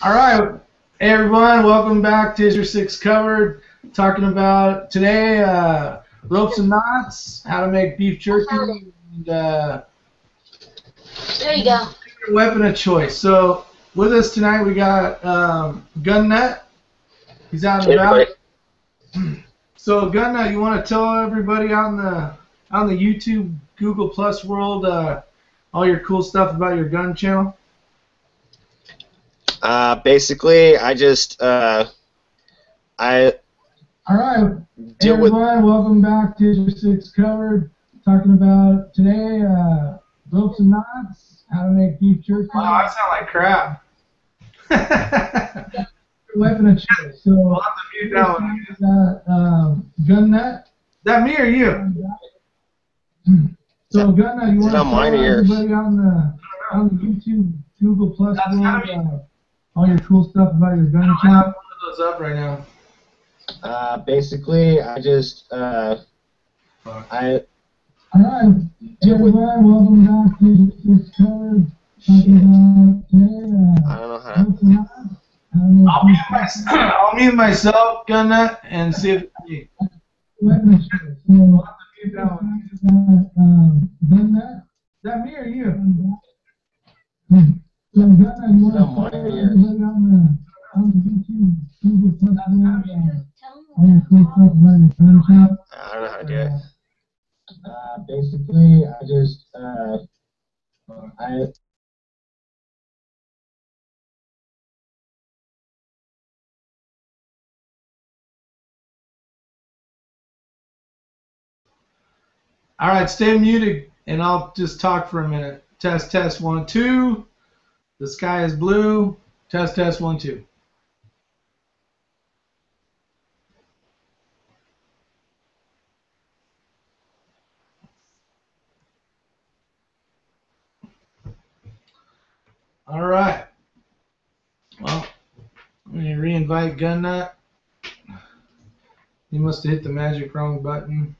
All right, hey everyone, welcome back to Is Your Six Covered. Talking about today ropes and knots, how to make beef jerky, and There you go. weapon of choice. So with us tonight we got Gun Nut. He's out and about. So Gun Nut, you want to tell everybody on the YouTube Google Plus world all your cool stuff about your gun channel? Basically, I just All right, deal with. everyone, welcome back to Your Six Covered. Talking about today ropes and knots, how to make beef jerky. Wow, I sound like crap. Weapon of choice. So we'll have to mute that one. Gun Nut. Is that me or you? So Gun Nut, you want to tell everybody on the YouTube Google Plus world all your cool stuff about your gun channel? I have one of those up right now. Basically, I just All right, everyone, welcome back to Your Six Covered. Talking about today I don't know how to. I'll mute myself, Gun Nut, and see if it's me. Gun Nut? Is that me or you? So Gun Nut, you want to tell everybody on the YouTube Google Plus all your cool stuff about your gun shop? I don't know how to do it. Basically, I just All right, stay muted, and I'll just talk for a minute. Test, test, 1, 2. The sky is blue. Test, test, 1, 2. All right. Well, let me re-invite Gun Nut. He must have hit the magic wrong button.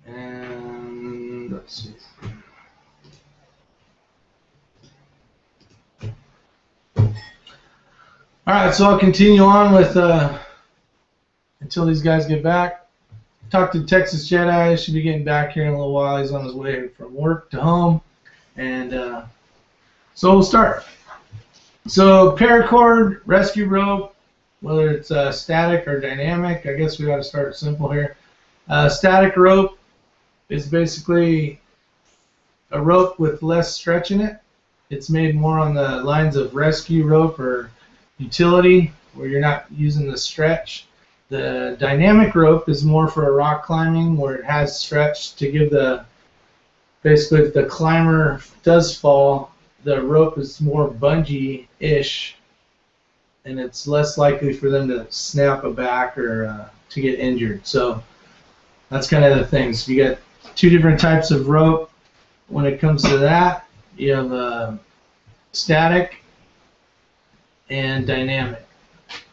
And let's see. All right, so I'll continue on with until these guys get back. Talked to Texas Jedi. Should be getting back here in a little while. He's on his way from work to home, and so we'll start. So paracord, rescue rope, whether it's static or dynamic. I guess we got to start simple here. Static rope is basically a rope with less stretch in it. It's made more on the lines of rescue rope or utility, where you're not using the stretch. The dynamic rope is more for rock climbing, where it has stretch to give basically if the climber does fall, the rope is more bungee-ish, and it's less likely for them to snap a back or to get injured. So that's kind of the thing. So you got two different types of rope. When it comes to that, you have static and dynamic.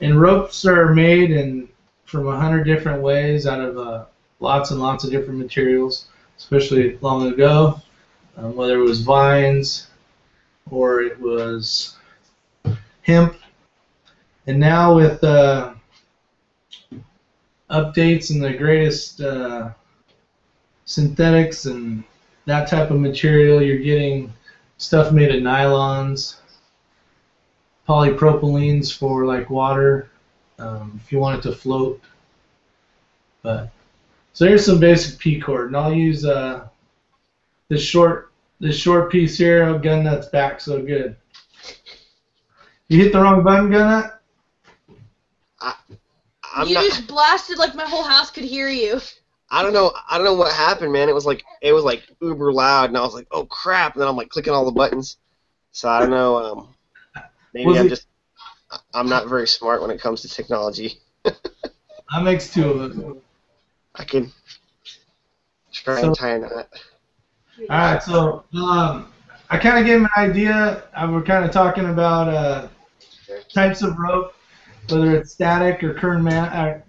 And ropes are made from 100 different ways out of lots and lots of different materials, especially long ago, whether it was vines or it was hemp. And now with updates and the greatest synthetics and that type of material, you're getting stuff made of nylons, polypropylenes for like water, if you want it to float. But so here's some basic P-cord, and I'll use this short piece here. Oh, Gun Nut's back, so good. You hit the wrong button, Gun Nut? You just blasted like my whole house could hear you. I don't know what happened, man. It was like uber loud, and I was like, oh crap! And then I'm like clicking all the buttons. So I don't know. Maybe I'm not very smart when it comes to technology. That makes two of us. I can try and tie a knot. All right, so I kind of gave him an idea. We're kind of talking about types of rope, whether it's static or current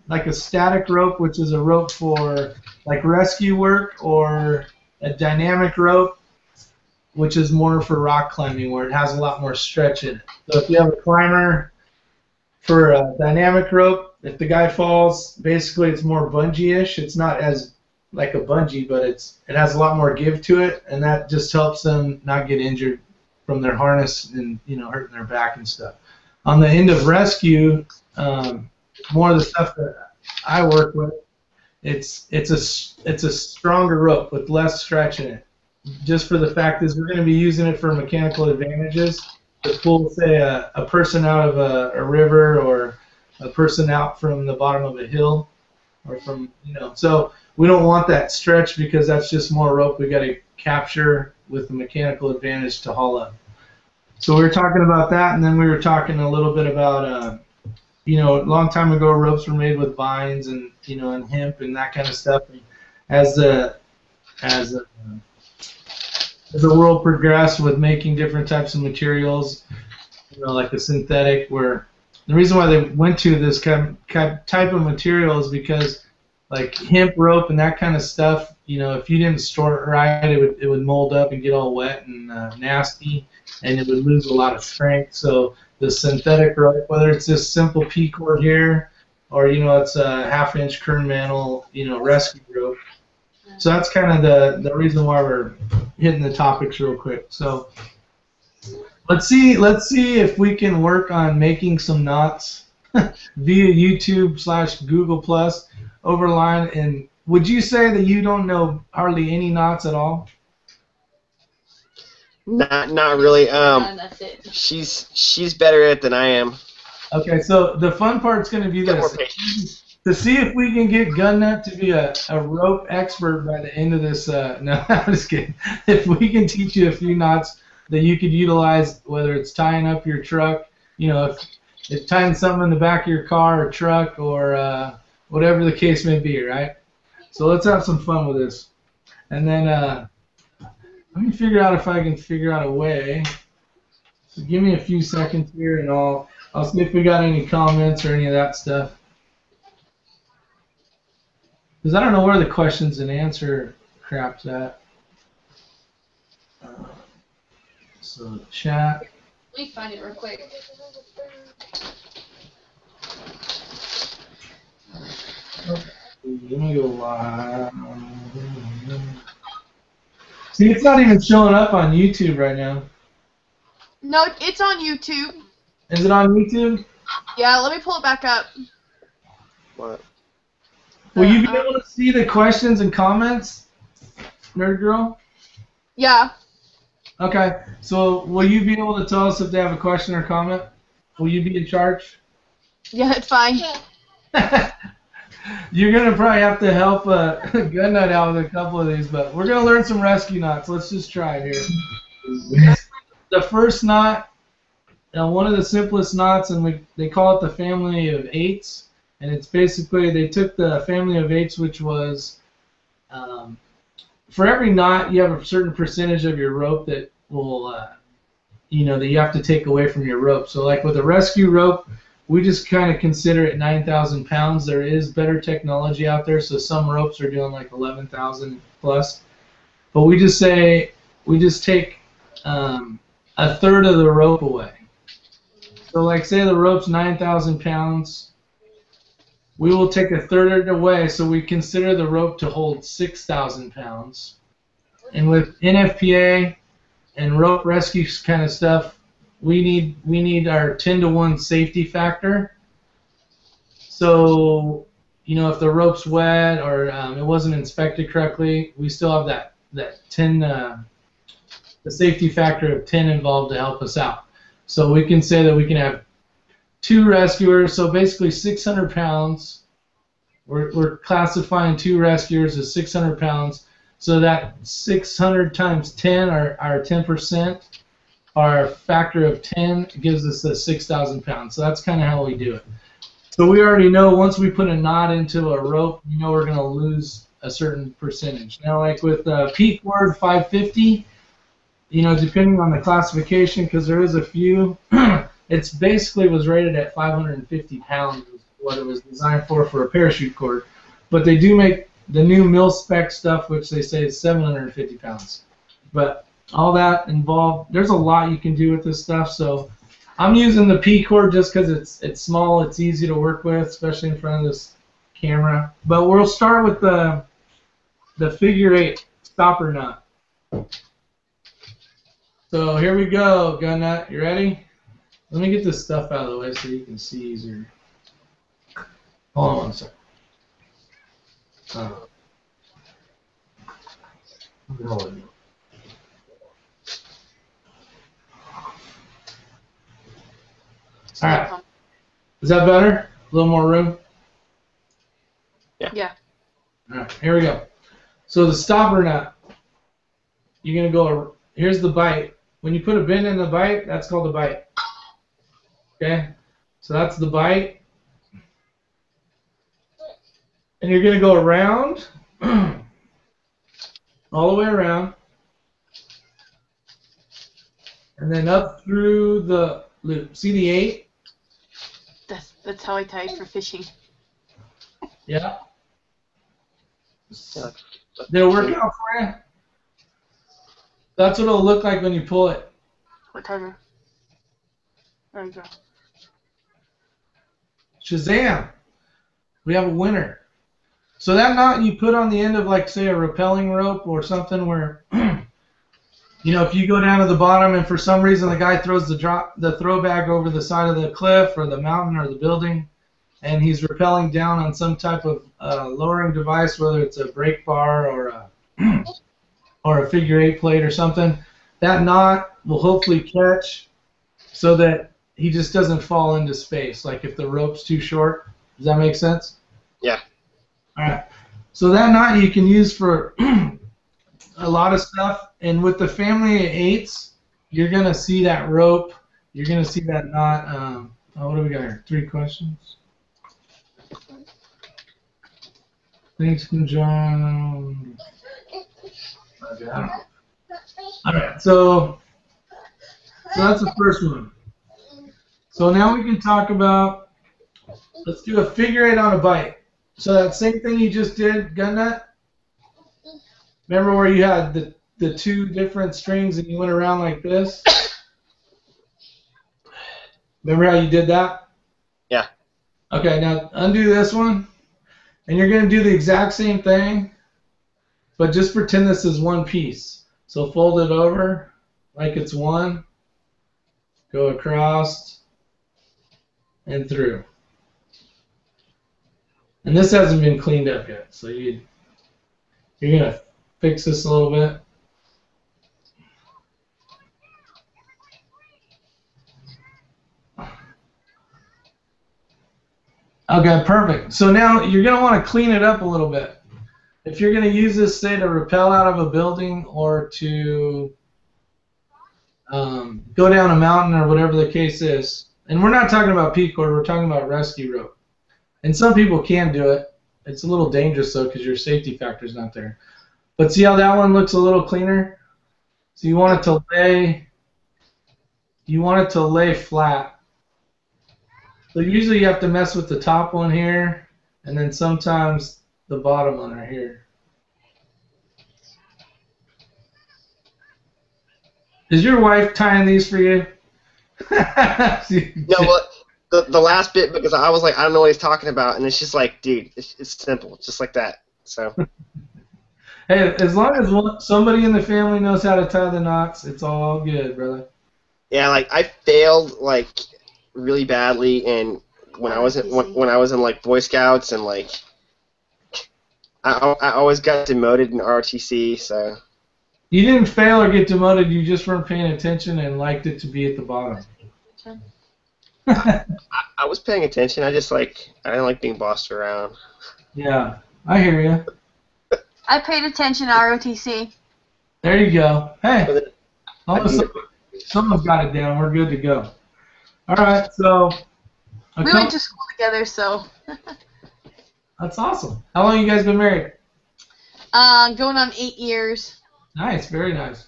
like a static rope, which is a rope for like rescue work, or a dynamic rope, which is more for rock climbing, where it has a lot more stretch in it. So if you have a climber for a dynamic rope, if the guy falls, basically it's more bungee-ish. It's not as like a bungee, but it has a lot more give to it, and that just helps them not get injured from their harness and hurting their back and stuff. On the end of rescue, more of the stuff that I work with, it's a stronger rope with less stretch in it. Just for the fact is we're going to be using it for mechanical advantages to pull, say, a person out of a river or a person out from the bottom of a hill, or from so we don't want that stretch because that's just more rope we got to capture with the mechanical advantage to haul up. So we were talking about that, and then we were talking a little bit about a long time ago ropes were made with vines and and hemp and that kind of stuff. And as the world progressed with making different types of materials, like a synthetic, where the reason why they went to this type of material is because like hemp rope and that kind of stuff, if you didn't store it right, it would mold up and get all wet and nasty, and it would lose a lot of strength. So the synthetic rope, whether it's this simple P cord here, or it's a 1/2-inch kern mantle, rescue rope. So that's kind of the reason why we're hitting the topics real quick. So let's see if we can work on making some knots via YouTube/Google+ overline. And would you say that you don't know hardly any knots at all? Not really. That's it. She's better at it than I am. Okay, so the fun part's going to be this. To see if we can get Gun Nut to be a rope expert by the end of this. No, I'm just kidding. If we can teach you a few knots that you could utilize, whether it's tying up your truck, if tying something in the back of your car or truck, or whatever the case may be, right? So let's have some fun with this. And then let me figure out if I can figure out a way. So give me a few seconds here, and I'll see if we got any comments or any of that stuff. Because I don't know where the questions and answer crap's at. So chat. Let me find it real quick. Let me go live. See, it's not even showing up on YouTube right now. No, it's on YouTube. Is it on YouTube? Yeah, let me pull it back up. What? Will you be able to see the questions and comments, Nerd Girl? Yeah. Okay, so will you be able to tell us if they have a question or comment? Will you be in charge? Yeah, it's fine. You're going to probably have to help Gun Nut out with a couple of these, but we're going to learn some rescue knots. Let's just try it here. The first knot, one of the simplest knots, and they call it the family of eights. And it's basically, they took the family of eights, which was, for every knot, you have a certain percentage of your rope that will, that you have to take away from your rope. So like with a rescue rope, we just kind of consider it 9,000 pounds. There is better technology out there, so some ropes are doing like 11,000 plus. But we just take a third of the rope away. So like say the rope's 9,000 pounds, we will take a third of it away, so we consider the rope to hold 6,000 pounds. And with NFPA and rope rescue kind of stuff, we need our 10-to-1 safety factor. So, if the rope's wet or it wasn't inspected correctly, we still have that 10, the safety factor of 10 involved to help us out. So we can say that we can have 2 rescuers, so basically 600 pounds. We're classifying 2 rescuers as 600 pounds, so that 600 times 10, our 10%, our factor of 10 gives us the 6,000 pounds. So that's kind of how we do it. So we already know once we put a knot into a rope, we're going to lose a certain percentage. Now, like with P cord 550, depending on the classification, because there is a few, it's basically was rated at 550 pounds, is what it was designed for a parachute cord. But they do make the new mil-spec stuff, which they say is 750 pounds. But all that involved. There's a lot you can do with this stuff. So I'm using the P cord just because it's small, it's easy to work with, especially in front of this camera. But we'll start with the figure 8 stopper nut. So here we go, gun nut. You ready? Let me get this stuff out of the way so you can see easier. Hold on one second. All right. Is that better? A little more room? Yeah. All right, here we go. So the stopper nut, you're going to go, here's the bite. When you put a pin in the bite, that's called a bite. Okay? So that's the bite. And you're going to go around, all the way around, and then up through the loop. See the 8? That's how I tie it for fishing. Yeah. Did it work out for you? That's what it'll look like when you pull it. What timer? There you go. Shazam! We have a winner. So that knot you put on the end of, like, say, a rappelling rope or something where, you know, if you go down to the bottom and for some reason the guy throws the throw bag over the side of the cliff or the mountain or the building, and he's rappelling down on some type of lowering device, whether it's a brake bar or a figure 8 plate or something, that knot will hopefully catch so that he just doesn't fall into space, like if the rope's too short. Does that make sense? Yeah. All right. So that knot you can use for a lot of stuff, and with the family of 8s, you're going to see that rope. You're going to see that knot. What do we got here? 3 questions. Thanks, John. Okay, I don't know. All right, so that's the first one. So now we can talk about, let's do a figure 8 on a bite. So that same thing you just did, gun nut. Remember where you had the 2 different strings and you went around like this? Remember how you did that? Yeah. Okay, now undo this one. And you're going to do the exact same thing, but just pretend this is one piece. So fold it over like it's one, go across, and through. And this hasn't been cleaned up yet, so you're going to fix this a little bit. Okay, perfect. So now you're going to want to clean it up a little bit. If you're going to use this, say, to rappel out of a building or to go down a mountain or whatever the case is, and we're not talking about P-cord, we're talking about rescue rope. And some people can do it. It's a little dangerous, though, because your safety factor is not there. But see how that one looks a little cleaner? So you want it to lay flat. So usually you have to mess with the top one here, and then sometimes the bottom one right here. Is your wife tying these for you? No, well, the last bit, because I was like, I don't know what he's talking about, and it's just like, dude, it's simple, just like that. So. Hey, as long as somebody in the family knows how to tie the knots, it's all good, brother. Yeah, like I failed like really badly, and when I was in like Boy Scouts, and like I always got demoted in ROTC, so. You didn't fail or get demoted. You just weren't paying attention and liked it to be at the bottom. I was paying attention. I didn't like being bossed around. Yeah, I hear you. I paid attention to ROTC. There you go. Hey, someone's got it down. We're good to go. All right, so. We went to school together, so. That's awesome. How long you guys been married? Going on 8 years. Nice, very nice.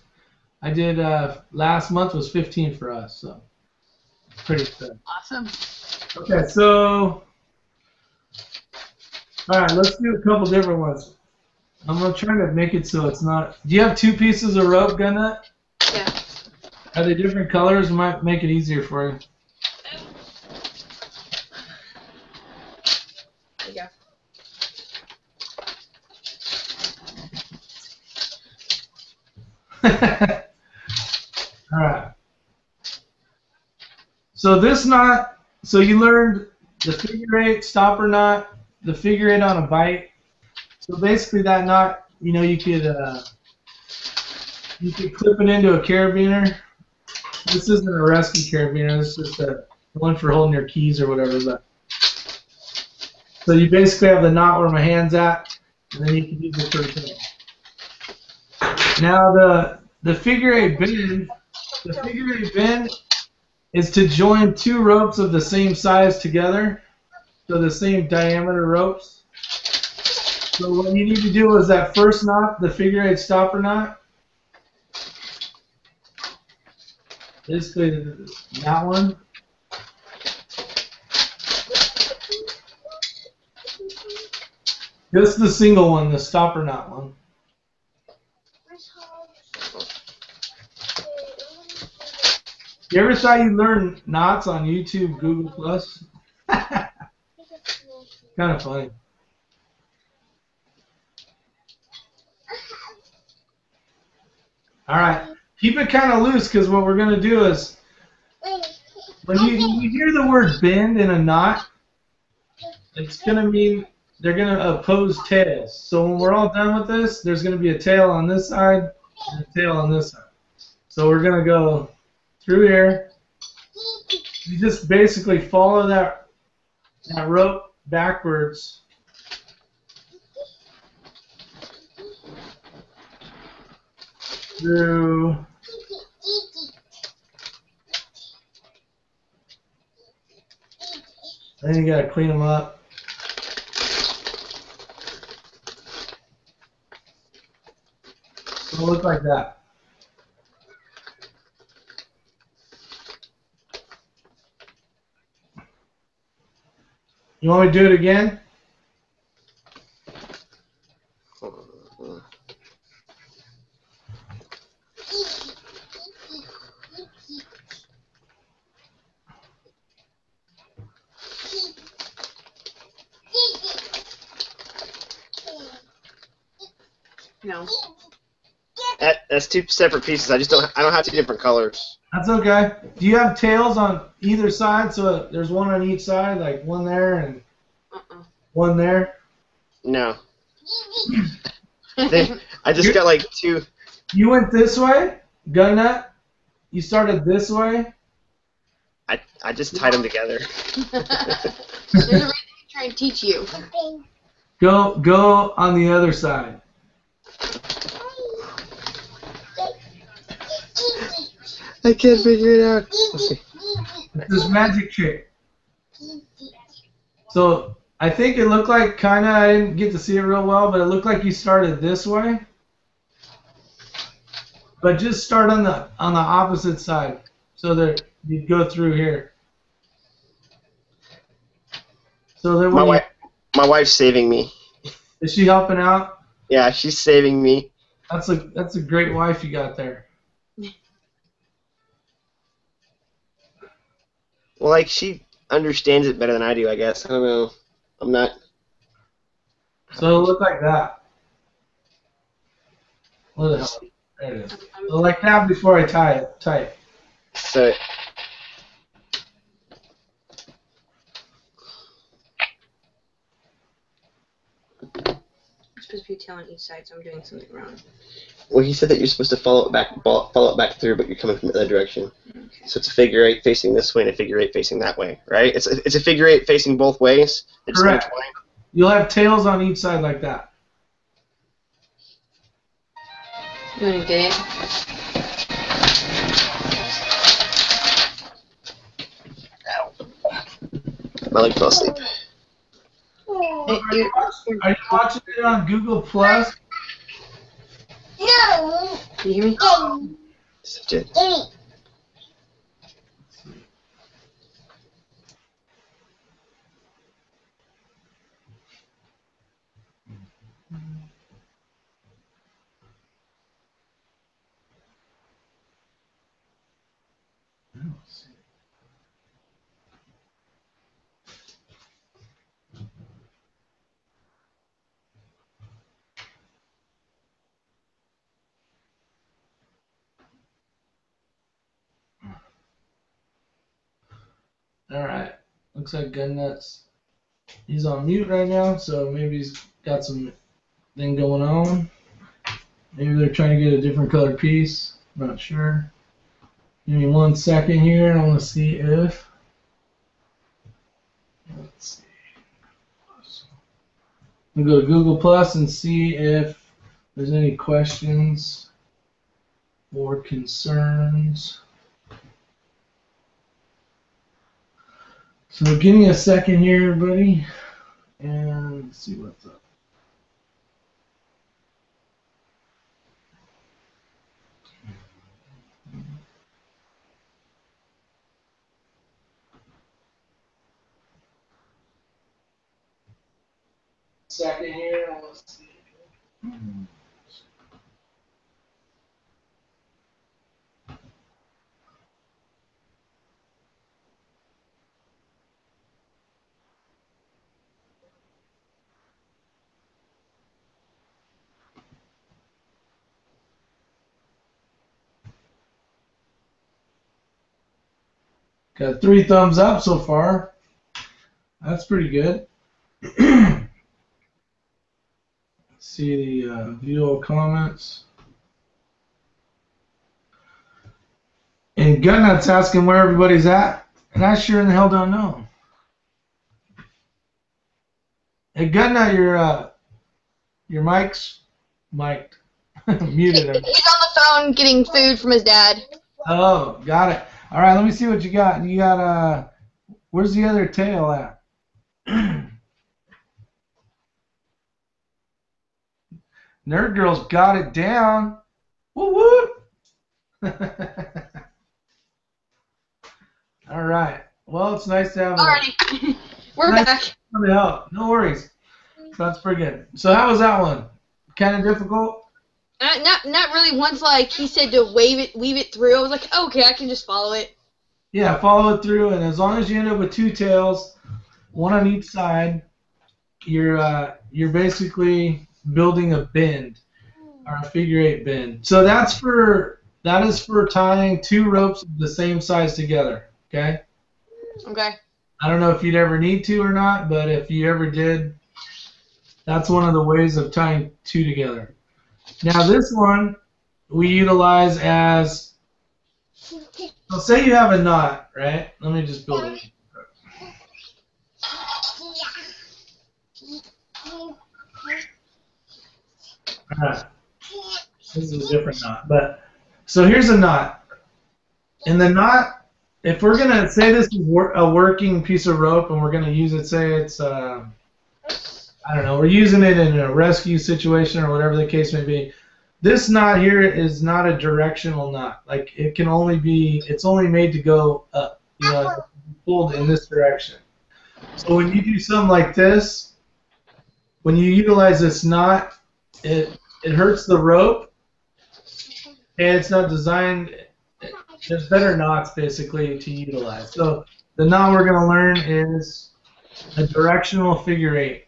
I did, last month was 15 for us, so pretty good. Awesome. Okay, so, all right, let's do a couple different ones. I'm going to try to make it so it's not, do you have 2 pieces of rope, gun nut? Yeah. Are they different colors? Might make it easier for you. There you go. All right. So this knot, so you learned the figure eight, stopper knot, the figure eight on a bite. So basically that knot, you know, you could clip it into a carabiner. This isn't a rescue carabiner. This is just the one for holding your keys or whatever. But so you basically have the knot where my hand's at, and then you can use it for a tail. Now the figure eight bend, is to join two ropes of the same size together, so the same diameter ropes. So what you need to do is that first knot, the figure eight stopper knot, basically that one. Just the single one, the stopper knot one. You ever thought you'd learn knots on YouTube, Google Plus? Kind of funny. All right, keep it kind of loose because what we're gonna do is when you hear the word bend in a knot, it's gonna mean they're gonna oppose tails. So when we're all done with this, there's gonna be a tail on this side and a tail on this side. So we're gonna go through here. You just basically follow that rope backwards. Through then you gotta clean them up. It'll look like that. You want me to do it again? No. That's two separate pieces. I don't have two different colors. That's okay. Do you have tails on either side? So there's one on each side, like one there and one there? No. I just got like two. You went this way, gun nut. You started this way. I just tied them together. There's a reason to try and teach you. Go on the other side. I can't figure it out. It's this magic trick. So I think it looked like I didn't get to see it real well, but it looked like you started this way. But just start on the opposite side, so that you go through here. So that my wife's saving me. Is she helping out? Yeah, she's saving me. That's a great wife you got there. Well, like she understands it better than I do, I guess. I don't know. I'm not. So it'll look like that. What the hell? There it is. So like that before I tie it. So. There's supposed to be a tail on each side, so I'm doing something wrong. Well, he said that you're supposed to follow it back through, but you're coming from the other direction. Okay. So it's a figure eight facing this way and a figure eight facing that way, right? It's a figure eight facing both ways. It's Correct. intertwined. You'll have tails on each side like that. You want to get it? My leg fell asleep. Are you watching it on Google Plus? No. Can you hear me? Such a- Alright. Looks like Gunnuts. He's on mute right now, so maybe he's got some thing going on. Maybe they're trying to get a different color piece. I'm not sure. Give me 1 second here. I want to see if. Let's see. I'm going to go to Google Plus and see if there's any questions or concerns. So give me a second here, everybody, and let's see what's up. Second here, let's see. Got 3 thumbs up so far. That's pretty good. See the view all comments. And Gutnut's asking where everybody's at, and I sure in the hell don't know. Hey Gutnut, your mic's mic'd. Muted him. He's on the phone getting food from his dad. Oh, got it. All right, let me see what you got. You got where's the other tail at? Nerd Girl's got it down. Woo woo. All right. Well, it's nice to have. Alrighty, we're back. Help. No worries. That's pretty good. So how was that one? Kind of difficult? Not really. Once like he said to weave it through, I was like, okay, I can just follow it. Yeah, follow it through, and as long as you end up with 2 tails, 1 on each side, you're basically building a bend or a figure 8 bend. So that is for tying 2 ropes of the same size together. Okay. Okay. I don't know if you'd ever need to or not, but if you ever did, that's one of the ways of tying 2 together. Now this one we utilize as, well, say you have a knot, right? Let me just build it. Alright. This is a different knot, but so here's a knot. In the knot, if we're gonna say this is a working piece of rope and we're gonna use it, say it's I don't know, we're using it in a rescue situation or whatever the case may be. This knot here is not a directional knot. Like it can only be, it's only made to go up, you know, pulled in this direction. So when you do something like this, when you utilize this knot, it hurts the rope, and it's not designed. There's better knots basically to utilize. So the knot we're going to learn is a directional figure 8.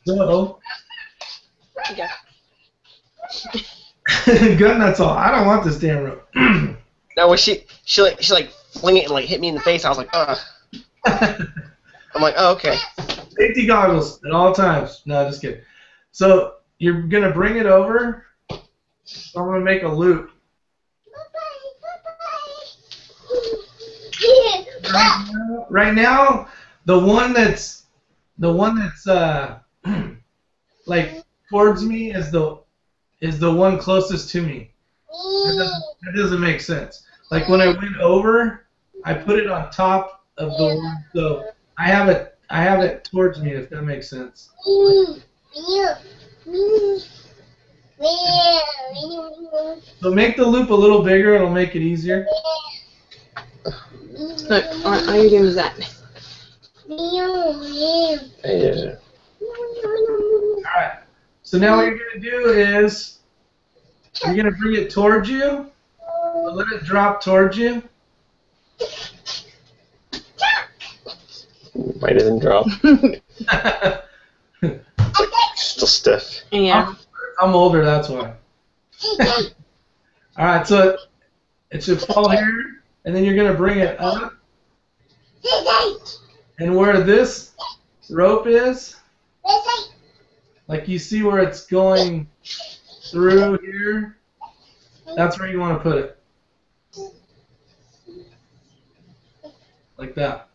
So, Okay. gun nuts all. I don't want this damn rope. No, when she like fling it and like hit me in the face, I was like, ugh. I'm like, oh, okay. Safety goggles at all times. No, just kidding. So you're gonna bring it over. So I'm gonna make a loop. Right now, the one that's like towards me is the one closest to me. That doesn't make sense. Like when I went over, I put it on top of the one, so I have it towards me, if that makes sense. So make the loop a little bigger, it'll make it easier. Look, all you're doing is that. Yeah. Alright. So now what you're going to do is you're going to bring it towards you, let it drop towards you. Might even drop. Still stiff. Yeah. I'm older, that's why. All right, so it should fall here, and then you're gonna bring it up, and where this rope is, like you see where it's going through here, that's where you want to put it, like that.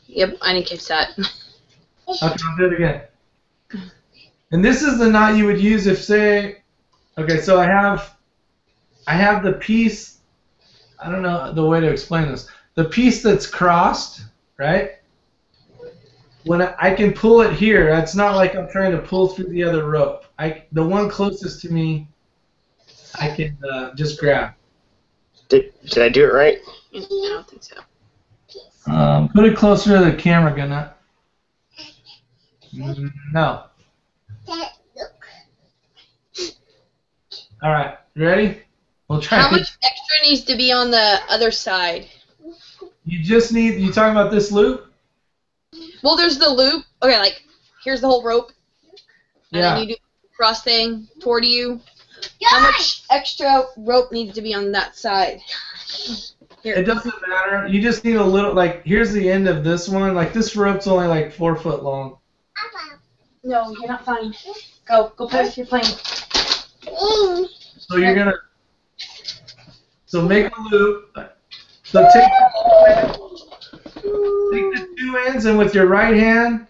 Yep, I didn't catch that. Okay, I'll do it again. And this is the knot you would use if, say, okay, so I have the piece, I don't know the way to explain this. The piece that's crossed, right? When I can pull it here, it's not like I'm trying to pull through the other rope. The one closest to me, I can just grab. Did I do it right? I don't think so. Put it closer to the camera, Gunna. No. All right, you ready? We'll try. How much extra needs to be on the other side? You just need. You talking about this loop? Well, there's the loop. Okay, like here's the whole rope, and Yeah. then you do the cross thing toward you. How much extra rope needs to be on that side? Here. It doesn't matter. You just need a little. Like here's the end of this one. Like this rope's only like 4 foot long. No, you're not fine. Go play with your plane. So you're gonna. So make a loop. So take the 2 ends and with your right hand,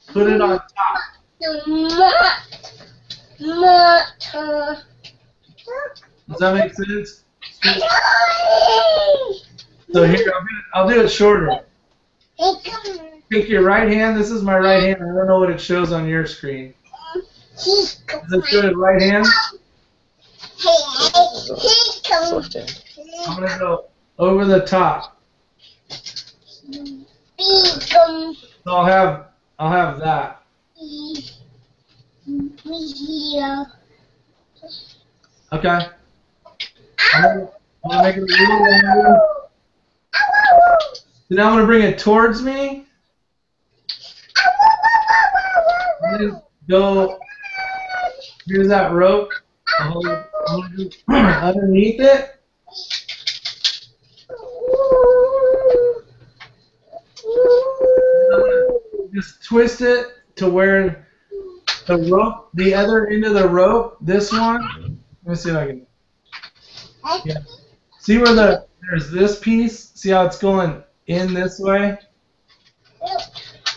put it on top. Does that make sense? So here, I'll do it shorter. Take your right hand. This is my right hand. I don't know what it shows on your screen. Is it good right hand? Left hand. I'm gonna go over the top. So I'll have that. Okay. I'm gonna make it a little longer. Then I'm gonna bring it towards me. And then go. Here's that rope. I'm gonna do underneath it. And I'm gonna just twist it to where the rope, the other end of the rope, this one. Let me see if I can. Yeah. See where there's this piece? See how it's going in this way?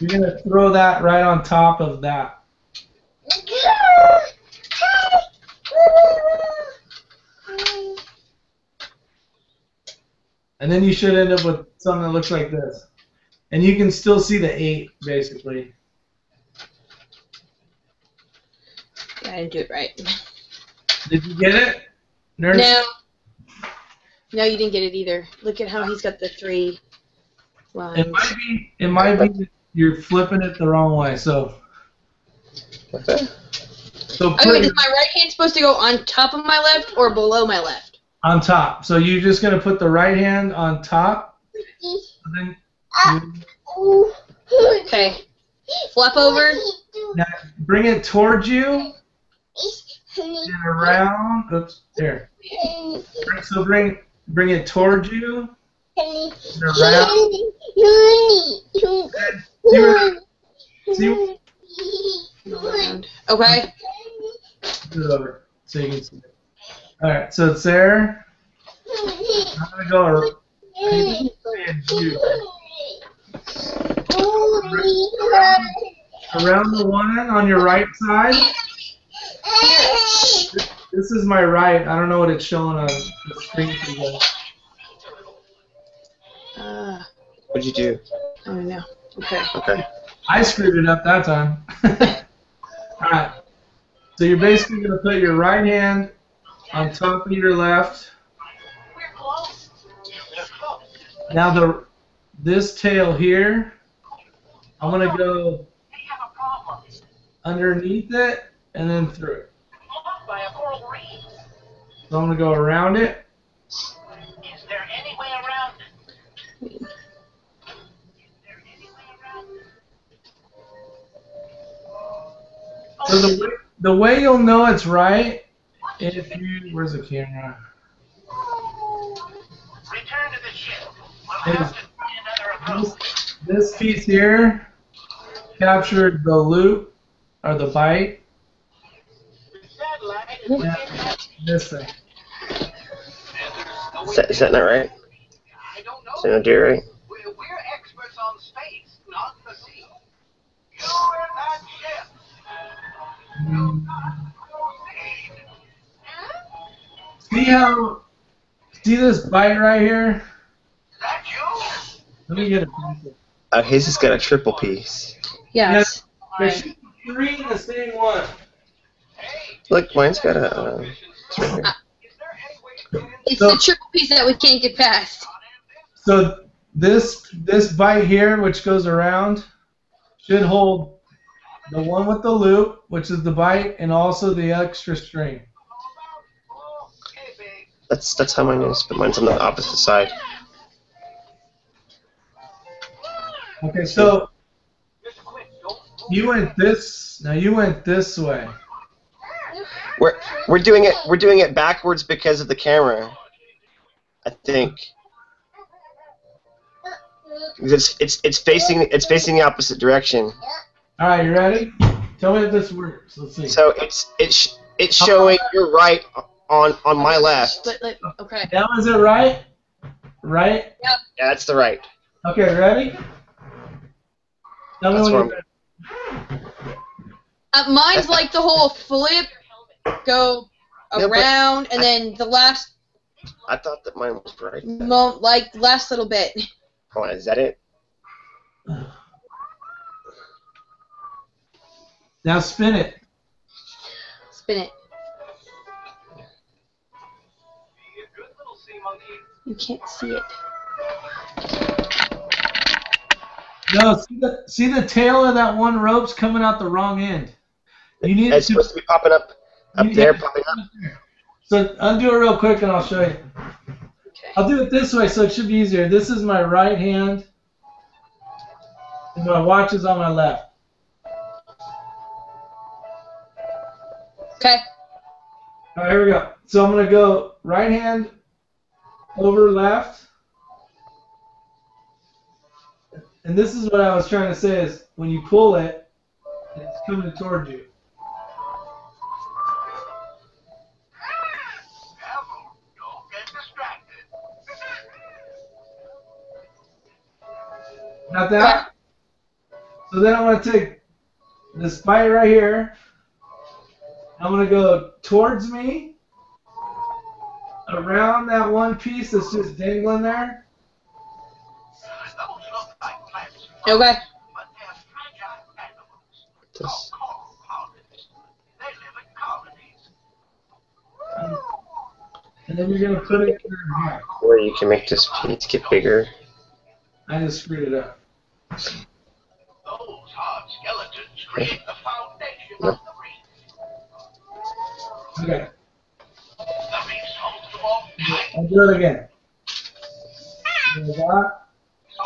You're going to throw that right on top of that. And then you should end up with something that looks like this. And you can still see the 8, basically. Yeah, I didn't do it right. Did you get it? Nurse? No. No, you didn't get it either. Look at how he's got the 3 lines. It might be you're flipping it the wrong way. So Okay. Okay, wait, is my right hand supposed to go on top of my left or below my left? on top. So you're just going to put the right hand on top. And then Okay. Flip over. now bring it towards you and around. Oops, there. So bring it towards you and around. See? Around. Okay. Put it over so you can see it. All right, so it's there. I'm gonna go around the one on your right side. This is my right. I don't know what it's showing on the screen for you guys. What'd you do? I don't know. Okay. Okay. I screwed it up that time. All right. So you're basically going to put your right hand on top of your left. Now this tail here, I'm going to go underneath it and then through it. So I'm gonna go around it. Is there any way around it? So the way you'll know it's right if you where's the camera? Return to the ship. We'll have to find another approach. This piece here captured the loop or the bite. Satellite. Yeah, this thing. Is that not right? I don't Is that know. not do right? We're experts on space, not the sea. You and that ship. See this bite right here? Is that you? Let me get it. His has got a triple piece. Yes. There should be 3 in the same one. Look, mine's got a. It's right here. It's the triple piece that we can't get past. So this bite here, which goes around, should hold the one with the loop, which is the bite, and also the extra string. That's how mine is, but mine's on the opposite side. Okay, so you went this. Now you went this way. We're doing it backwards because of the camera. I think. It's facing the opposite direction. All right, you ready? Tell me if this works. Let's see. So it's showing you're right on my left. But, okay. Now is it right? Right? Yeah, that's the right. Okay, ready? Tell me That's when where you're ready. Mine's like the whole flip, go Yeah, but around, and then the last, I thought that mine was right. like last little bit. Hold on, is that it? Now spin it. Spin it. You can't see it. No, see the tail of that one rope's coming out the wrong end. You need It's to. supposed to be popping up there, popping up. So undo it real quick and I'll show you. Okay. I'll do it this way so it should be easier. This is my right hand, and my watch is on my left. Okay. All right, here we go. So I'm gonna go right hand over left, and this is what I was trying to say is when you pull it, it's coming towards you. Don't get distracted. Got that? So then I'm gonna take this bite right here. I'm gonna go towards me, around that one piece that's just dangling there. Those look like plants, Okay. but they're fragile animals. This. Coral colonies. They live in colonies. And then you're gonna put it in your hand. Where you can make this piece get bigger. I just screwed it up. Those hard skeletons create the foundation of the reef. Okay, The reef's home to all kinds I'll do it again. There's that.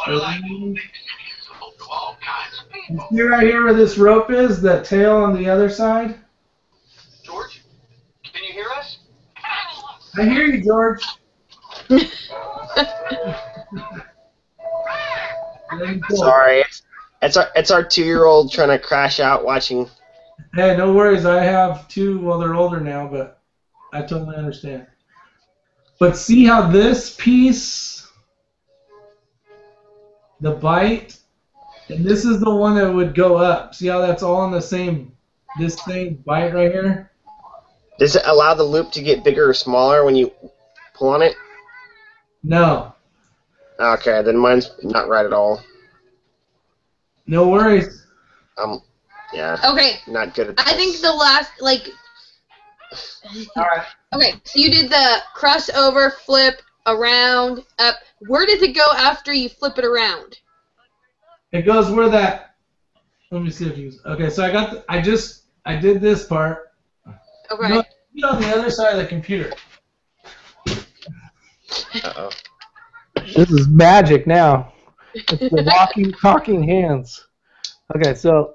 of life. It's home to all kinds of You people. see right here where this rope is, the tail on the other side? George, can you hear us? I hear you, George. And then you pull. Sorry, it's our 2-year-old trying to crash out watching. Hey, no worries. I have 2. Well, they're older now, but I totally understand. But see how this piece, the bite, and this is the one that would go up. See how that's all on the same, this thing, bite right here? Does it allow the loop to get bigger or smaller when you pull on it? No. Okay, then mine's not right at all. No worries. Yeah, Okay. not good at I think the last, like, All right. okay, so you did the crossover, flip, around, up. Where does it go after you flip it around? It goes where that. Let me see if you. Okay, so I did this part. Okay. No, Get on the other side of the computer. Uh-oh. This is magic now. It's the walking, talking hands. Okay, so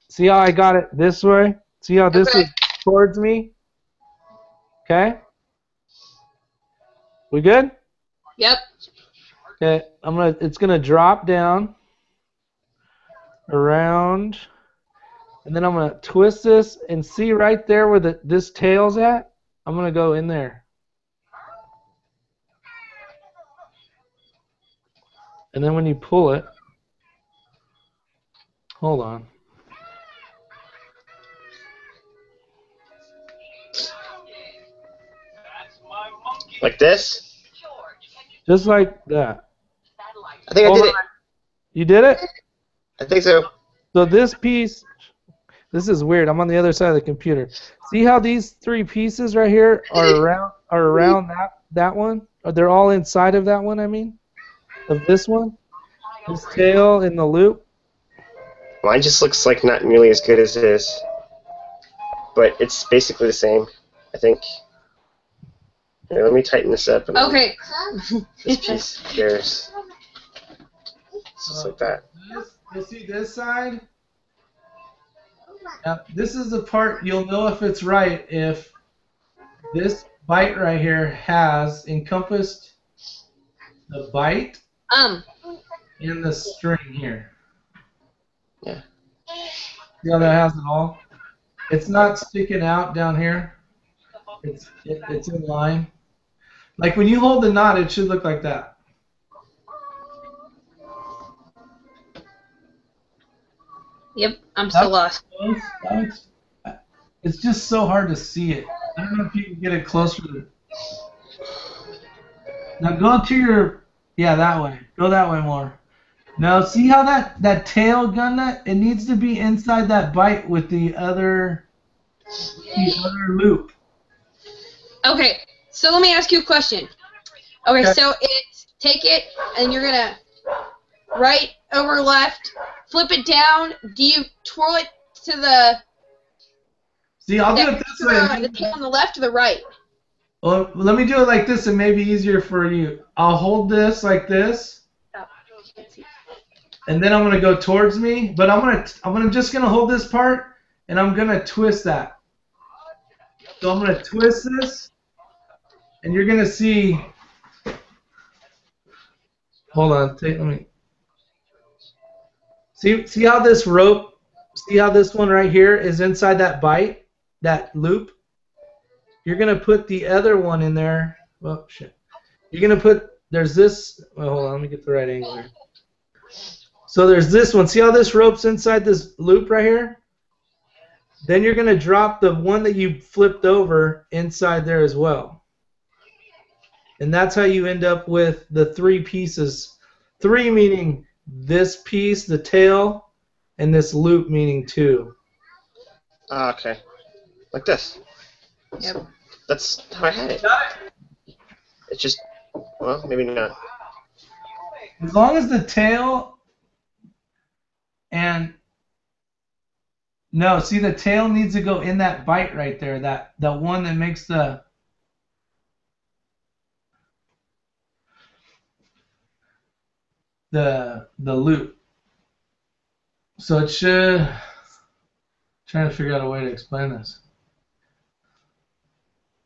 see how I got it this way? See how this Okay. is towards me? Okay? We good? Yep. Okay, it's gonna drop down around, and then I'm gonna twist this and see right there where this tail's at? I'm gonna go in there. And then when you pull it, hold on. Like this? Just like that. I think I did it. You did it? I think so. So this piece, this is weird. I'm on the other side of the computer. See how these three pieces right here are around that one? Or they're all inside of that one, I mean? Of this one? This tail in the loop? Mine just looks like not nearly as good as his. But it's basically the same, I think. Here, let me tighten this up. And Okay. This piece there's just like that. You'll see this side? Now, this is the part you'll know if it's right if this bite right here has encompassed the bite and the string here. Yeah. See how that has it all? It's not sticking out down here. It's in line. Like when you hold the knot, it should look like that. Yep, I'm still lost. It's just so hard to see it. I don't know if you can get it closer. Now go to your, yeah, that way. Go that way more. Now see how that tail gun nut? It needs to be inside that bite with the other loop. Okay, so let me ask you a question. Okay, Okay. so it's take it and you're gonna right over left, flip it down. Do you twirl it to the See, I'll do it this way. the tail on the left or the right? Well, let me do it like this. It may be easier for you. I'll hold this like this, Oh, and then I'm gonna go towards me. But I'm just gonna hold this part, and I'm gonna twist that. So I'm gonna twist this, and you're gonna see. Hold on, let me. See how this rope? See how this one right here is inside that bite, that loop? You're gonna put the other one in there. Well, shit. You're gonna put. There's this. Well, hold on. Let me get the right angle here. So there's this one. See how this rope's inside this loop right here? Then you're gonna drop the one that you flipped over inside there as well. And that's how you end up with the three pieces. Three meaning this piece, the tail, and this loop meaning two. Okay. Like this. Yep. So that's how I had it. It's just, well, maybe not. As long as the tail and no, see the tail needs to go in that bite right there, that one that makes the loop. So it should. Trying to figure out a way to explain this.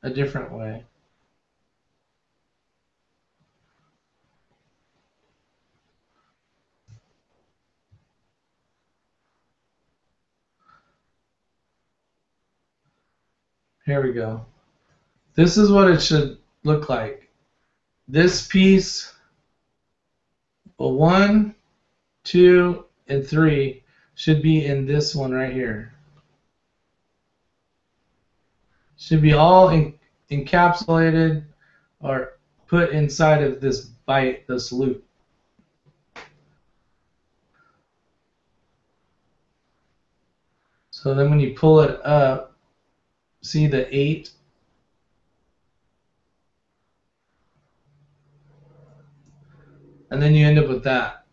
A different way. Here we go. This is what it should look like. This piece, well, 1, 2, and 3 should be in this one right here. Should be all encapsulated or put inside of this bite, this loop. So then when you pull it up, see the 8? And then you end up with that.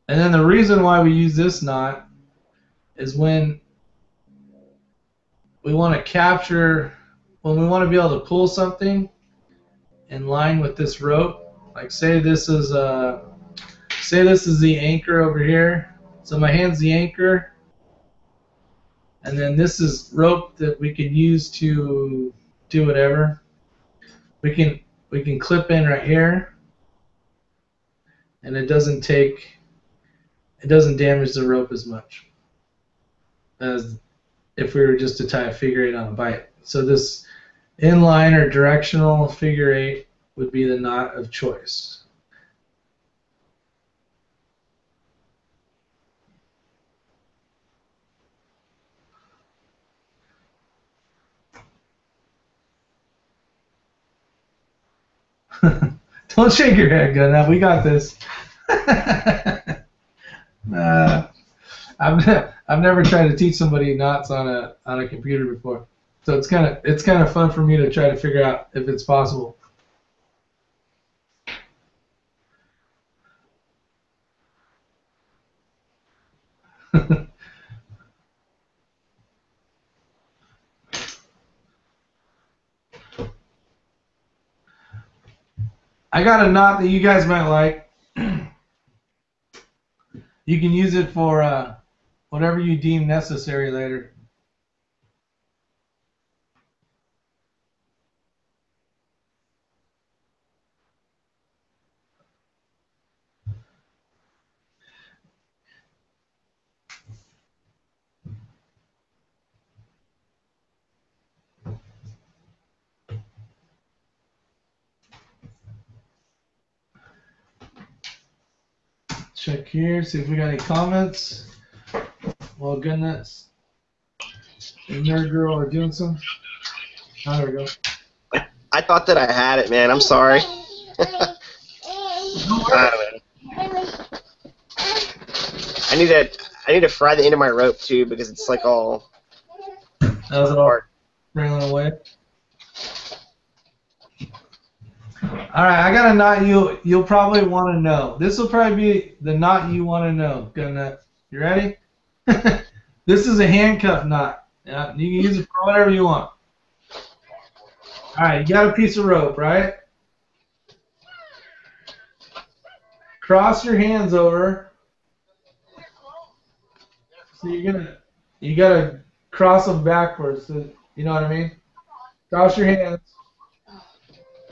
And then the reason why we use this knot is when we want to capture, when we want to be able to pull something in line with this rope. Like say this is the anchor over here. So my hand's the anchor, and then this is rope that we could use to do whatever. We can clip in right here, and it doesn't damage the rope as much as if we were just to tie a figure eight on a bite. So this inline or directional figure eight would be the knot of choice. Don't shake your head, Gunnar. We got this. I've never tried to teach somebody knots on a computer before, so it's kind of fun for me to try to figure out if it's possible. I got a knot that you guys might like. You can use it for whatever you deem necessary later. Check here, see if we got any comments. Well, goodness. And Nerd Girl are doing some. Oh, there we go. I thought that I had it, man. I'm sorry. I need to fry the end of my rope too because it's like all. That was all hard. wriggling away. All right, I got a knot you'll probably want to know. This will probably be the knot you want to know. Gunna, you ready? This is a handcuff knot. Yeah, you can use it for whatever you want. All right, you got a piece of rope, right? Cross your hands over. So you gotta cross them backwards. So, you know what I mean? Cross your hands.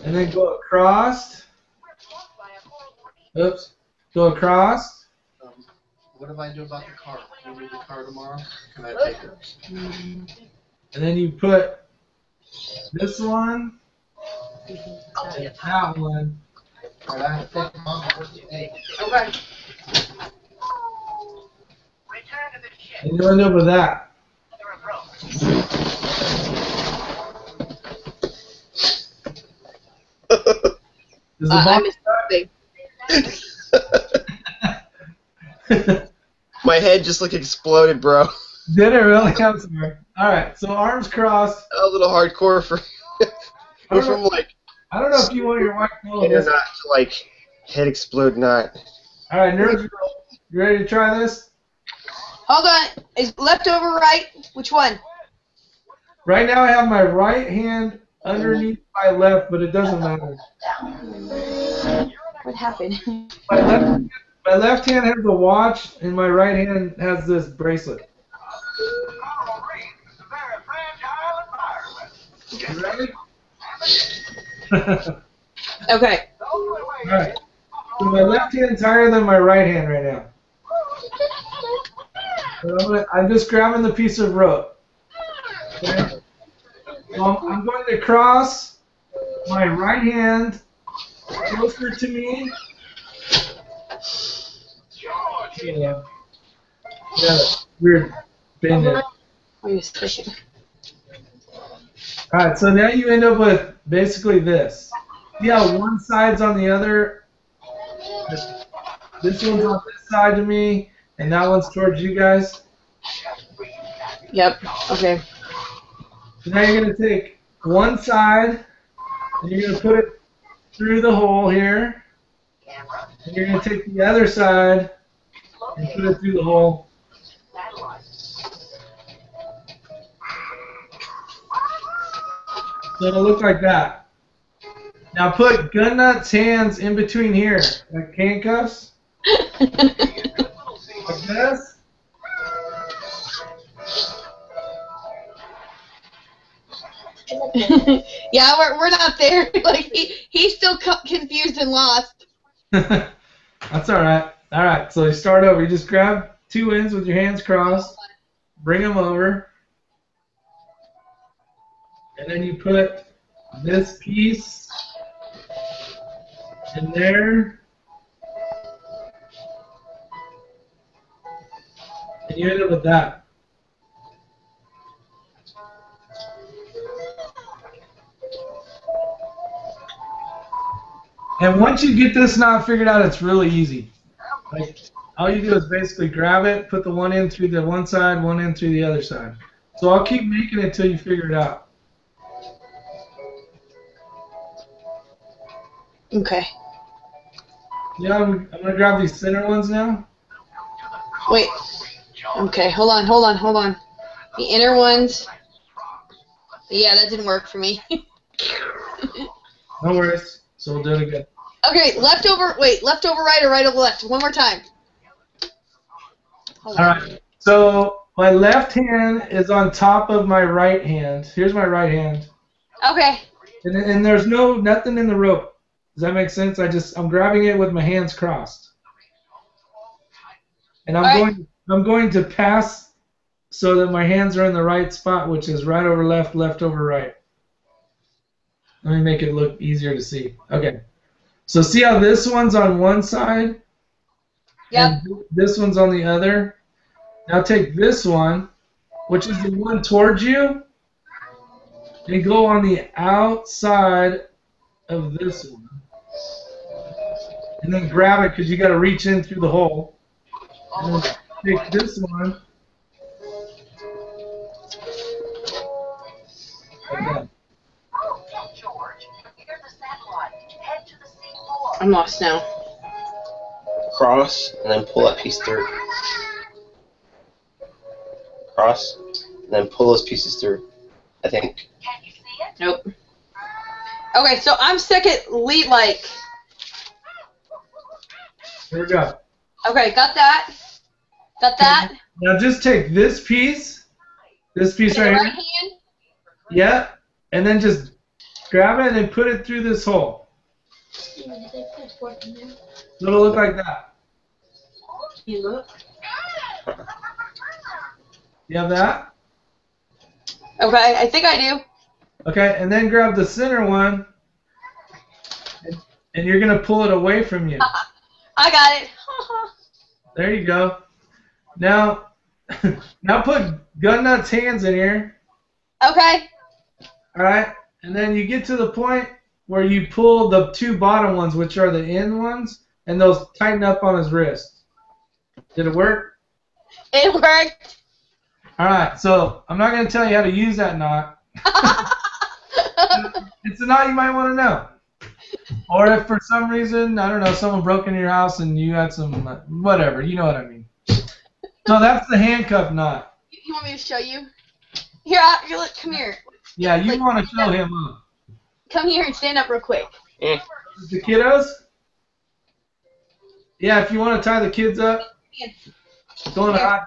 And then go across. Oops. Go across. What do I do about the car? Do you need the car tomorrow? Can I take it? And then you put this one and that one. All right, I have to take them off and work today. Okay. Return to the ship. And you end up with that. There are ropes. Is the I box missed something. My head just like exploded, bro. Did it really? I'm sorry. All right, so arms crossed. A little hardcore for. Go from like. I don't know if you want your wife to know Head or this. not to like head explode not. All right, Nerd Girl, you ready to try this? Hold on. Is left over right? Which one? Right now I have my right hand underneath my left, but it doesn't matter. What happened? My left hand has the watch, and my right hand has this bracelet. Coral Reef is a very fragile environment. You ready? Okay. The only way All right. So my left hand's higher than my right hand right now. So I'm just grabbing the piece of rope. Okay? So I'm going to cross my right hand closer to me. Yeah. Weird bend there. Are you fishing? Alright, so now you end up with basically this. Yeah, one side's on the other. This one's on this side to me, and that one's towards you guys. Yep. Okay. So now you're going to take one side, and you're going to put it through the hole here. And you're going to take the other side and put it through the hole. So it'll look like that. Now put Gun Nut's hands in between here, like handcuffs. Like this. Yeah, we're not there. Like he's still confused and lost. That's all right. All right. So you start over. You just grab two ends with your hands crossed, bring them over, and then you put this piece in there, and you end up with that. And once you get this knot figured out, it's really easy. Like, all you do is basically grab it, put the one end through the one side, one end through the other side. So I'll keep making it until you figure it out. Okay. Yeah, I'm going to grab these center ones now. Wait. Okay, hold on. The inner ones. Yeah, that didn't work for me. No worries. So we'll do it again. Okay, left over right or right over left? One more time. Hold All on. right. So my left hand is on top of my right hand. Here's my right hand. Okay. And there's nothing in the rope. Does that make sense? I'm grabbing it with my hands crossed. And I'm going to pass so that my hands are in the right spot, which is right over left, left over right. Let me make it look easier to see. Okay. So see how this one's on one side? Yep. And this one's on the other? Now take this one, which is the one towards you, and go on the outside of this one. And then grab it because you got to reach in through the hole. And then take this one. Like that. I'm lost now. Cross, and then pull that piece through. Cross, and then pull those pieces through. I think. Nope. Okay, so I'm second lead, like. Here we go. Okay, got that. Got that. Now just take this piece right here. Right hand. Yeah, and then just grab it and put it through this hole. So it'll look like that. You look. You have that? Okay, I think I do. Okay, and then grab the center one, and you're going to pull it away from you. I got it. There you go. Now put Gun Nut's hands in here. Okay. All right, and then you get to the point where you pull the two bottom ones, which are the end ones, and those tighten up on his wrist. Did it work? It worked. All right, so I'm not going to tell you how to use that knot. It's a knot you might want to know. Or if for some reason, I don't know, someone broke into your house and you had some, whatever, you know what I mean. So that's the handcuff knot. You want me to show you? Here, look, come here. Yeah, you want to show him up. Come here and stand up real quick. The kiddos? Yeah, if you want to tie the kids up, go in a hot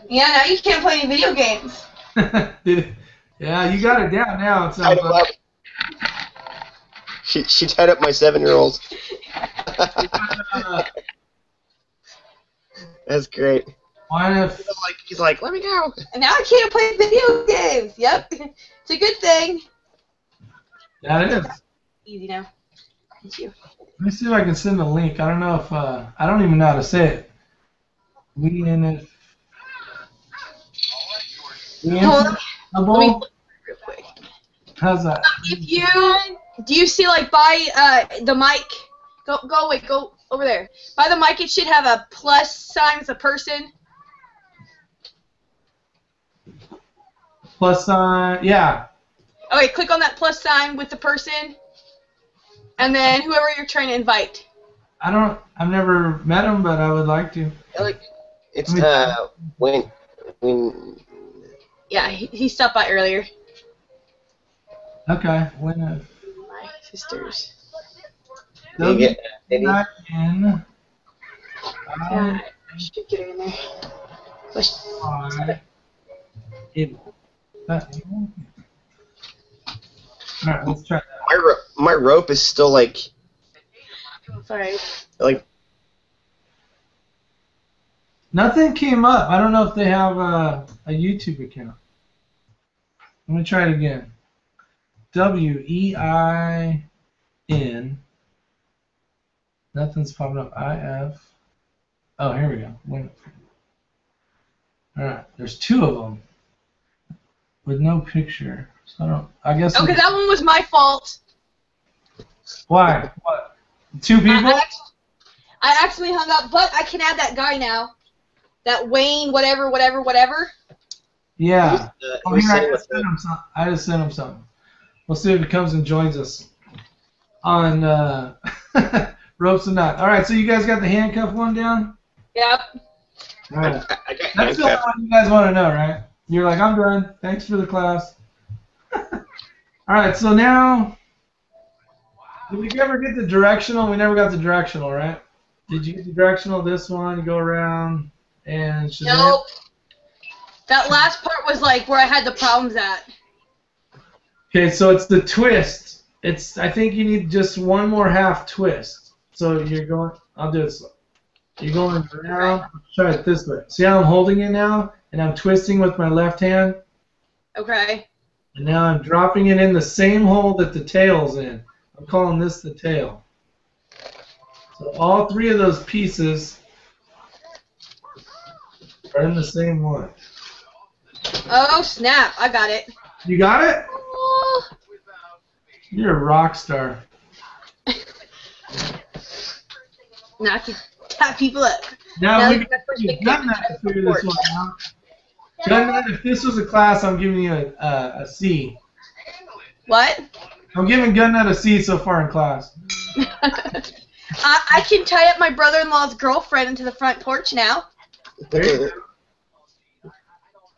Yeah, now you can't play any video games. Yeah, you got it down now. It sounds like. She tied up my 7-year-old. That's great. Why if He's like, let me go. And now I can't play video games. Yep. It's a good thing. Yeah, it is. Easy now. Thank you. Let me see if I can send a link. I don't know if I don't even know how to say it. We in it. Hold on. Let me look real quick. How's that? Do you see like by the mic? Go over there. By the mic, it should have a plus sign with a person. Plus sign, yeah. Okay, click on that plus sign with the person, and then whoever you're trying to invite. I've never met him, but I would like to. It's when Yeah, he stopped by earlier. Okay. When My sister's. you get any. not in. Yeah, I should get her in there. Alright, let's try that. My rope is still like Sorry. Nothing came up. I don't know if they have a YouTube account. Let me try it again. WEIN. Nothing's popping up. IF. Oh, here we go. Alright, there's 2 of them with no picture. So I guess. Okay, that one was my fault. Why? What? 2 people? I actually hung up, but I can add that guy now. That Wayne, whatever. Yeah. Who's Here, saying I just sent him something. We'll see if he comes and joins us on ropes and knot. All right, so you guys got the handcuff one down? Yep. All right. I got That's the only one you guys want to know, right? You're like, I'm done. Thanks for the class. All right, so now, did we ever get the directional? We never got the directional, right? Did you get the directional? This one, go around and Shazam? Nope. That last part was like where I had the problems at. Okay, so it's the twist. I think you need just one more half twist. So you're going. I'll do it slow. You're going around. Try it this way. See how I'm holding it now, and I'm twisting with my left hand. Okay. And now I'm dropping it in the same hole that the tail's in. I'm calling this the tail. So all 3 of those pieces are in the same one. Oh, snap. I got it. You got it? Oh. You're a rock star. Now I can tap people up. Now we that's my first big gun nut to figure this one out. Gun nut, if this was a class, I'm giving you a C. What? I'm giving gun nut a C so far in class. I can tie up my brother-in-law's girlfriend into the front porch now. There you go.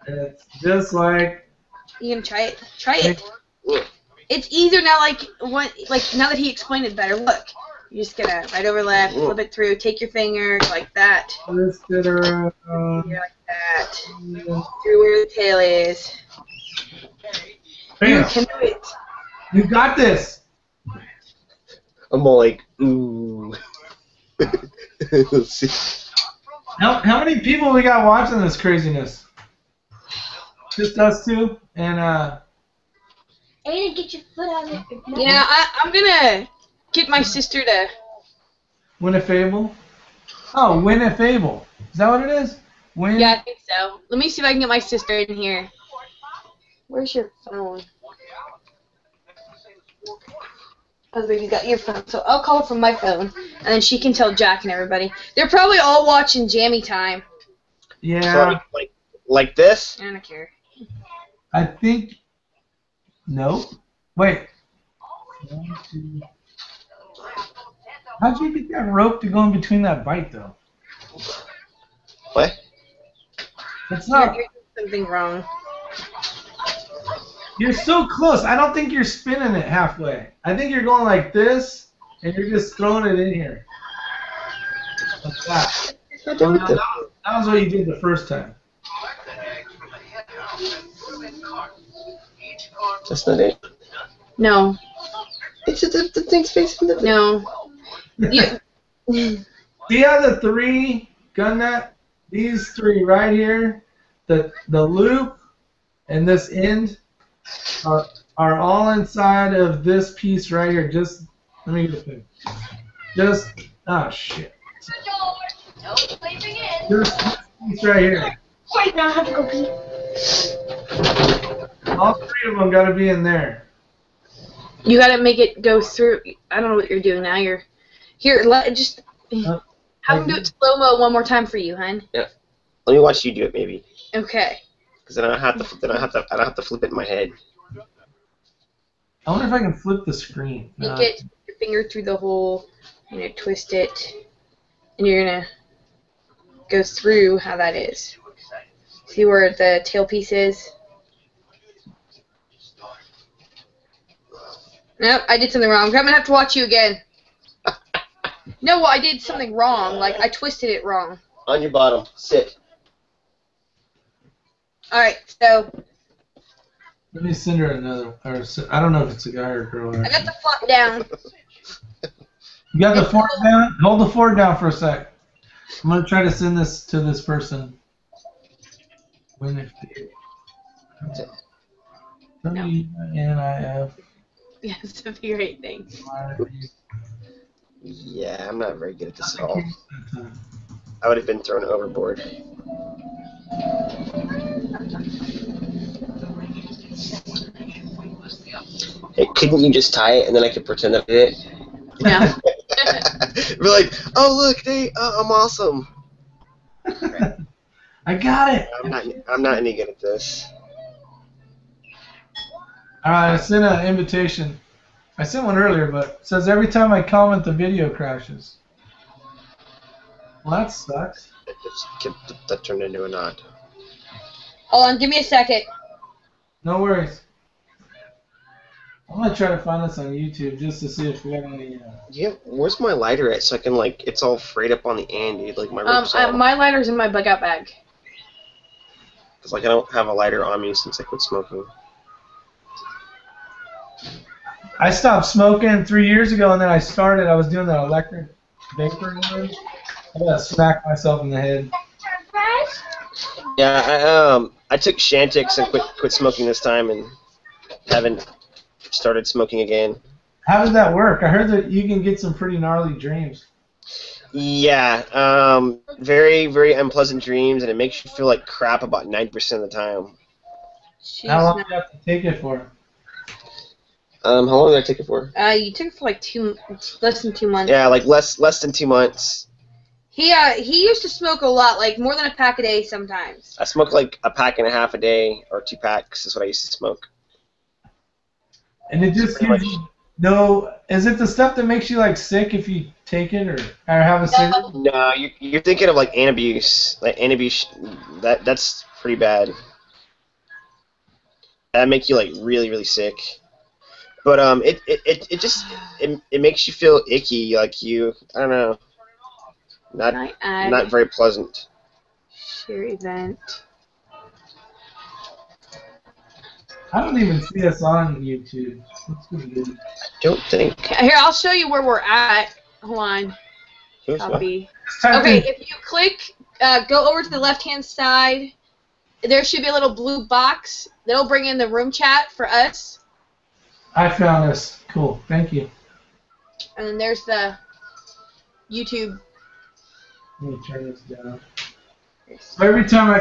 It's just like. You gonna try it? Try it. It's easier now. Like now that he explained it better. Look, you're just gonna right over left, flip it through, take your finger like that. Twist it around. You're like that. Through where the tail is. Bam. You can do it. You got this. I'm all like, ooh. Let's see. How many people we got watching this craziness? Just us 2? And Aiden, get your foot out of it. Yeah, I'm gonna get my sister to. Winnefable? Oh, Winnefable. Is that what it is? Yeah, I think so. Let me see if I can get my sister in here. Where's your phone? Oh, you got your phone. So I'll call her from my phone, and then she can tell Jack and everybody. They're probably all watching Jammy Time. Yeah. So, like this? I don't care. I think. No. Wait. 1, 2. How'd you get that rope to go in between that bite, though? What? It's not. You're doing something wrong. You're so close. I don't think you're spinning it halfway. I think you're going like this, and you're just throwing it in here. Like that. That was what you did the first time. That's not it. No. It's just the thing's facing the. No. You, See how the 3 gun nut, these 3 right here, the loop and this end are all inside of this piece right here. Just let me get a thing. Just shit. No sleeping in. Just this piece right here. Wait, now I have to go pee. All 3 of them got to be in there. you gotta make it go through. I don't know what you're doing now. You're here. Just have him do it slow mo one more time for you, hun. Yeah. Let me watch you do it, maybe. Okay. Because then I don't have to flip it in my head. I wonder if I can flip the screen. You get your finger through the hole, and you twist it, and you're gonna. go through how that is. See where the tailpiece is? Nope, I did something wrong. I'm gonna have to watch you again. No, well, I did something wrong. Like, I twisted it wrong. On your bottom. Sit. Alright, so Let me send her another. Or I don't know if it's a guy or a girl. I got the flop down. You got the fork down? Hold the fork down for a sec. I'm gonna try to send this to this person. WNIF. Yeah, it's a figure 8 thing. Yeah, I'm not very good at this at all. I would have been thrown overboard. Hey, couldn't you just tie it and then I could pretend that I did it? No. Be like, oh look, I'm awesome. I got it. I'm not any good at this. Alright, I sent an invitation. I sent one earlier, but it says every time I comment the video crashes. Well, that sucks. That turned into a knot. Hold on, give me a second. No worries. I'm gonna try to find this on YouTube just to see if we got any. Yeah, where's my lighter at? So I can it's all frayed up on the end, dude. Like my rope's all. My lighter's in my bug out bag. Cause I don't have a lighter on me since I quit smoking. I stopped smoking 3 years ago, and then I started. I was doing that electric vapor one. I got smacked myself in the head. Yeah, I took Shantix and quit smoking this time, and haven't started smoking again. How did that work? I heard that you can get some pretty gnarly dreams. Yeah, very, very unpleasant dreams, and it makes you feel like crap about 90% of the time. Jeez, How long do you have to take it for? How long did I take it for? You took it for like less than 2 months. Yeah, like less than 2 months. He used to smoke a lot, like more than a pack a day sometimes. I smoke like a pack and a half a day, or 2 packs is what I used to smoke. And it just gives you no. Is it the stuff that makes you like sick if you take it or have a cigarette? No, you're thinking of like antabuse. Like antabuse, that's pretty bad. That make you like really, really sick. But it just makes you feel icky, like I don't know. Not very pleasant. Share event. I don't even see us on YouTube. What's going on? I don't think. Here, I'll show you where we're at. Hold on. Copy. Okay, if you click, go over to the left-hand side. There should be a little blue box. That'll bring in the room chat for us. I found this. Cool. Thank you. And then there's the YouTube. Let me turn this down. So every time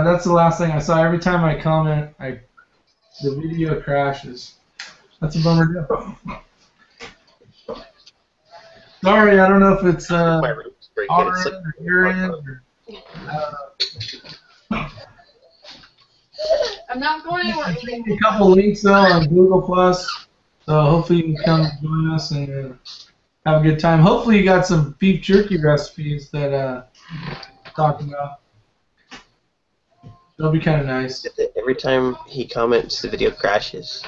that's the last thing I saw. Every time I comment, the video crashes. That's a bummer. Sorry, I don't know if it's My rope's breaking. our It's end like, or your end. Or, I'm not going anywhere. I sent you a couple links though on Google Plus, so hopefully you can come join us and have a good time. Hopefully you got some beef jerky recipes that talking about. That'll be kind of nice. every time he comments, the video crashes.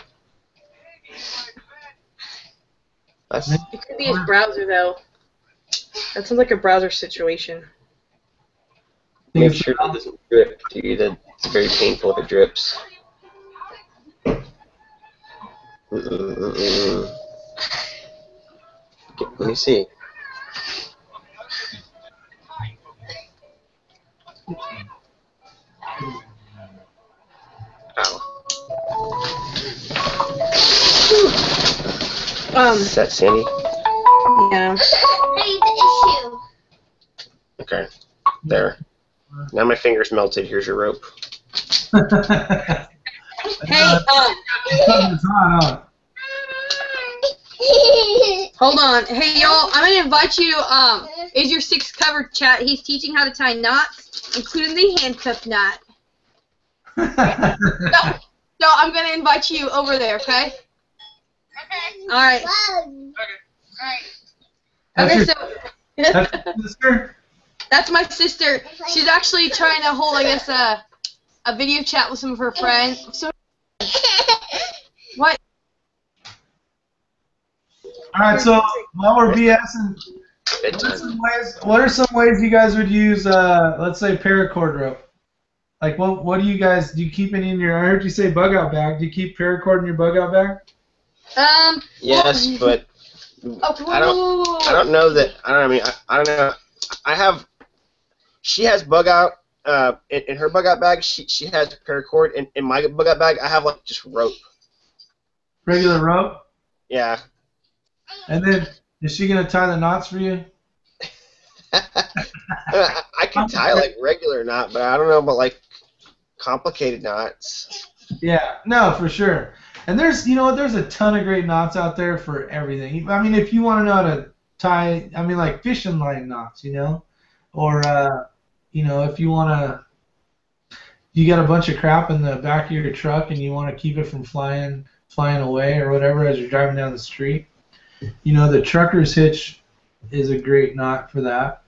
It could be his browser though. That sounds like a browser situation. Make sure it doesn't drip, dude. It's very painful if it drips. Let me see. Ow. Is that Sandy? Yeah. Hey, the issue. Okay. There. Now my finger's melted. Here's your rope. Hey, hold on. Hey, y'all, I'm going to invite you to, is your 6 covered chat. He's teaching how to tie knots, including the handcuff knot. So I'm going to invite you over there, okay? Okay. All right. Okay. All right. That's Okay, your, so... that's your sister? That's my sister. She's actually trying to hold, I guess, a video chat with some of her friends. So, what? All right, so while we're BSing, what are some ways you guys would use, let's say, paracord rope? Like, what do you guys, do you keep any in your, I heard you say bug out bag. Do you keep paracord in your bug out bag? Yes, but I don't know that, I don't know. She has bug out, in her bug out bag, she has paracord. In my bug out bag, I have, like, just rope. Regular rope? Yeah. And then, is she going to tie the knots for you? I can tie, like, regular knot, but I don't know about, like, complicated knots. Yeah, no, for sure. And there's, you know what, there's a ton of great knots out there for everything. I mean, if you want to know how to tie, I mean, like fishing line knots, you know? Or, you know, if you want to, you got a bunch of crap in the back of your truck and you want to keep it from flying away or whatever as you're driving down the street, you know, the trucker's hitch is a great knot for that.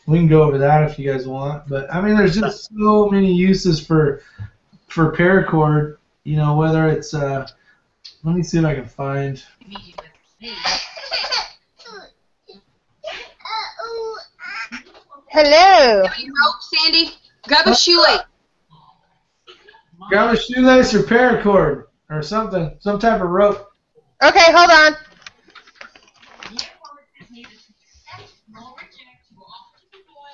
We can go over that if you guys want. But, I mean, there's just so many uses for paracord, you know, whether it's, let me see if I can find. Hello. Rope, Sandy. Grab a shoelace. Grab a shoelace or paracord or something, some type of rope. Okay, hold on.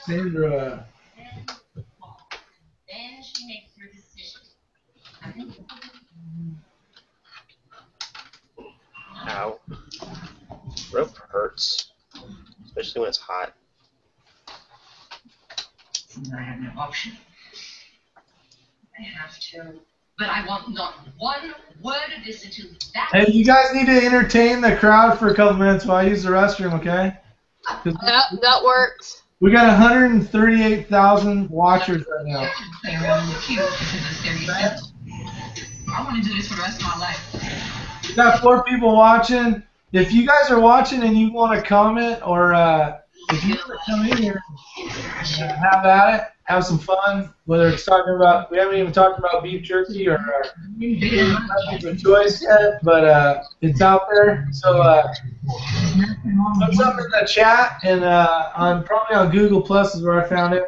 Sandra. Ow. Rope hurts, especially when it's hot. I have no option. I have to. But I want not one word of this until that. Hey, you guys need to entertain the crowd for a couple minutes while I use the restroom, okay? That works. We got 138,000 watchers right now. Play around with you because I want to do this for the rest of my life. We got 4 people watching. If you guys are watching and you want to comment or if you want to come in here and have at it, have some fun, whether it's talking about, we haven't even talked about beef jerky or our choice yet, but it's out there. So put something in the chat, and I'm probably on Google Plus is where I found it.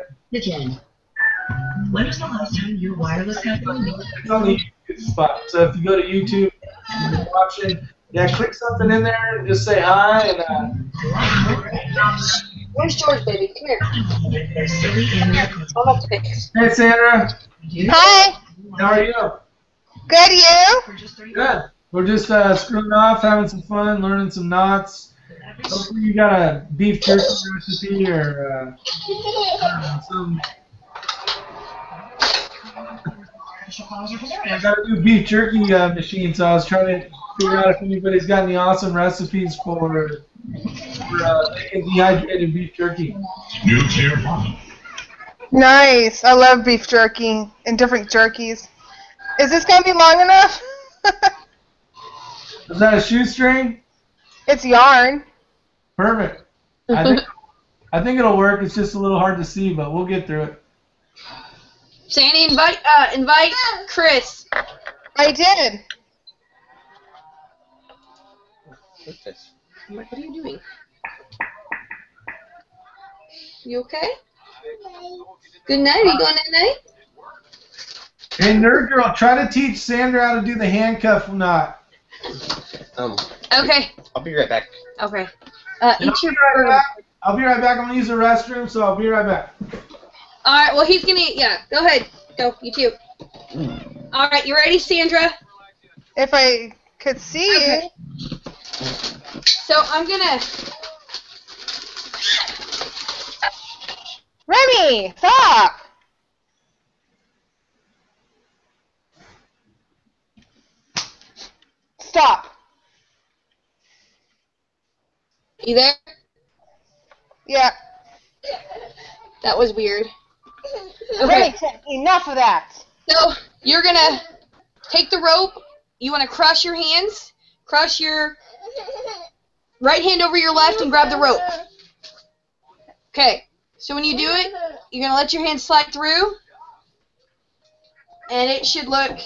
When was the last time your wireless company? It's on the YouTube spot. So if you go to YouTube and you're watching, yeah, click something in there and just say hi. And Where's George, baby? Come here. I'll have to fix. hey, Sandra. Hi. How are you? Good, you? Good. We're just screwing off, having some fun, learning some knots. Hopefully you got a beef jerky recipe or some. I got a new beef jerky machine, so I was trying to figure out if anybody's got any awesome recipes for making dehydrated beef jerky. Nice. I love beef jerky and different jerkies. Is this going to be long enough? Is that a shoestring? It's yarn. Perfect. I think it'll work. It's just a little hard to see, but we'll get through it. Sandy, invite Chris. I did. What's this? I'm like, what are you doing? You okay? Good night. Are you going night night? Hey, Nerd Girl, try to teach Sandra how to do the handcuff knot. Okay. I'll be right back. Okay. I'll be right back. I'm going to use the restroom, so I'll be right back. Alright, well, he's going to, yeah, go ahead. Go, you too. Alright, you ready, Sandra? If I could see Okay. So I'm going to... Remy, stop! Stop. You there? Yeah. That was weird. Remy, Okay, enough of that. so you're going to take the rope. You want to cross your hands. Cross your right hand over your left and grab the rope. Okay, So when you do it, you're gonna let your hand slide through, and it should look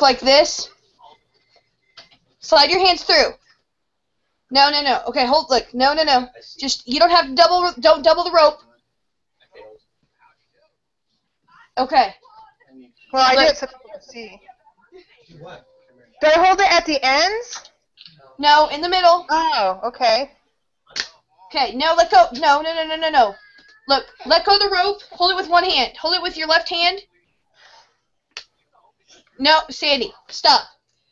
like this. Slide your hands through. No. Okay, hold. Look. No. Just you don't have to don't double the rope. Okay. Well, I did it so people can see. Do I hold it at the ends? No, in the middle. Oh, okay. Okay, no, let go. No. Look, let go of the rope. Hold it with one hand. Hold it with your left hand. No, Sandy, stop.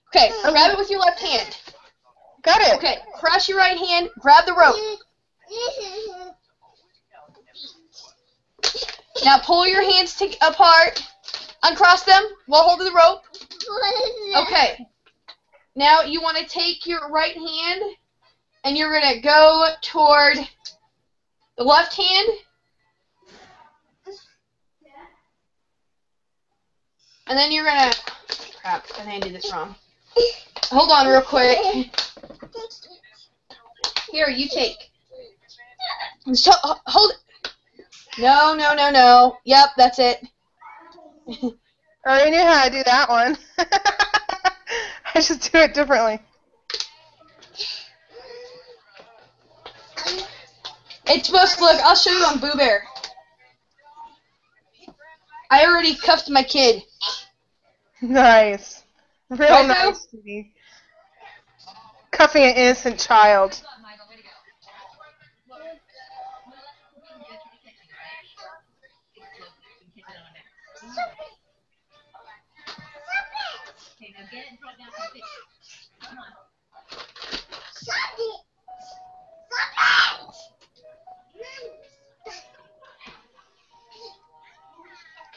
Okay, grab it with your left hand. Got it. Okay, cross your right hand, grab the rope. Now pull your hands apart. Uncross them while holding the rope. Okay. Now you want to take your right hand and you're going to go toward the left hand. And then you're going to... Crap, I think I did this wrong. Hold on real quick. Here, you take. So, hold it. No. Yep, that's it. I already knew how to do that one. I should do it differently. It's supposed to look, I'll show you on Boo Bear. I already cuffed my kid. Nice. Real Right, nice, Judy. Cuffing an innocent child.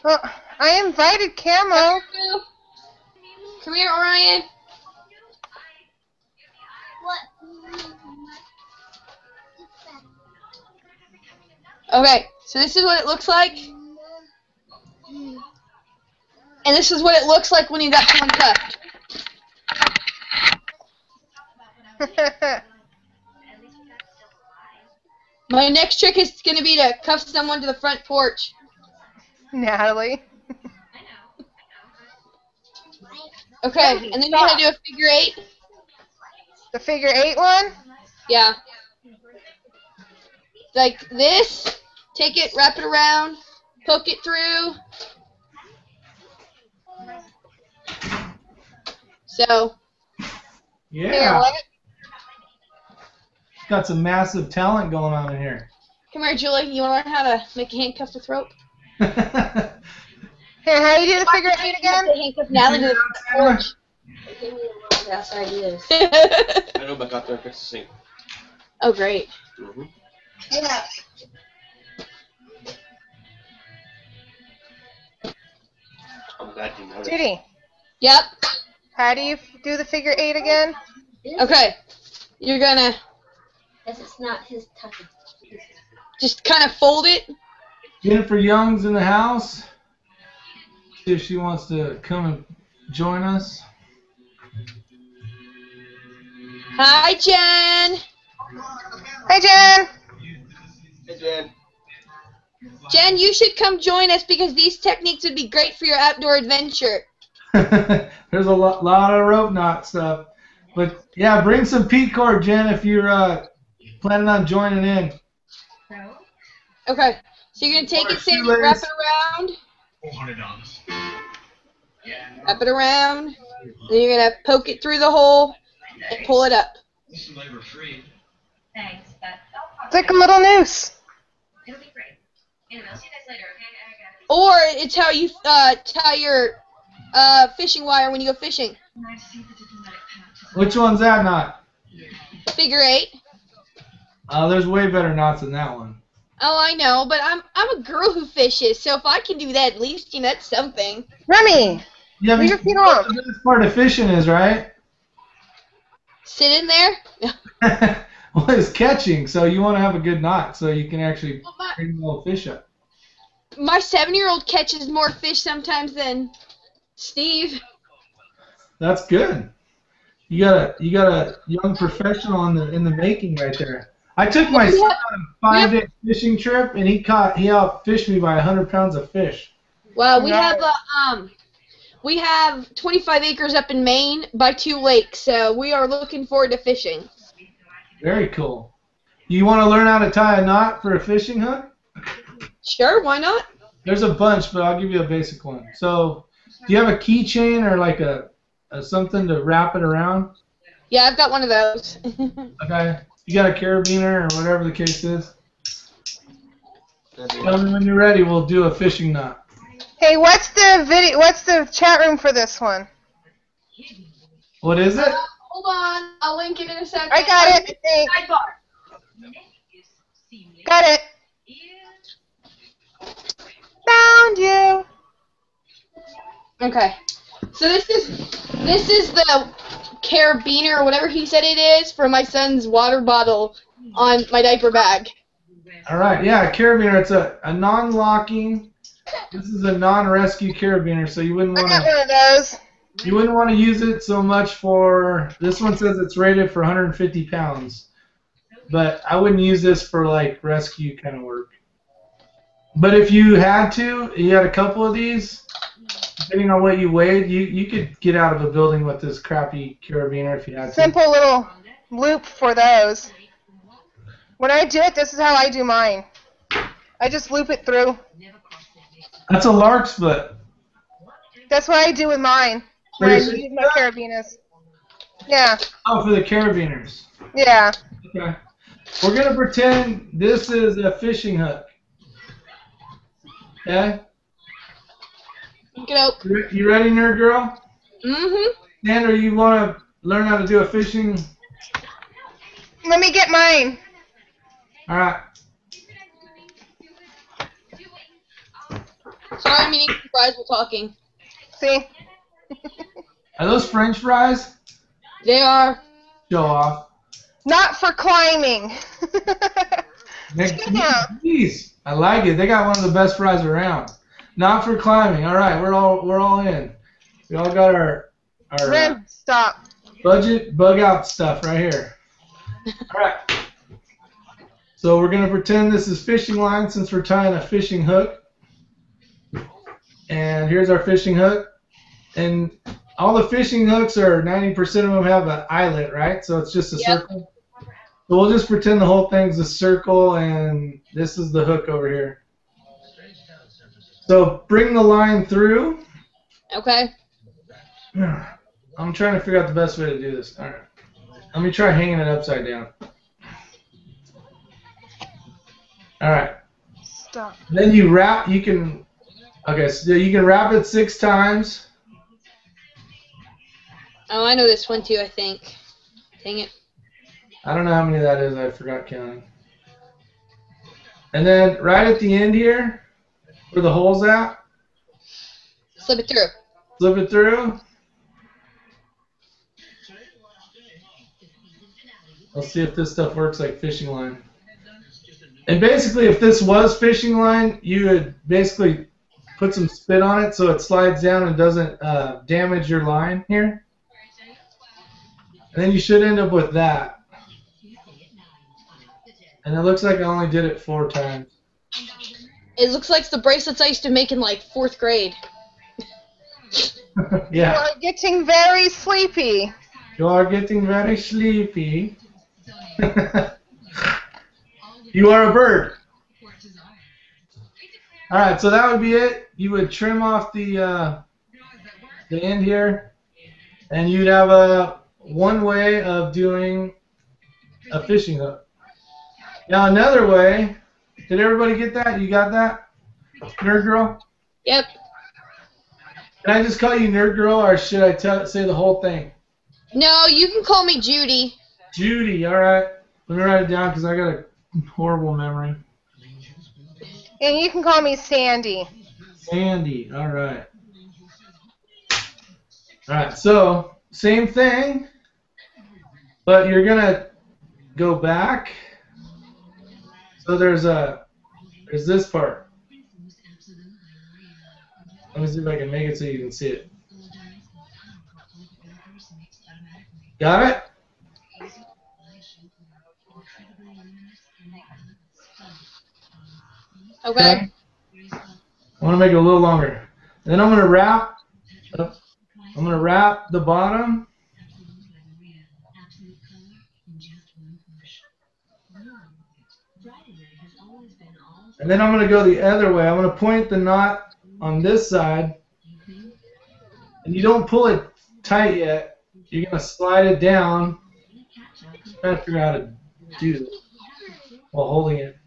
Well, I invited Camo. Come here, Orion. Okay, so this is what it looks like. And this is what it looks like when you got someone cuffed. My next trick is going to be to cuff someone to the front porch. Natalie. Okay, and then you got to do a figure 8. The figure 8 one? Yeah. Like this. Take it, wrap it around, poke it through. So. Yeah. Here, what? Got some massive talent going on in here. Come here, Julie. You want to learn how to make a handcuff with rope? Here, how you do the figure 8 again? Handcuff Natalie to the porch. That's ideas. I know back out there, fix the sink. Oh, great. Mm-hmm. Yeah. I'm glad you noticed. Judy, Yep. how do you do the figure 8 again? Okay. You're gonna Yes, it's not his tucking. just kind of fold it. Jennifer Young's in the house. See if she wants to come and join us. Hi, Jen. Hi, Jen. Hey, Jen. Jen, you should come join us because these techniques would be great for your outdoor adventure. There's a lot of rope knot stuff. But, yeah, bring some P cord, Jen, if you're planning on joining in. Okay. So you're going to take it, Sandy, wrap it around. $400. Wrap it around. Then you're going to poke it through the hole and pull it up. This is labor free. Thanks, but It's like a little noose. it'll be great. Anyway, I'll see you guys later, okay? I got it. Or it's how you tie your fishing wire when you go fishing. Nice to see the diplomatic pact. Which one's that knot? Figure 8. There's way better knots than that one. Oh, I know, but I'm a girl who fishes, so if I can do that, at least that's something. Remy, Yeah, leave your feet off. the best part of fishing is, right? Sit in there. Well, it's catching, so you want to have a good knot so you can actually Well, bring the little fish up. my 7-year-old catches more fish sometimes than Steve. That's good. You got a young professional in the making right there. I took my son on a 5-day fishing trip, and he outfished me by 100 pounds of fish. Well, we have 25 acres up in Maine by 2 lakes, so we are looking forward to fishing. Very cool. You want to learn how to tie a knot for a fishing hook? Sure, why not? There's a bunch, but I'll give you a basic one. So, do you have a keychain or like a something to wrap it around? Yeah, I've got one of those. Okay. You got a carabiner or whatever the case is? Tell me when you're ready. We'll do a fishing knot. Hey, what's the chat room for this one? What is it? Hold on, I'll link it in a second. I got it. Thanks. Sidebar. Got it. Found you. Okay. So this is the carabiner or whatever he said it is for my son's water bottle on my diaper bag. All right. Yeah, carabiner. It's a non-locking. This is a non-rescue carabiner, so you wouldn't want I got one of those. You wouldn't want to use it so much for. This one says it's rated for 150 pounds, but I wouldn't use this for like rescue kind of work. But if you had to, you had a couple of these. Depending on what you weighed, you could get out of a building with this crappy carabiner if you had to. Simple little loop for those. When I do it, this is how I do mine. I just loop it through. That's a lark's foot. That's what I do with mine when I use my carabiners. Yeah. Oh, for the carabiners. Yeah. Okay. We're going to pretend this is a fishing hook. Okay? You ready, nerd girl? Mm-hmm. Sandra, you want to learn how to do a fishing? Let me get mine. All right. Sorry, I'm eating fries while talking. See? Are those French fries? They are. Show off. Not for climbing. Jeez, I like it. They got one of the best fries around. Not for climbing. All right, we're all in. We all got our Rim, stop. Budget bug out stuff right here. All right. So we're gonna pretend this is fishing line since we're tying a fishing hook. And here's our fishing hook. And all the fishing hooks are 90% of them have an eyelet, right? So it's just a circle. So we'll just pretend the whole thing's a circle, and this is the hook over here. So bring the line through. Okay. I'm trying to figure out the best way to do this. All right. Let me try hanging it upside down. All right. Stop. Then you wrap. You can. Okay, so you can wrap it 6 times. Oh, I know this one too, I think. Dang it. I don't know how many that is. I forgot counting. And then right at the end here, where the hole's at, slip it through. Slip it through. Let's see if this stuff works like fishing line. And basically, if this was fishing line, you would basically put some spit on it so it slides down and doesn't damage your line here. And then you should end up with that. And it looks like I only did it 4 times. It looks like the bracelets I used to make in like 4th grade. Yeah. You are getting very sleepy. You are getting very sleepy. You are a bird. All right, so that would be it. You would trim off the end here, and you'd have one way of doing a fishing hook. Now another way. Did everybody get that? You got that, Nerd Girl? Yep. Can I just call you Nerd Girl, or should I say the whole thing? No, you can call me Judy. Judy, all right. Let me write it down because I got a horrible memory. And you can call me Sandy. Sandy, all right. All right, so same thing, but you're gonna go back. So there's this part. Let me see if I can make it so you can see it. Got it? Okay. I want to make it a little longer. And then I'm going to wrap. I'm going to wrap the bottom. And then I'm going to go the other way. I'm going to point the knot on this side. And you don't pull it tight yet. You're going to slide it down. I'm trying to figure out how to do this while holding it.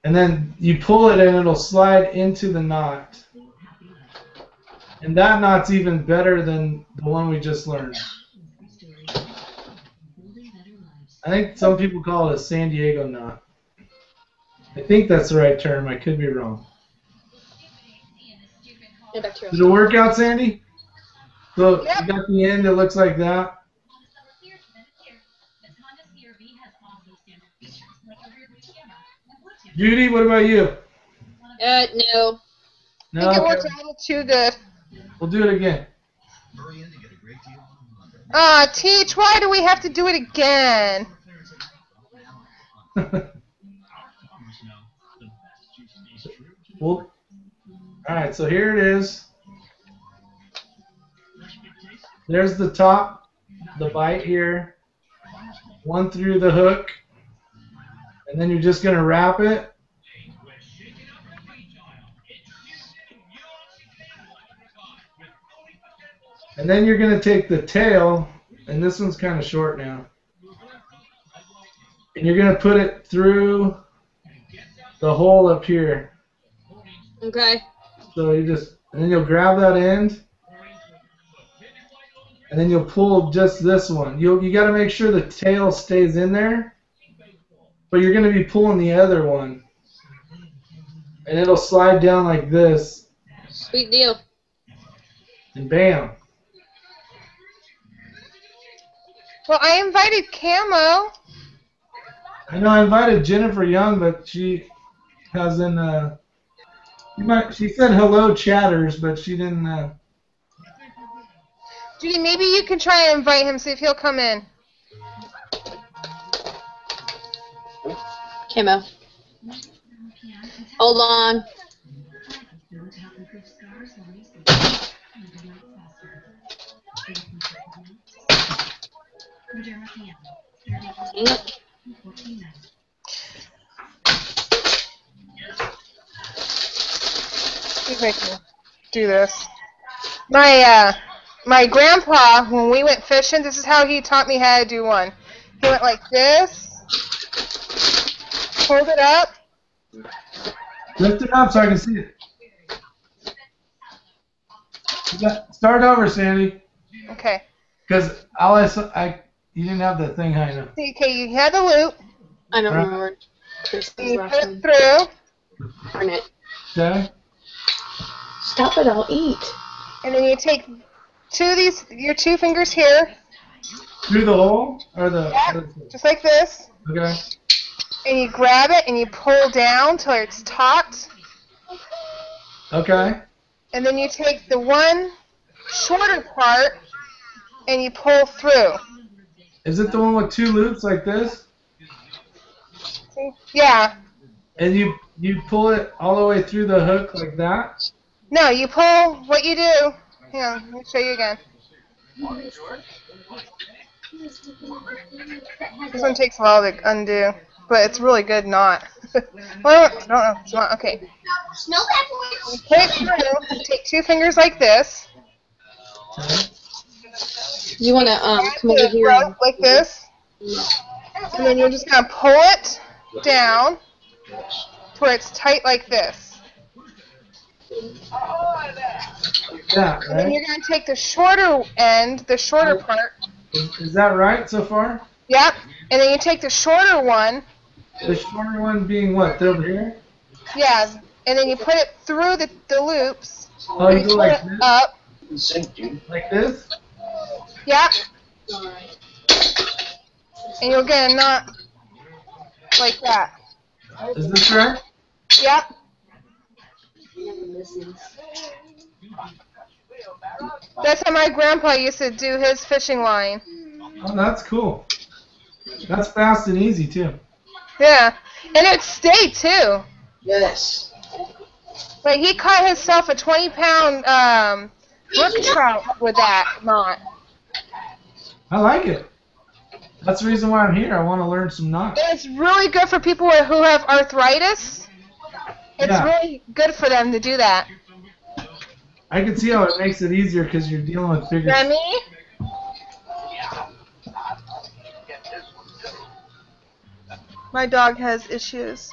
And then you pull it and it'll slide into the knot. And that knot's even better than the one we just learned. I think some people call it a San Diego knot. I think that's the right term. I could be wrong. Did it work out, Sandy? So you got the end, it looks like that. Judy, what about you? No. No, I think it works a little too good. We'll do it again. Teach, why do we have to do it again? Well, alright, so here it is. There's the top, the bite here. One through the hook. And then you're just going to wrap it. And then you're going to take the tail, and this one's kind of short now. And you're going to put it through the hole up here. Okay. So and then you'll grab that end, and then you'll pull just this one. You got to make sure the tail stays in there, but you're going to be pulling the other one, and it'll slide down like this. Sweet deal. And bam. Well, I invited Camo. I know I invited Jennifer Young, but she hasn't. She said hello, chatters, but she didn't. Judy, maybe you can try and invite him, see if he'll come in. Camo. Hold on. See if I can do this. My grandpa, when we went fishing, this is how he taught me how to do one. He went like this, hold it up. Lift it up so I can see it. Start over, Sandy. Okay. Because you didn't have the thing high enough. Okay, you had the loop. I don't remember. Chris's You last put one. it through, Darn it. Okay. Stop it, I'll eat. and then you take your two fingers here. Through the hole? Or the... Yep, just like this. Okay. And you grab it and you pull down till it's taut. Okay. And then you take the one shorter part and you pull through. Is it the one with two loops like this? See? Yeah. And you pull it all the way through the hook like that? No, you pull, what you do, hang on, let me show you again. This one takes a while to undo, but it's really good knot. Well, no, it's not, okay. Smell that, boy? You put it through, you take two fingers like this. You want to come over here? Right, like this. And then you're just going to pull it down to where it's tight like this. Yeah, And then right? you're going to take the shorter end, the shorter part. Is that right so far? Yep. And then you take the shorter one. The shorter one being what, over here? Yeah. And then you put it through the loops. Oh, you and go pull like it this? up. Like this? Yep. And you'll get a knot like that. Is this right? Yep. That's how my grandpa used to do his fishing line. Oh, that's cool. That's fast and easy, too. Yeah. And it stayed, too. Yes. But he caught himself a 20-pound brook trout with that knot. I like it. That's the reason why I'm here. I want to learn some knots. And it's really good for people who have arthritis. It's really good for them to do that. I can see how it makes it easier because you're dealing with bigger. Remy? My dog has issues.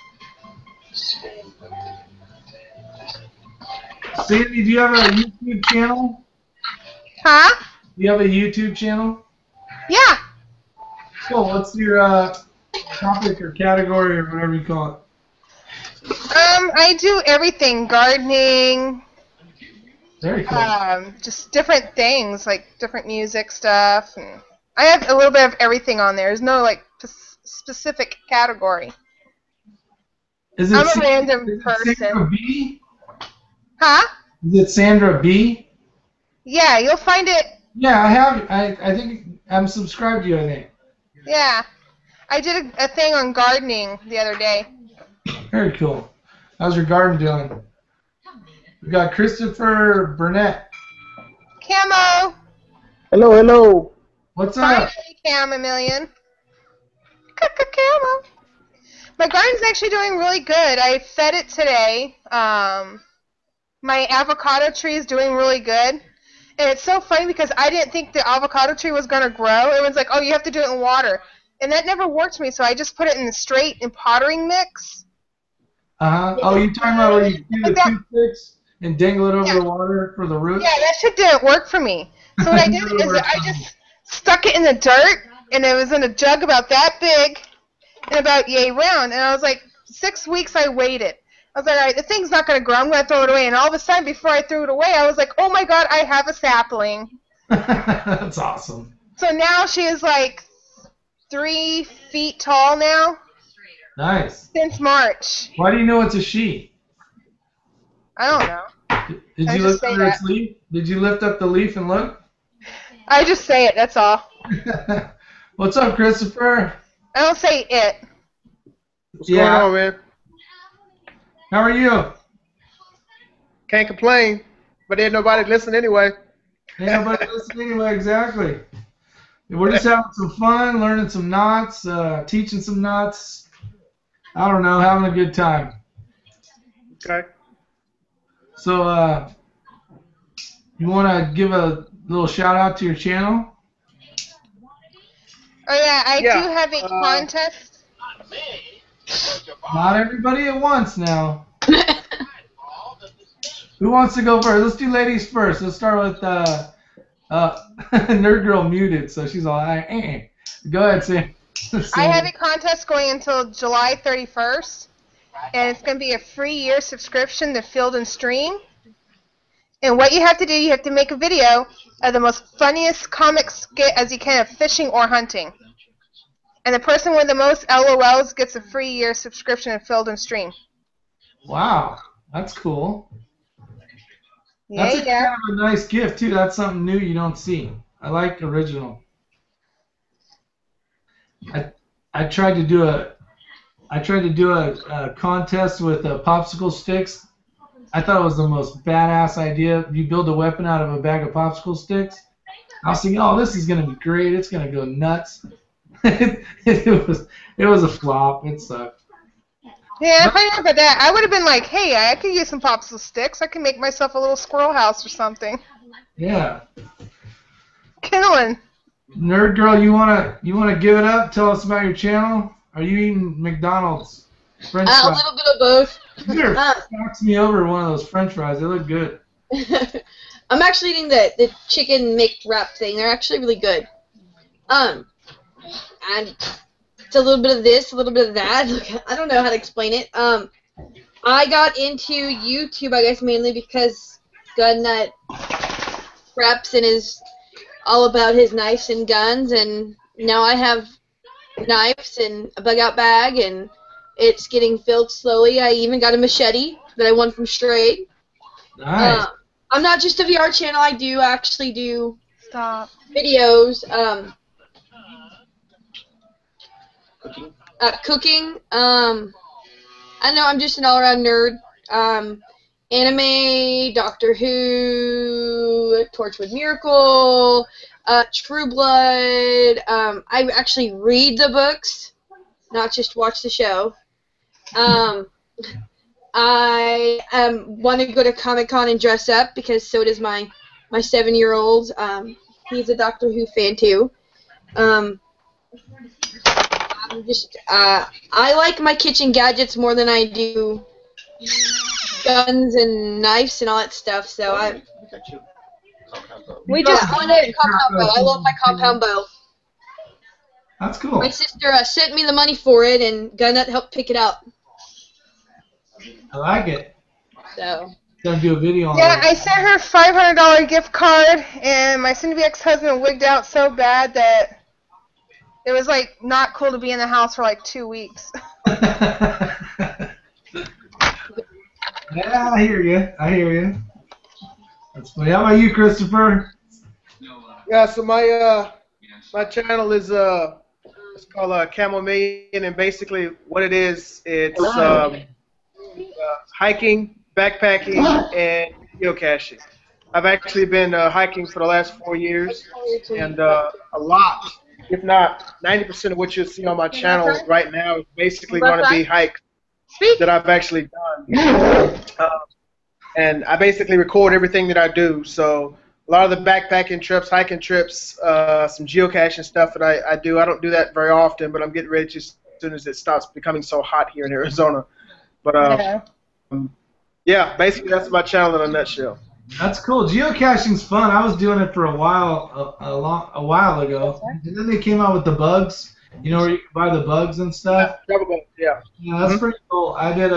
Sandy, do you have a YouTube channel? Huh? Do you have a YouTube channel? Yeah. Cool. What's your topic or category or whatever you call it? I do everything. Gardening. Very cool. Just different things, like different music stuff. And I have a little bit of everything on there. There's no, like, specific category. I'm a random person. Sandra B? Huh? Is it Sandra B? Yeah, you'll find it. Yeah, I have. I think I'm subscribed to you, I think. Yeah. I did a thing on gardening the other day. Very cool. How's your garden doing? We got Christopher Burnett. Camo. Hello, hello. What's up? Finally, Camo. Camo. My garden's actually doing really good. I fed it today. My avocado tree is doing really good. And it's so funny because I didn't think the avocado tree was going to grow. Everyone's like, oh, you have to do it in water. And that never worked for me, so I just put it in the straight in pottering mix. Uh-huh. Oh, you talking about where you do the toothpicks and dangle it over the water for the roots? Yeah, that shit didn't work for me. So what I did is I just stuck it in the dirt, and it was in a jug about that big and about yay round. And I was like, 6 weeks I waited. I was like, all right, the thing's not going to grow. I'm going to throw it away. And all of a sudden, before I threw it away, I was like, oh, my God, I have a sapling. That's awesome. So now she is like 3 feet tall now. Nice. Since March. Why do you know it's a she? I don't know. Did you lift under its leaf? Did you lift up the leaf and look? I just say it, that's all. What's up, Christopher? I don't say it. What's going on, man? How are you? Can't complain, but ain't nobody listen anyway. Ain't nobody listening anyway, exactly. We're just having some fun, learning some knots, teaching some knots. I don't know, having a good time. Okay. So, you want to give a little shout out to your channel? Oh yeah, I do have a contest. Not everybody at once now. Who wants to go first? Let's do ladies first. Let's start with Nerd Girl muted, so she's all right. Go ahead, Sam. I have a contest going until July 31st, and it's going to be a free year subscription to Field and Stream. And what you have to do, you have to make a video of the most funniest comic skit as you can of fishing or hunting. And the person with the most LOLs gets a free year subscription to Field and Stream. Wow, that's cool. Yeah, That's kind of a nice gift too. That's something new you don't see. I like original. I tried to do a contest with popsicle sticks. I thought it was the most badass idea. You build a weapon out of a bag of popsicle sticks. I was thinking, oh, this is gonna be great. It's gonna go nuts. It was a flop. It sucked. Yeah, if I knew about that, I would have been like, hey, I could use some popsicle sticks. I can make myself a little squirrel house or something. Yeah. Killing. Nerd Girl, you wanna give it up? Tell us about your channel. Are you eating McDonald's French fries? A little bit of both. You better fax me over one of those French fries. They look good. I'm actually eating the chicken McWrap thing. They're actually really good. And it's a little bit of this, a little bit of that. I don't know how to explain it. I got into YouTube, I guess, mainly because Gun preps and is all about his knives and guns, and now I have knives and a bug-out bag, and it's getting filled slowly. I even got a machete that I won from Strayed. Nice. I'm not just a VR channel. I do actually do videos. Cooking. I I know I'm just an all-around nerd. Anime, Doctor Who, Torchwood Miracle, True Blood. I actually read the books, not just watch the show. I want to go to Comic-Con and dress up because so does my 7-year-old. He's a Doctor Who fan too. I like my kitchen gadgets more than I do guns and knives and all that stuff. So we just got a compound bow. I love my compound bow. That's cool. My sister sent me the money for it, and Gunnut helped pick it up. I like it. So. Gonna do a video on Yeah, it. I sent her $500 gift card, and my soon-to-be ex-husband wigged out so bad that it was like not cool to be in the house for like 2 weeks. Yeah, I hear you. That's funny. How about you, Christopher? Yeah, so my channel is it's called Camel Million, and basically what it is, it's hiking, backpacking, and geocaching. I've actually been hiking for the last 4 years, and a lot, if not 90% of what you'll see on my channel right now is basically going to be hikes that I've actually done. And I basically record everything that I do. So a lot of the backpacking trips, hiking trips, some geocaching stuff that I do. I don't do that very often, but I'm getting ready to as soon as it stops becoming so hot here in Arizona. But yeah, basically that's my channel in a nutshell. That's cool. Geocaching's fun. I was doing it for a while, a while ago, and then they came out with the bugs. You know, where you can buy the bugs and stuff. Yeah. Yeah, that's pretty cool. I did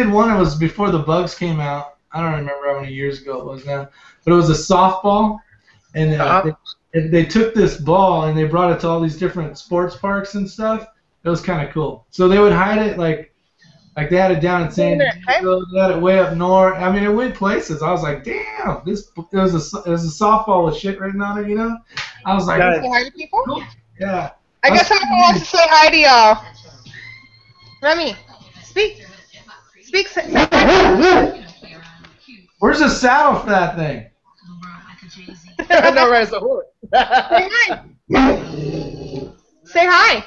one. It was before the bugs came out. I don't remember how many years ago it was now, but it was a softball, and they took this ball and they brought it to all these different sports parks and stuff. It was kind of cool. So they would hide it like they had it down in San Diego, they had it way up north. I mean, it went places. I was like, damn, it was a softball with shit written on it, you know? I was like, say hi to people? Cool. Yeah. I guess someone wants to say hi to y'all. Remy, speak. Speak. Where's the saddle for that thing? I know, right? It's a horse. Say hi. Say hi.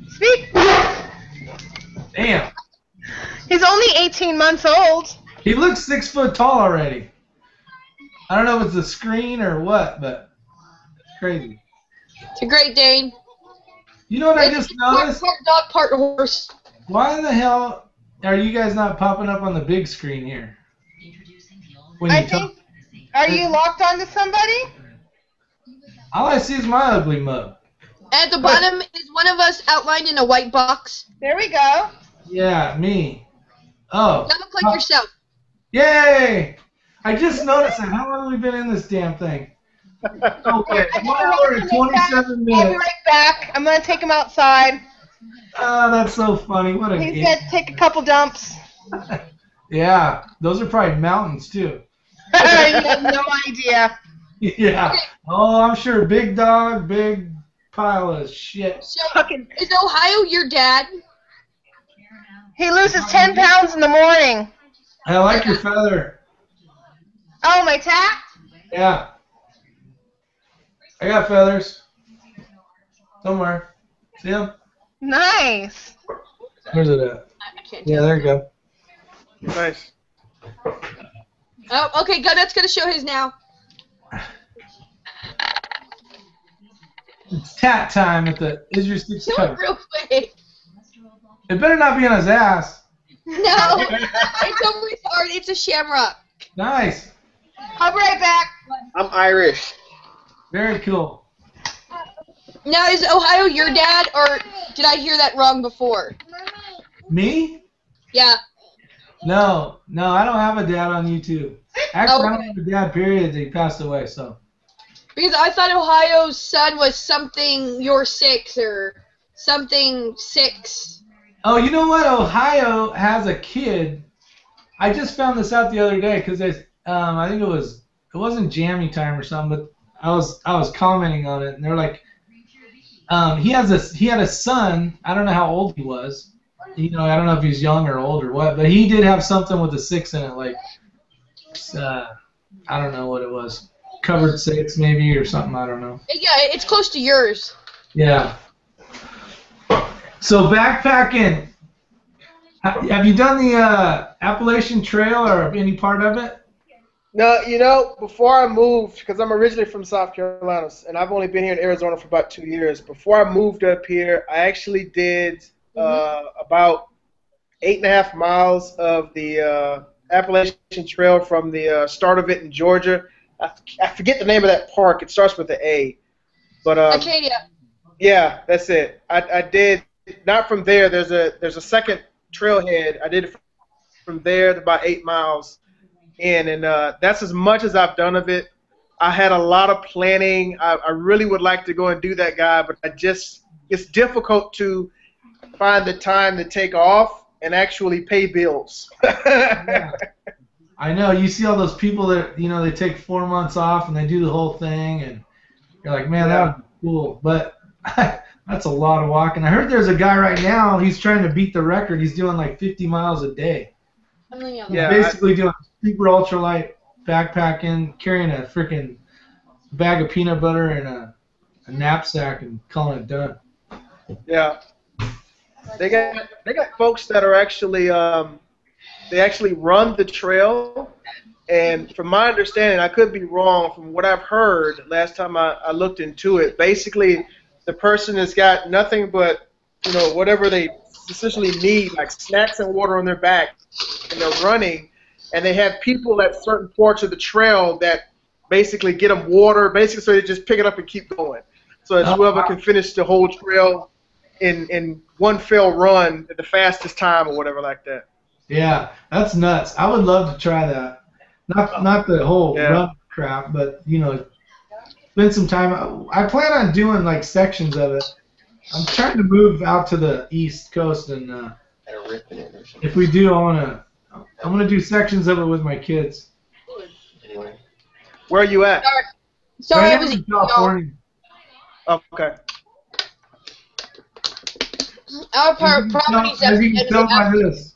Speak. Damn. He's only 18 months old. He looks 6 foot tall already. I don't know if it's the screen or what, but it's crazy. It's a Great Dane. You know what I just noticed? Part dog, part horse. Why the hell are you guys not popping up on the big screen here? Are you locked onto somebody? All I see is my ugly mug. At the bottom is one of us outlined in a white box. There we go. Yeah, me. Oh. Double click yourself. Yay! I just noticed that. How long have we been in this damn thing? Okay, 1 hour and 27 minutes. I'll be right back. I'm going to take him outside. Oh, that's so funny. What a He's going to take a couple dumps. Yeah, those are probably mountains, too. You have no idea. Yeah. Oh, I'm sure. Big dog, big pile of shit. So, is Ohio your dad? He loses 10 pounds in the morning. I like your feather. Oh, my tat? Yeah. I got feathers. Somewhere. See them? Nice. Where's it at? Yeah, there you go. Nice. Oh, okay, Gunnut's going to show his now. It's tat time at the Is Your Six Show Cover. it real quick. It better not be on his ass. No, it's over his heart. It's a shamrock. Nice. I'll be right back. I'm Irish. Very cool. Now, is Ohio your dad, or did I hear that wrong before? Me? Yeah. No, I don't have a dad on YouTube. Actually, I don't have a dad, period. He passed away, so. Because I thought Ohio's son was something your six or something six. Oh, you know what? Ohio has a kid. I just found this out the other day because I think it wasn't Jammy Time or something, but I was commenting on it, and they're like, he had a son. I don't know how old he was, I don't know if he's young or old or what, but he did have something with a 6 in it, like I don't know what it was, covered 6 maybe or something. I don't know. Yeah, it's close to yours. Yeah. So backpacking. Have you done the Appalachian Trail or any part of it? No, before I moved, because I'm originally from South Carolina, and I've only been here in Arizona for about 2 years. Before I moved up here, I actually did about 8.5 miles of the Appalachian Trail from the start of it in Georgia. I forget the name of that park. It starts with an A. But Acadia. Yeah, that's it. I did not from there. There's a second trailhead. I did it from there to about 8 miles in, and that's as much as I've done of it. I had a lot of planning. I really would like to go and do that, guy, but it's difficult to find the time to take off and actually pay bills. Yeah. I know. You see all those people that they take 4 months off and they do the whole thing, and you're like, man, that would be cool. But that's a lot of walking. I heard there's a guy right now. He's trying to beat the record. He's doing like 50 miles a day. Yeah. He's basically doing super ultralight backpacking, carrying a freaking bag of peanut butter and a knapsack and calling it done. Yeah. They got folks that are actually they actually run the trail, and from my understanding, I could be wrong, from what I've heard last time I looked into it, basically the person has got nothing but whatever they essentially need, like snacks and water on their back, and they're running, and they have people at certain parts of the trail that basically get them water, basically so they just pick it up and keep going. So it's whoever can finish the whole trail in one fell run at the fastest time or whatever like that. Yeah, that's nuts. I would love to try that. Not the whole run crap, but spend some time. I plan on doing like sections of it. I'm trying to move out to the East Coast, and if we do, I'm gonna do sections of it with my kids. Anyway. Where are you at? Sorry, Right I was in California. Oh, okay. Our property's As you can tell by this.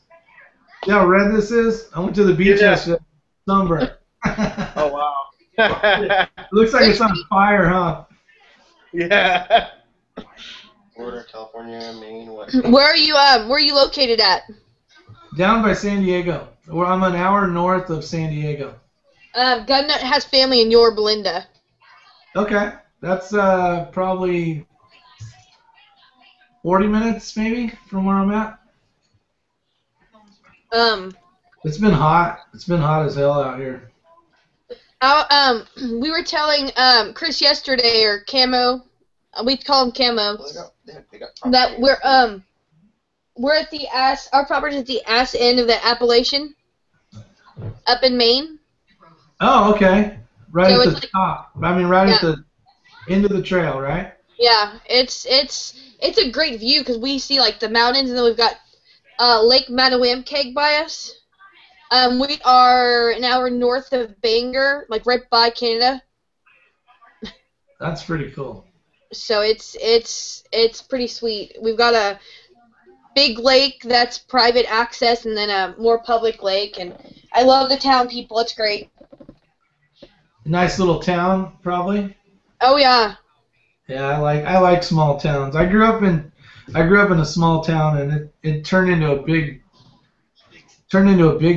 You know how red this is? I went to the beach yesterday. Sunburn. Oh wow. It looks like it's on fire, huh? Yeah. Florida, California, Maine, what? Where are you located at? Down by San Diego. I'm an hour north of San Diego. Gunnut has family in Yorba Linda. Okay. That's probably 40 minutes maybe from where I'm at. It's been hot. It's been hot as hell out here. We were telling Chris yesterday, or Camo, we call him Camo, that we're at the ass. Our property's at the ass end of the Appalachian, up in Maine. Oh, okay. Right So at it's the like- top. I mean, right at the end of the trail, right? Yeah, it's a great view because we see like the mountains, and then we've got Lake Mattawamkeag by us. We are an hour north of Bangor, like right by Canada. That's pretty cool. So it's pretty sweet. We've got a big lake that's private access, and then a more public lake. And I love the town people. It's great. Nice little town, probably. Oh yeah. Yeah, I like small towns. I grew up in a small town, and it turned into a big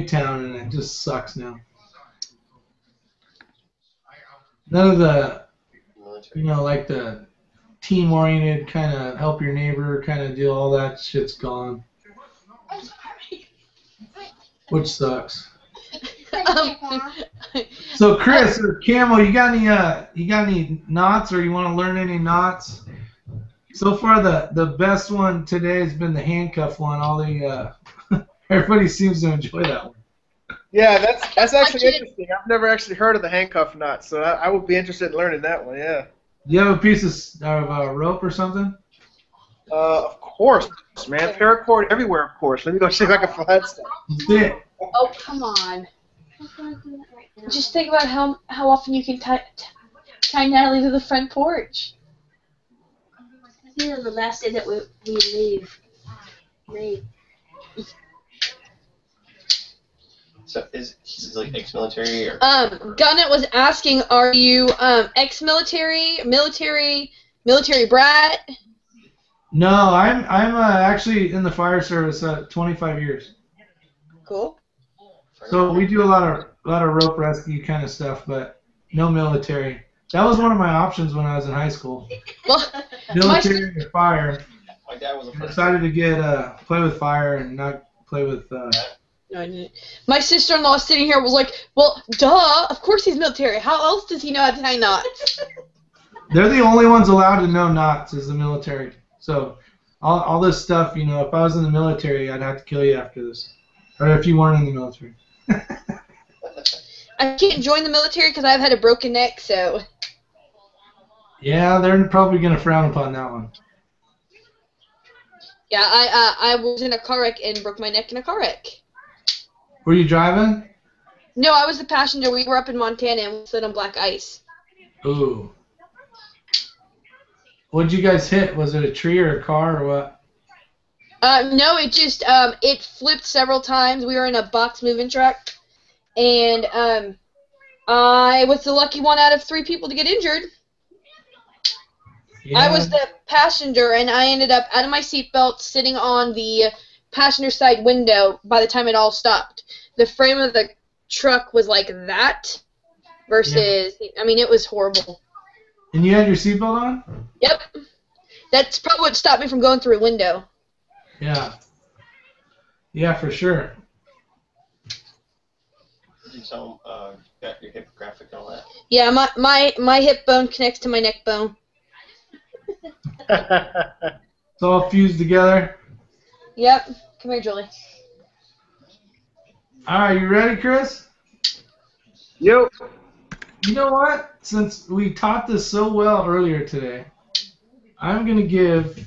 town, and it just sucks now. None of the like the team-oriented kind of help your neighbor kind of deal, all that shit's gone, which sucks. So Chris or Camo, you got any knots, or you want to learn any knots? So far, the best one today has been the handcuff one. All the everybody seems to enjoy that one. Yeah, that's actually interesting. I've never actually heard of the handcuff knot, so I would be interested in learning that one. Yeah. Do you have a piece of rope or something? Of course, man. Paracord everywhere, of course. Let me go see if I can find stuff. Yeah. Oh come on. Just think about how often you can tie Natalie to the front porch. The last day that we leave. So he's like ex-military or? Gunnet was asking, are you ex-military, military brat? No, I'm actually in the fire service 25 years. Cool. So we do a lot of rope rescue kind of stuff, but no military. That was one of my options when I was in high school. Well, Military or fire. My dad was a I decided to get play with fire and not play with. No, I didn't. My sister-in-law sitting here was like, well, duh, of course he's military. How else does he know how to tie knots? They're the only ones allowed to know knots is the military. So all this stuff, you know, if I was in the military, I'd have to kill you after this. Or if you weren't in the military. I can't join the military because I've had a broken neck, so. Yeah, they're probably going to frown upon that one. Yeah, I was in a car wreck and broke my neck in a car wreck. Were you driving? No, I was the passenger. We were up in Montana and we slid on black ice. Ooh. What did you guys hit? Was it a tree or a car or what? No, it just it flipped several times. We were in a box moving truck, and I was the lucky one out of 3 people to get injured. Yeah. I was the passenger, and I ended up out of my seatbelt, sitting on the passenger side window. By the time it all stopped, the frame of the truck was like that. Versus, I mean, it was horrible. And you had your seatbelt on? Yep. That's probably what stopped me from going through a window. Yeah. Yeah, for sure. Did you tell him got your hip graphic and all that? Yeah, my hip bone connects to my neck bone. It's all fused together. Yep. Come here, Julie. All right, you ready, Chris? Yep. You know what? Since we taught this so well earlier today, I'm going to give,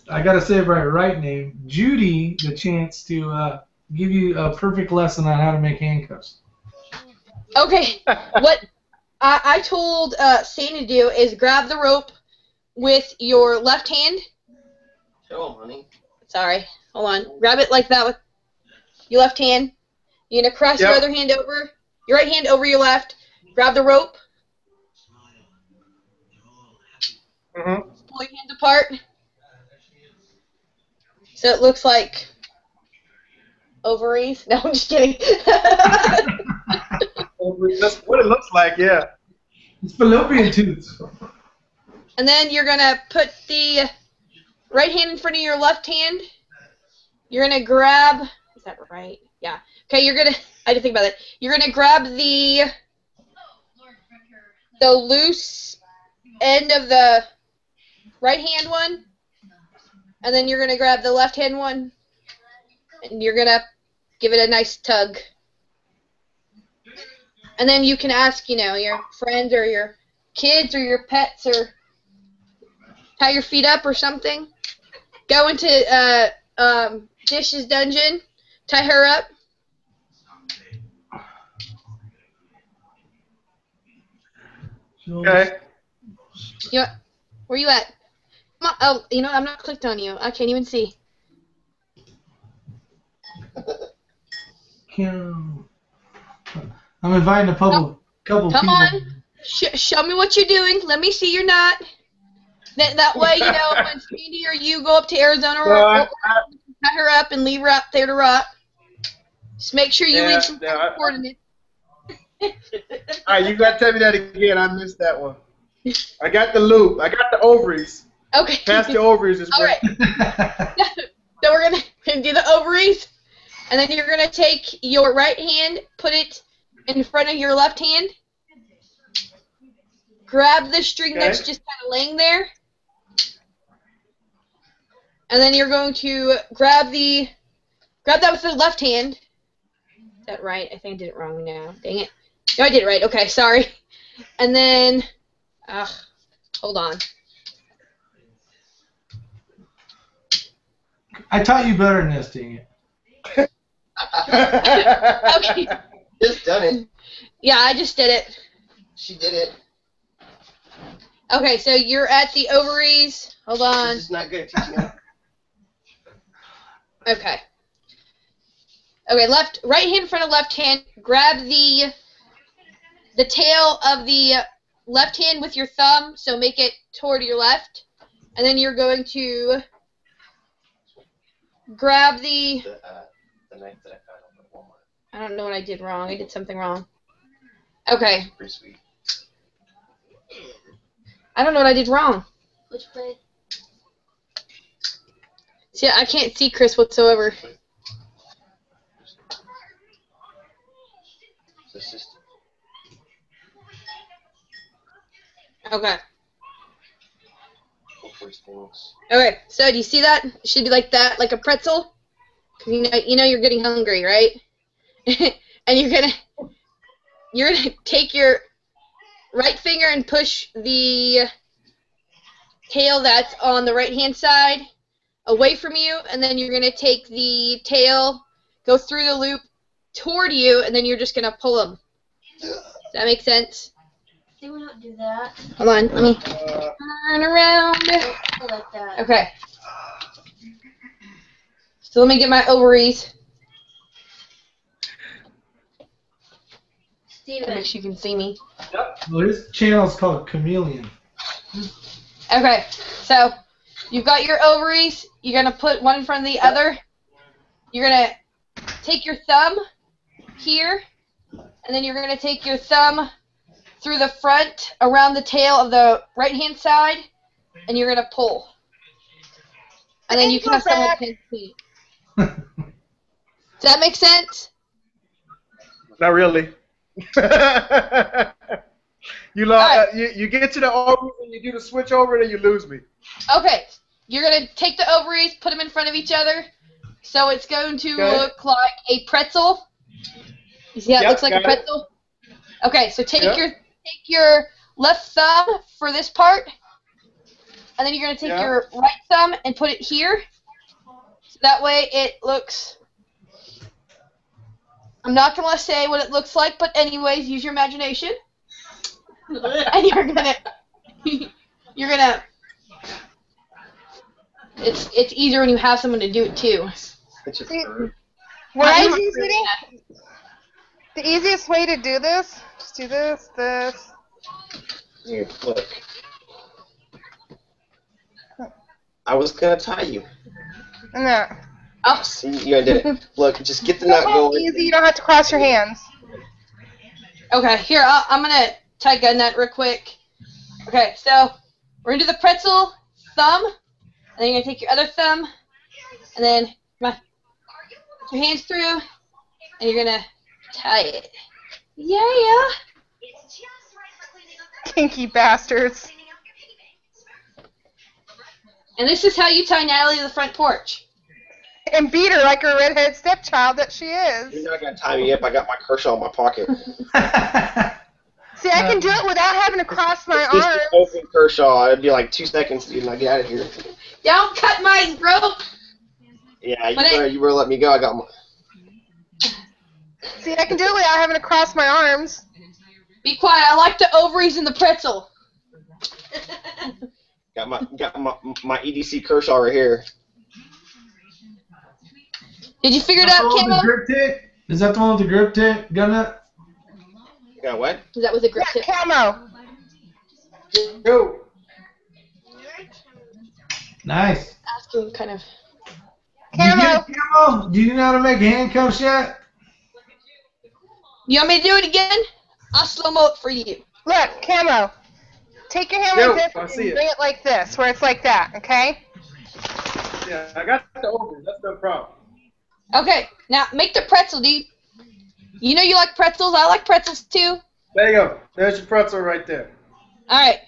I got to say it by right name, Judy the chance to give you a perfect lesson on how to make handcuffs. Okay. What I told Santa to do is grab the rope with your left hand. Show him, honey. Sorry. Hold on. Grab it like that with your left hand. You're going to cross your other hand over, your right hand over your left. Grab the rope. Mm-hmm. Pull your hands apart. So it looks like ovaries. No, I'm just kidding. That's what it looks like, yeah. It's fallopian tubes. And then you're going to put the right hand in front of your left hand. You're going to grab, is that right? Yeah. Okay, you're going to, I didn't think about it. You're going to grab the loose end of the right hand one. And then you're going to grab the left hand one. And you're going to give it a nice tug. And then you can ask, you know, your friends or your kids or your pets or tie your feet up or something. Go into Dish's dungeon, tie her up. Okay. Where you at? Come on. Oh, you know, I'm not clicked on you. I can't even see. I'm inviting a couple people. Come on. Show me what you're doing. Let me see your knot. That way, you know, when Sandy or you go up to Arizona or tie her up and leave her out there to rot. Just make sure you leave some coordinates. All right, you got to tell me that again. I missed that one. I got the loop. I got the ovaries. Okay. Past the ovaries is all right. So we're gonna do the ovaries, and then you're gonna take your right hand, put it in front of your left hand. Grab the string that's just kind of laying there, and then you're going to grab that with the left hand. Is that right? I think I did it wrong now. Dang it. No, I did it right. Okay, sorry. And then, hold on. I taught you better than this, dang it. Okay. Just done it. Yeah, I just did it. She did it. Okay, so you're at the ovaries. Hold on. She's just not good at teaching her. Okay. Okay, right hand in front of left hand. Grab the tail of the left hand with your thumb, so make it toward your left. And then you're going to grab the knife that I found at Walmart. I don't know what I did wrong. I did something wrong. Okay. Pretty sweet. I don't know what I did wrong. Which way? See, I can't see Chris whatsoever. Okay. Okay, so do you see that? It should be like that, like a pretzel. 'Cause you know you're getting hungry, right? And you're gonna take your right finger and push the tail that's on the right hand side away from you, and then you're gonna take the tail, go through the loop toward you, and then you're just gonna pull them. Does that make sense? They will not do that. Hold on, let me turn around. Like that. Okay. So let me get my ovaries. I Steven. wish you can see me. Well, his channel's called Chameleon. Okay, so you've got your ovaries. You're going to put one in front of the other. You're going to take your thumb here, and then you're going to take your thumb through the front around the tail of the right-hand side, and you're going to pull. And then you can have someone 10 feet. Does that make sense? Not really. You get to the ovaries and you do the switch over and you lose me. Okay, you're going to take the ovaries, put them in front of each other, so it's going to look like a pretzel. You see how it looks like a pretzel? Okay, so take your left thumb for this part, and then you're going to take your right thumb and put it here. So that way it looks... I'm not going to say what it looks like, but anyways, use your imagination. And you're gonna it's easier when you have someone to do it too. What I usually the easiest way to do this, just do this. Here, look. I was gonna tie you. No. Oh, see, you did it. Look, just get the knot going. Easy, you don't have to cross your hands. Okay, here, I'm gonna tie a nut real quick. Okay, so we're gonna do the pretzel thumb, and then you're gonna take your other thumb, and then put your hands through, and you're gonna tie it. Yeah. Kinky bastards. And this is how you tie Natalie to the front porch. And beat her like a redhead stepchild that she is. You're not gonna tie me up. I got my Kershaw in my pocket. See, I can do it without having to cross my arms. Open Kershaw. It'd be like 2 seconds, dude, and I get out of here. Don't cut my rope. Yeah, you better let me go. I got my. See, I can do it without having to cross my arms. Be quiet. I like the ovaries and the pretzel. Got my EDC Kershaw right here. Did you figure it out, Camo? Is that the one with the grip tape, gun nut? Got what? Is that with the grip tip? Camo. Go. Nice. Asking kind of. Camo. Do you know how to make handcuffs yet? You want me to do it again? I'll slow-mo it for you. Look, Camo. Take your hand like this and bring it like this, where it's like that, okay? Yeah, I got the ovaries. That's no problem. Okay, now make the pretzel, dude. You know you like pretzels. I like pretzels too. There you go. There's your pretzel right there. All right.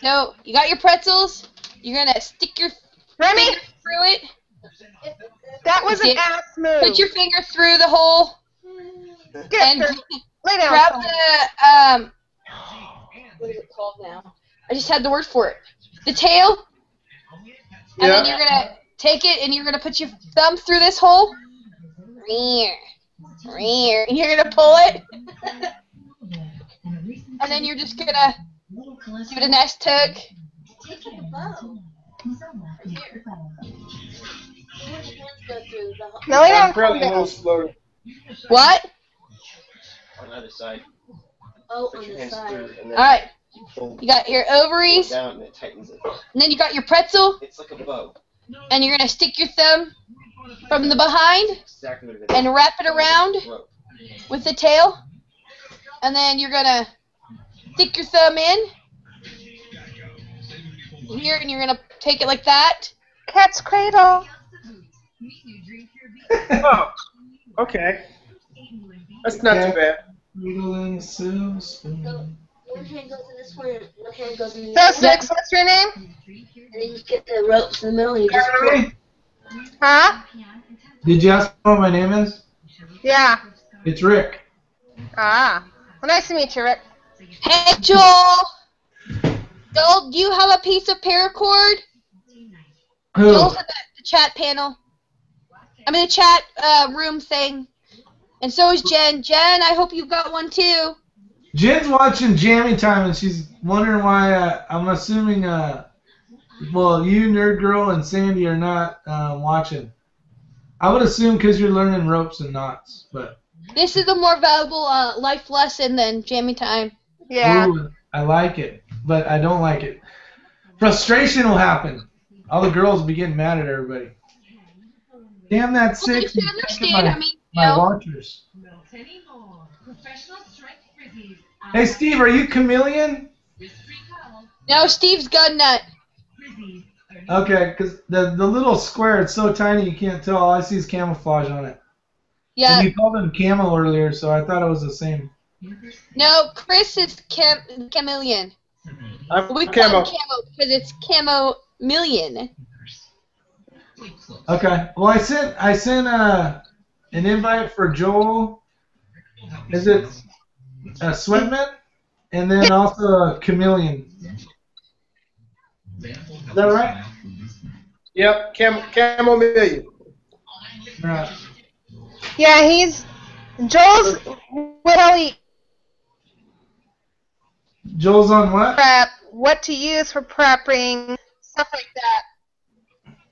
So you got your pretzels. You're gonna stick your finger through it. That was an ass move. Put your finger through the hole. Get her. Lay down. Grab the what is it called now? I just had the word for it. The tail. And then you're gonna take it and you're gonna put your thumb through this hole. And you're gonna pull it. And then you're just gonna give it a nice tug. go through the. No, we I'm don't. probably a little slower. What? On the other side. Oh, Put on your the hands side. through, and then Alright. pull You got your pull it ovaries, and down, and it tightens it. then you got your pretzel, It's like a bow. and you're gonna stick your thumb from the behind Exactly what it is. and wrap it around Rope. with the tail. And then you're gonna stick your thumb in here, and you're gonna take it like that. Cat's cradle. Oh, okay. That's not too bad. Noodle and silver spoon. So one hand goes in this one, and one hand goes in the So, other. Six, what's your name? And then you just get the ropes in the middle, and you just pull. Hey, Huh? did you ask what my name is? Yeah. It's Rick. Ah. Well, nice to meet you, Rick. Hey, Joel! Joel, do you have a piece of paracord? Who? Joel's in the chat panel. I'm in the chat room thing. And so is Jen. Jen, I hope you got one too. Jen's watching Jammy Time, and she's wondering why. I'm assuming, well, you, Nerd Girl, and Sandy are not watching. I would assume because you're learning ropes and knots, but. This is a more valuable life lesson than Jammy Time. Yeah. Ooh, I like it, but I don't like it. Frustration will happen. All the girls will be getting mad at everybody. Damn that Well, six. you should understand. I mean, you My know. watchers. Hey, Steve, are you chameleon? No, Steve's gun nut. Okay, because the little square, it's so tiny you can't tell. All I see is camouflage on it. Yeah. And you called him Camo earlier, so I thought it was the same. No, Chris is chameleon. I'm We call camo. him camo because it's camo million. Okay. Well, I sent an invite for Joel. Is it a Sweatman? And then also a Chameleon. Is that right? Yep, camo million. Right. Yeah, he's Joel's really Joel's on what? prep, what to use for prepping, stuff like that.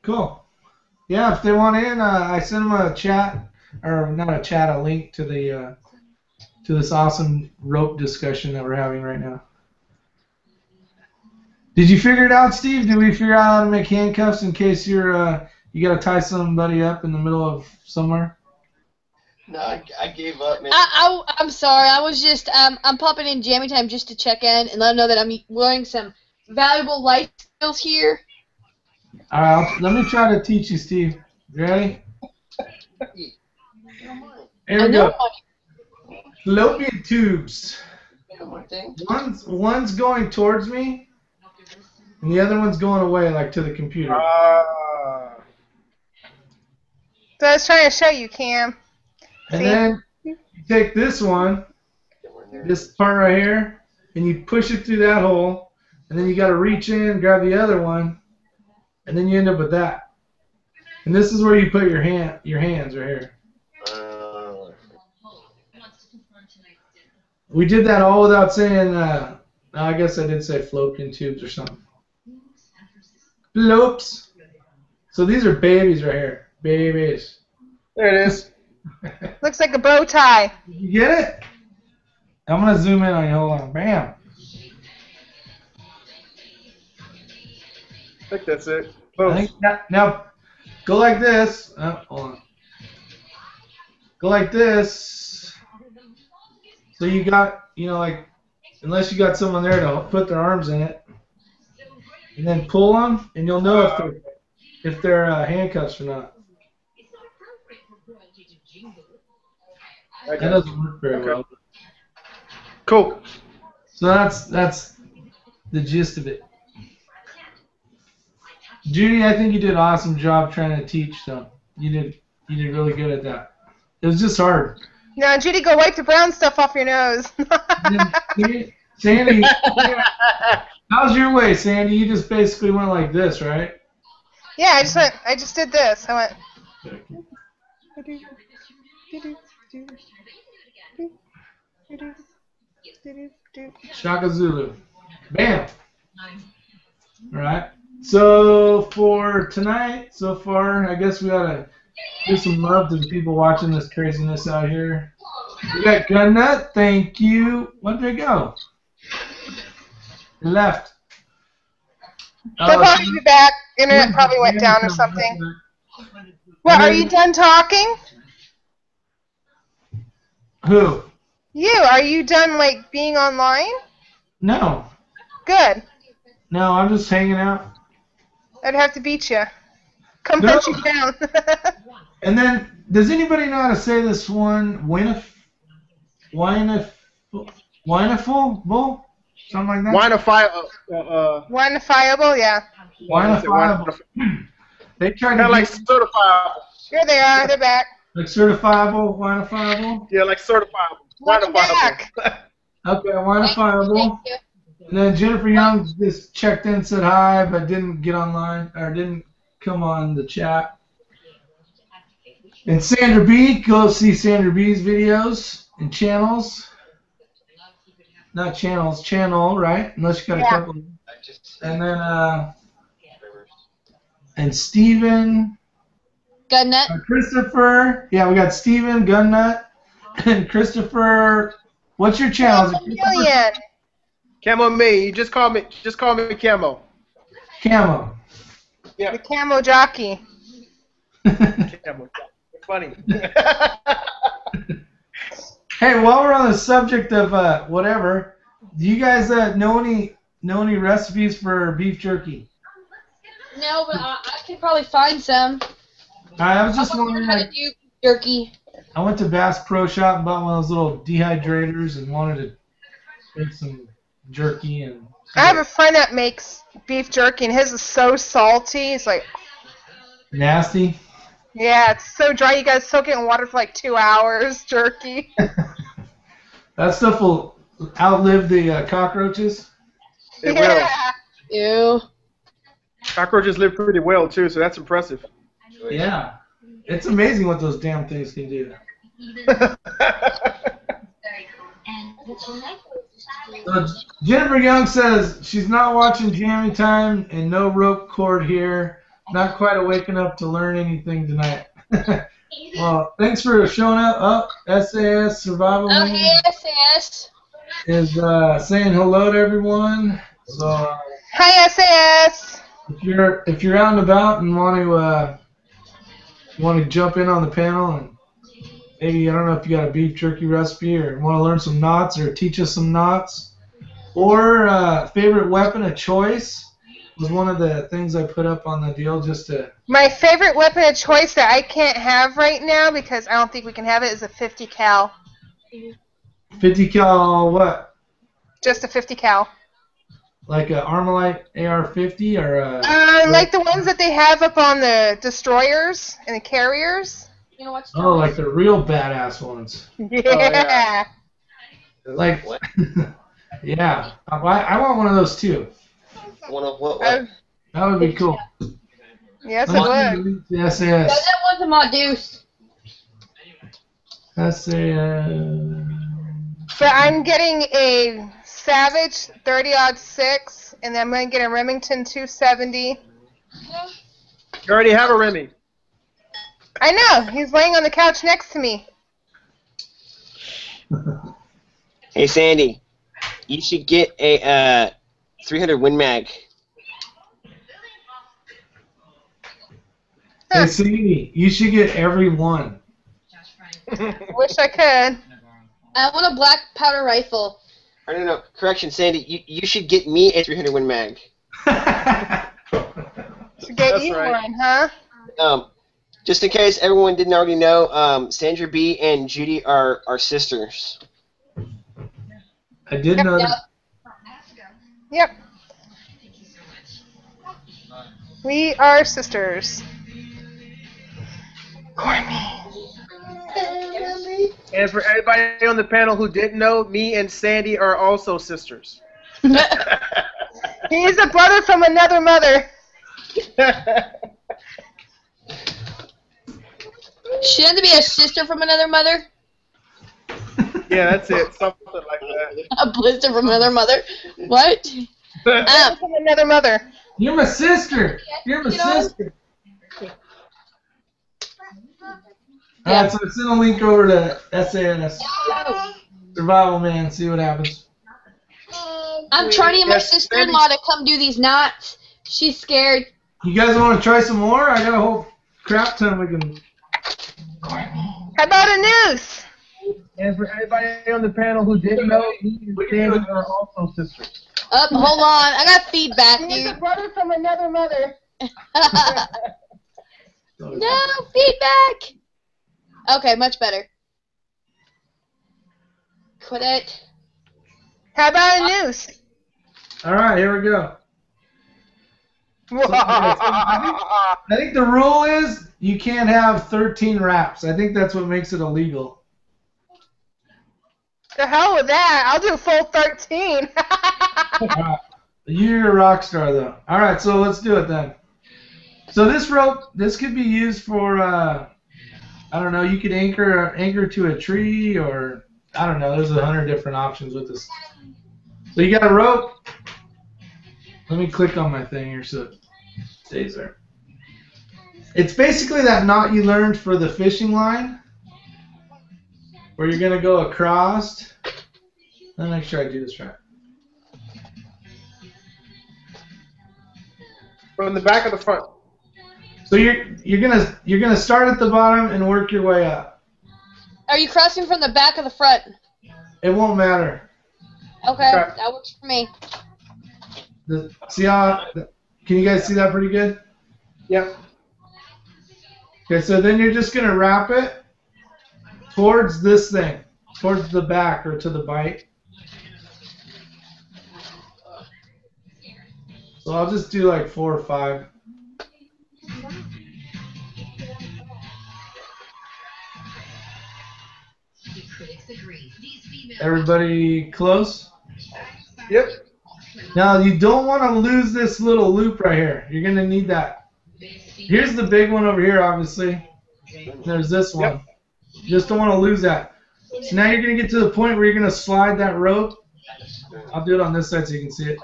Cool. Yeah, if they want in, I sent them a chat, or not a chat, a link to the to this awesome rope discussion that we're having right now. Did you figure it out, Steve? Did we figure out how to make handcuffs in case you're you gotta tie somebody up in the middle of somewhere? No, I gave up, man. I'm sorry. I was just I'm popping in Jammy Time just to check in and let them know that I'm learning some valuable life skills here. All right, let me try to teach you, Steve. You ready? Here we go. Fallopian tubes. One's going towards me, and the other one's going away, like to the computer. So I was trying to show you, Cam. And See? then you take this one, this part right here, and you push it through that hole, and then you got to reach in, grab the other one, and then you end up with that. And this is where you put your hands right here. We did that all without saying. I guess I did say fallopian tubes or something. Flopes. So these are babies right here. Babies. There it is. Looks like a bow tie. You get it? I'm gonna zoom in on you. Hold on. Bam. I think that's it. I think now go like this. Hold on. Go like this. So you got, like, unless you got someone there to put their arms in it, and then pull them, and you'll know if they're handcuffs or not. That doesn't work very well. Cool. So that's the gist of it. Judy, I think you did an awesome job trying to teach. So you did really good at that. It was just hard. Now, Judy, go wipe the brown stuff off your nose. Sandy, how's your way, Sandy? You just basically went like this, right? Yeah, I just did this. I went. Shaka Zulu. Bam. All right. So for tonight, so far, I guess we ought to give some love to the people watching this craziness out here. We got Gun Nut, thank you. Where did they go? They left. They'll probably be back. Internet probably went down or something. Well, are you done talking? Who? You. Are you done, like, being online? No. Good. No, I'm just hanging out. I'd have to beat you. Come punch you down. And then, does anybody know how to say this one? Winiful? Bull? Something like that? Winifiable, yeah. Winifiable. They tried to like certifiable. Here they are. They're back. Like certifiable, winifiable? Yeah, like certifiable. Winifiable. Okay, winifiable. And then Jennifer Young just checked in, said hi, but didn't get online, or didn't come on the chat. And Sandra B, go see Sandra B's videos and channels. Not channels, channel, right? Unless you got a couple. And then, and Steven. Gunnut. Christopher. Yeah, we got Steven, Gunnut, and Christopher. What's your channel? Million. Camo me. You just call me Camo. Camo. Yeah. The Camo Jockey. Camo. Funny. Hey, while we're on the subject of whatever, do you guys know any recipes for beef jerky? No, but I could probably find some. I was just wondering how to do jerky. I went to Bass Pro Shop and bought one of those little dehydrators and wanted to make some jerky. And I have a friend that makes beef jerky, and his is so salty. It's like nasty. Yeah, it's so dry. You guys soak it in water for like 2 hours. Jerky. That stuff will outlive the cockroaches. It will. Ew. Cockroaches live pretty well too, so that's impressive. Yeah, it's amazing what those damn things can do. So Jennifer Young says she's not watching Jammy Time and no rope cord here. Not quite awakened up to learn anything tonight. Well, thanks for showing up. Oh, SAS Survival Oh, hey, SAS. is saying hello to everyone. So hi, SAS. If you're out and about and want to jump in on the panel and maybe I don't know if you got a beef jerky recipe or want to learn some knots or teach us some knots or favorite weapon of choice. Was one of the things I put up on the deal just to... My favorite weapon of choice that I can't have right now because I don't think we can have it is a 50 cal. 50 cal what? Just a 50 cal. Like a Armalite AR-50 or a... like the ones that they have up on the destroyers and the carriers. You know what's like the real badass ones. Yeah. Like, yeah. I want one of those too. One of what? That would be cool. Yes, it would. Yes. That was a Modus. But I'm getting a Savage 30-06, and then I'm going to get a Remington 270. You already have a Remy. I know. He's laying on the couch next to me. Hey, Sandy, you should get a 300 Win Mag. Hey, Sandy, you should get every one. Wish I could. I want a black powder rifle. I don't know. Correction, Sandy, you should get me a 300 Win Mag. Should get you one, huh? Just in case everyone didn't already know, Sandra B and Judy are sisters. I did know that. Yep. We are sisters. And for everybody on the panel who didn't know, me and Sandy are also sisters. He is a brother from another mother. She had to be a sister from another mother? Yeah, that's it. Something like that. A blister from another mother? What? From another mother. You're my sister. You're my sister. All right, so send a link over to SAS Survival Man. See what happens. I'm trying to get my sister-in-law to come do these knots. She's scared. You guys want to try some more? I got a whole crap ton we can. How about a noose? And for everybody on the panel who didn't know, me and Sandy are also sisters. Hold on. I got feedback, He's a dude. brother from another mother. No feedback. Okay, much better. Quit it. How about a noose? All right, here we go. I think the rule is you can't have 13 wraps. I think that's what makes it illegal. The hell with that. I'll do full 13. Right. You're a rock star, though. All right, so let's do it then. So this rope, this could be used for, I don't know, you could anchor to a tree, or, I don't know, there's 100 different options with this. So you got a rope. Let me click on my thing here so it stays there. It's basically that knot you learned for the fishing line, where you're going to go across. Let me make sure I do this right. From the back of the front. So you're gonna start at the bottom and work your way up. Are you crossing from the back or the front? It won't matter. Okay, that works for me. See how? Can you guys see that pretty good? Yep. Okay, so then you're just gonna wrap it towards this thing, towards the back or to the bite. So I'll just do like 4 or 5. Everybody close? Yep. Now you don't want to lose this little loop right here. You're going to need that. Here's the big one over here, obviously. There's this one. Yep. You just don't want to lose that. So now you're going to get to the point where you're going to slide that rope. I'll do it on this side so you can see it.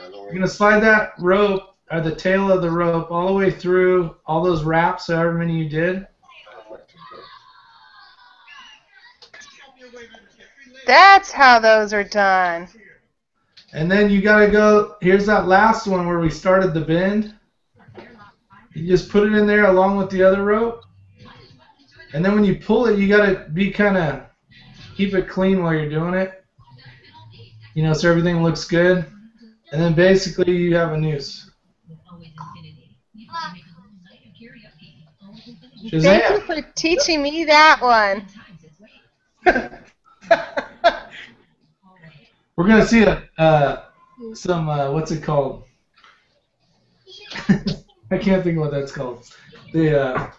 You're going to slide that rope, or the tail of the rope, all the way through all those wraps, however many you did. That's how those are done. And then you got to go, here's that last one where we started the bend. You just put it in there along with the other rope. And then when you pull it, you got to be keep it clean while you're doing it. You know, so everything looks good. And then basically you have a noose. Shazam. Thank you for teaching me that one. We're going to see some, what's it called? I can't think of what that's called. No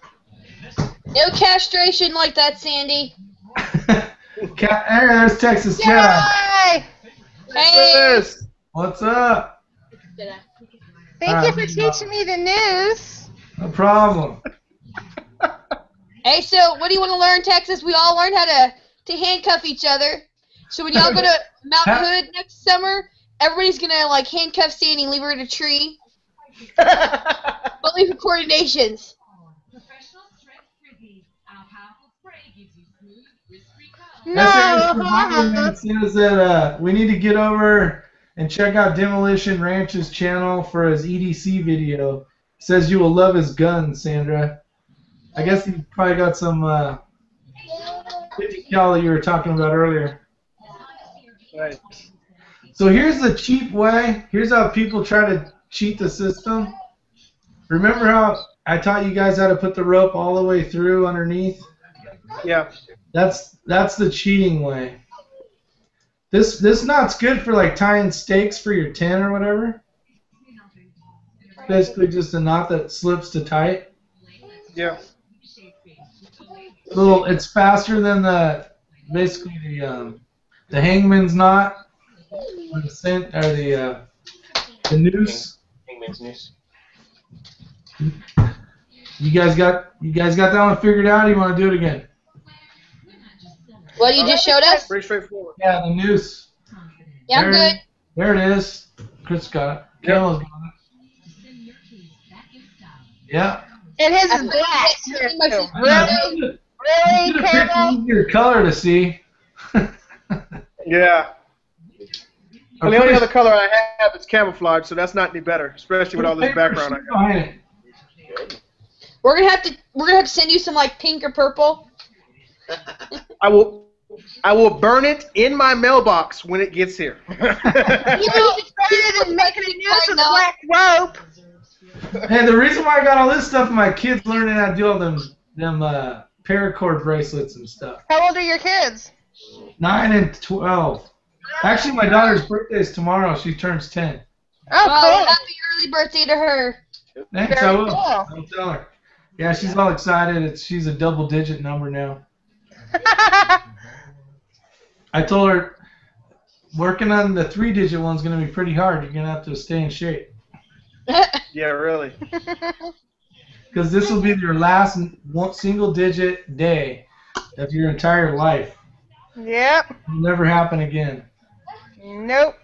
castration like that, Sandy. There's Texas Jedi. Hey! What's up? Thank you for teaching me the news. No problem. Hey, so what do you want to learn, Texas? We all learned how to handcuff each other. So when y'all go to Mount Hood next summer, everybody's going to, like, handcuff Sandy and leave her in a tree. But leave her coordinations. No. Says that we need to get over and check out Demolition Ranch's channel for his EDC video. Says you will love his guns, Sandra. I guess he probably got some 50 cal that you were talking about earlier. Right. So here's the cheap way. Here's how people try to cheat the system. Remember how I taught you guys how to put the rope all the way through underneath? Yeah. That's the cheating way. This knot's good for like tying stakes for your tent or whatever. Basically just a knot that slips to tight. Yeah. It's faster than the hangman's knot or the noose. Hangman's noose. You guys got that one figured out? Or you want to do it again? What you just showed us? Pretty straightforward. Yeah, the noose. Yeah, I'm good. There it is. Chris got it. Kayla's got it. Yeah. And his is black. I Really, You picked Camel? your color to see. Yeah. Well, the only other color I have is camouflage, so that's not any better, especially with all this background I got. We're gonna have to send you some like pink or purple. I will burn it in my mailbox when it gets here. You know, it's better than making a noose with a black rope. Hey, the reason why I got all this stuff, my kids learning how to do all them paracord bracelets and stuff. How old are your kids? 9 and 12. Actually, my daughter's birthday is tomorrow. She turns 10. Oh, cool. Happy early birthday to her. Thanks, Very I will. cool. I'll tell her. Yeah, she's all excited. She's a double-digit number now. I told her working on the 3-digit one's going to be pretty hard. You're going to have to stay in shape. Yeah, really. Because this will be your last single-digit day of your entire life. Yep. It'll never happen again. Nope.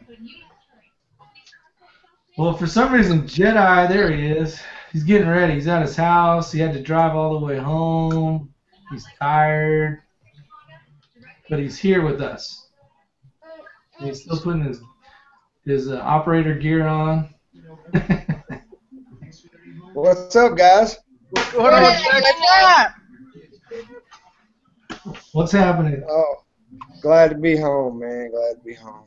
Well, for some reason, Jedi, there he is. He's getting ready. He's at his house. He had to drive all the way home. He's tired. But he's here with us. And he's still putting his operator gear on. What's up, guys? What's happening? Oh, glad to be home, man. Glad to be home.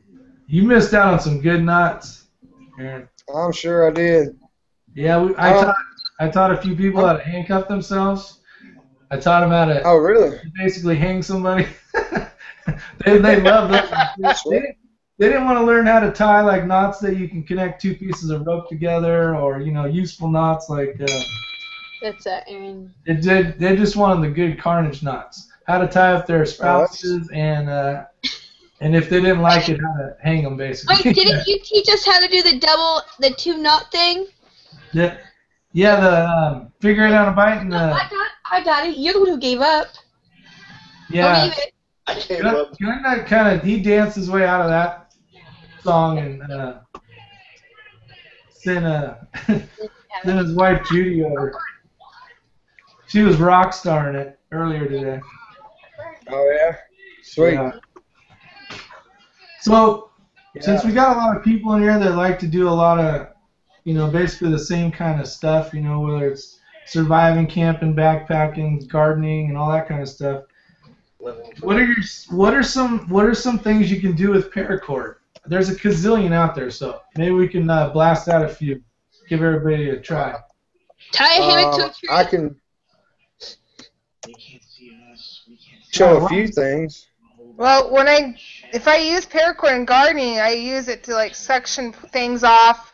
You missed out on some good knots, Aaron. I'm sure I did. Yeah, I taught a few people how to handcuff themselves. I taught them how to basically hang somebody. they love that. They didn't want to learn how to tie like knots that you can connect 2 pieces of rope together, or useful knots like. That's Aaron. They just wanted the good carnage knots. How to tie up their spouses and if they didn't like it, how to hang them basically. Wait, didn't you teach us how to do the 2 knot thing? Yeah, the figure it out a bite and I got it. You're the one who gave up. Yeah. Believe it. I gave up. He danced his way out of that song and sent his wife Judy over. She was rock starring it earlier today. Oh yeah, sweet. Yeah. So, since we got a lot of people in here that like to do a lot of, basically the same kind of stuff, whether it's surviving, camping, backpacking, gardening, and all that kind of stuff. What are some things you can do with paracord? There's a gazillion out there, so maybe we can blast out a few. Give everybody a try. Tie a hammock to a tree. I can show a few things. Well, if I use paracord in gardening, I use it to like suction things off,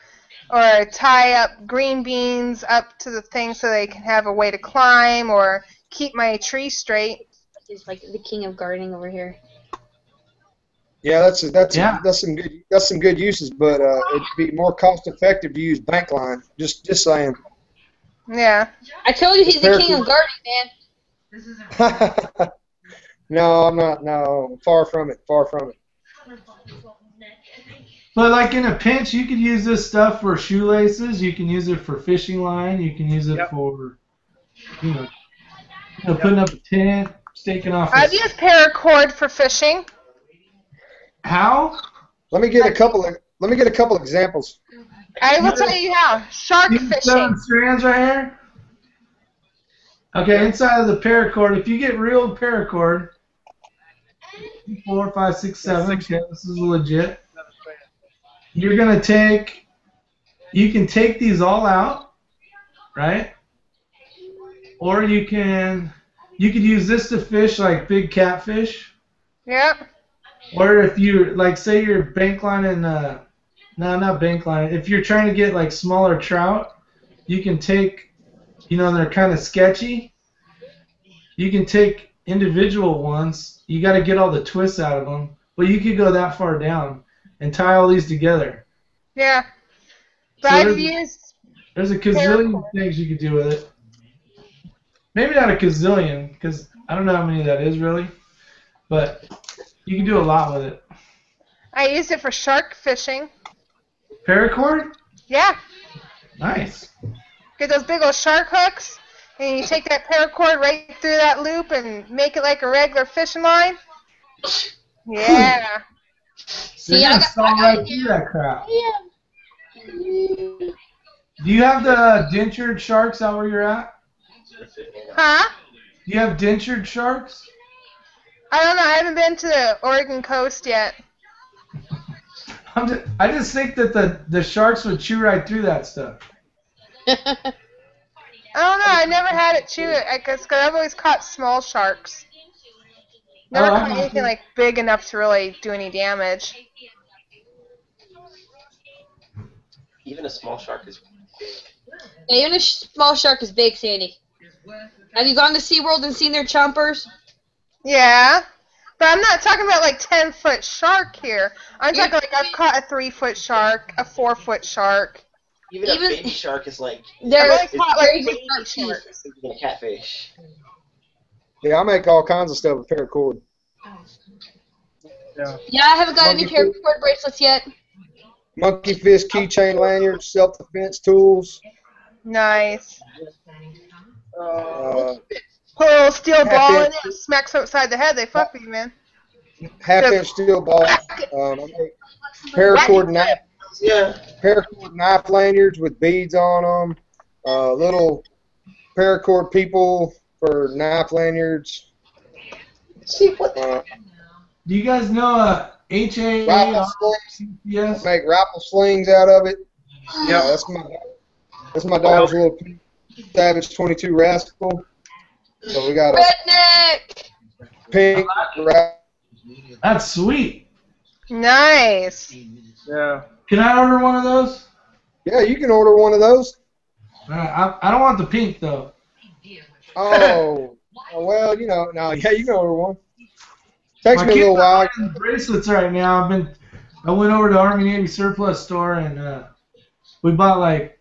or tie up green beans up to the thing so they can have a way to climb, or keep my tree straight. He's like the king of gardening over here. Yeah, that's some good uses, but it'd be more cost effective to use bank line. Just saying. Yeah. I told you he's the king of gardening, man. No, I'm not. No, far from it. Far from it. But like in a pinch, you could use this stuff for shoelaces. You can use it for fishing line. You can use it for, putting up a tent, staking off. I've used paracord for fishing. How? Let me get a couple examples. I will tell you how. Shark These fishing. 7 strands right here. Okay, inside of the paracord, if you get real paracord, 4, 5, 6, 7. Okay, this is legit. You're gonna you can take these all out, right? Or you could use this to fish like big catfish. Yep. Or if you say you're bank lining, no, not bank line. If you're trying to get like smaller trout, you can take, they're kind of sketchy. You can take individual ones. You got to get all the twists out of them, but you could go that far down and tie all these together. Yeah. But So I've used. There's a gazillion things you could do with it. Maybe not a gazillion, because I don't know how many that is really, but you can do a lot with it. I used it for shark fishing. Paracord? Yeah. Nice. Get those big old shark hooks, And you take that paracord right through that loop and make it like a regular fishing line. Yeah. They're gonna saw right through that crap. Do you have the dentured sharks out where you're at? Huh? Do you have dentured sharks? I don't know. I haven't been to the Oregon coast yet. I just think that the sharks would chew right through that stuff. I don't know. I never had it chew it. I guess because I've always caught small sharks. Never caught anything like big enough to really do any damage. Even a small shark is big. Yeah, even a small shark is big, Sandy. Have you gone to SeaWorld and seen their chompers? Yeah. But I'm not talking about like 10-foot shark here. I'm talking like I've caught a 3-foot shark, a 4-foot shark. Even a baby shark is like... I've only caught like very baby big sharks. than a catfish. Yeah, I make all kinds of stuff with paracord. Yeah, I haven't got any paracord bracelets yet. Monkey fist, keychain lanyards, self-defense tools. Nice. Put a little steel ball in it and smack some upside the head. They fuck with you, man. Half-inch steel balls. I make paracord knife lanyards with beads on them. Little paracord people for knife lanyards. See what? Do you guys know HAA? Rifle slings. Yes. Make rifle slings out of it. Yeah, that's my dog's little Savage 22 Rascal. So we got a Redneck! pink That's sweet. Nice. Yeah. Can I order one of those? Yeah, you can order one of those. I don't want the pink though. Oh, well, you know, no, yeah, you can order one. Takes me a little while. Bracelets right now. I went over to Army Navy surplus store and we bought like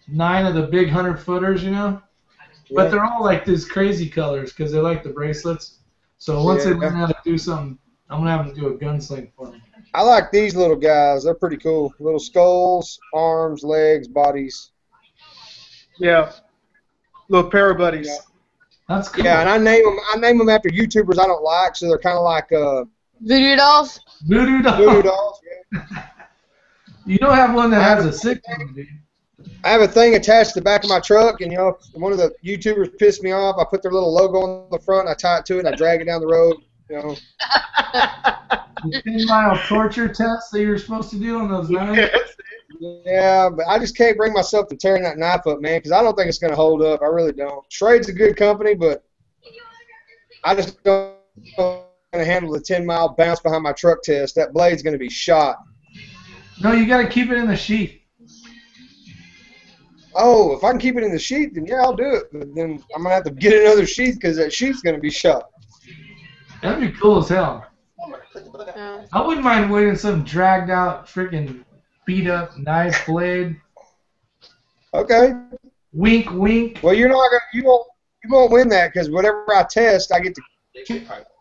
9 of the big 100-footers, you know. But they're all like these crazy colors because they like the bracelets. So once they learn how to do something, I'm gonna have them do a gunsling for me. I like these little guys. They're pretty cool. Little skulls, arms, legs, bodies. Yeah. Little pair of buddies. Yeah. That's cool. Yeah, and I name them after YouTubers I don't like, so they're kind of like Voodoo dolls? Voodoo dolls. Voodoo dolls. Yeah. You don't have one that has a 6 on it, dude. I have a thing attached to the back of my truck, and you know, one of the YouTubers pissed me off. I put their little logo on the front, and I tie it to it, and I drag it down the road. You know. The 10-mile torture test that you're supposed to do on those knives. Yeah, but I just can't bring myself to tearing that knife up, man, because I don't think it's going to hold up. I really don't. Schrade's a good company, but I just don't know how to handle the 10-mile bounce behind my truck test. That blade's going to be shot. No, you got to keep it in the sheath. Oh, if I can keep it in the sheath, then yeah, I'll do it. But then I'm going to have to get another sheath because that sheath's going to be shot. That'd be cool as hell. Yeah. I wouldn't mind waiting some dragged out, freaking beat up knife blade. Okay. Wink, wink. Well, you're not gonna, you won't win that because whatever I test, I get to.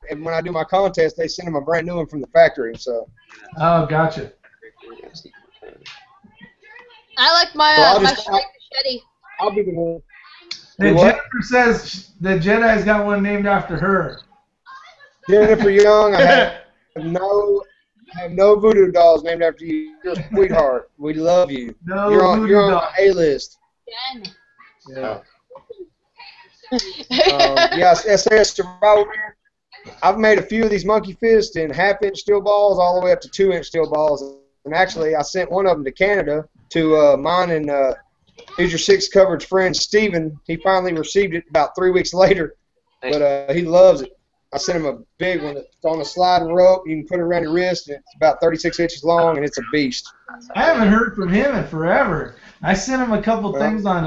And when I do my contest, they send them a brand new one from the factory. So. Oh, gotcha. I like my my Shrike machete. I'll be the one. Hey, Jennifer says the Jedi's got one named after her. Jennifer Young, I have no voodoo dolls named after you. You're a sweetheart. We love you. No you're on the A-list. Yeah. SAS Survival. I've made a few of these monkey fists in half-inch steel balls all the way up to 2-inch steel balls. And actually, I sent one of them to Canada to mine and Here's Your Six coverage friend, Steven. He finally received it about 3 weeks later, but he loves it. I sent him a big one. It's on a sliding rope. You can put it around your wrist, and it's about 36 inches long, and it's a beast. I haven't heard from him in forever. I sent him a couple things on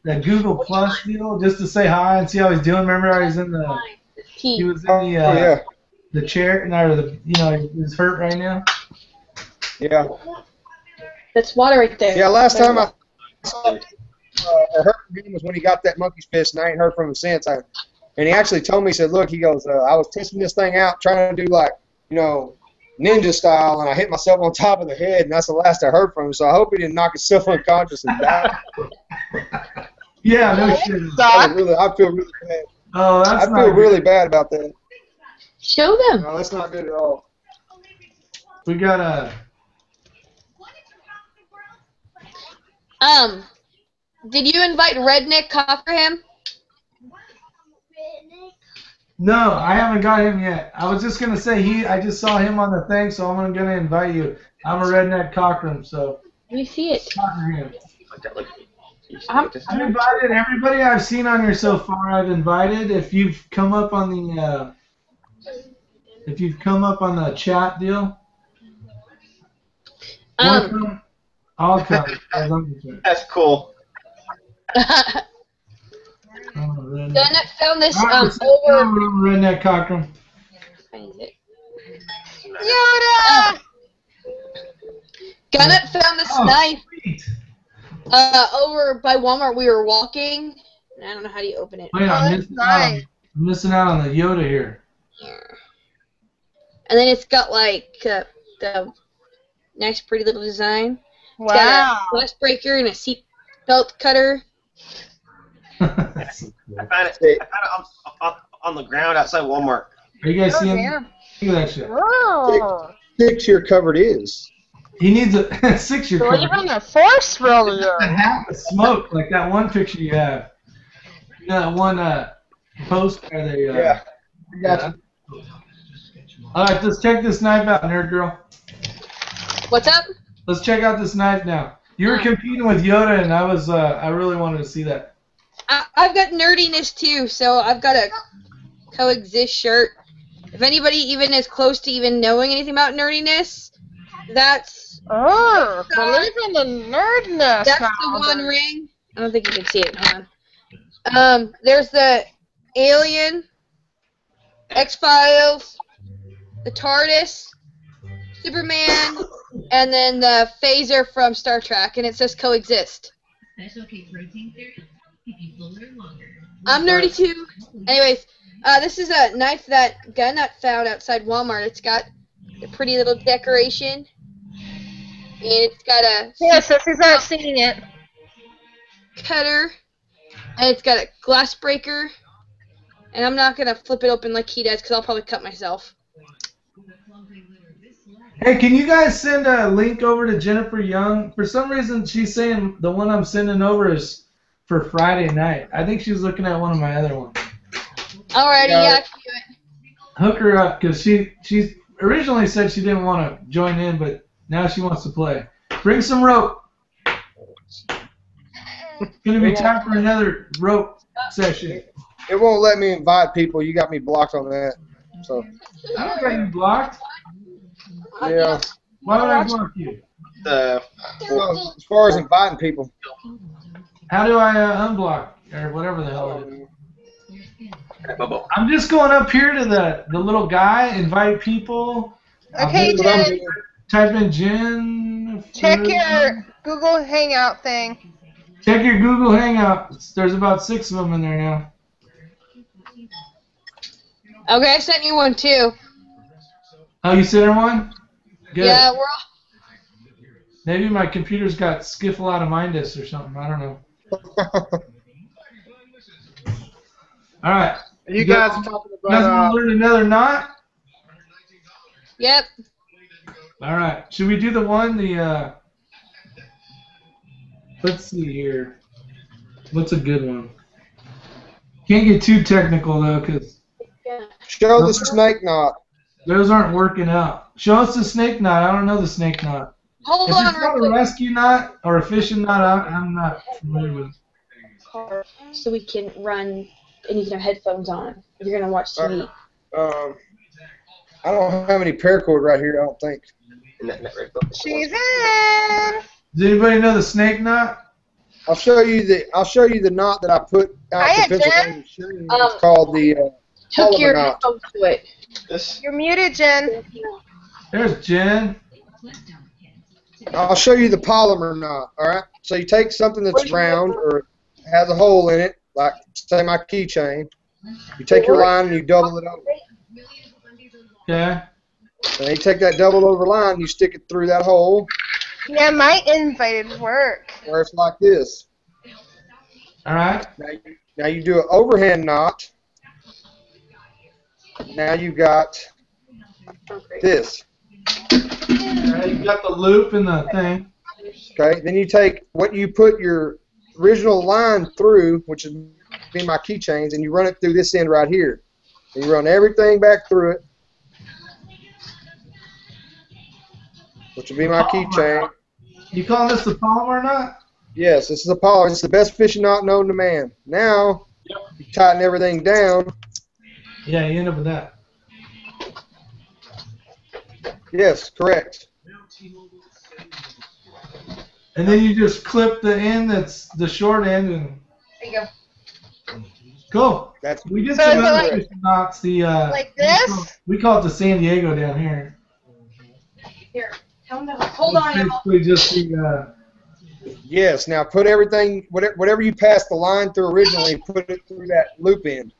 that Google Plus deal just to say hi and see how he's doing. Remember how he was in the chair, or he's hurt right now. Yeah. That's water right there. Yeah, last time I heard from him was when he got that monkey's fist, and I ain't heard from him since. And he actually told me, he said, look, he goes, I was testing this thing out, trying to do like, ninja style, and I hit myself on top of the head, and that's the last I heard from him. So I hope he didn't knock himself unconscious and die. Yeah, no shit. I feel really bad. Oh, that's I feel really bad about that. Show them. No, that's not good at all. We got a. Did you invite Redneck Cockerham? No, I haven't got him yet. I was just gonna say I just saw him on the thing, so I'm gonna invite you. I'm a redneck Cockrum, so. Let me see it. I've invited everybody I've seen on here so far. I've invited. If you've come up on the chat deal, I'll come. That's cool. Redneck found this over. Redneck Cockrum. Find it. Yoda! Gunnut found this knife. Sweet. Over by Walmart. We were walking. I don't know how do you open it. Wait, I'm missing out on the Yoda here. And then it's got like the nice, pretty little design. It's got a glass breaker and a seat belt cutter. I found it on the ground outside Walmart. Are you guys seeing? Look at that shit. Oh. 6-year covered is. He needs a 6-year covered. Even a force roller. Half the smoke, like that one picture you have. You know that one post where they. Yeah. Gotcha. All right, let's check this knife out, nerd girl. What's up? Let's check out this knife now. You were competing with Yoda, and I really wanted to see that. I've got nerdiness too, so I've got a coexist shirt. If anybody even is close to even knowing anything about nerdiness, that's believe in the nerdness. That's the one ring. I don't think you can see it. Hold on. There's the Alien, X-Files, the TARDIS, Superman, and then the phaser from Star Trek, and it says coexist. I'm nerdy too. Anyways, this is a knife that Gunnut found outside Walmart. It's got a pretty little decoration. And it's got a he's not seeing it. Cutter. And it's got a glass breaker. And I'm not going to flip it open like he does because I'll probably cut myself. Hey, can you guys send a link over to Jennifer Young? For some reason, she's saying the one I'm sending over is for Friday night. I think she's looking at one of my other ones. Alrighty, yeah, I can do it. Hook her up, because she originally said she didn't want to join in, but now she wants to play. Bring some rope. It's going to be time for another rope session. It won't let me invite people. You got me blocked on that. So. I don't got you blocked. Yeah. Why would I block you? Well, as far as inviting people. How do I unblock? Or whatever the hell it is. I'm just going up here to the little guy, invite people. Okay, Jen. Type in Jen. Check your Google Hangout thing. Check your Google Hangout. There's about 6 of them in there now. Okay, I sent you one too. Oh, you sent her one? Good. Yeah, we're all... Maybe my computer's got skiffle out of mindus or something. I don't know. All right. You guys are talking about. You guys want to learn another knot? Yep. All right. Should we do the one? Let's see here. What's a good one? Can't get too technical though, because. Show the snake knot. Those aren't working out. Show us the snake knot. I don't know the snake knot. Hold if on, it's not a rescue knot or a fishing knot, I'm not familiar with it. So we can run, and you can have headphones on if you're going to watch TV. I don't have any paracord right here, I don't think. She's in! Does anybody know the snake knot? I'll show you the knot that I put out to Pennsylvania. It's called the Hook your knot. headphones to it. You're muted, Jen. There's Jen. I'll show you the polymer knot, all right? So you take something that's round or has a hole in it, like, say, my keychain. You take your line and you double it over. Okay. And you take that double over line and you stick it through that hole. Yeah, my invited work. Where it's like this. All right. Now you do an overhand knot. Now you got this. Right, you got the loop and the thing. Okay. Then you take what you put your original line through, which is be my keychains, and you run it through this end right here. And you run everything back through it, which will be my keychain. You calling this the polymer knot? Yes, this is a polymer. It's the best fishing knot known to man. Now, you tighten everything down. Yeah, you end up with that. Yes, correct. And then you just clip the end that's the short end and. There you go. Cool. We did some other fishing knots. Like this? We call it the San Diego down here. Here, tell them to hold on. It's basically just the. Yes. Now put everything, whatever you passed the line through originally, put it through that loop end.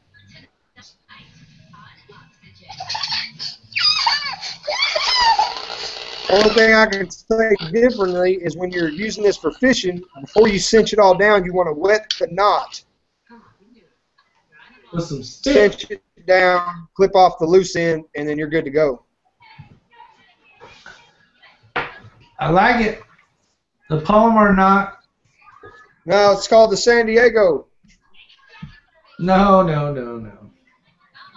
Only thing I can say differently is when you're using this for fishing, before you cinch it all down, you want to wet the knot. With some cinch it down, clip off the loose end, and then you're good to go. I like it. The polymer knot. No, it's called the San Diego. No.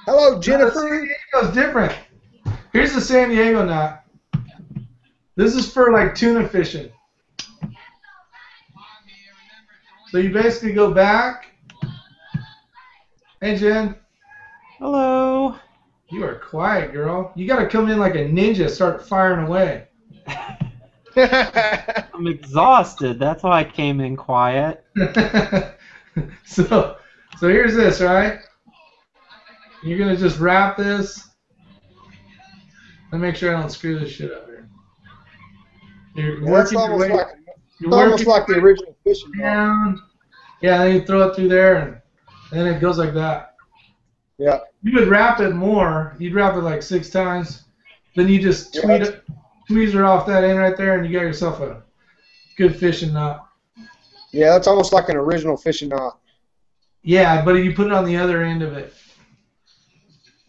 Hello, Jennifer. No, the San Diego's different. Here's the San Diego knot. This is for like tuna fishing. So you basically go back. Hey, Jen. Hello. You are quiet, girl. You got to come in like a ninja, start firing away. I'm exhausted. That's why I came in quiet. So here's this, right? You're going to just wrap this. Let me make sure I don't screw this shit up here. You're working your way. It's almost like the original fishing down. Yeah, then you throw it through there, and then it goes like that. Yeah. You would wrap it more. You'd wrap it like 6 times. Then you just tweezer off that end right there, and you got yourself a good fishing knot. Yeah, that's almost like an original fishing knot. Yeah, but you put it on the other end of it.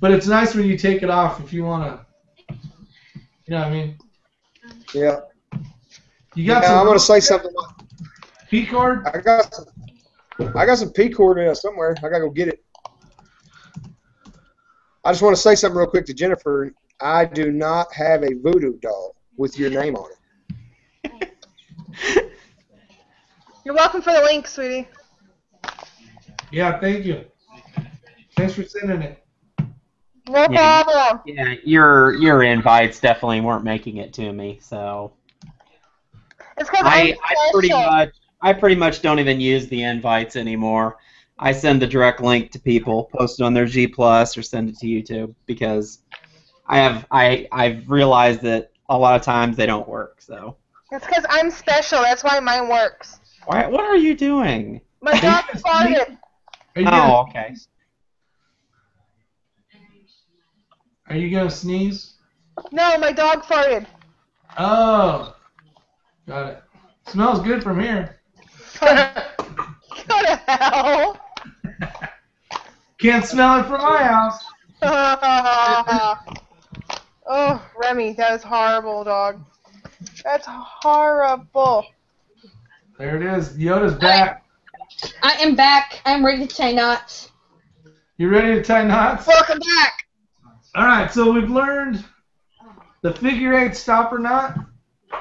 But it's nice when you take it off if you want to. You know what I mean? Yeah. You got I'm going to say something. P-cord? I got some P-cord in somewhere. I got to go get it. I just want to say something real quick to Jennifer. I do not have a voodoo doll with your name on it. You're welcome for the link, sweetie. Yeah, thank you. Thanks for sending it. No problem. Yeah, your invites definitely weren't making it to me, so. It's because I pretty much don't even use the invites anymore. I send the direct link to people, post it on their G Plus, or send it to YouTube because I've realized that a lot of times they don't work. So. It's because I'm special. That's why mine works. What are you doing? My dog farted. Oh, okay. Are you gonna sneeze? No, my dog farted. Oh, got it. Smells good from here. Go to hell. Can't smell it from my house. Oh, Remy, that was horrible, dog. That's horrible. There it is. Yoda's back. I am back. I'm ready to tie knots. You ready to tie knots? Welcome back. All right, so we've learned the figure 8 stopper knot.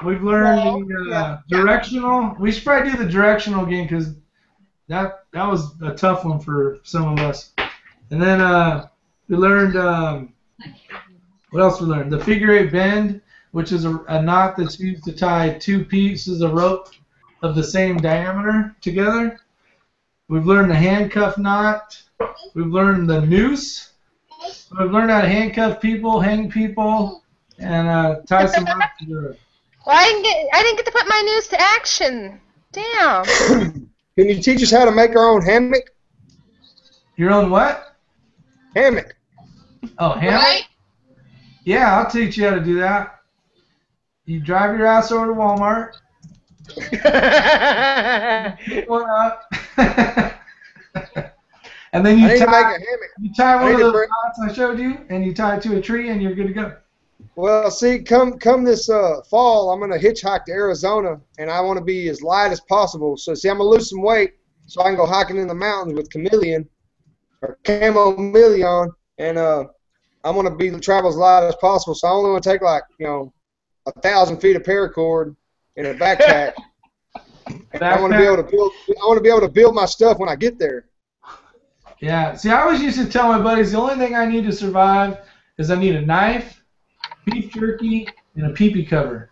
We've learned the directional. We should probably do the directional again because that was a tough one for some of us. And then we learned what else we learned? The figure 8 bend, which is a knot that's used to tie 2 pieces of rope of the same diameter together. We've learned the handcuff knot. We've learned the noose. We've learned how to handcuff people, hang people, and tie some knots together. Well, I didn't get to put my noose to action. Damn. Can you teach us how to make our own hammock? Your own what? Hammock. Oh, hammock? Right? Yeah, I'll teach you how to do that. You drive your ass over to Walmart. Pick one up. And then I you need to make a tie, hammock. you tie I one need of to those bring- knots I showed you, and you tie it to a tree, and you're good to go. Well, see, come this fall, I'm gonna hitchhike to Arizona, and I want to be as light as possible. So, see, I'm gonna lose some weight so I can go hiking in the mountains with chameleon or chamomeleon, and I'm gonna travel as light as possible. So I only want to take 1,000 feet of paracord in a backpack. And I want to be able to build. I want to be able to build my stuff when I get there. Yeah. See, I always used to tell my buddies the only thing I need to survive is I need a knife, beef jerky, and a pee-pee cover.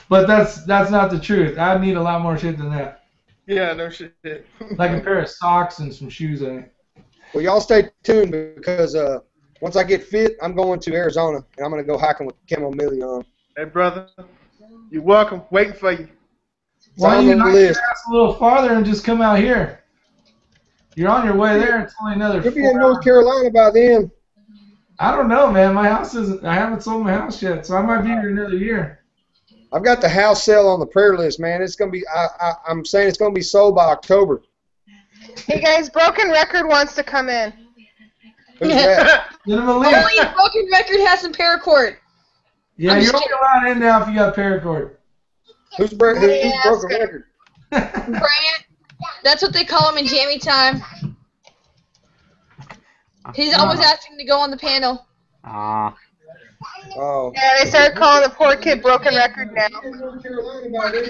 But that's not the truth. I need a lot more shit than that. Yeah, no shit. Like a pair of socks and some shoes, I think. Well, y'all stay tuned because once I get fit, I'm going to Arizona and I'm gonna go hiking with chamomeleon. Hey, brother, you're welcome. Waiting for you. Why don't on you the knock list. your ass a little farther and just come out here? You're on your way there. It's only another You'll be 4 in North hours. Carolina by then. I don't know, man. My house isn't. I haven't sold my house yet, so I might be here another year. I've got the house sale on the prayer list, man. It's gonna be. I'm saying it's gonna be sold by October. Hey guys, Broken Record wants to come in. Who's that? Get him a link. Only a Broken Record has some paracord. Yeah, I'm you're just only allowed in now if you got paracord. Who's broken Yeah, record? Brant. That's what they call him in jammy time. He's always asking to go on the panel. Ah. Oh. Yeah, they started calling the poor kid Broken Record now.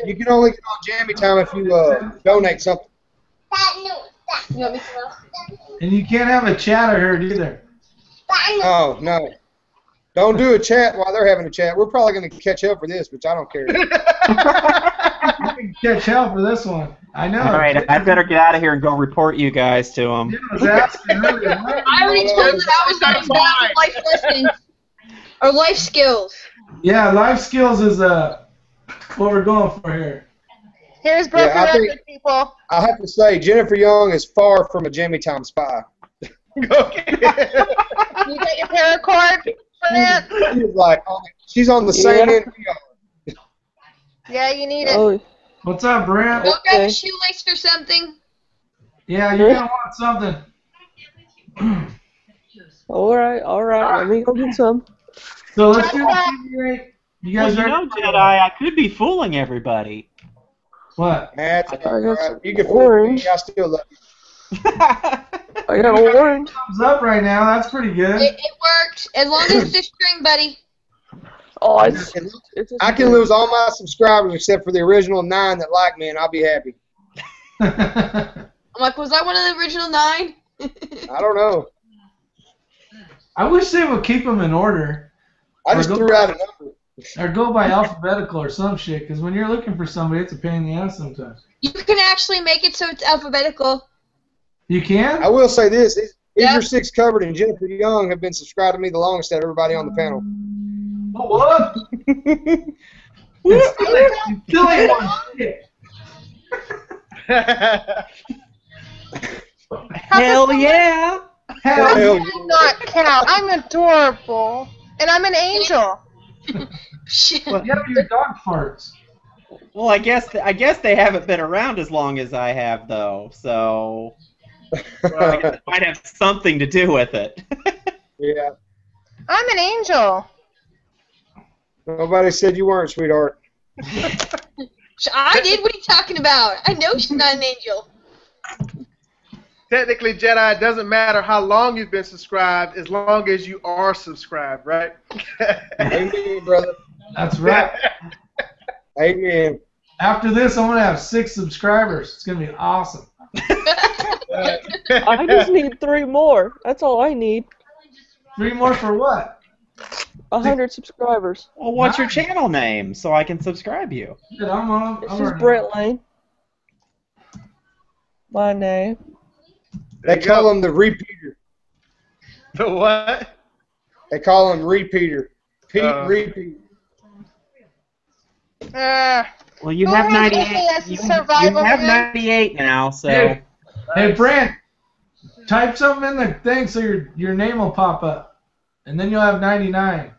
You can only get on Jammy Time if you donate something. You want me to know? And you can't have a chat, I heard, either. Oh no. Don't do a chat while they're having a chat. We're probably gonna catch up for this, but I don't care. You can catch hell for this one. I know. All right, I better get out of here and go report you guys to them. I was asking earlier. I already told him that I was going back life lessons or life skills. Yeah, life skills is what we're going for here. Here's Broken Yeah, I Record, think- people. I have to say, Jennifer Young is far from a Jammy Time spy. Okay. You got your paracord, Brant? She's like, she's on the same end we are. Yeah, you need it. Oh, What's up, Brent? Go grab Okay. a shoelace or something. Yeah, you're gonna want something. all right. Let me go get some. So let's do the TV rate. You Well, guys you ready? know, Jedi, I could be fooling everybody. What? That's I got all right. some You can fool me. orange. I still love you. I got an orange. Thumbs up right now. That's pretty good. It worked. As long as it's a string, buddy. Oh, it's a I can lose all my subscribers except for the original 9 that like me, and I'll be happy. I'm like, was I one of the original 9? I don't know. I wish they would keep them in order. I just Or go threw by- out a number. Or go by alphabetical or some shit, because when you're looking for somebody, it's a pain in the ass sometimes. You can actually make it so it's alphabetical. You can? I will say this. Is Yep. your 6 covered and Jennifer Young have been subscribed to me the longest out of everybody on the panel. What? You killing one shit. Hell yeah! Hell How Hell can I not count? I'm adorable. And I'm an angel. Shit. yeah, your dog farts. Well, I guess they haven't been around as long as I have, though. So I guess it might have something to do with it. Yeah. I'm an angel. Nobody said you weren't, sweetheart. I did. What are you talking about? I know she's not an angel. Technically, Jedi, it doesn't matter how long you've been subscribed as long as you are subscribed, right? Amen, brother. That's right. Amen. After this, I'm gonna have 6 subscribers. It's gonna be awesome. I just need 3 more. That's all I need. 3 more for what? 100 subscribers. Well, what's your channel name so I can subscribe you? Shit, I'm on. This I'm is already- Brent Lane. My name. They call him the repeater. The what? They call him repeater. Pete Repeater. Well, you Who have has 98. me as a You survival have man? 98 now, so. Hey, Brent, type something in the thing so your name will pop up, and then you'll have 99.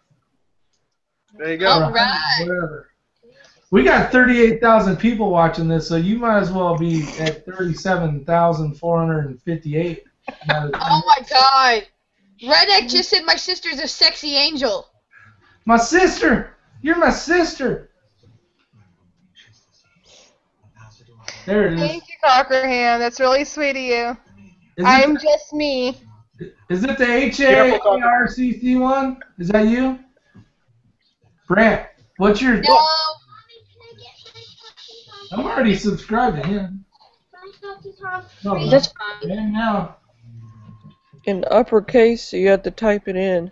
There you go. All right. Whatever. We got 38,000 people watching this, so you might as well be at 37,458. Oh my god. Redneck just said my sister's a sexy angel. My sister! You're my sister! There it is. Thank you, Cockerham. That's really sweet of you. I'm just me. Is it the HARCC one? Is that you? Brant, what's your... No. I'm already subscribed to him. No, That's fine. Now. In uppercase, so you have to type it in.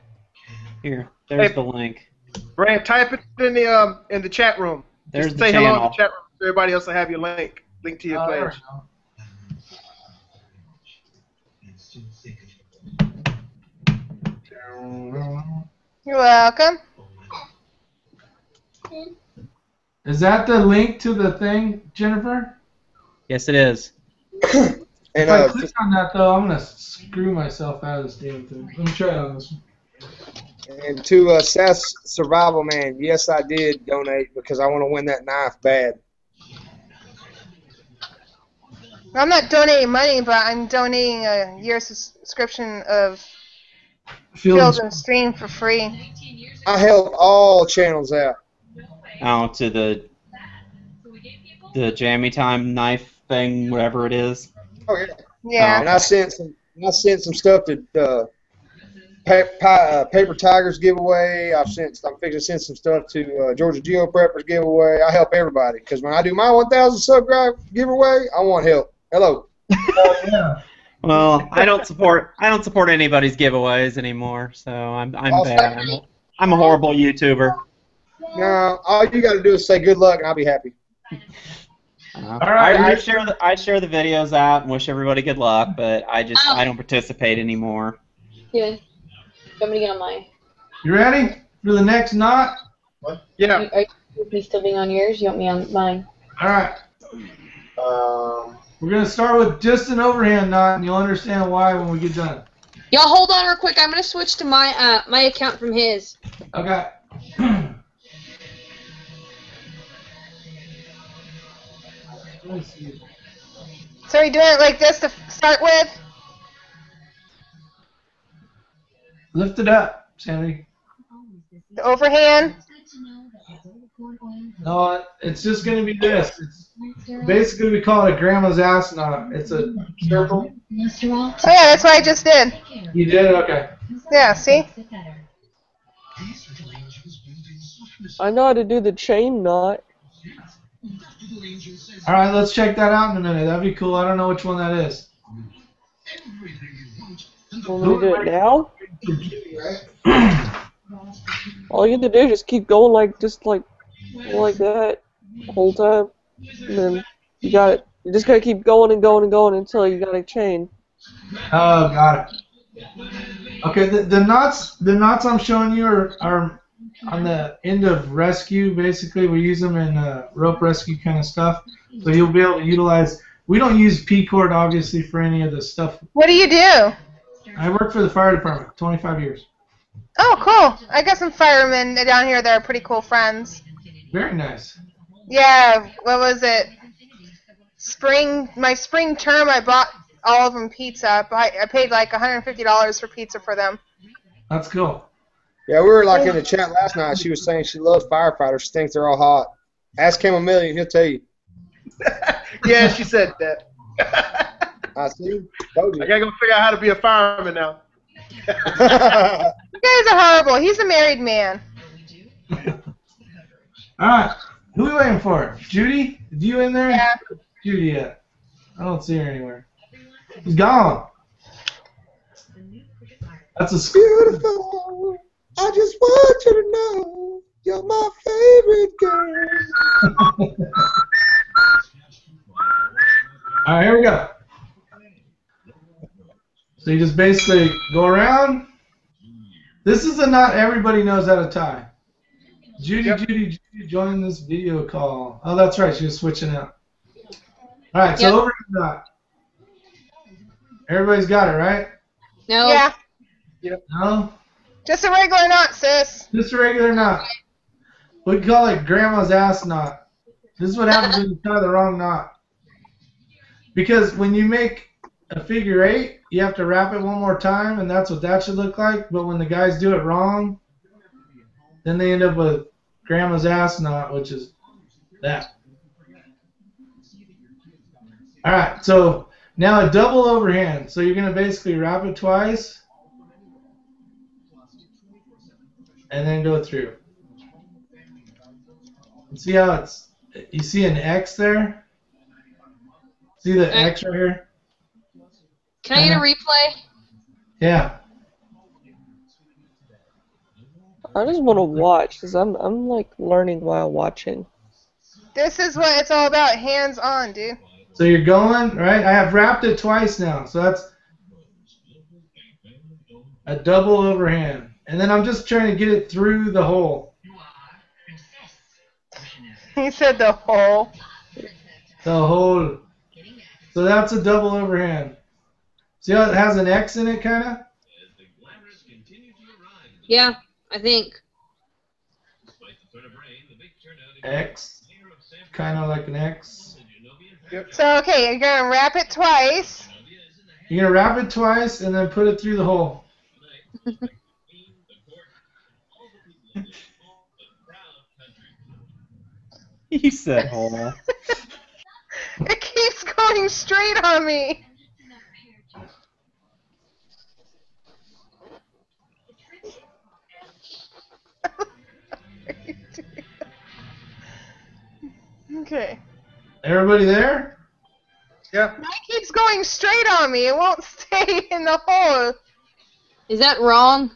Here, there's the link. Brand, type it in the chat room. There's Just the say channel. hello in the chat room so everybody else will have your link to your page. You're welcome. Is that the link to the thing, Jennifer? Yes, it is. If I click on that, though, I'm going to screw myself out of this damn thing. Let me try it on this one. And to Seth's Survival Man, yes, I did donate because I want to win that knife bad. I'm not donating money, but I'm donating a year's subscription of Field and Stream for free. I help all channels out. Oh, to the Jammy Time knife thing, whatever it is. Oh yeah. Yeah. And I sent some stuff to Paper Tigers giveaway. I'm fixing to send some stuff to Georgia Geo Preppers giveaway. I help everybody because when I do my 1,000 sub giveaway, I want help. Hello. Yeah. Well, I don't support anybody's giveaways anymore, so I'm bad. I'm a horrible YouTuber. No, all you got to do is say good luck, and I'll be happy. All right. I share the videos out and wish everybody good luck, but I don't participate anymore. Yeah. I'm gonna get on my. You ready for the next knot? What? Yeah. Are you still being on yours? You want me on mine? All right. We're gonna start with just an overhand knot, and you'll understand why when we get done. Y'all hold on real quick. I'm gonna switch to my my account from his. Okay. So are you doing it like this to start with? Lift it up, Sammy. The overhand? No, it's just going to be this. It's basically, we call it a grandma's ass knot. It's a circle. Oh yeah, that's what I just did. You did? Okay. Yeah, see? I know how to do the chain knot. All right, let's check that out in a minute. That'd be cool. I don't know which one that is. Want me to do it now? All you have to do is just keep going like that the whole time, and then you got it. You just gotta keep going and going and going until you got a chain. Oh, got it. Okay, the knots I'm showing you are on the end of rescue. Basically, we use them in rope rescue kind of stuff. So you'll be able to utilize. We don't use P-cord obviously for any of the stuff. What do you do? I work for the fire department, 25 years. Oh, cool. I got some firemen down here that are pretty cool friends. Very nice. Yeah, what was it? My spring term, I bought all of them pizza. I paid like $150 for pizza for them. That's cool. Yeah, we were like in the chat last night. She was saying she loves firefighters. She thinks they're all hot. Ask him a million, he'll tell you. Yeah, she said that. I see. Told you. I gotta go figure out how to be a fireman now. You guys are horrible. He's a married man. Alright, who are we waiting for? Judy? Is you in there? Yeah. Judy yet? I don't see her anywhere. She's gone. That's a beautiful. I just want you to know you're my favorite girl. Alright, here we go. So you just basically go around. This is a knot everybody knows how to tie. Judy, join this video call. Oh, that's right. She was switching out. All right, so over the knot. Everybody's got it, right? No. Yeah. Yep. No? Just a regular knot, sis. Just a regular knot. We call it grandma's ass knot. This is what happens when you tie the wrong knot. Because when you make a figure 8, you have to wrap it one more time, and that's what that should look like. But when the guys do it wrong, then they end up with grandma's ass knot, which is that. All right, so now a double overhand. So you're going to basically wrap it twice and then go through. And see how it's, you see an X there? See the X right here? Can I get a replay? Yeah. I just want to watch because I'm like learning while watching. This is what it's all about, hands-on, dude. So you're going, right? I have wrapped it twice now. So that's a double overhand. And then I'm just trying to get it through the hole. He said the hole. The hole. So that's a double overhand. See how it has an X in it, kind of? Yeah, I think. X. Kind of like an X. Yep. So, okay, you're going to wrap it twice. You're going to wrap it twice and then put it through the hole. You said hole. It keeps going straight on me. Okay. Everybody there? Yeah. It keeps going straight on me. It won't stay in the hole. Is that wrong?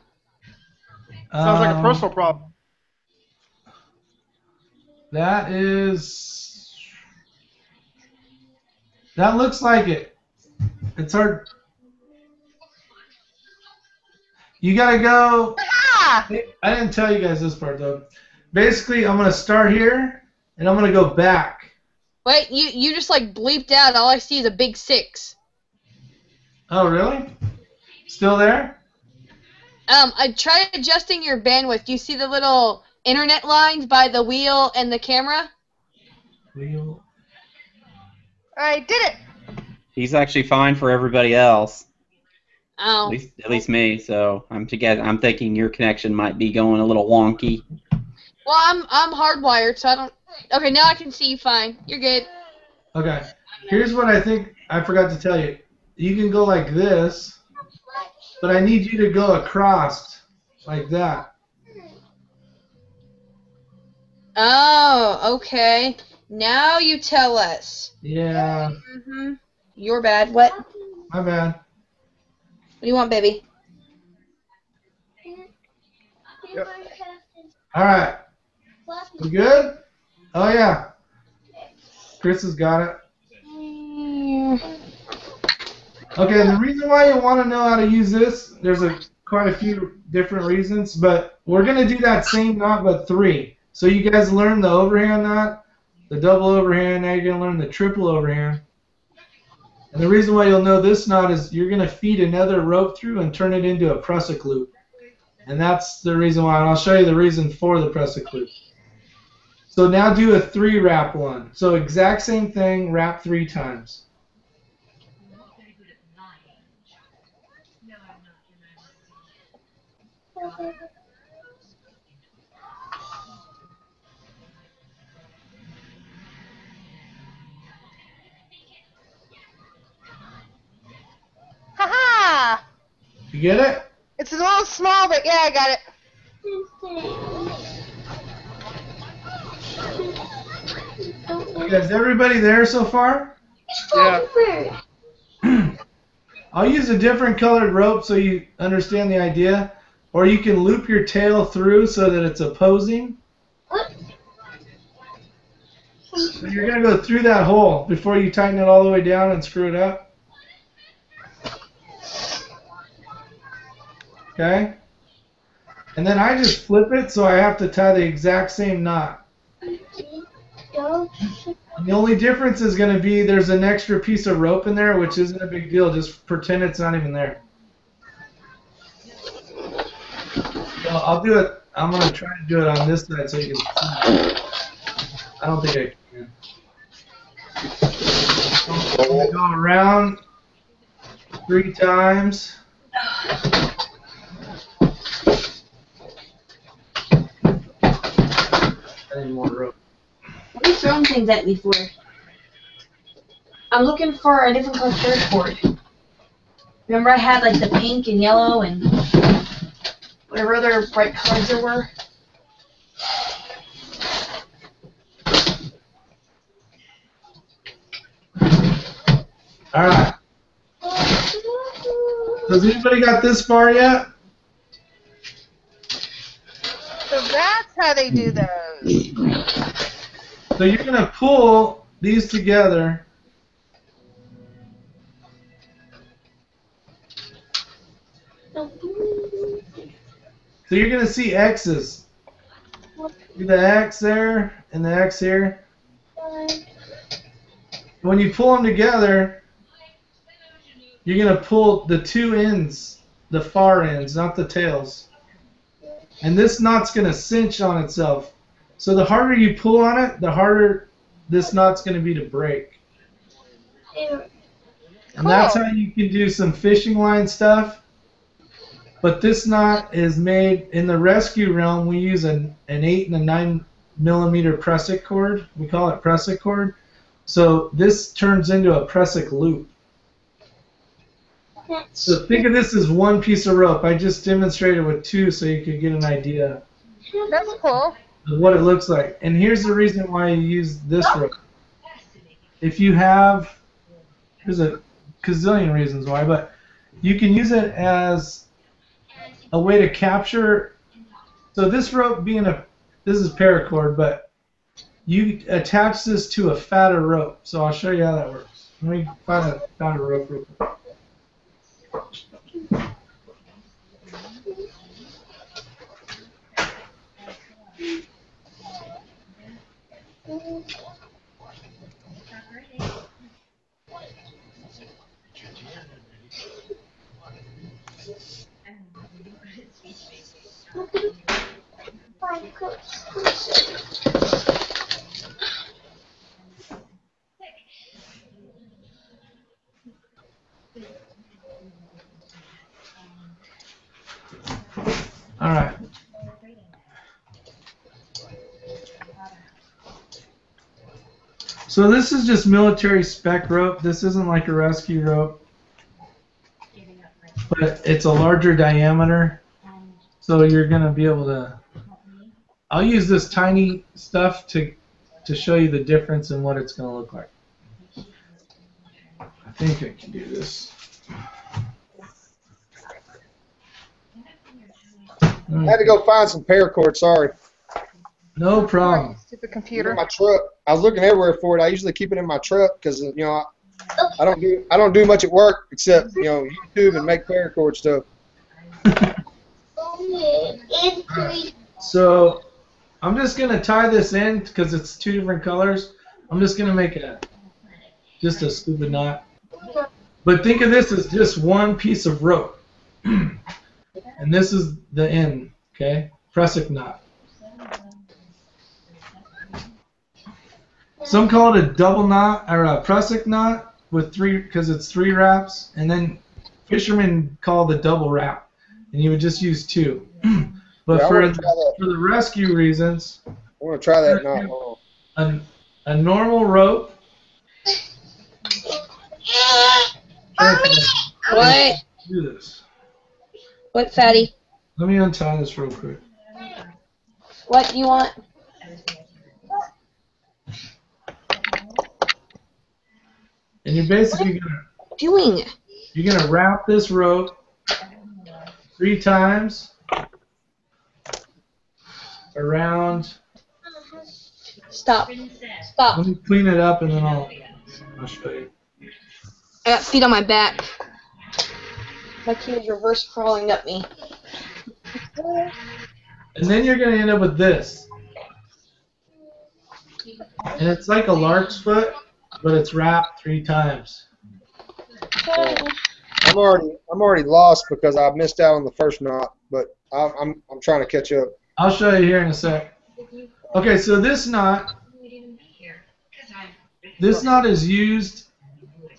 Sounds like a personal problem. That is... That looks like it. It's hard. You gotta go... Ah! I didn't tell you guys this part, though. Basically, I'm gonna start here, and I'm gonna go back. Wait, you just like bleeped out. All I see is a big 6. Oh, really? Still there? I tried adjusting your bandwidth. Do you see the little internet lines by the wheel and the camera? Wheel. I did it. He's actually fine for everybody else. Oh. At least me. So I'm thinking your connection might be going a little wonky. Well, I'm hardwired, so I don't. Okay, now I can see you fine. You're good. Okay. Here's what I think I forgot to tell you. You can go like this, but I need you to go across like that. Oh, okay. Now you tell us. Yeah. Mhm. You're bad. What? My bad. What do you want, baby? Yep. All right. We good? Oh, yeah. Chris has got it. Okay, and the reason why you want to know how to use this, there's quite a few different reasons, but we're going to do that same knot but 3. So you guys learn the overhand knot, the double overhand, now you're going to learn the triple overhand. And the reason why you'll know this knot is you're going to feed another rope through and turn it into a prusik loop. And that's the reason why, and I'll show you the reason for the prusik loop. So now do a 3 wrap one. So exact same thing, wrap 3 times. Ha-ha! You get it? It's a little small, but yeah, I got it. Okay, is everybody there so far? Yeah. I'll use a different colored rope so you understand the idea. Or you can loop your tail through so that it's opposing. So you're going to go through that hole before you tighten it all the way down and screw it up. Okay? And then I just flip it so I have to tie the exact same knot. And the only difference is going to be there's an extra piece of rope in there, which isn't a big deal. Just pretend it's not even there. So I'll do it. I'm going to try to do it on this side so you can see. I don't think I can. You go around 3 times. I need more rope. What are you throwing things at me for? I'm looking for a different color paracord. Remember I had like the pink and yellow and whatever other bright colors there were? Alright. Has anybody got this far yet? So that's how they do those. So you're going to pull these together. So you're going to see X's. See the X there and the X here? When you pull them together, you're going to pull the 2 ends, the far ends, not the tails. And this knot's going to cinch on itself. So the harder you pull on it, the harder this knot's going to be to break. And that's how you can do some fishing line stuff. But this knot is made, in the rescue realm, we use an 8 and a 9 millimeter pressic cord. We call it pressic cord. So this turns into a pressic loop. So think of this as one piece of rope. I just demonstrated with 2 so you could get an idea That's cool. of what it looks like. And here's the reason why you use this rope. If you have, there's a gazillion reasons why, but you can use it as a way to capture. So this rope being this is paracord, but you attach this to a fatter rope. So I'll show you how that works. Let me find a fatter rope real quick. All right. So this is just military spec rope. This isn't like a rescue rope, but it's a larger diameter. So you're going to be able to, I'll use this tiny stuff to show you the difference in what it's going to look like. I think I can do this. I had to go find some paracord, sorry. No problem. Stupid computer. In my truck. I was looking everywhere for it. I usually keep it in my truck because I don't do much at work except YouTube and make paracord stuff. So I'm just gonna tie this in because it's 2 different colors. I'm just gonna make just a stupid knot. But think of this as just one piece of rope, and this is the end. Okay, pressic knot. Some call it a double knot or a pressic knot with 3 because it's 3 wraps, and then fishermen call the double wrap, and you would just use 2. But yeah, for the rescue reasons, I want to try that knot. A normal rope. What? Do this. What, fatty? Let me untie this real quick. What do you want? And you're basically you're gonna wrap this rope 3 times around. Stop. Stop. Let me clean it up and then I'll show you. I got feet on my back. My kid is reverse crawling up me. And then you're gonna end up with this. And it's like a lark's foot, but it's wrapped 3 times. I'm already lost because I missed out on the first knot, but I'm trying to catch up. I'll show you here in a sec. Okay, so this knot is used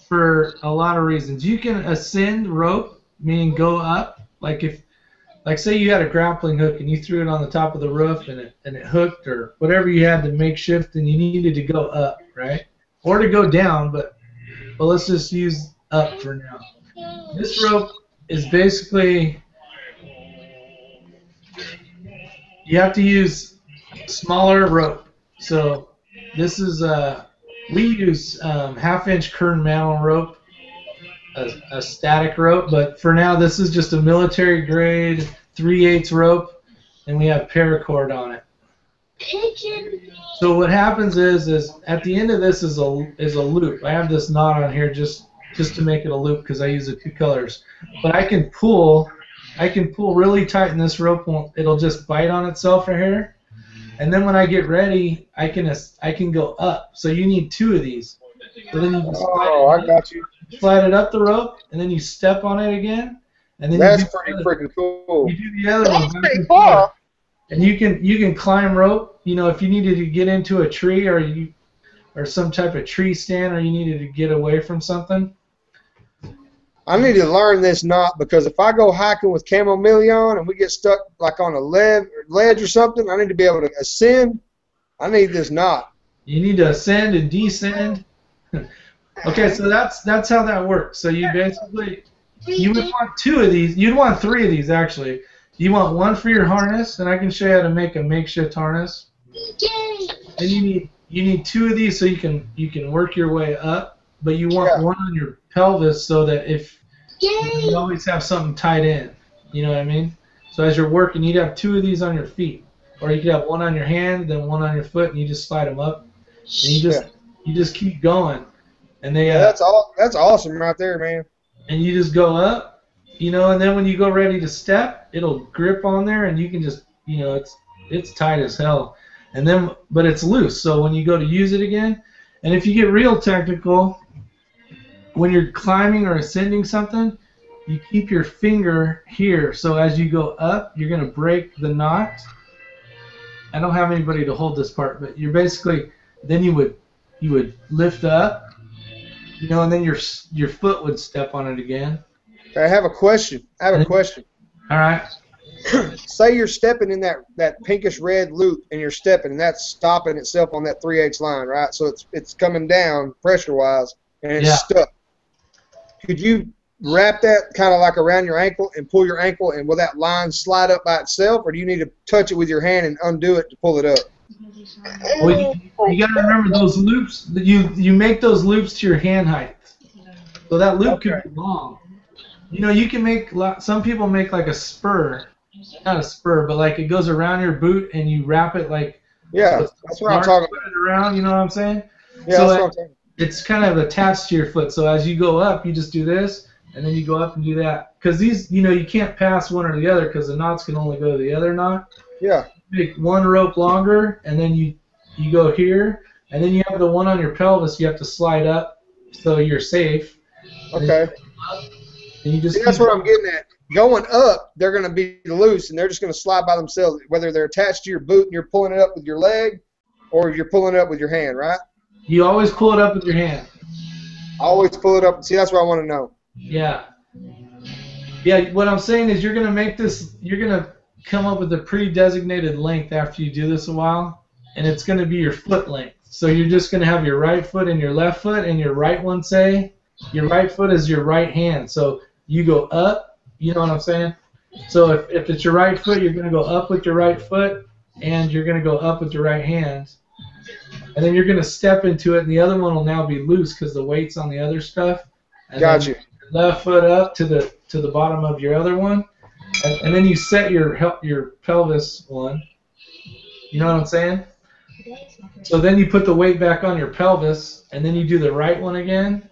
for a lot of reasons. You can ascend rope, meaning go up. Like say you had a grappling hook and you threw it on the top of the roof and it hooked or whatever you had to make shift and you needed to go up, right? Or to go down, but let's just use up for now. This rope is basically, you have to use smaller rope. So this is we use half-inch kern mantle rope, a static rope, but for now this is just a military grade 3/8 rope, and we have paracord on it. So what happens is at the end of this is a loop. I have this knot on here just to make it a loop because I use the 2 colors. But I can pull really tight, and this rope it'll just bite on itself right here. And then when I get ready, I can go up. So you need 2 of these. So then you just slide it up the rope, and then you step on it again, and then that's pretty freaking cool. You do the other one. That's pretty cool. And you can climb rope. You know, if you needed to get into a tree or some type of tree stand, or you needed to get away from something. I need to learn this knot because if I go hiking with Camo Million and we get stuck like on a ledge or something, I need to be able to ascend. I need this knot. You need to ascend and descend. Okay, so that's how that works. So you basically, you would want 2 of these. You'd want 3 of these actually. You want 1 for your harness, and I can show you how to make a makeshift harness. And you need 2 of these so you can work your way up, but you want 1 on your pelvis so that if you always have something tied in. You know what I mean? So as you're working, you'd have 2 of these on your feet, or you could have 1 on your hand, then 1 on your foot, and you just slide them up, and you just keep going. And they that's awesome right there, man. And you just go up, you know, and then when you go ready to step, it'll grip on there, and you can just, you know, it's tight as hell. And then, but it's loose, so when you go to use it again, and if you get real technical, when you're climbing or ascending something, you keep your finger here, so as you go up, you're going to break the knot. I don't have anybody to hold this part, but you're basically, then you would lift up, you know, and then your foot would step on it again. I have a question. All right. Say you're stepping in that pinkish red loop, and you're stepping, and that's stopping itself on that 3/8 line, right? So it's coming down pressure-wise, and it's stuck. Could you wrap that kind of like around your ankle and pull your ankle, and will that line slide up by itself, or do you need to touch it with your hand and undo it to pull it up? Well, you got to remember those loops. You make those loops to your hand height, so that loop could be long. You know, you can make some people make like a spur, not a spur, but like it goes around your boot and you wrap it like that's what I'm talking about. Around, you know what I'm saying? Yeah, so that's what I'm saying. It's kind of attached to your foot. So as you go up, you just do this, and then you go up and do that. Because these, you know, you can't pass one or the other because the knots can only go to the other knot. Yeah. Make one rope longer, and then you go here, and then you have the one on your pelvis. You have to slide up so you're safe. Okay. And you just that's what I'm getting at. Going up, they're going to be loose, and they're just going to slide by themselves, whether they're attached to your boot and you're pulling it up with your leg, or you're pulling it up with your hand, right? You always pull it up with your hand. Always pull it up. See, that's what I want to know. Yeah. Yeah, what I'm saying is you're going to make this, you're going to come up with a pre-designated length after you do this a while, and it's going to be your foot length. So you're just going to have your right foot and your left foot, and your right one, say, your right foot is your right hand. So you go up, you know what I'm saying? So if it's your right foot, you're going to go up with your right foot, and you're going to go up with your right hand. And then you're going to step into it, and the other one will now be loose because the weight's on the other stuff. And gotcha. Left foot up to the bottom of your other one, and then you set your pelvis one. You know what I'm saying? So then you put the weight back on your pelvis, and then you do the right one again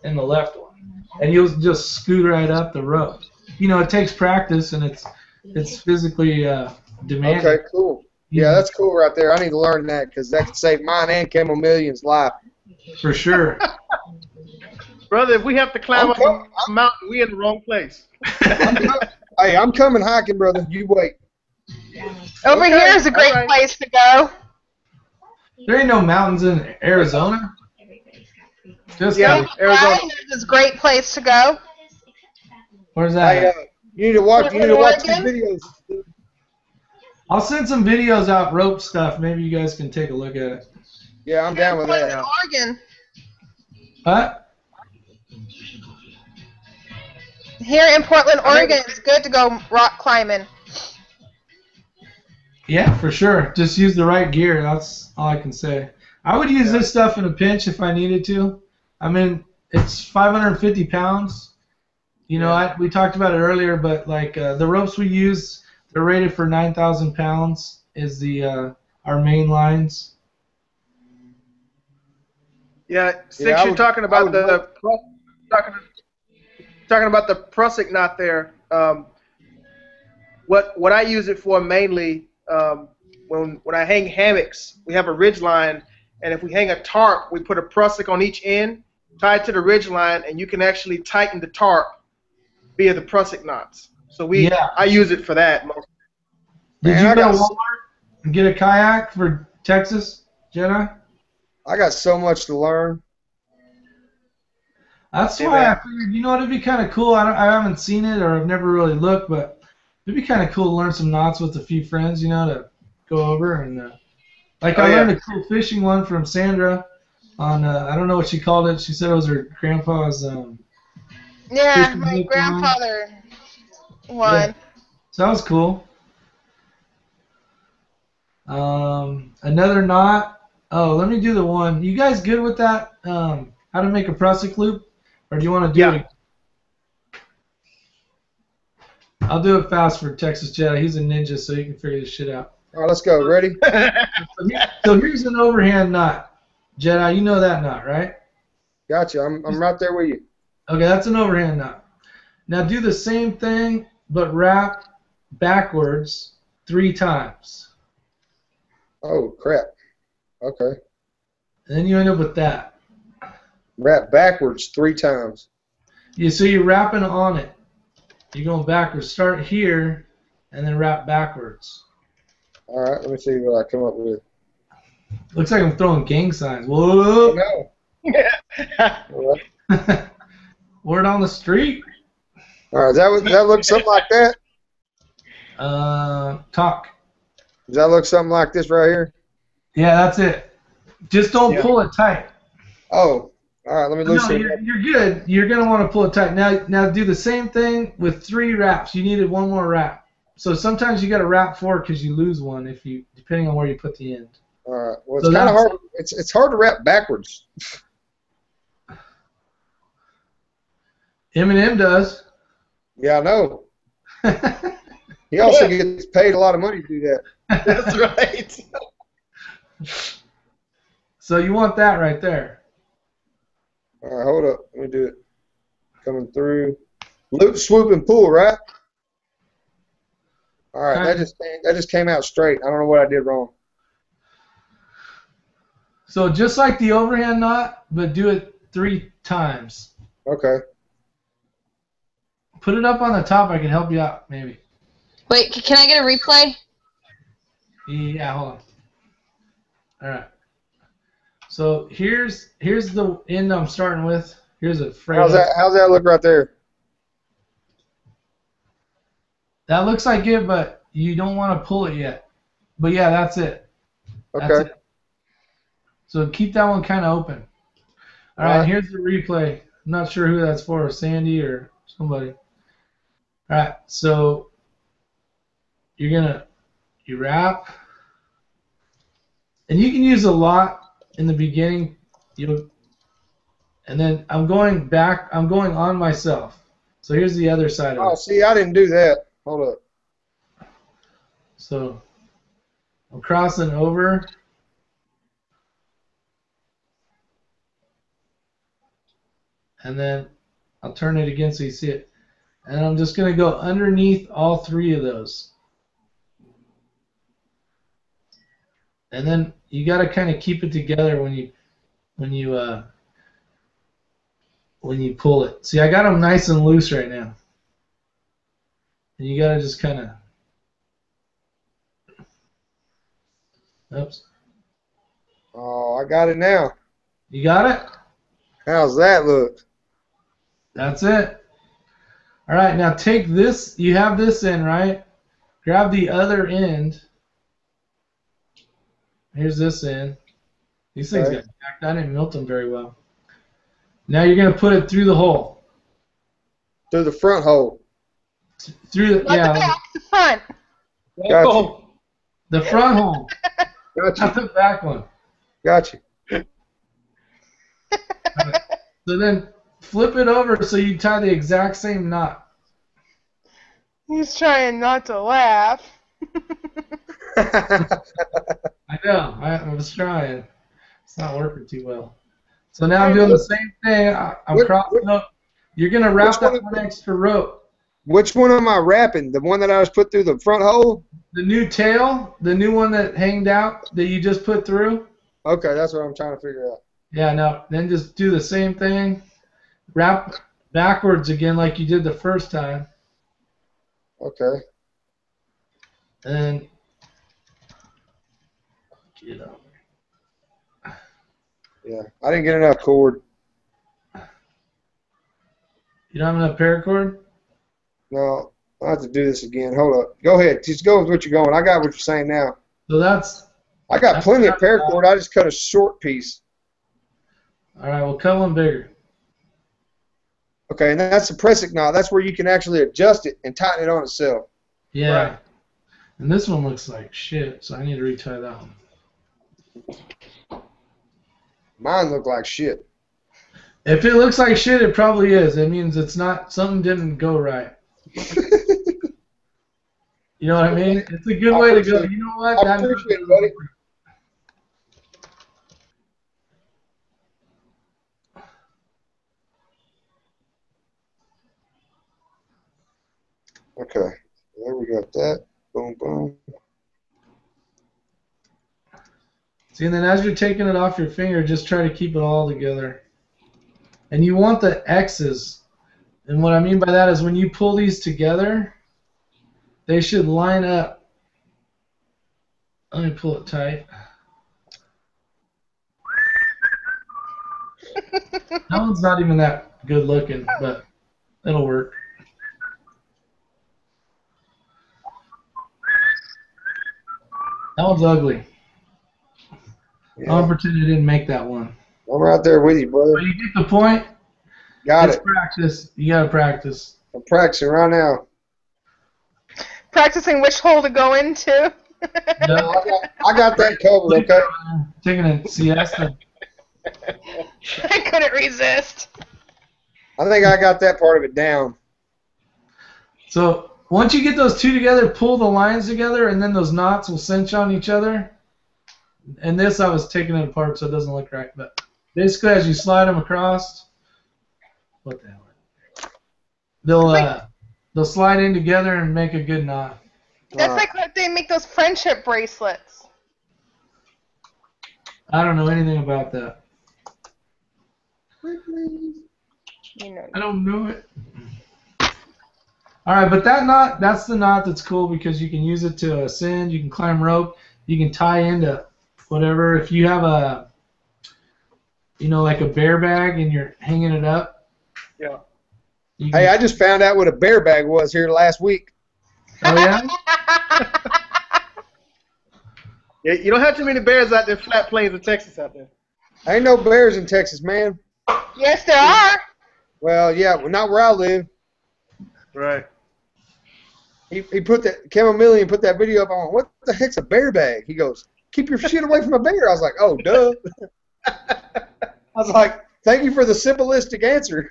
and the left one, and you'll just scoot right up the rope. You know, it takes practice, and it's physically demanding. Okay, cool. Yeah, that's cool right there. I need to learn that because that could save mine and Camo Million's life. For sure. Brother, if we have to climb up a mountain, we in the wrong place. Hey, I'm coming hiking, brother. You wait. Over here is a great place to go. There ain't no mountains in Arizona. Just Yeah, kidding. Arizona. It's a great place to go. Yeah, It's a great place to go. Where's that? Hey, at? you need to watch. You need to watch these Oregon? videos. I'll send some videos out, rope stuff. Maybe you guys can take a look at it. Yeah, I'm down with that. Yeah. Oregon. What? Here in Portland, Oregon, it's good to go rock climbing. Yeah, for sure. Just use the right gear. That's all I can say. I would use this stuff in a pinch if I needed to. I mean, it's 550 pounds. You know, we talked about it earlier, but like the ropes we use, they're rated for 9,000 pounds. Is the our main lines. Yeah, since you're talking about talking about the Prusik knot there, what I use it for mainly when I hang hammocks, we have a ridge line, and if we hang a tarp, we put a Prusik on each end, tied to the ridge line, and you can actually tighten the tarp via the Prusik knots. So I use it for that mostly. Did you go to Walmart and get a kayak for Texas, Jedi? I got so much to learn. That's why I figured, you know what, it'd be kind of cool. I haven't seen it or I've never really looked, but it'd be kind of cool to learn some knots with a few friends, you know, to go over. And I learned a cool fishing one from Sandra on, I don't know what she called it. She said it was her grandpa's. Yeah, my grandfather one. Yeah. So that was cool. Another knot. Oh, let me do the one. You guys good with that? How to make a Prusik loop? Or do you want to do it? I'll do it fast for Texas Jedi. He's a ninja, so he can figure this shit out. All right, let's go. Ready? So here's an overhand knot. Jedi, you know that knot, right? Gotcha. I'm right there with you. Okay, that's an overhand knot. Now do the same thing, but wrap backwards 3 times. Oh, crap. Okay. And then you end up with that. Wrap backwards 3 times. Yeah, so you're wrapping on it. You're going backwards. Start here, and then wrap backwards. All right, let me see what I come up with. Looks like I'm throwing gang signs. Whoa! No. Word on the street. All right, does that look something like that? Talk. Does that look something like this right here? Yeah, that's it. Just don't pull it tight. Oh, all right. Let me loosen it. You're good. You're gonna want to pull it tight. Now do the same thing with 3 wraps. You needed 1 more wrap. So sometimes you got to wrap 4 because you lose one depending on where you put the end. All right. Well, it's kind of hard. It's hard to wrap backwards. Eminem does. Yeah, I know. He also gets paid a lot of money to do that. That's right. So you want that right there. All right, hold up. Let me do it. Coming through. Loop, swoop, and pull, right? All right, that just came out straight. I don't know what I did wrong. So just like the overhand knot, but do it 3 times. Okay. Put it up on the top. I can help you out, maybe. Wait, can I get a replay? Yeah, hold on. All right. So here's the end I'm starting with. Here's a phrase. How's that look right there? That looks like it, but you don't want to pull it yet. But yeah, that's it. Okay. That's it. So keep that one kind of open. All right, here's the replay. I'm not sure who that's for, Sandy or somebody. All right, so you wrap, and you can use a lot in the beginning. And then I'm going back. I'm going on myself. So here's the other side of it. Oh, see, I didn't do that. Hold up. So I'm crossing over. And then I'll turn it again so you see it. And I'm just going to go underneath all 3 of those. And then you got to kind of keep it together when you pull it. See, I got them nice and loose right now. And you got to just kind of... Oops. Oh, I got it now. You got it? How's that look? That's it. All right, now take this. You have this end, right? Grab the other end. Here's this end. These things got jacked. I didn't melt them very well. Now you're going to put it through the hole. Through the front hole. Through the, Not the back, the front. Gotcha. The front hole. Gotcha. Not the back one. Gotcha. So then flip it over so you tie the exact same knot. He's trying not to laugh. I know. I was trying. It's not working too well. So now I'm doing the same thing. I'm crossing up. You're going to wrap that one extra rope. Which one am I wrapping? The one that I just put through the front hole? The new tail, the new one that hanged out that you just put through. Okay, that's what I'm trying to figure out. Yeah, no. Then just do the same thing. Wrap backwards again like you did the first time. Okay. And get up. Yeah, I didn't get enough cord. You don't have enough paracord? No, I'll have to do this again. Hold up. Go ahead. Just go with what you're going. I got what you're saying now. So I got plenty of paracord. I just cut a short piece. All right, we'll cut one bigger. Okay, and that's the pressing knot. That's where you can actually adjust it and tighten it on itself. Yeah. Right. And this one looks like shit, so I need to retie that one. Mine look like shit. If it looks like shit, it probably is. It means it's not, something didn't go right. You know what I mean? It's a good way to go. You know what? I appreciate it, buddy. Okay, there we got that. Boom, boom. See, and then as you're taking it off your finger, just try to keep it all together. And you want the X's. And what I mean by that is when you pull these together, they should line up. Let me pull it tight. That one's not even that good looking, but it'll work. That one's ugly. Yeah. I'll pretend I didn't make that one. I'm right there with you, brother. But you get the point? Got it's it. Practice. You gotta practice. I'm practicing right now. Practicing which hole to go into. No, I got that covered, okay? Taking a siesta. I couldn't resist. I think I got that part of it down. So once you get those two together, pull the lines together, and then those knots will cinch on each other. And this, I was taking it apart so it doesn't look right. But basically, as you slide them across, what the hell? They'll slide in together and make a good knot. That's like what they make those friendship bracelets. I don't know anything about that. You know. I don't know it. All right, but that knot, that's the knot that's cool because you can use it to ascend, you can climb rope, you can tie into whatever. If you have a, you know, like a bear bag and you're hanging it up. Yeah. Hey, I just found out what a bear bag was here last week. Oh, yeah? Yeah, you don't have too many bears out there, flat plains of Texas out there. Ain't no bears in Texas, man. Yes, there are. Well, yeah, well, not where I live. Right. He put that, Chamomeleon put that video up on, what the heck's a bear bag? He goes, keep your shit away from a bear. I was like, oh, duh. I was like, thank you for the simplistic answer.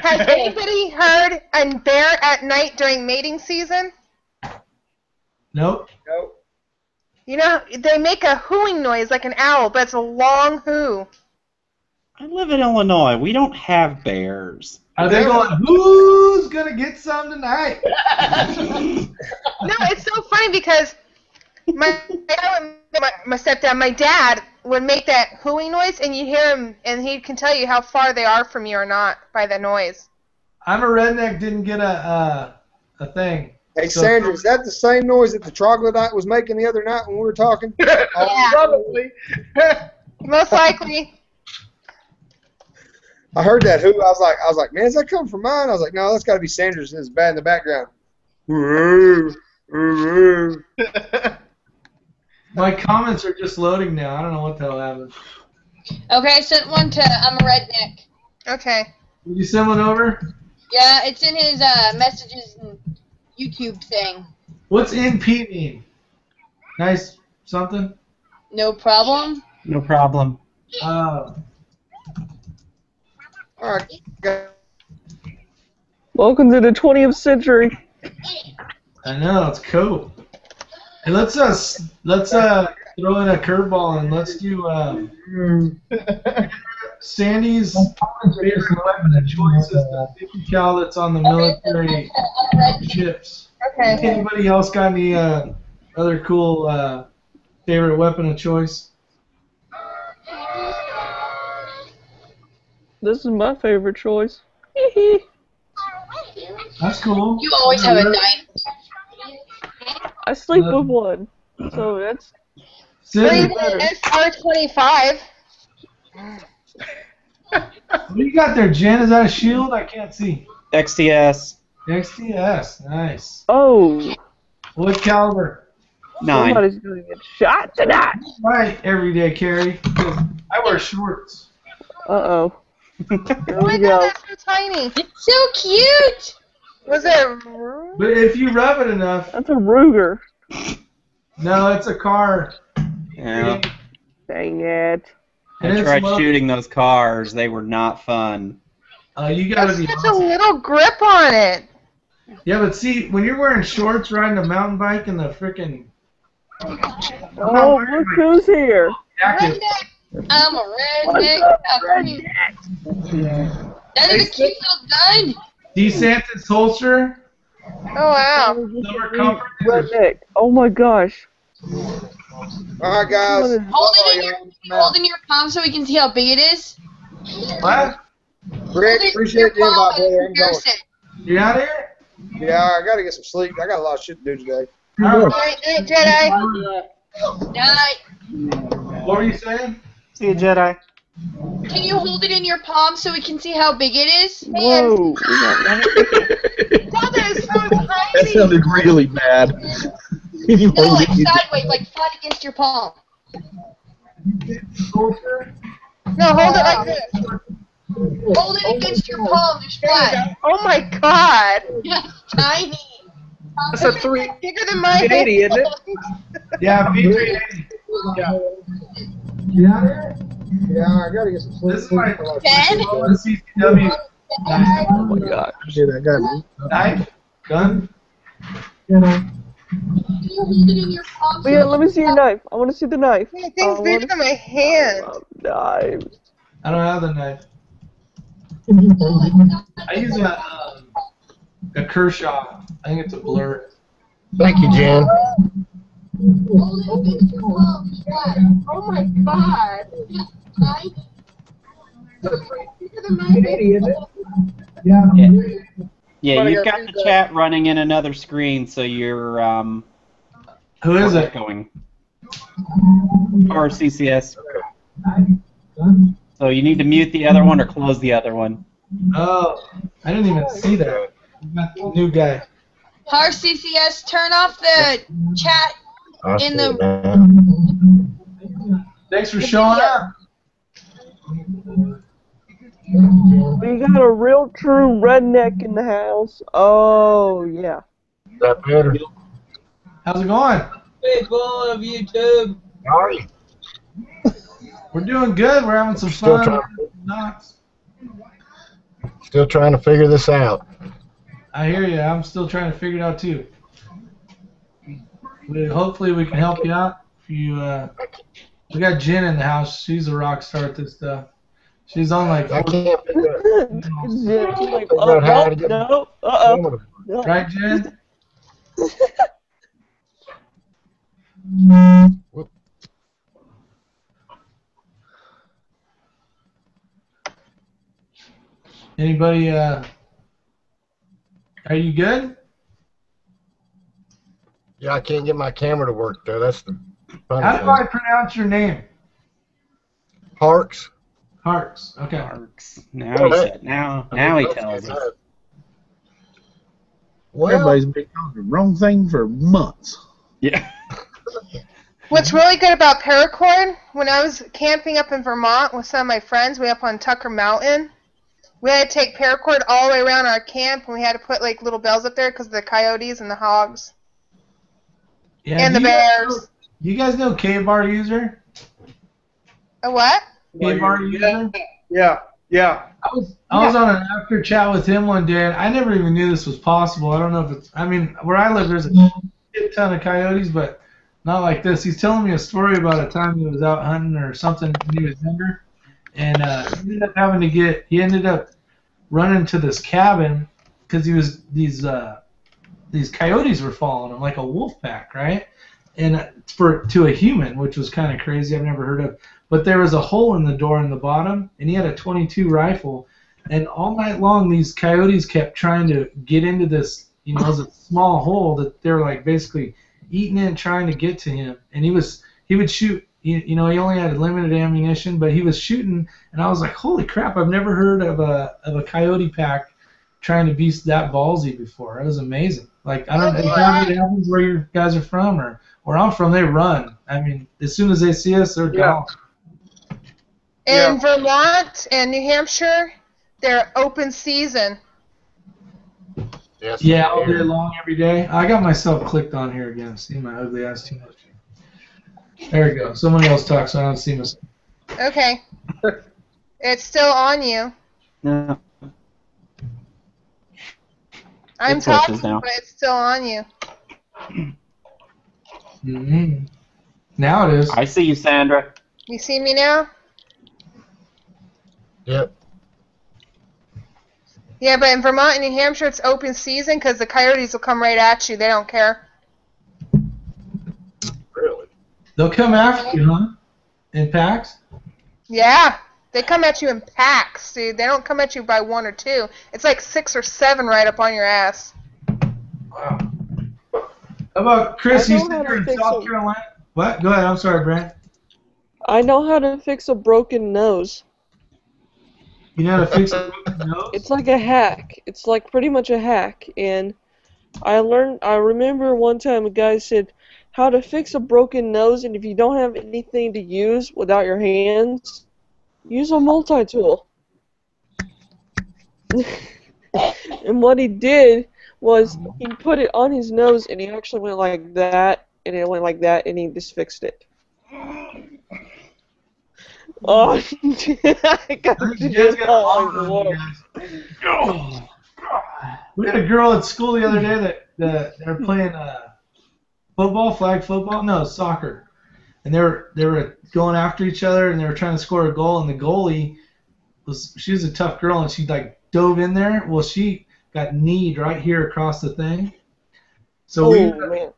Has anybody heard a bear at night during mating season? Nope. Nope. You know, they make a hooing noise like an owl, but it's a long hoo. I live in Illinois. We don't have bears. Are they going, who's going to get some tonight? No, it's so funny because my stepdad, my dad would make that hooing noise, and you hear him, and he can tell you how far they are from you or not by the noise. I'm a redneck, didn't get a thing. Hey, So- Sandra, is that the same noise that the troglodyte was making the other night when we were talking? Yeah. Probably. Most likely. I heard that who. I was like, man, is that coming from mine? I was like, no, that's got to be Sanders. It's bad in the background. My comments are just loading now. I don't know what the hell happened. Okay, I sent one to I'm a redneck. Okay. Did you send one over? Yeah, it's in his messages and YouTube thing. What's NP mean? Nice something? No problem. No problem. All right. Welcome to the 20th century. I know, it's cool. Hey, let's throw in a curveball and let's do Sandy's favorite weapon of choice is the 50 cal that's on the military ships. Okay. Anybody else got any other cool favorite weapon of choice? This is my favorite choice. That's cool. You always have a knife. I sleep with one, so that's Sid, better. SR25. what do you got there, Jen? Is that a shield? I can't see. XTS. XTS, nice. Oh, What caliber? 9. somebody's gonna get shot tonight. Right, everyday carry. I wear shorts. Uh-oh. Here Oh my we god, go. that's so tiny. It's so cute. Was it? But if you rub it enough, That's a Ruger. no, it's a car. Yeah. Dang it. And I it's tried low- shooting those cars. They were not fun. You gotta That's be. such a little grip on it. Yeah, but see, when you're wearing shorts, riding a mountain bike, and the freaking Oh, look who's here. jacket. I'm a redneck. That is a cute little gun. DeSantis holster. Oh wow. Silver comfort. Redneck. Oh my gosh. All right, guys. Hold in your palm so we can see how big it is. What? Rick, appreciate the invite, brother. I'm going. You out here? Yeah, I got to get some sleep. I got a lot of shit to do today. All Night, night, Jedi. Night. What were you saying? See you, Jedi. Can you hold it in your palm so we can see how big it is? Whoa. That is so That tiny. sounded really bad. Can you No, hold like it? sideways, like flat against your palm. Holster? No, hold it like this. Hold it against your palm, just flat. Oh my god. Yeah, tiny. That's a 3 Bigger than my head. 80, isn't it? Yeah, V380. Yeah. You out here? Yeah, I got to get some sleep. This is my Ben? CCW Oh my god. Shit, I got it. knife, gun. Can you hold it in your palm? Oh, yeah, let me see your knife. I want to see the knife. That thing's bigger than my hand. Knife. I don't have the knife. I use a Kershaw. I think it's a Blur. Thank you, Jen. Hold it against your palm, just flat. Oh my god. Tiny. Bigger than my head. Yeah, you've got the chat running in another screen, so you're Who is it? going. Or CCS. So you need to mute the other one or close the other one. Oh, I didn't even see that. New guy. Har CCS, turn off the chat in the. Thanks for showing up. We got a real true redneck in the house. Oh, yeah. That better. How's it going? People of YouTube. How are you? We're doing good. We're having some Still fun. trying. Still trying to figure this out. I hear you. I'm still trying to figure it out too. Hopefully we can help you out. If you, we got Jen in the house. She's a rock star at this stuff. She's on like. I can't figure Like, out how to oh, get no. Uh-oh. No. Right, Jen? Anybody? Are you good? Yeah, I can't get my camera to work though. That's the funny How do thing. I pronounce your name? Harks. Harks. Okay. Harks. Now he said. Now he tells us. Well, everybody's been calling the wrong thing for months. Yeah. What's really good about paracord, when I was camping up in Vermont with some of my friends, we up on Tucker Mountain, we had to take paracord all the way around our camp, and we had to put like little bells up there because of the coyotes and the hogs. Yeah, And the bears. You guys know K-Bar User? A what? K-Bar User? Yeah. I was on an after chat with him one day, and I never even knew this was possible. I don't know if it's, I mean, where I live, there's a shit ton of coyotes, but not like this. He's telling me a story about a time he was out hunting or something when he was younger, and he ended up running to this cabin because these coyotes were following him like a wolf pack, right? And to a human, which was kind of crazy. I've never heard of. But there was a hole in the door in the bottom, and he had a .22 rifle. And all night long, these coyotes kept trying to get into this, it was a small hole that they're like basically eating in, trying to get to him. And he would shoot. He only had limited ammunition, but he was shooting. And I was like, holy crap! I've never heard of a coyote pack trying to be that ballsy before. It was amazing. Like, I don't know if that happens where you guys are from or where I'm from. They run. I mean, as soon as they see us, they're gone. In Vermont and New Hampshire, they're open season. Yes, Yeah, all day long, every day. I got myself clicked on here again. See my ugly ass too much. There we go. Someone else talks, so I don't see myself. Okay. It's still on you. No. I'm talking, but it's still on you. Mm-hmm. Now it is. I see you, Sandra. You see me now? Yep. Yeah, but in Vermont and New Hampshire, it's open season because the coyotes will come right at you. They don't care. Really? They'll come after you, huh? In packs? Yeah. They come at you in packs, dude. They don't come at you by one or two. It's like 6 or 7 right up on your ass. Wow. How about Chris? You said you're in South Carolina. What? Go ahead. I'm sorry, Brent. I know how to fix a broken nose. You know how to fix a broken nose? It's like a hack. It's like pretty much a hack. And I remember one time a guy said how to fix a broken nose, and if you don't have anything to use without your hands, use a multi-tool. And what he did was he put it on his nose, and he actually went like that, and it went like that, and he just fixed it. Oh, I got We had a girl at school the other day that they were playing flag football, no, soccer, and they were going after each other, and they were trying to score a goal, and the goalie she was a tough girl, and she like dove in there. Well, she got kneed right here across the thing. So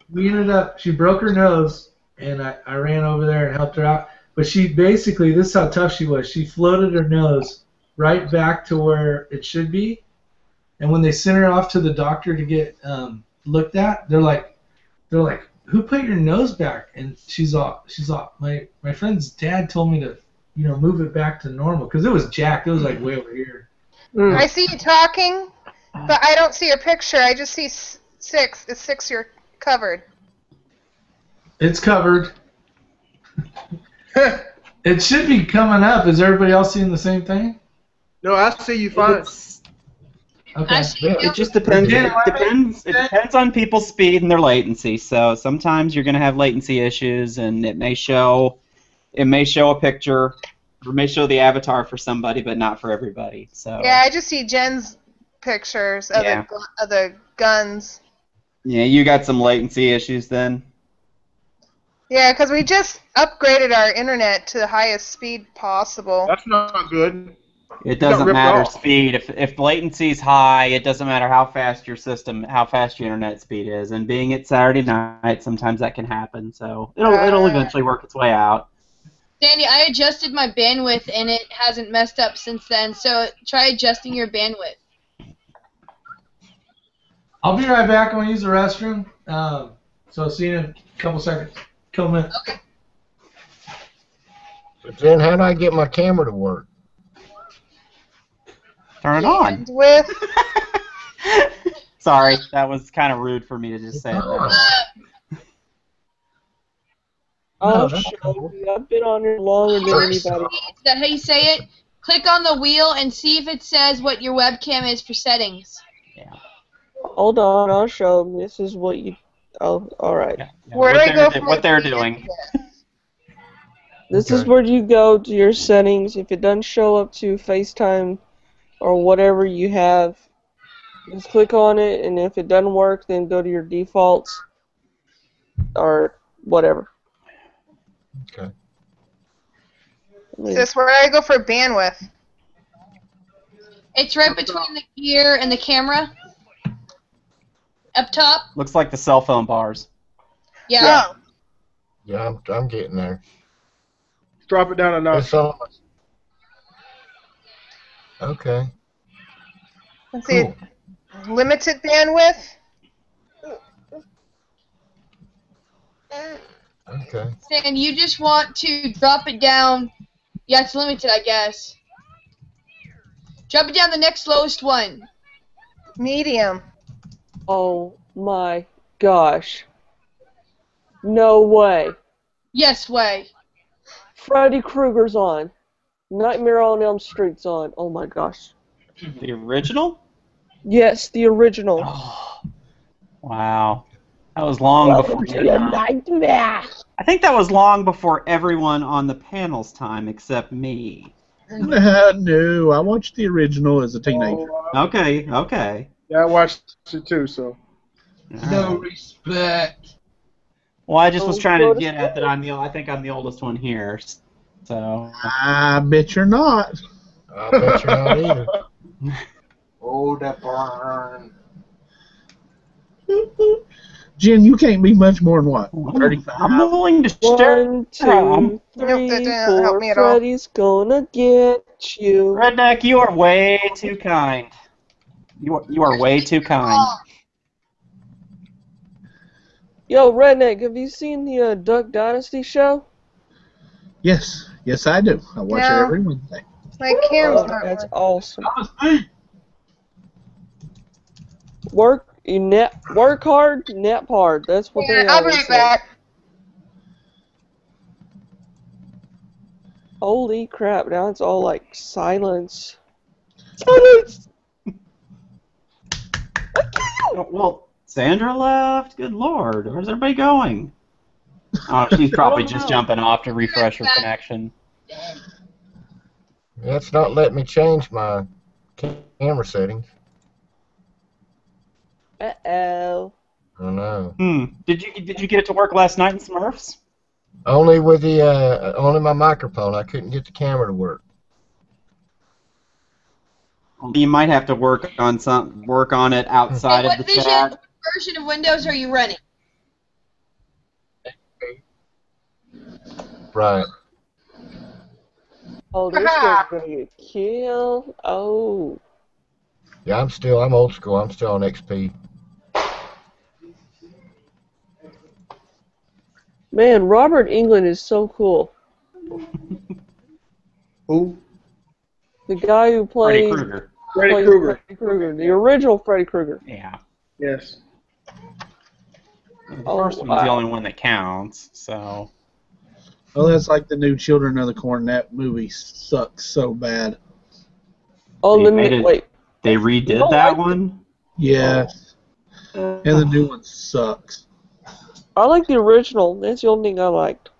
we ended up, she broke her nose, and I ran over there and helped her out. But she basically, this is how tough she was. She floated her nose right back to where it should be. And when they sent her off to the doctor to get looked at, they're like, who put your nose back? And she's all, my friend's dad told me to, move it back to normal because it was jacked. It was like way over here. I see you talking, but I don't see your picture. I just see 6. It's 6 you're covered. It's covered. It should be coming up. Is everybody else seeing the same thing? No, I see you fine. Okay. It just depends. It depends on people's speed and their latency. So sometimes you're going to have latency issues, and it may show a picture, or may show the avatar for somebody, but not for everybody. So yeah, I just see Jen's pictures of the guns. Yeah, you got some latency issues then. Yeah, because we just upgraded our internet to the highest speed possible. That's not good. It doesn't matter speed. If latency's high, it doesn't matter how fast your internet speed is. And being it's Saturday night, sometimes that can happen. So it'll eventually work its way out. Sandy, I adjusted my bandwidth and it hasn't messed up since then. So try adjusting your bandwidth. I'll be right back. I'm gonna use the restroom. So see you in a couple seconds. Couple minutes. Okay. But then how do I get my camera to work? Turn it on. With Sorry, that was kind of rude for me to just say it that way. I'll show you. I've been on here longer than anybody. Is that how you say it? Click on the wheel and see if it says what your webcam is for settings. Yeah. Hold on, I'll show them. This is what you. Oh, all right. Yeah. Where do I go for what they're doing? This is where you go to your settings. If it doesn't show up to FaceTime or whatever you have, just click on it, and if it doesn't work, then go to your defaults or whatever. Okay. Sis, where do I go for bandwidth? It's right between the gear and the camera. Up top. Looks like the cell phone bars. Yeah. Yeah, I'm getting there. Drop it down a notch. Okay. Let's see. Limited bandwidth. Okay. And you just want to drop it down. Yeah, it's limited, I guess. Drop it down the next lowest one. Medium. Oh my gosh. No way. Yes way. Freddy Krueger's on. Nightmare on Elm Street's on. Oh my gosh. The original? Yes, the original. Wow. That was long before. Nightmare. I think that was long before everyone on the panel's time except me. No, I watched the original as a teenager. Okay, okay. Yeah, I watched it too, so. No respect. Well, I just was trying to get at that I think I'm the oldest one here, so. I bet you're not. I bet you're not either. Oh, that burn. Jen, you can't be much more than what? 35? I'm willing to share. 1, 2, 3, 4. Freddy's gonna get you. Redneck, you are way too kind. You are way too kind. Yo, Redneck, have you seen the Duck Dynasty show? Yes, yes I do. I watch it every Wednesday. My cam's not That's working. awesome. Work hard, nap hard. That's what they I'll be always right say. back. Holy crap, now it's all like silence. Silence! Well, Sandra left? Good lord. Where's everybody going? Oh, she's probably just jumping off to refresh her connection. It's not letting me change my camera settings. Uh-oh. I know. Did you get it to work last night in Smurfs? Only with the only my microphone. I couldn't get the camera to work. You might have to work on it outside of the chat. What version of Windows are you running? Right. Oh, this guy's gonna get killed. Oh. Yeah, I'm old school. I'm still on XP. Man, Robert Englund is so cool. Who? The guy who plays Freddy Krueger. Freddy Krueger. The original Freddy Krueger. Yeah. Yes. The first one's the only one that counts, so. Well, that's like the new Children of the Corn. That movie sucks so bad. Oh, they redid that one? Yes. And the new one sucks. I like the original. That's the only thing I liked.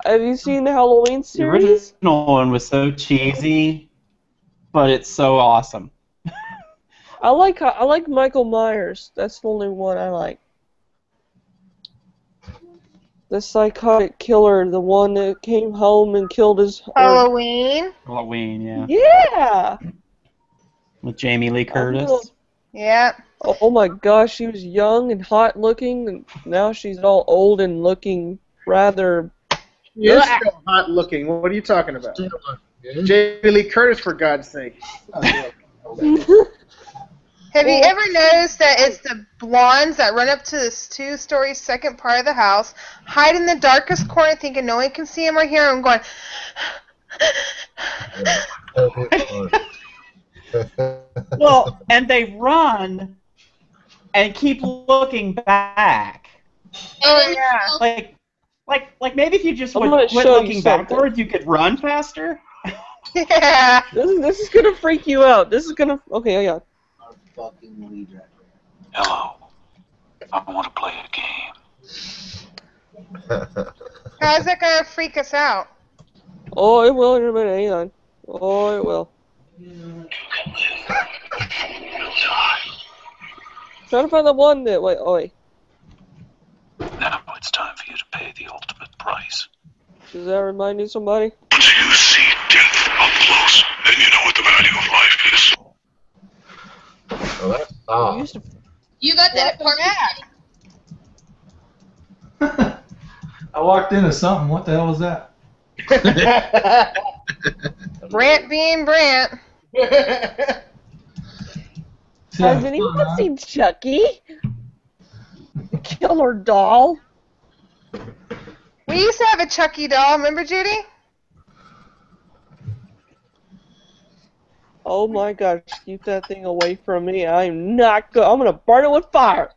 Have you seen the Halloween The series? original one was so cheesy, but it's so awesome. I like Michael Myers. That's the only one I like. The psychotic killer, the one that came home and killed his. Halloween. Halloween, yeah. Yeah. With Jamie Lee Curtis. Yeah. Oh my gosh, she was young and hot looking, and now she's all old and looking rather. You're still hot looking. What are you talking about? Jamie Lee Curtis, for God's sake. Have you ever noticed that it's the blondes that run up to this two-story second part of the house, hide in the darkest corner thinking no one can see them or hear them, going, Well, and they run and keep looking back. Oh yeah. Like maybe if you just I'm would gonna quit show you looking something. backwards, you could run faster. Yeah. This is gonna freak you out. This is gonna. Okay, I got. Hello. I want to play a game. How's that gonna freak us out? Oh, it will in a minute. Hang on. Oh, it will. Trying to find the one that. Wait. Oh wait. Now it's time for you to pay the ultimate price. Does that remind you of somebody? Once you see death up close, then you know what the value of life is. Well, that's odd. You got that apartment. I walked into something. What the hell was that? Brant being Brant. Has anyone seen Chucky? The killer doll? We used to have a Chucky doll, remember, Judy? Oh my gosh, keep that thing away from me. I'm not good. I'm gonna burn it with fire.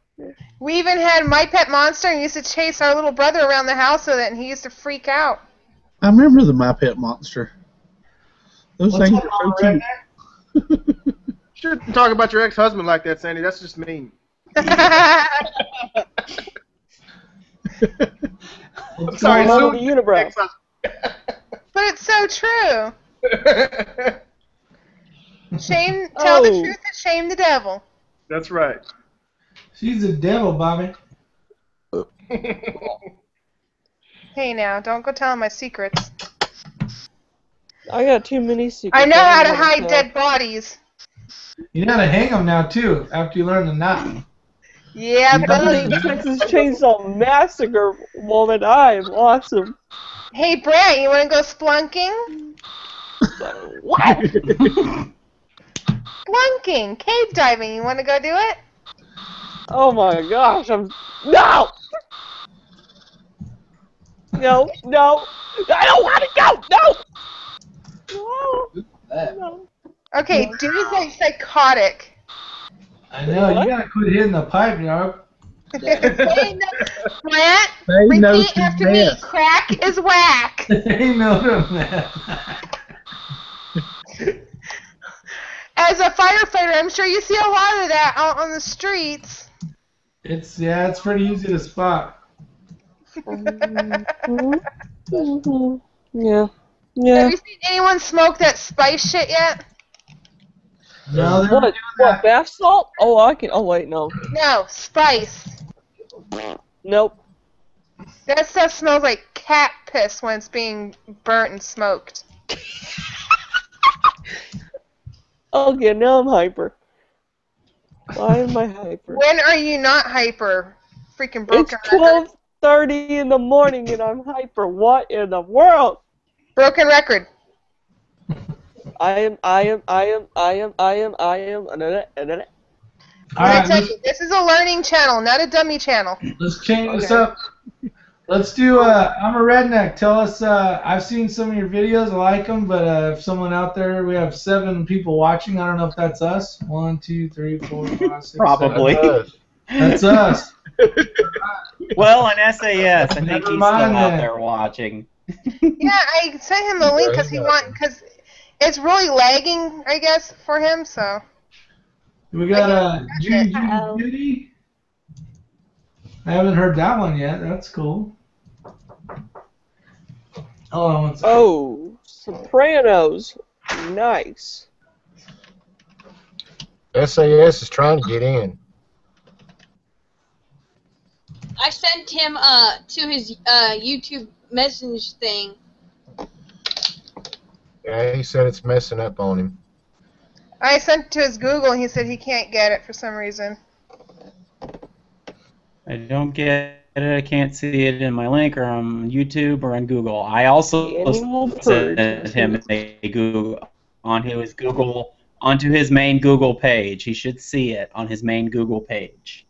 We even had My Pet Monster and used to chase our little brother around the house with it, and he used to freak out. I remember the My Pet Monster. Those What's things up, are so cute. Shouldn't talk about your ex-husband like that, Sandy. That's just mean. I'm sorry, All over so the unibrow. But it's so true. Shame, tell the truth and shame the devil. That's right. She's a devil, Bobby. Hey now, don't go telling my secrets. I got too many secrets. I know how to don't wanna hide tell. dead bodies. You know how to hang them now, too, after you learn the knot. Yeah, Bloody buddy. Texas Chainsaw Massacre woman, I am awesome. Hey, Brant, you want to go splunking? What? Splunking, cave diving. You want to go do it? Oh my gosh, no! No, no, I don't want to go. No, no. Okay, dude's like psychotic. I know, you gotta quit hitting the pipe, Yarp. Brant, They know repeat she's after me. best. Crack is whack. Ain't no man. As a firefighter, I'm sure you see a lot of that out on the streets. It's pretty easy to spot. Yeah. Have you seen anyone smoke that spice shit yet? No, what, bath salt? Oh, I can. Oh, wait, no. No, spice. Nope. That stuff smells like cat piss when it's being burnt and smoked. Okay, now I'm hyper. Why am I hyper? When are you not hyper? Freaking broken It's record. 12:30 in the morning and I'm hyper. What in the world? Broken record. I am. What I tell you, this is a learning channel, not a dummy channel. Let's change this up. Let's do, I'm a redneck. Tell us, I've seen some of your videos, I like them, but if someone out there, we have 7 people watching, I don't know if that's us. 1, 2, 3, 4, 5, 6, Probably. 7. That's us. Well, an SAS, I think he's still mind out that. there watching. Yeah, I sent him the link because it's really lagging, I guess, for him. So. We got Judy. I haven't heard that one yet. That's cool. Hold on one second. Oh, Sopranos. Nice. SAS is trying to get in. I sent him to his YouTube message thing. Yeah, he said it's messing up on him. I sent it to his Google, and he said he can't get it for some reason. I don't get it. I can't see it in my link or on YouTube or on Google. I also sent him a Google onto his main Google page. He should see it on his main Google page.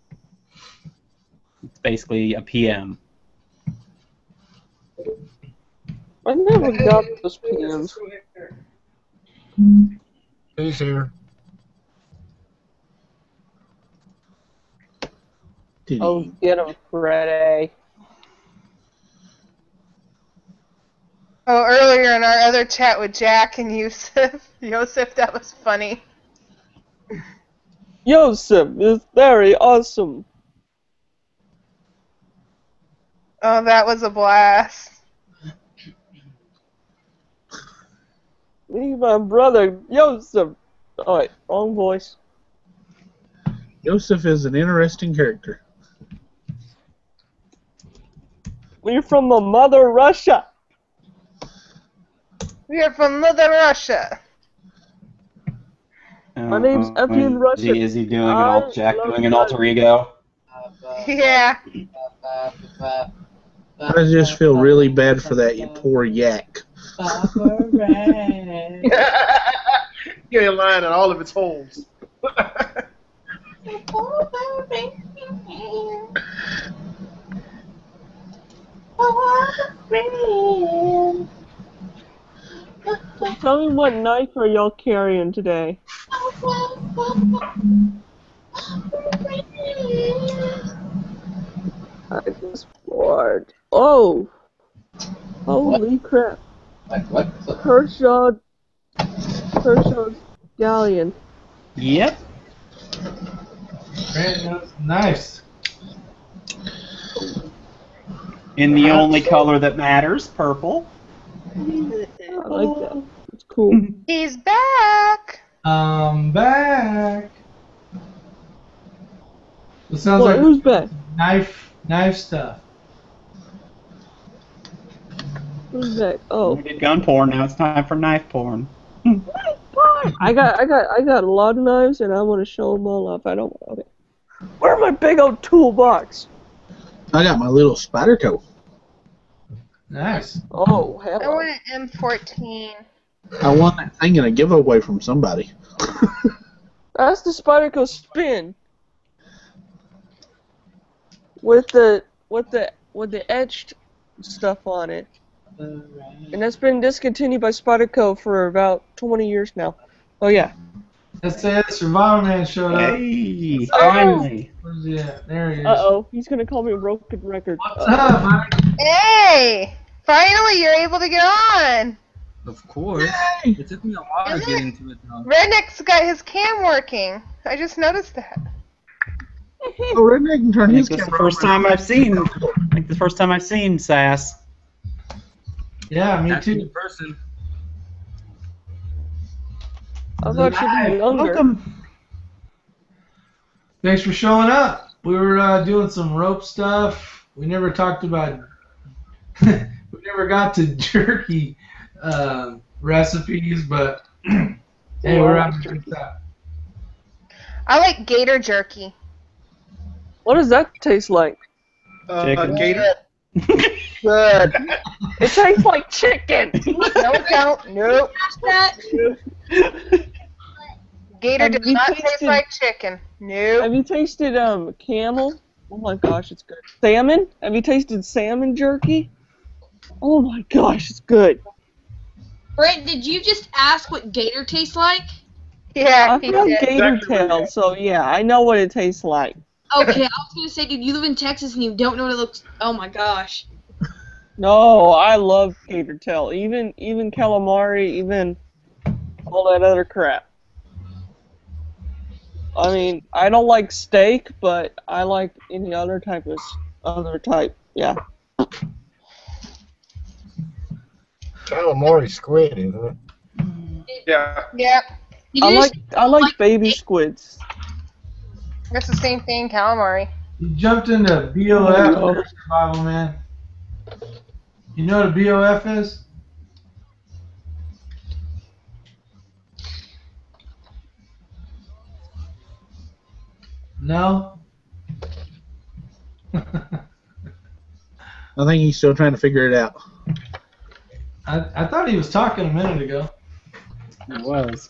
It's basically a PM. I never got those pins. He's here. Oh, get him, Freddy. Oh, earlier in our other chat with Jack and Yosef, that was funny. Yosef is very awesome. Oh, that was a blast. Me, my brother, Yosef. Oh, wait, wrong voice. Joseph is an interesting character. We're from the mother Russia. We are from Mother Russia. My name's Epian Russia. Is he doing an alter ego? Yeah. I just feel really bad for that, you poor yak. Get in line in all of its holes. Tell me what knife are y'all carrying today? I just bored. Oh! Holy crap. What? Kershaw's galleon. Yep. Nice. In the only color that matters, purple. I like that. It's cool. He's back. I'm back. It sounds What, like who's back? Knife stuff. Who's back? Oh. We did gun porn. Now it's time for knife porn. I got a lot of knives, and I want to show them all off. I don't. Okay. Where's my big old toolbox? I got my little spider coat. Nice. Oh, hell. I want an M14. I won that thing in a giveaway from somebody. That's the Spyderco Spin. With the etched stuff on it. And that's been discontinued by Spyderco for about 20 years now. Oh yeah. Let's say the Survivor Man showed up. Hey, finally. Where's he at? There he is. Uh-oh, he's gonna call me a broken record. What's up, Mike? Hey! Finally, you're able to get on. Of course. Yay! It took me a while to get into it, though. Redneck's got his cam working. I just noticed that. Oh, Redneck can turn his camera the first time I've seen. I think the first time I've seen Sass. Yeah, me That's too. in person. I thought you'd be younger. Welcome. Thanks for showing up. We were doing some rope stuff. We never talked about. We never got to jerky recipes, but hey, we're having a good time. I like gator jerky. What does that taste like? Gator. Good. It tastes like chicken. No, it don't. Nope. Gator does not taste like chicken. Nope. Have you tasted camel? Oh my gosh, it's good. Salmon? Have you tasted salmon jerky? Oh my gosh, it's good. Brent, did you just ask what gator tastes like? Yeah, I've had gator tail, so yeah, I know what it tastes like. Okay, I was gonna say, dude, you live in Texas and you don't know what it looks. Oh my gosh. No, I love gator tail. Even calamari, even all that other crap. I mean, I don't like steak, but I like any other type. Yeah. Calamari squid, isn't it? Yeah. Yep. I like baby squids. That's the same thing, calamari. You jumped into BOF, Survival Man. You know what a BOF is? No? I think he's still trying to figure it out. I thought he was talking a minute ago. It was.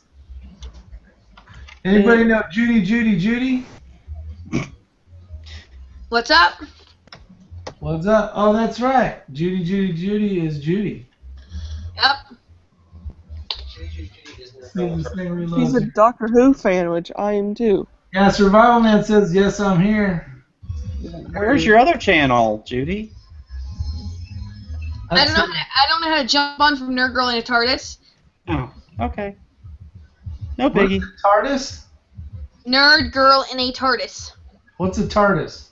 Anybody know Judy? What's up? What's up? Oh, that's right. Judy is Judy. Yep. He's a Doctor Who fan, which I am too. Yeah, Survival Man says, yes, I'm here. Where's your other channel, Judy? I don't know how to jump on from Nerd Girl in a TARDIS. Oh, okay. No What's biggie. a TARDIS? Nerd Girl in a TARDIS. What's a TARDIS?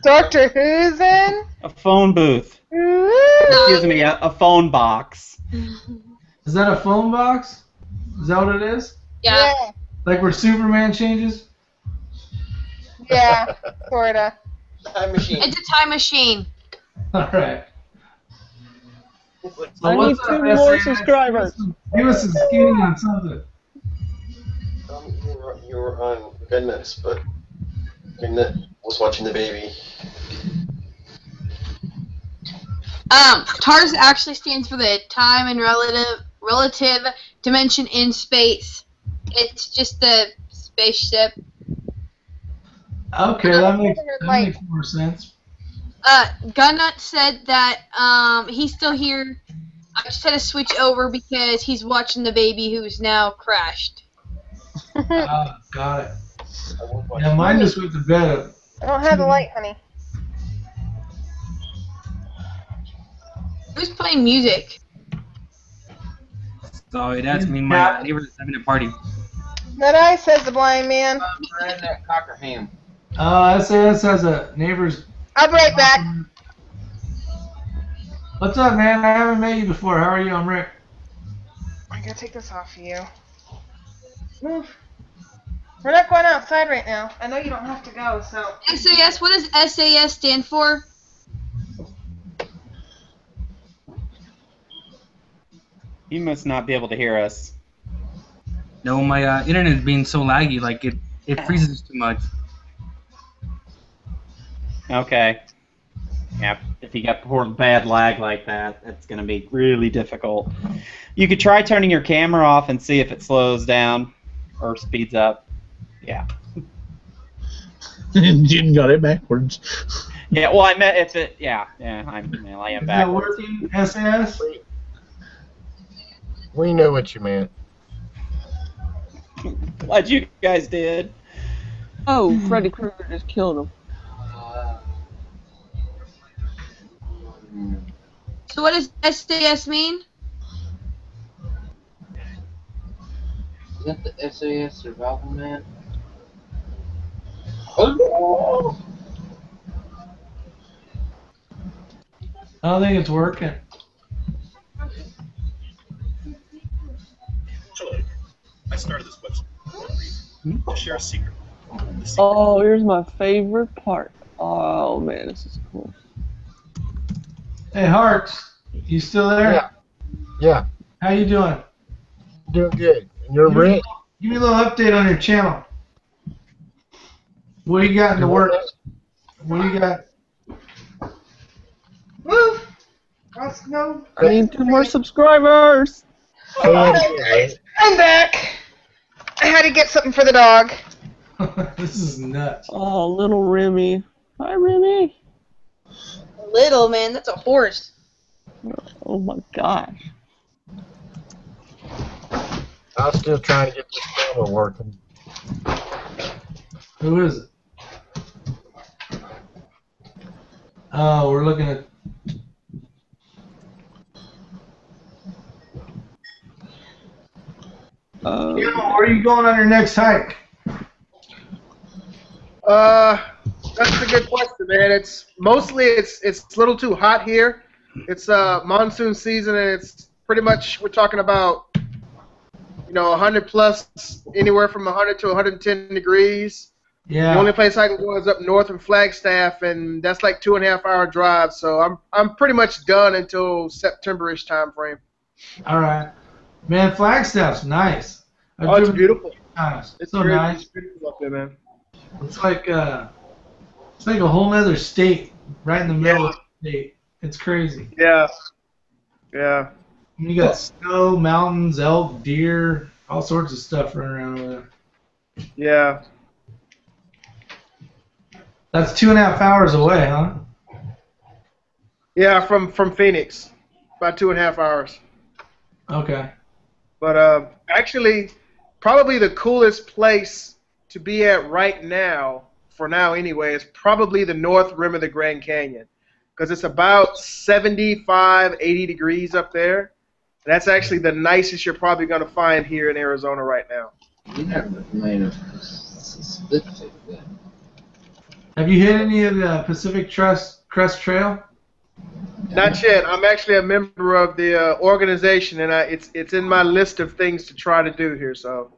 Doctor Who's in? A phone booth. Excuse me, a phone box. Is that a phone box? Is that what it is? Yeah. Like where Superman changes? Yeah, sorta. Time machine. It's a time machine. Alright. I need 2 more subscribers. Give us a skinny on something. You were on Goodness, but Goodness was watching the baby. TARDIS actually stands for the time and relative dimension in space. It's just a spaceship. Okay, that makes more sense. Gunnut said that he's still here. I just had to switch over because he's watching the baby who's now crashed. Got it. Yeah, mine just went to bed. I don't have the light, honey. Who's playing music? Sorry, that's me. My neighbor's having a party. That eye says the blind man. That cocker ham. SAS has a neighbor's. I'll be right back. What's up, man? I haven't met you before. How are you? I'm Rick. I gotta take this off of you. Move. We're not going outside right now. I know you don't have to go, so. SAS, what does SAS stand for? You must not be able to hear us. No, my internet is being so laggy, like it freezes too much. Okay. Yeah, if you got poor bad lag like that, it's going to be really difficult. You could try turning your camera off and see if it slows down or speeds up. Yeah. Jim got it backwards. Yeah, well, I meant if it. Yeah, I am Is that backwards. working, SAS? We know what you meant. Glad you guys did. Oh, Freddy Krueger just killed him. So what does SAS mean? Is that the SAS Survival Man? I don't think it's working. Hello. I started this website to share a secret. Oh, here's my favorite part. Oh man, this is cool. Hey, Hearts, you still there? Yeah. Yeah. How you doing? Doing good. And you're Rick? Give me a little update on your channel. What do you got in the works? What do you got? Move! Let's go. I need 2 more subscribers. I'm back. I had to get something for the dog. This is nuts. Oh, little Remy. Hi, Remy. Little man, that's a horse. Oh my gosh. I'm still trying to get this camera working. Who is it? Oh, we're looking at. Where are you going on your next hike? That's a good question, man. It's mostly it's a little too hot here. It's monsoon season, and it's pretty much we're talking about 100 plus, anywhere from 100 to 110 degrees. Yeah. The only place I can go is up north in Flagstaff, and that's like 2.5 hour drive. So I'm pretty much done until September-ish time frame. All right, man. Flagstaff's nice. Oh, it's beautiful. It's so nice. It's beautiful up there, man. It's like a whole other state right in the middle of the state. It's crazy. Yeah. Yeah. You got snow, mountains, elk, deer, all sorts of stuff running around over there. Yeah. That's 2.5 hours away, huh? Yeah, from Phoenix. About 2.5 hours. Okay. But actually, probably the coolest place to be at right now, for now anyway, is probably the north rim of the Grand Canyon. Because it's about 75, 80 degrees up there. That's actually the nicest you're probably going to find here in Arizona right now. Have you hit any of the Pacific Crest Trail? Not yet. I'm actually a member of the organization, and it's in my list of things to try to do here. So,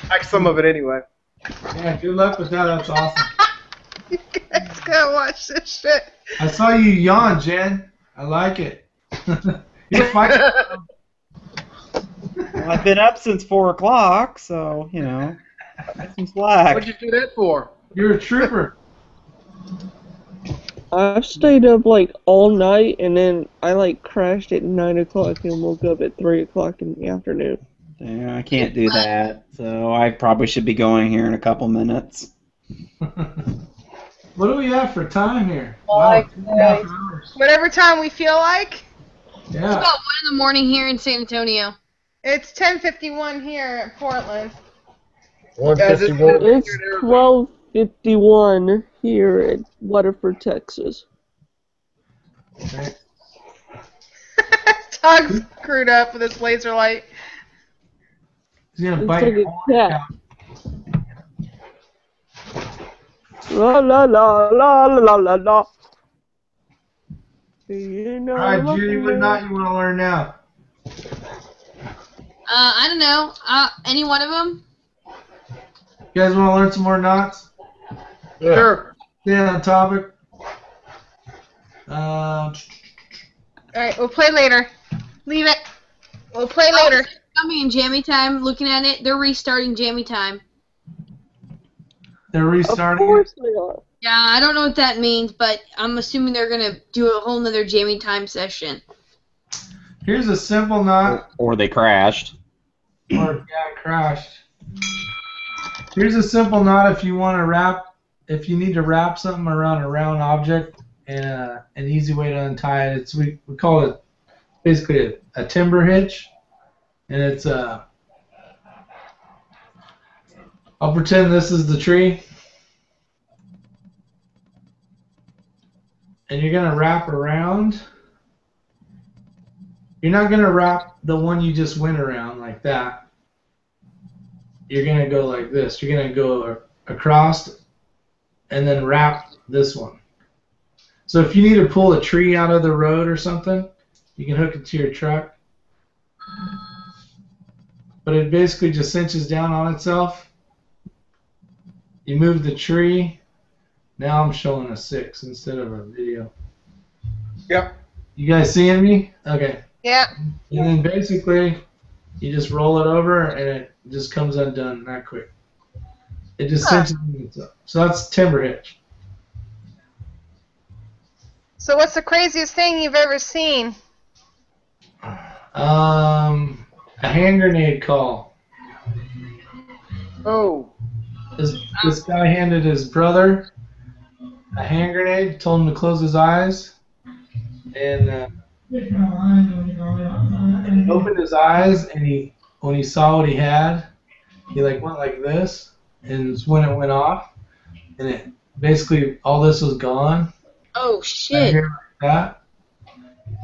like some of it anyway. Yeah, good luck with that. That's awesome. You guys gotta watch this shit. I saw you yawn, Jen. I like it. You're fine. Well, I've been up since 4 o'clock, so, you know, got some slack. What'd you do that for? You're a trooper. I stayed up like all night, and then I like crashed at 9 o'clock and woke up at 3 o'clock in the afternoon. Yeah, I can't do that, so I probably should be going here in a couple minutes. What do we have for time here? Wow, 2.5 hours. Whatever time we feel like. It's about 1 in the morning here in San Antonio. It's 10:51 here at Portland. 151. It's 12:51 here at Waterford, Texas. Okay. Todd's screwed up with his laser light. He's gonna It's bite like your a horn cat. out. La la la la la la la. You know, Alright, Judy, what knot you want to learn now? I don't know. Any one of them? You guys want to learn some more knots? Yeah. Sure. Stay on topic. Alright, we'll play later. Leave it. We'll play later. I'll be in jammy time looking at it. They're restarting jammy time. They're restarting. Of course they are. Yeah, I don't know what that means, but I'm assuming they're going to do a whole nother jammy time session. Here's a simple knot. Or they crashed. Or yeah, it crashed. Here's a simple knot if you want to wrap, if you need to wrap something around a round object, and an easy way to untie it. We call it basically a timber hitch, and it's I'll pretend this is the tree, and you're gonna wrap around. You're not gonna wrap the one you just went around like that. You're gonna go like this. You're gonna go across and then wrap this one. So if you need to pull a tree out of the road or something, you can hook it to your truck. But it basically just cinches down on itself. You move the tree. Now I'm showing a 6 instead of a video. Yep. You guys seeing me? Okay. Yeah. And then basically, you just roll it over and it just comes undone that quick. It just cinches itself. So that's timber hitch. So what's the craziest thing you've ever seen? A hand grenade call. Oh. This guy handed his brother a hand grenade, told him to close his eyes, and opened his eyes, and when he saw what he had, he like went like this, and it's when it went off, and it basically all this was gone. Oh Right shit! here like that,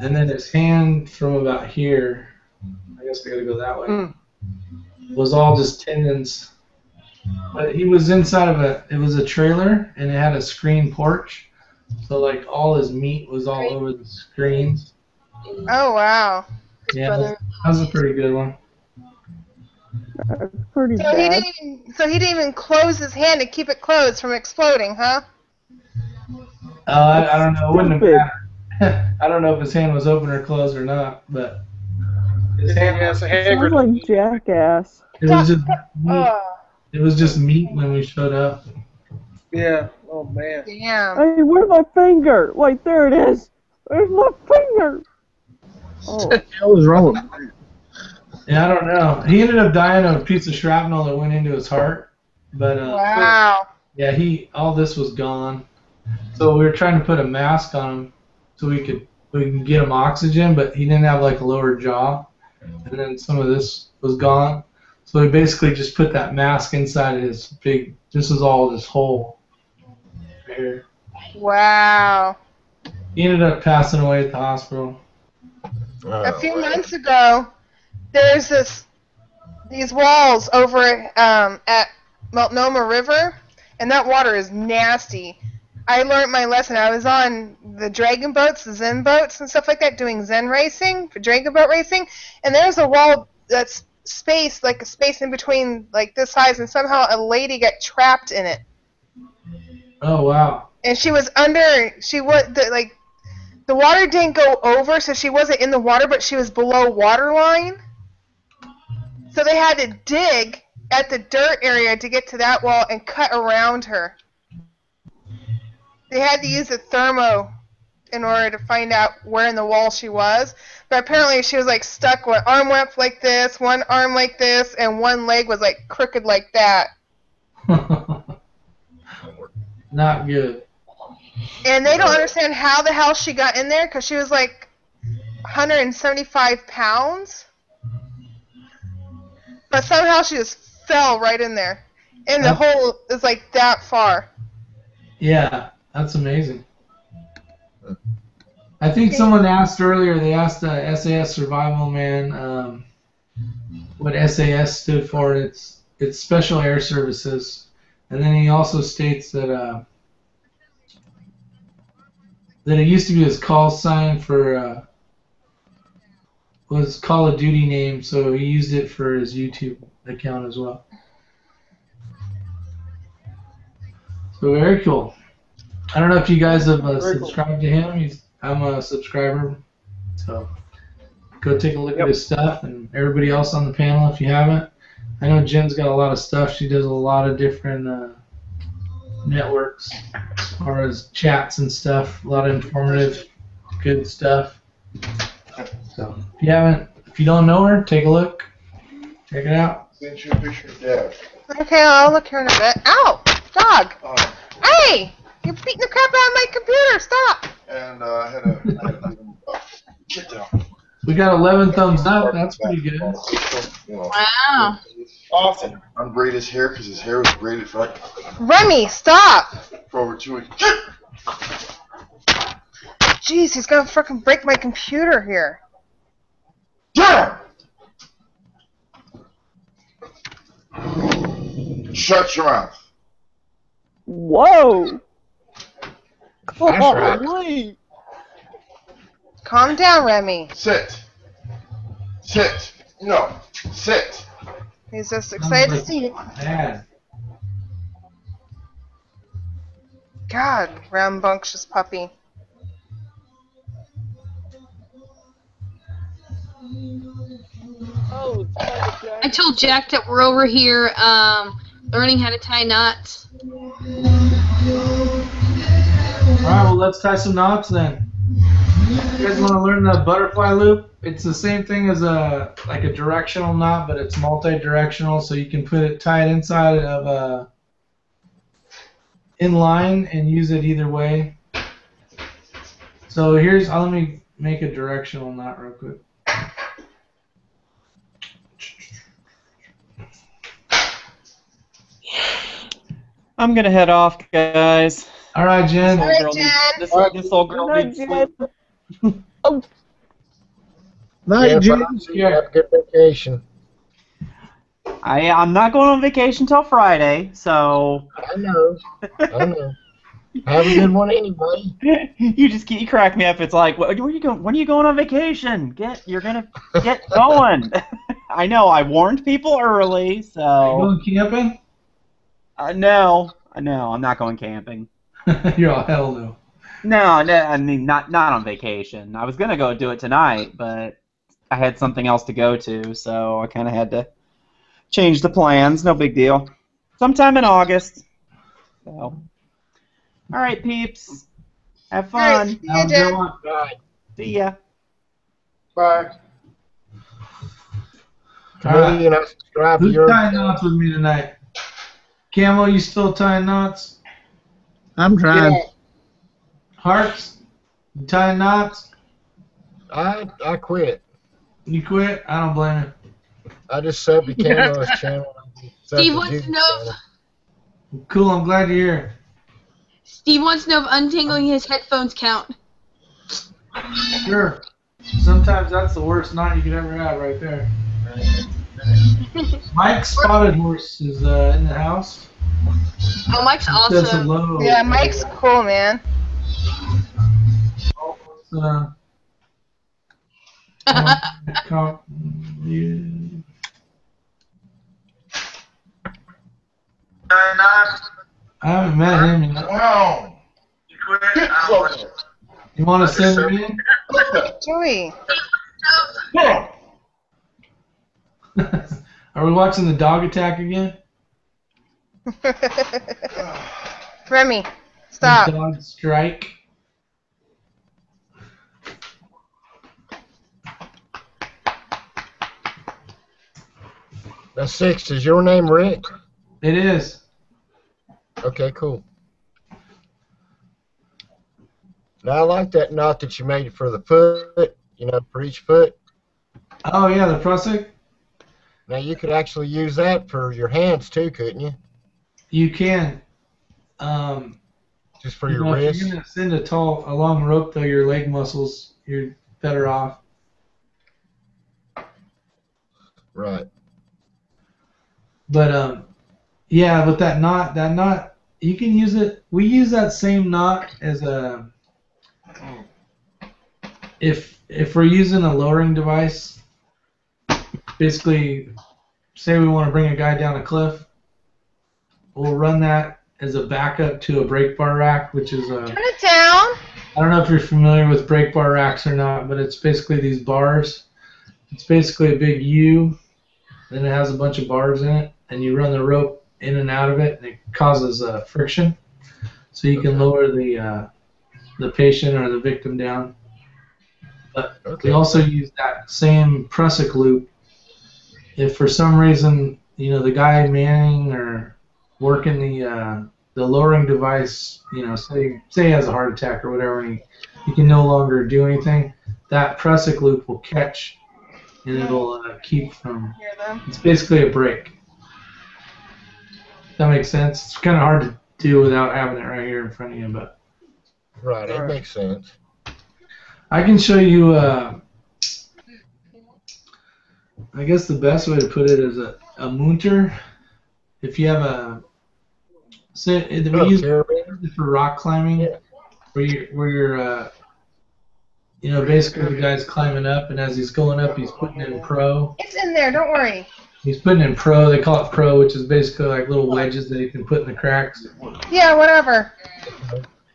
and then his hand from about here, I guess I gotta go that way, was all just tendons. But he was inside of it was a trailer, and it had a screen porch, so like all his meat was all over the screens. Oh wow. Yeah, that was a pretty good one. That's pretty So he bad. didn't even close his hand to keep it closed from exploding, huh? I don't know. It wouldn't have Stupid. mattered. I don't know if his hand was open or closed or not, but his hand was. Sounds like jackass. It was just meat. It was just meat when we showed up. Yeah. Oh man. Damn. Hey, where's my finger? Wait, there it is. Where's my finger? Oh. What the hell is wrong with him? Yeah, I don't know. He ended up dying of a piece of shrapnel that went into his heart, but Wow. yeah, all this was gone. So we were trying to put a mask on him so we could we can get him oxygen, but he didn't have like a lower jaw, and then some of this was gone. So he basically just put that mask inside of his big. This is all this hole right here. Wow. He ended up passing away at the hospital. A few months ago, there's these walls over at Multnomah River, and that water is nasty. I learned my lesson. I was on the dragon boats, the Zen boats and stuff like that, doing Zen racing, for dragon boat racing, and there's a wall that's space, like a space in between, like this size, and somehow a lady got trapped in it. Oh, wow. And she was under, the water didn't go over, so she wasn't in the water, but she was below water line. So they had to dig at the dirt area to get to that wall and cut around her. They had to use a thermo in order to find out where in the wall she was. But apparently she was like stuck. One arm went like this, one arm like this, and one leg was like crooked like that. Not good. And they don't understand how the hell she got in there, because she was like 175 pounds. But somehow she just fell right in there. And the hole is like that far. Yeah, that's amazing. I think someone asked earlier, they asked SAS Survival Man what SAS stood for. It's Special Air Services. And then he also states that that it used to be his call sign for was Call of Duty name, so he used it for his YouTube account as well. So very cool. I don't know if you guys have subscribed to him. I'm a subscriber, so go take a look at his stuff, and everybody else on the panel if you haven't. I know Jen's got a lot of stuff. She does a lot of different networks as far as chats and stuff. A lot of informative, good stuff. So if you don't know her, take a look. Check it out. Send you a picture of Dad. Okay, I'll look here in a bit. Ow! Dog! Hey! You're beating the crap out of my computer! Stop! And I had to get down. We got 11 thumbs up. That's pretty good. Wow. Awesome. Unbraid his hair because his hair was braided for like Remy, stop! for over 2 weeks. Jeez, he's gonna frickin' break my computer here. Yeah! Shut your mouth. Whoa! Golly. Calm down, Remy. Sit. Sit. No. Sit. He's just excited to see it. Man. God, rambunctious puppy. Oh, I told Jack that we're over here learning how to tie knots. Alright, well let's tie some knots then. You guys want to learn the butterfly loop? It's the same thing as like a directional knot, but it's multi-directional, so you can tie it inside of in line and use it either way. So let me make a directional knot real quick. I'm gonna head off, guys. All right, Jen. This old girl needs sleep. Oh. Night, Jen. Have a good vacation. I'm not going on vacation till Friday, so. I know. Have a good one anyway. You crack me up. It's like, where are you going? When are you going on vacation? You're gonna get going. I know. I warned people early, so. Are you going camping? No, I'm not going camping. You're all hell no. No, I mean not on vacation. I was gonna go do it tonight, but I had something else to go to, so I kind of had to change the plans. No big deal. Sometime in August. So, all right, peeps. Have fun. Right, see ya, Bye. See ya. Bye. Who's tying knots with me tonight? Camo, you still tying knots? I'm trying. Hearts, you tying knots? I quit. You quit? I don't blame you. I just subbed to Camo's channel. Steve wants to know. Cool, I'm glad you're here. Steve wants to know if untangling his headphones count. Sure. Sometimes that's the worst knot you could ever have right there. Mike Spotted Horse is in the house. Oh, Mike's Says awesome. hello. Yeah, Mike's cool, man. I haven't met him yet. Wow. You want to send him in? Joey. Are we watching the dog attack again? Remy, stop. The dog strike. Now, 6, is your name Rick? It is. Okay, cool. Now, I like that knot that you made for the foot, you know, for each foot. Oh, yeah, the Prusik? Now, you could actually use that for your hands, too, couldn't you? You can. Just for your wrist? If you're going to send a long rope, though, your leg muscles, you're better off. Right. But, yeah, with that knot, you can use it. We use that same knot as a... If we're using a lowering device, basically, say we want to bring a guy down a cliff, we'll run that as a backup to a brake bar rack, which is a... Turn it down. I don't know if you're familiar with brake bar racks or not, but it's basically these bars. It's basically a big U, then it has a bunch of bars in it, and you run the rope in and out of it, and it causes friction, so you can lower the patient or the victim down. But we also use that same Prusik loop. If for some reason, you know, the guy manning or working the lowering device, you know, say he has a heart attack or whatever, and he can no longer do anything, that Prusik loop will catch, and it'll keep from. It's basically a brake. That makes sense. It's kind of hard to do without having it right here in front of you, but. Right, that makes sense. I can show you. I guess the best way to put it is a munter. If you have a, say, we use it for rock climbing, where you're you know, basically the guy's climbing up, and as he's going up, he's putting in pro. It's in there, don't worry. He's putting in pro. They call it pro, which is basically like little wedges that he can put in the cracks. Yeah, whatever.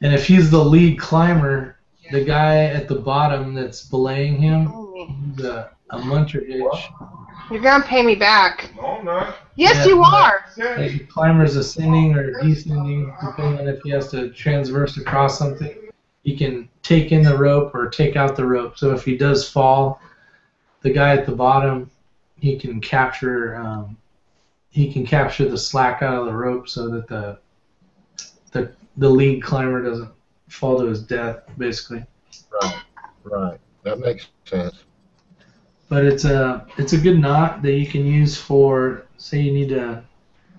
And if he's the lead climber, the guy at the bottom that's belaying him, he's a munter hitch. You're gonna pay me back. No, I'm not. Yes, you are. Like the climber's ascending or descending, depending on if he has to transverse across something. He can take in the rope or take out the rope. So if he does fall, the guy at the bottom, he can capture the slack out of the rope so that the lead climber doesn't fall to his death, basically. Right. That makes sense. But it's a good knot that you can use for, say you need to,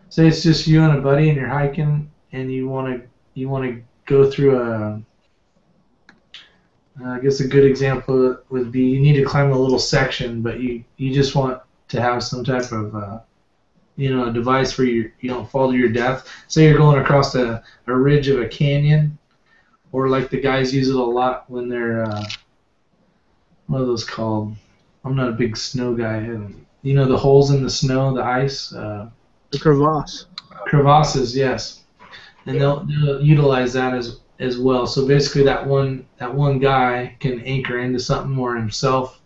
say it's just you and a buddy and you're hiking and you want to go through I guess a good example would be you need to climb a little section, but you just want to have some type of you know, a device where you don't fall to your death. Say you're going across a ridge of a canyon, or like the guys use it a lot when they're what are those called? I'm not a big snow guy. You know the holes in the snow, the ice. The crevasse. Crevasses, yes, and they'll utilize that as well. So basically, that one guy can anchor into something, or himself.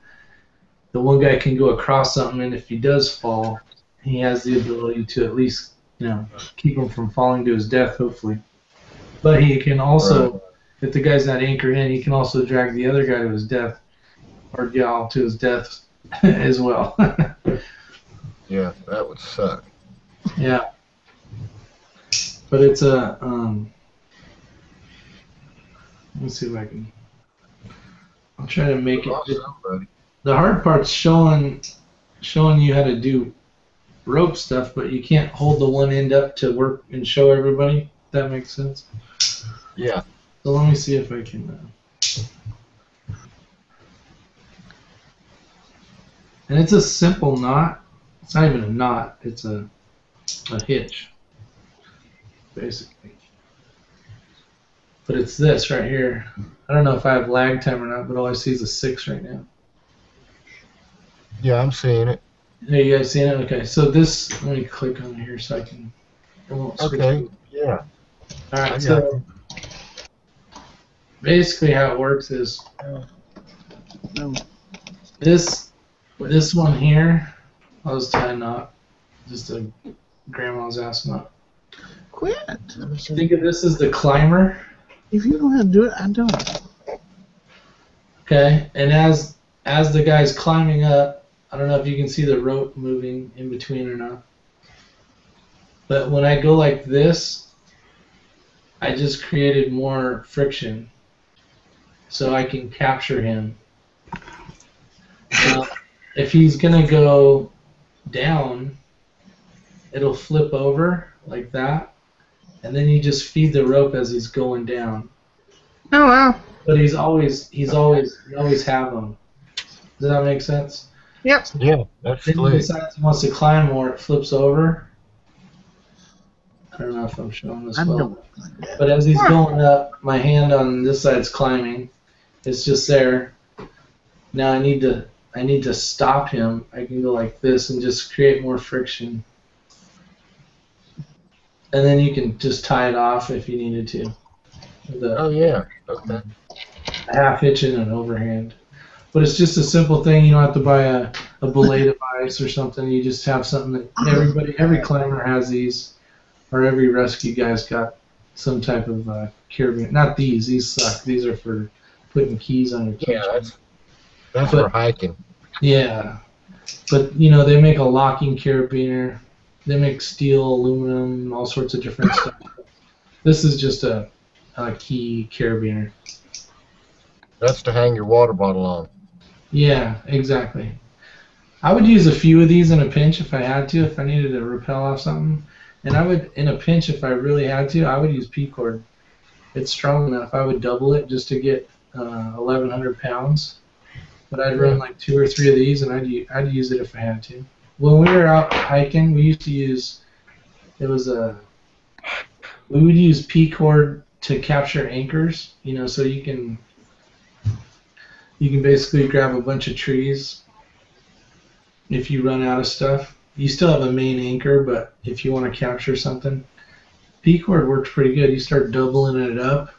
The one guy can go across something, and if he does fall, he has the ability to at least, you know, keep him from falling to his death, hopefully. But he can also, if the guy's not anchored in, he can also drag the other guy to his death, or gal to his death as well. Yeah, that would suck. Yeah. But it's a, let's see if I can, I'll try to make it. The hard part's showing you how to do rope stuff, but you can't hold the one end up to work and show everybody. If that makes sense. Yeah. So let me see if I can. And it's a simple knot. It's not even a knot. It's a hitch, basically. But it's this right here. I don't know if I have lag time or not, but all I see is a 6 right now. Yeah, I'm seeing it. Hey, you guys seeing it? Okay, so this, let me click on here so I can. Okay, yeah. Alright, so basically how it works is this one here, I'll just tie a knot. Just a grandma's ass knot. Quit. Think of this as the climber. If you don't have to do it, I don't. Okay, and as the guy's climbing up, I don't know if you can see the rope moving in between or not. But when I go like this, I just created more friction so I can capture him. Now, if he's going to go down, it'll flip over like that, and then you just feed the rope as he's going down. Oh wow! But you always have him. Does that make sense? Yep. Yeah, that's then he decides he wants to climb more, it flips over. I don't know if I'm showing this well. But as he's going up, my hand on this side's climbing. It's just there. Now I need to stop him. I can go like this and just create more friction. And then you can just tie it off if you needed to. Oh yeah. Okay. A half hitch and an overhand. But it's just a simple thing. You don't have to buy a belay device or something. You just have something that every climber has these, or every rescue guy's got some type of carabiner. Not these. These suck. These are for putting keys on your key. Yeah, that's for hiking. Yeah. But, you know, they make a locking carabiner. They make steel, aluminum, all sorts of different stuff. This is just a key carabiner. That's to hang your water bottle on. Yeah, exactly. I would use a few of these in a pinch if I had to, if I needed to rappel off something. And I would, in a pinch, if I really had to, I would use P-cord. It's strong enough. I would double it just to get 1,100 pounds. But I'd run like 2 or 3 of these, and I'd use it if I had to. When we were out hiking, we used to use, we would use P-cord to capture anchors, you know, so you can basically grab a bunch of trees if you run out of stuff. You still have a main anchor, but if you want to capture something, P-cord works pretty good. You start doubling it up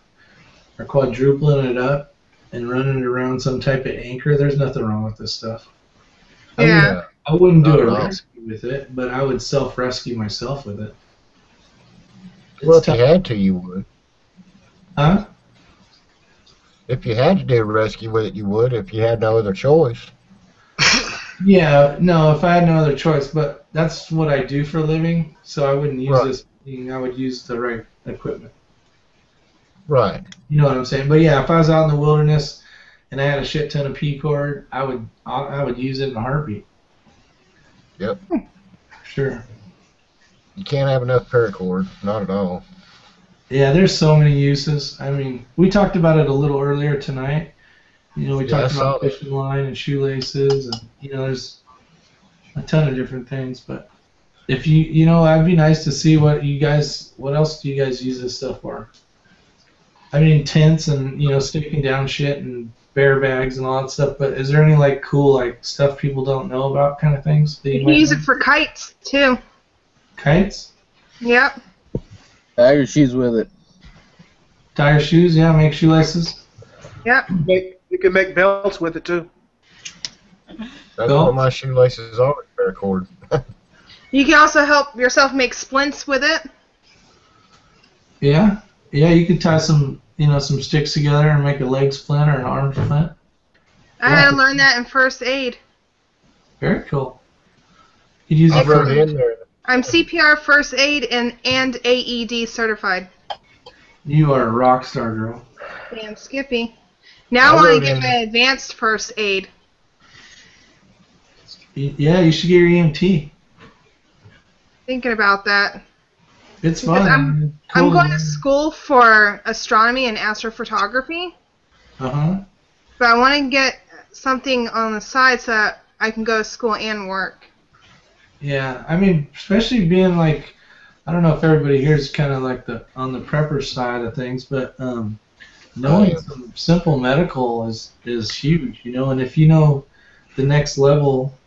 or quadrupling it up and running it around some type of anchor. There's nothing wrong with this stuff. Yeah. I wouldn't do a rescue with it, but I would self-rescue myself with it. Well, if you had to, you would. Huh? If you had to do a rescue with it, you would. If you had no other choice. Yeah, no, if I had no other choice, but that's what I do for a living, so I wouldn't use this. I would use the right equipment. Right. You know what I'm saying? But yeah, if I was out in the wilderness and I had a shit ton of P-cord, I would use it in a heartbeat. Yep. Sure. You can't have enough paracord, not at all. Yeah, there's so many uses. I mean, we talked about it a little earlier tonight. You know, we talked about fishing line and shoelaces, and you know, there's a ton of different things. But if you know, it'd be nice to see what else do you guys use this stuff for? I mean, tents and you know, sticking down shit and bear bags and all that stuff. But is there any like cool like stuff people don't know about kind of things? You can use it for kites too. Kites? Yep. Tie your shoes with it. Tie your shoes, yeah. Make shoelaces. Yep. You can make belts with it too. That's what my shoelaces are, paracord. You can also help yourself make splints with it. Yeah, yeah. You could tie some sticks together and make a leg splint or an arm splint. I had to learn that in first aid. Very cool. You use it for in there. I'm CPR, first aid, and AED certified. You are a rock star, girl. Damn, Skippy. Now I want wrote to get in- my advanced first aid. Yeah, you should get your EMT. Thinking about that. It's Because fun. I'm going to school for astronomy and astrophotography, Uh-huh. but I want to get something on the side so that I can go to school and work. Yeah, I mean, especially being like, I don't know if everybody here is kind of like on the prepper side of things, but knowing some simple medical is huge, you know. And if you know the next level,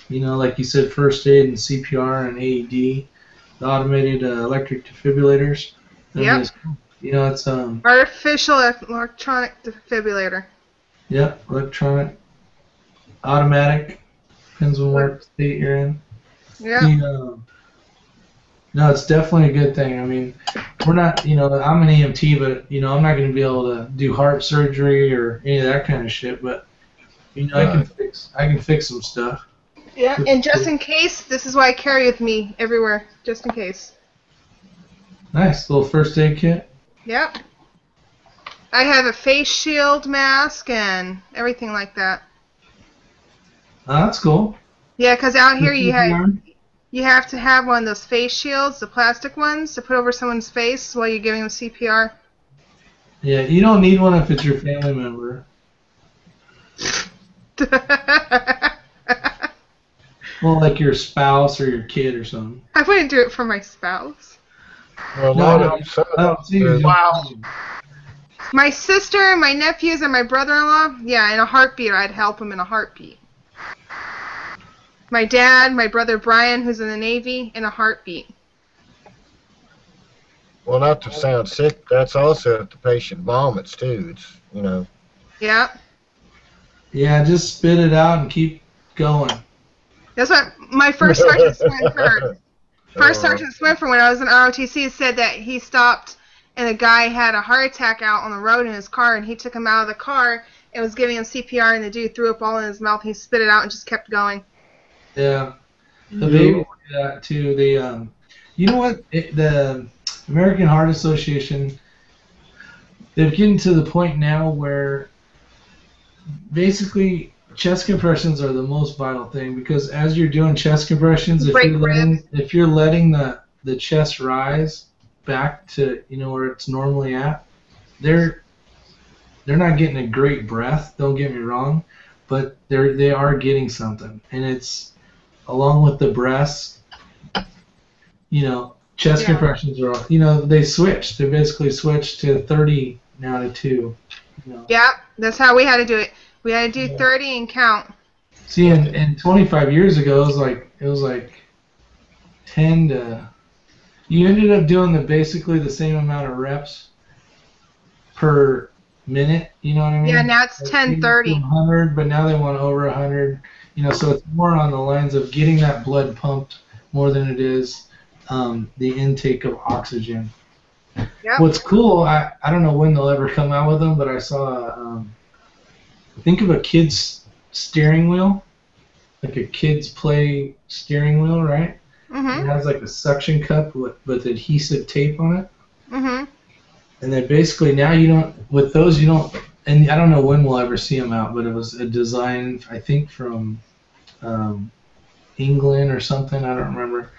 you know, like you said, first aid and CPR and AED, the automated electric defibrillators. I mean, Yep. it's, you know, it's Artificial electronic defibrillator. yeah, electronic, automatic, depends on what state you're in. Yeah. No, it's definitely a good thing. I mean, we're not, you know, I'm an EMT, but, you know, I'm not going to be able to do heart surgery or any of that kind of shit, but, you know, I can fix some stuff. Yeah, and just in case, this is what I carry with me everywhere, just in case. Nice, little first aid kit. Yep. I have a face shield mask and everything like that. Oh, that's cool. Yeah, because out here you have to have one of those face shields, the plastic ones, to put over someone's face while you're giving them CPR. Yeah, you don't need one if it's your family member. Well, like your spouse or your kid or something. I wouldn't do it for my spouse. Well, Wow. My sister, my nephews, and my brother-in-law, yeah, in a heartbeat, I'd help them in a heartbeat. My dad, my brother Brian, who's in the Navy, in a heartbeat. Well, not to sound sick, that's also if the patient vomits too. It's, you know. Yeah. Yeah, just spit it out and keep going. That's what my first Sergeant Swinford, Sergeant Swinford, when I was in ROTC, said that he stopped and a guy had a heart attack out on the road in his car, and he took him out of the car and was giving him CPR, and the dude threw up all in his mouth. He spit it out and just kept going. Yeah, the babies do that too. They, you know what? The American Heart Association, they've gotten to the point now where basically chest compressions are the most vital thing, because as you're doing chest compressions, if you're letting the chest rise back to, you know, where it's normally at, they're not getting a great breath. Don't get me wrong, but they are getting something, and it's along with the breaths. You know, chest compressions are, you know, they basically switched to 30 now to 2. You know. Yeah, that's how we had to do it. We had to do 30 and count. See, and 25 years ago, it was like 10 to. You ended up doing basically the same amount of reps per minute. You know what I mean? Yeah, now it's 10:30. 100, but now they want over 100. You know, so it's more on the lines of getting that blood pumped more than it is the intake of oxygen. Yep. What's cool, I don't know when they'll ever come out with them, but I saw. Think of a kid's steering wheel, like a kid's play steering wheel, right? Mm-hmm. It has like a suction cup with adhesive tape on it. Mm-hmm. And then basically now you don't, and I don't know when we'll ever see them out, but it was a design, I think, from England or something, I don't remember.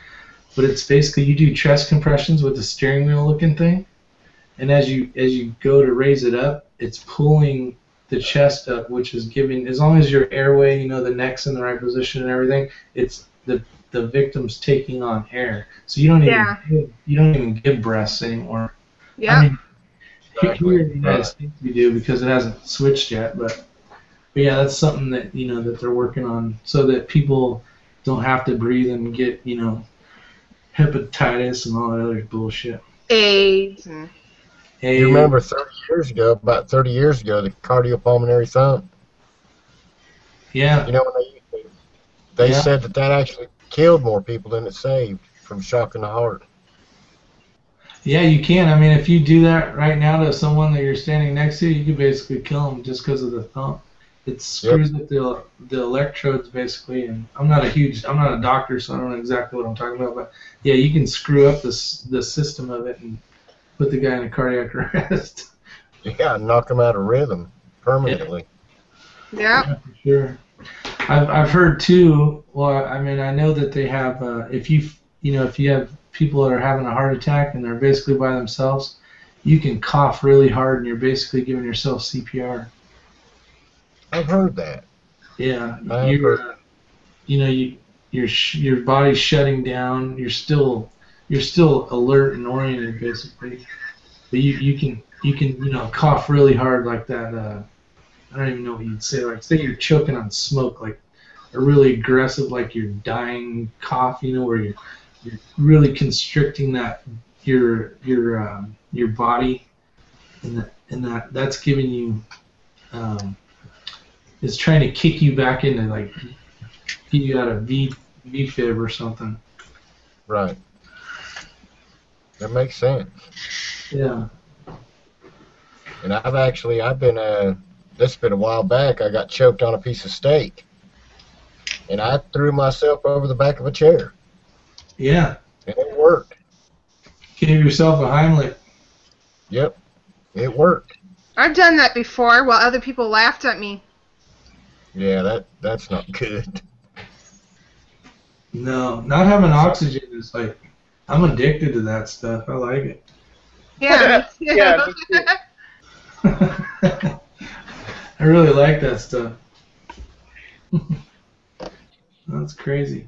But it's basically you do chest compressions with the steering wheel looking thing, and as you go to raise it up, it's pulling the chest up, which is giving, as long as your airway, you know, the neck's in the right position and everything, it's the victim's taking on air, so you don't even give breaths anymore. Yeah. I mean, here in the United States we do because it hasn't switched yet, but yeah, that's something that, you know, that they're working on so that people don't have to breathe and get, you know, hepatitis and all that other bullshit. AIDS. You remember about 30 years ago, the cardiopulmonary thump? Yeah. You know when they said that actually killed more people than it saved from shocking the heart. Yeah, you can. I mean, if you do that right now to someone that you're standing next to, you could basically kill them just because of the thump. It screws up the electrodes basically, and I'm not a doctor, so I don't know exactly what I'm talking about, but yeah, you can screw up the system of it and put the guy in a cardiac arrest. Yeah, knock him out of rhythm, permanently. Yeah. For sure. I've heard too. Well, I mean, I know that they have. If you have people that are having a heart attack and they're basically by themselves, you can cough really hard and you're basically giving yourself CPR. I've heard that. Yeah, I've heard. Your body's shutting down. You're still alert and oriented basically, but you can cough really hard like that. I don't even know what you'd say. Like say you're choking on smoke, like a really aggressive, like you're dying cough. Where you're really constricting your body, and that's giving you it's trying to kick you back into like you got a V-fib or something. Right. That makes sense. Yeah. And I've been this has been a while back. I got choked on a piece of steak, and I threw myself over the back of a chair. Yeah. And it worked. Give yourself a Heimlich. Yep. It worked. I've done that before while other people laughed at me. Yeah, that's not good. No, not having oxygen is like, I'm addicted to that stuff. I like it. Yeah. Yeah. I really like that stuff. That's crazy.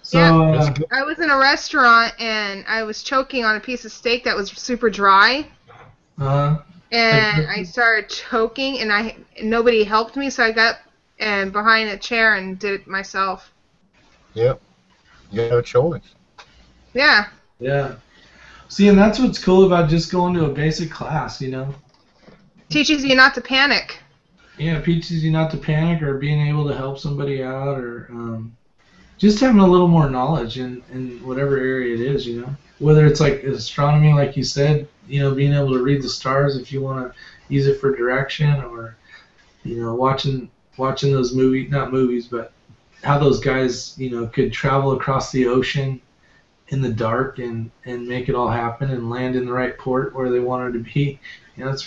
So, yeah. I was in a restaurant and I was choking on a piece of steak that was super dry. And I started choking, and nobody helped me, so I got behind a chair and did it myself. Yep. You have a choice. Yeah. Yeah. See, and that's what's cool about just going to a basic class, Teaches you not to panic. Yeah, it teaches you not to panic or being able to help somebody out or just having a little more knowledge in whatever area it is, Whether it's like astronomy, like you said, being able to read the stars if you want to use it for direction or, watching those not movies, but how those guys, could travel across the ocean in the dark and make it all happen and land in the right port where they wanted to be. It's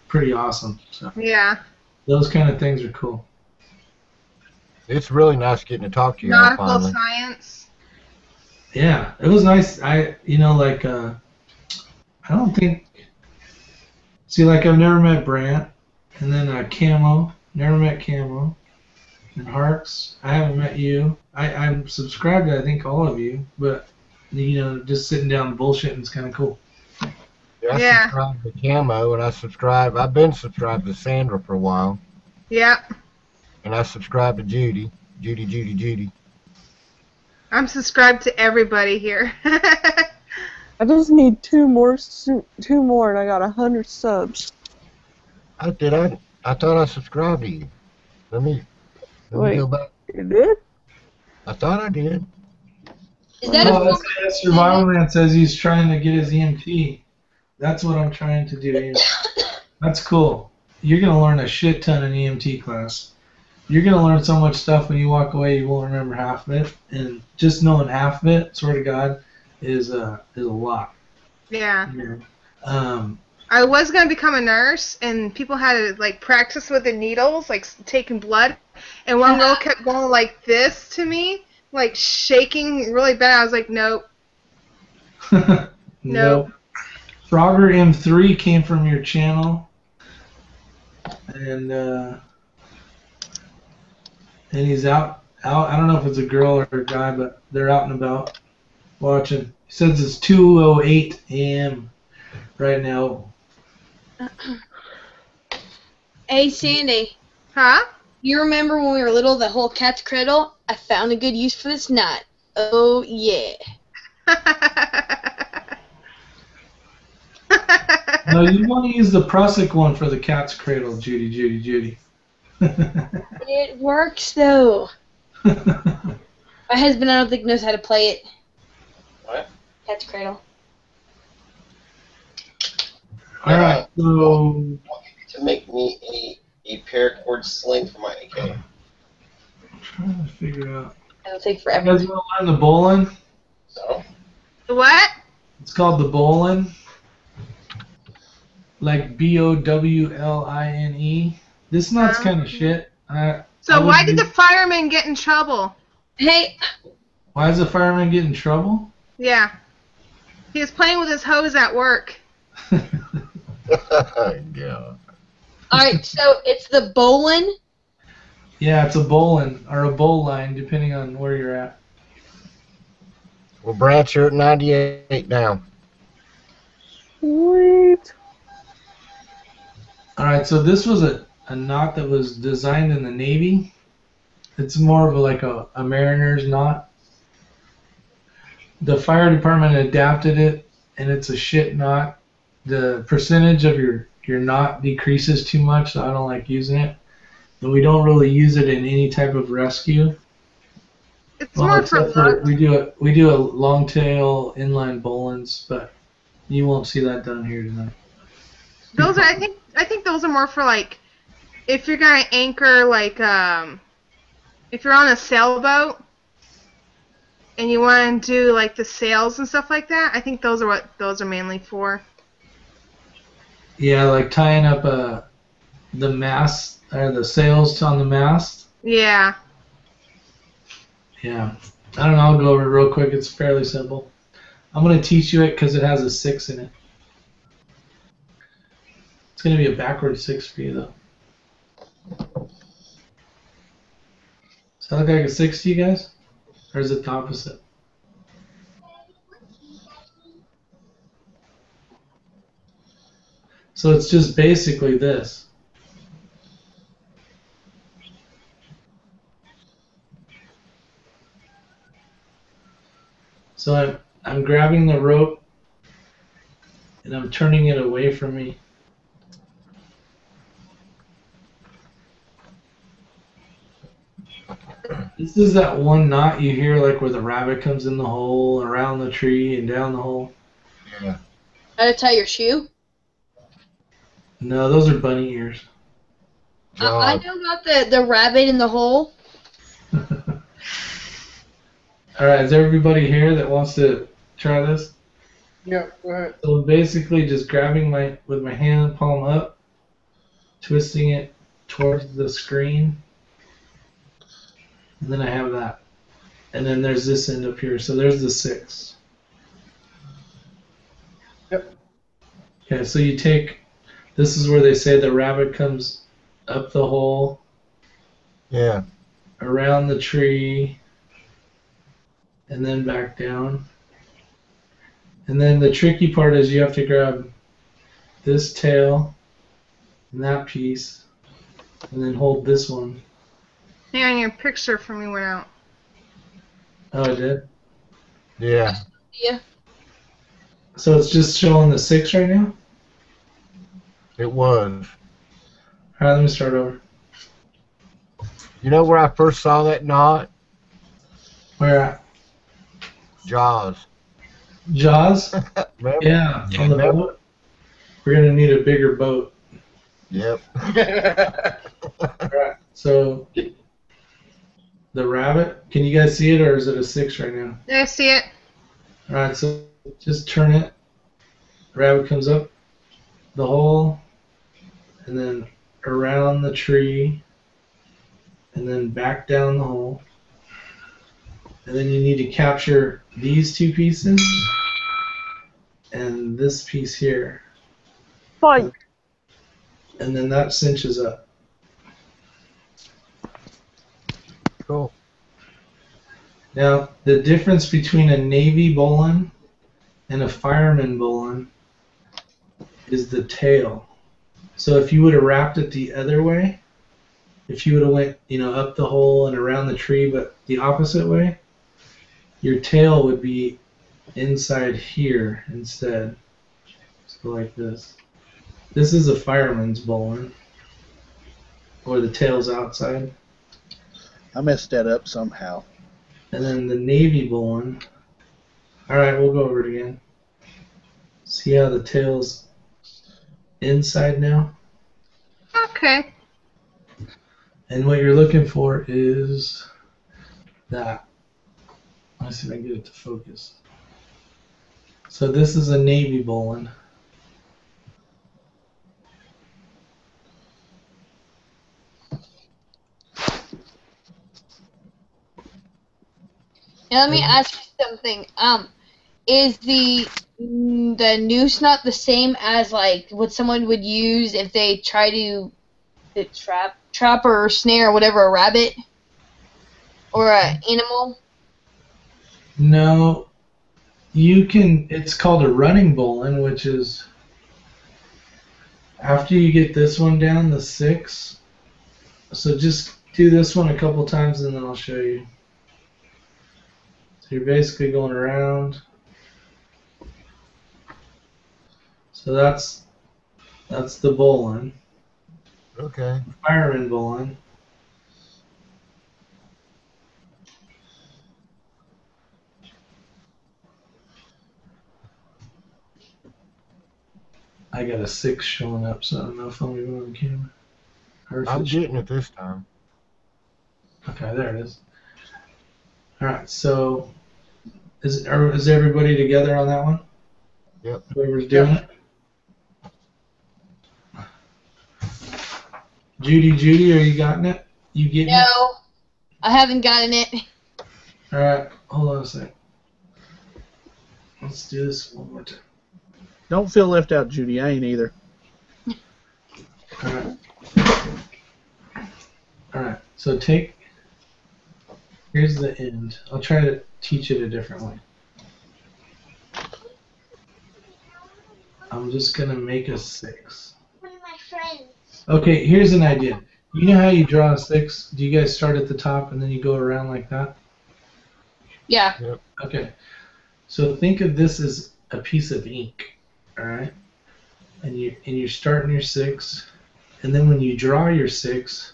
pretty awesome. So yeah. Those kind of things are cool. It's really nice getting to talk to you. Nautical science. Yeah, it was nice. I don't think. See, like I've never met Brant, and then Camo. Never met Camo. And Harks, I haven't met you. I'm subscribed to I think all of you, but just sitting down and bullshitting is kind of cool. Yeah, I subscribed to Camo, and I've been subscribed to Sandra for a while. Yeah. And I subscribed to Judy. I'm subscribed to everybody here. I just need two more, and I got 100 subs. I thought I subscribed to you. Let me go back. You did? I thought I did. Is that Survival Man says he's trying to get his EMT. That's what I'm trying to do. That's cool. You're going to learn a shit ton in EMT class. You're going to learn so much stuff when you walk away you won't remember half of it. And just knowing half of it, swear to God, is a lot. Yeah. I was going to become a nurse, and people had to practice with the needles, taking blood. And one girl kept going like this to me, shaking really bad. I was like, nope. Nope. Frogger M3 came from your channel, and he's out. I don't know if it's a girl or a guy, but they're out and about watching. He says it's 2:08 a.m. right now. Hey, Sandy. Huh? You remember when we were little, the whole cat's cradle? I found a good use for this knot. Oh, yeah. No, you want to use the Prussic one for the cat's cradle, Judy. It works, though. My husband, I don't think, knows how to play it. What? Cat's cradle. Alright, so... To make me a paracord sling for my AK. I'm trying to figure out... It'll take You forever. guys want to learn the bowling? So? What? It's called the bowling. Like Bowline. This knot's kind of shit. So why did the fireman get in trouble? Hey. Why does the fireman get in trouble? Yeah. He was playing with his hose at work. Yeah. Alright, so it's the bowline? Yeah, it's a bowline or a bowl line, depending on where you're at. Well, Branch, you're at 98 now. Sweet. Alright, so this was a knot that was designed in the Navy. It's more of like a mariner's knot. The fire department adapted it, and it's a shit knot. The percentage of your knot decreases too much, so I don't like using it. And we don't really use it in any type of rescue. It's more for we do a long tail inline bowlines, but you won't see that done here tonight. Those are, I think those are more for like if you're gonna anchor like if you're on a sailboat and you want to do like the sails and stuff like that. I think those are what those are mainly for. Yeah, like tying up the mast or the sails on the mast. Yeah. Yeah. I don't know. I'll go over it real quick. It's fairly simple. I'm going to teach you it because it has a 6 in it. It's going to be a backward 6 for you, though. Does that look like a 6 to you guys? Or is it the opposite? So it's just basically this. So I'm grabbing the rope and I'm turning it away from me. This is that one knot you hear like where the rabbit comes in the hole, around the tree, and down the hole. Yeah. How to tie your shoe? No, those are bunny ears. I know about the rabbit in the hole. Alright, is everybody here that wants to try this? Yeah, go ahead. So basically just grabbing with my hand palm up, twisting it towards the screen, and then I have that. And then there's this end up here, so there's the 6. Yep. Okay, so you take, this is where they say the rabbit comes up the hole. Yeah. Around the tree, and then back down. And then the tricky part is you have to grab this tail and that piece, and then hold this one. Hang on, your picture for me went out. Oh, it did? Yeah. Yeah. So it's just showing the 6 right now? It was. Alright, let me start over. You know where I first saw that knot? Where at? Jaws. Jaws? Remember? Yeah, on the boat. We're going to need a bigger boat. Yep. Alright, so the rabbit, can you guys see it, or is it a 6 right now? I see it. Alright, so just turn it. Rabbit comes up the hole, and then around the tree, and then back down the hole. And then you need to capture these 2 pieces and this piece here. Fine. And then that cinches up. Cool. Now, the difference between a Navy bowline and a fireman bowline is the tail. So if you would have wrapped it the other way, if you would have went, up the hole and around the tree, but the opposite way, your tail would be inside here instead. So like this. This is a fireman's bowline, where the tail's outside. I messed that up somehow. And then the Navy bowline. Alright, we'll go over it again. See how the tail's inside now? Okay. And what you're looking for is that. Let's see if I can get it to focus. So this is a Navy bowline. Now let me ask you something. Is the noose not the same as like what someone would use if they try to trap or snare or whatever a rabbit or an animal? No, you can. It's called a running bowline, which is after you get this one down, the 6. So just do this one a couple times, and then I'll show you. So you're basically going around. So that's the bowline. Okay. Fireman bowline. I got a 6 showing up, so I don't know if I'm even on camera. I'm getting it this time. Okay, there it is. All right, so is everybody together on that one? Yep. Whoever's doing it. Judy, are you gotten it? You getting it? No, I haven't gotten it. All right, hold on a second. Let's do this one more time. Don't feel left out, Judy. I ain't either. All right. All right. So here's the end. I'll try to teach it a different way. I'm just gonna make a 6. One of my friends. Okay, here's an idea. You know how you draw a 6? Do you guys start at the top and then you go around like that? Yeah. Yep. Okay. So think of this as a piece of ink, all right? And you're starting your 6, and then when you draw your 6,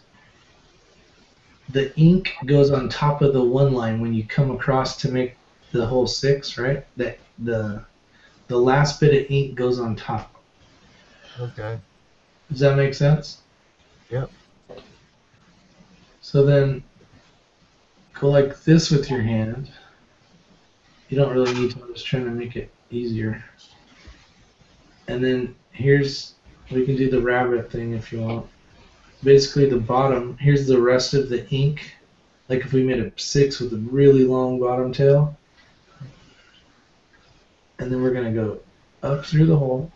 the ink goes on top of the one line when you come across to make the whole 6, right? The last bit of ink goes on top. Okay. Does that make sense? Yep. So then go like this with your hand. You don't really need to. I'm just trying to make it easier. And then we can do the rabbit thing if you want. Basically the bottom, here's the rest of the ink. Like if we made a 6 with a really long bottom tail. And then we're going to go up through the hole.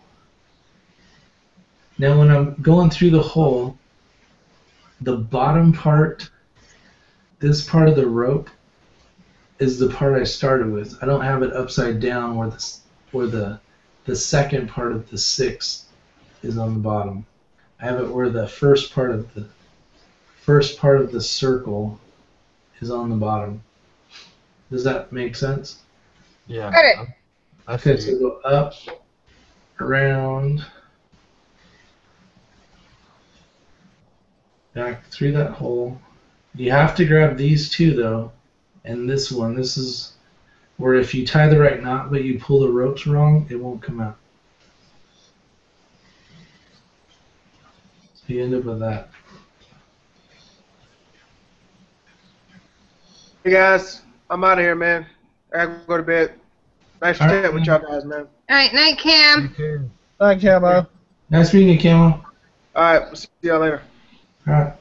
Now when I'm going through the hole, the bottom part, this part of the rope, is the part I started with. I don't have it upside down where the second part of the 6 is on the bottom. I have it where the first part of the circle is on the bottom. Does that make sense? Yeah. Okay, so go up, around, back through that hole. You have to grab these two though, and this one. This is where if you tie the right knot but you pull the ropes wrong, it won't come out. So you end up with that. Hey guys, I'm out of here, man. I gotta go to bed. Nice to chat with y'all guys, man. All right, night, Cam. Bye, Camo. Nice meeting you, Camo. All right, we'll see y'all later. All right.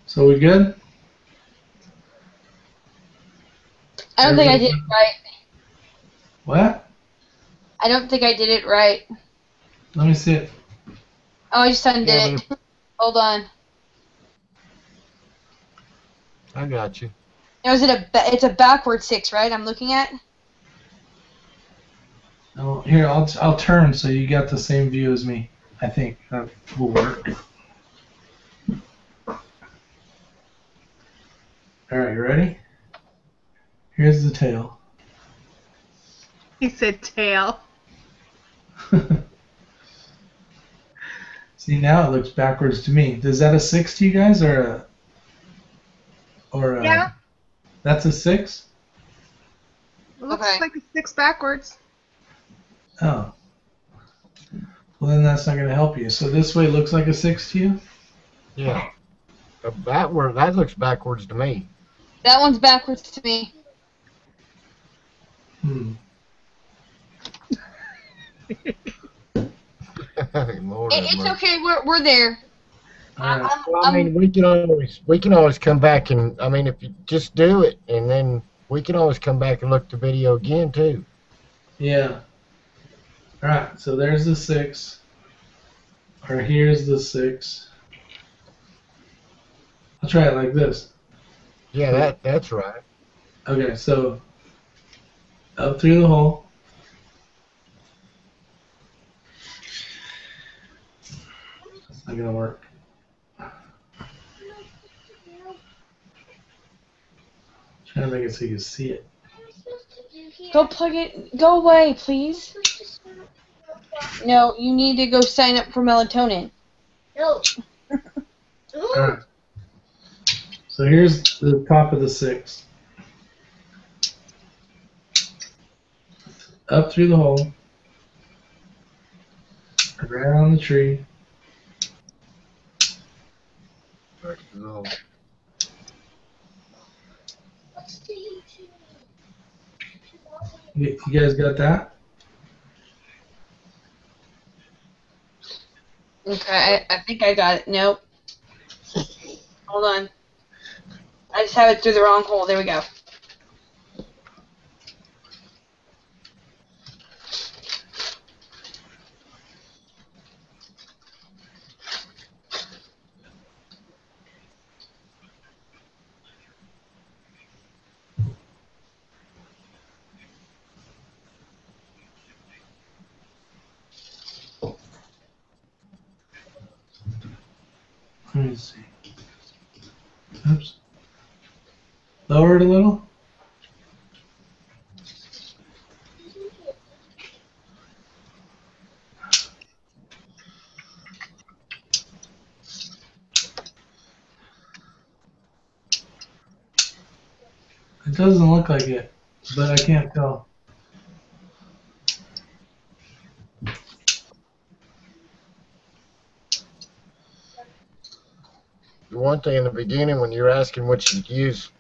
So we good? I don't think I did it right. What? I don't think I did it right. Let me see it. Oh, I just undid it. Hold on. I got you. Now, it's a backward 6, right? I'm looking at. Oh, here, I'll turn so you got the same view as me. I think that will work. All right, you ready? Here's the tail. He said tail. See, now it looks backwards to me. Is that a 6 to you guys, or a? Yeah. That's a 6? It looks like a 6 backwards. Oh. Well, then that's not going to help you. So this way looks like a 6 to you? Yeah. That looks backwards to me. That one's backwards to me. Lord It's okay. We're there. Well, I mean, we can always come back and, I mean, if you just do it, and then we can always come back and look at the video again too. Yeah. All right. So there's the 6. Or here's the 6. I'll try it like this. Yeah, that's right. Okay. So up through the hole. It's not gonna work. Trying to make it so you can see it. Go plug it. Go away, please. No, you need to go sign up for melatonin. No. Alright. So here's the top of the 6. Up through the hole. Around the tree. You guys got that? Okay, I think I got it. Nope. Hold on. I just have it through the wrong hole. There we go. Let me see. Oops. Lower it a little. It doesn't look like it, but I can't tell. The one thing in the beginning when you were asking what you use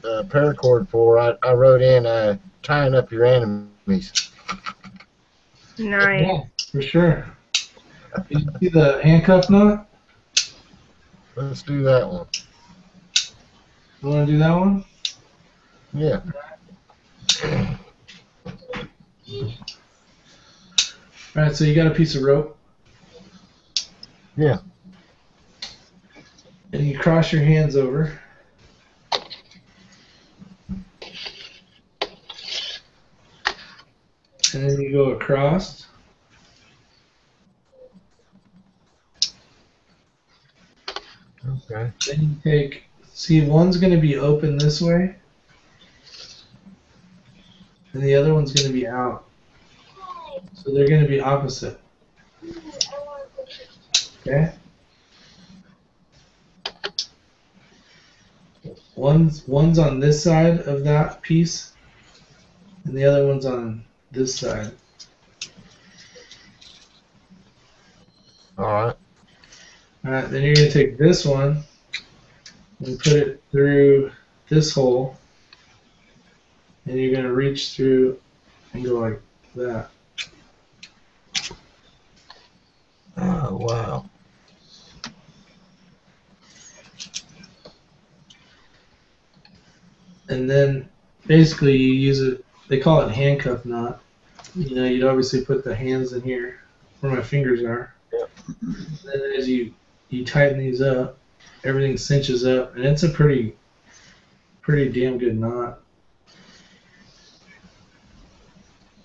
paracord for, I wrote in tying up your enemies. Nice. Yeah, for sure. Did you see the handcuff knot? Let's do that one. You want to do that one? Yeah. Alright, so you got a piece of rope. Yeah. And you cross your hands over. And then you go across. Okay. Then you take, see, one's going to be open this way. And the other one's going to be out. So they're going to be opposite. Okay? One's on this side of that piece, and the other one's on this side. Alright. Alright, then you're going to take this one and put it through this hole, and you're going to reach through and go like that. Oh, wow. And then basically you use it, they call it handcuff knot. You know, you'd obviously put the hands in here where my fingers are. Yep. And then as you tighten these up, everything cinches up, and it's a pretty damn good knot.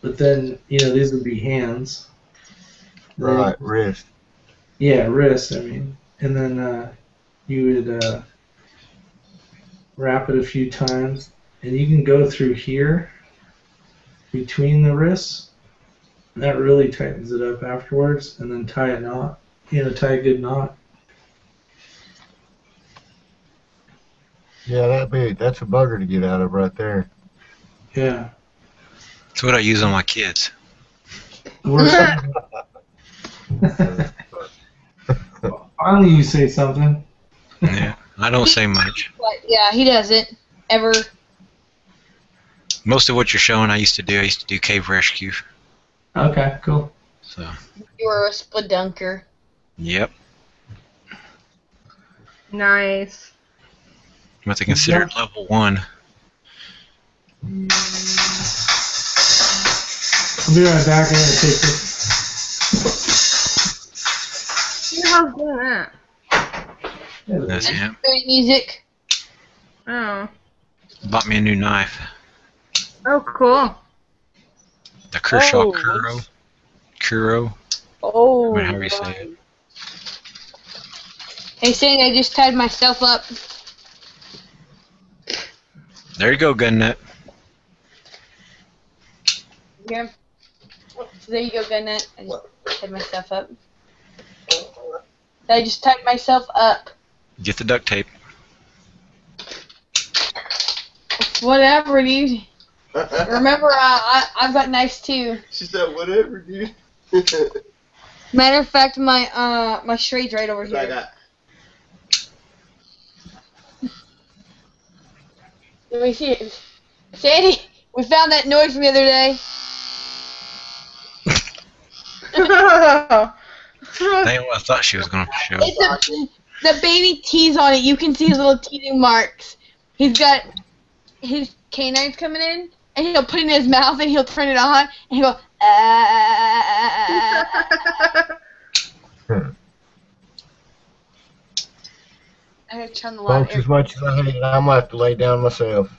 But then, you know, these would be hands. Right, wrist. Yeah, wrist, I mean. And then you would wrap it a few times, and you can go through here between the wrists, and that really tightens it up afterwards, and then tie a knot, you know, tie a good knot. Yeah, that's a bugger to get out of right there. Yeah. That's what I use on my kids. Finally you say something. Yeah, I don't say much. But yeah, he doesn't ever. Most of what you're showing, I used to do cave rescue. Okay, cool. So. You were a spelunker. Yep. Nice. What they considered level 1. I'll be right back. I'm gonna take this. Who the hell's doing that? That's him. Great music. Oh. Bought me a new knife. Oh, cool. The Kershaw Oh, Kuro. Kuro. Oh, However you say it. Hey, saying I just tied myself up. There you go, gun nut. Here. There you go, Gunnet. I just tied myself up. I just tied myself up. Get the duct tape. Whatever, dude. Remember, I've got knives too. She said, whatever, dude. Matter of fact, my straight's right over here. I got. Let me see it. Sandy, we found that noise from the other day. Dang, I thought she was going to show. It's the baby teeth on it. You can see his little teething marks. He's got his canines coming in, and he'll put it in his mouth, and he'll turn it on, and he'll go, I gotta turn the light. Folks, as much as I hate it, I'm going to have to lay down myself.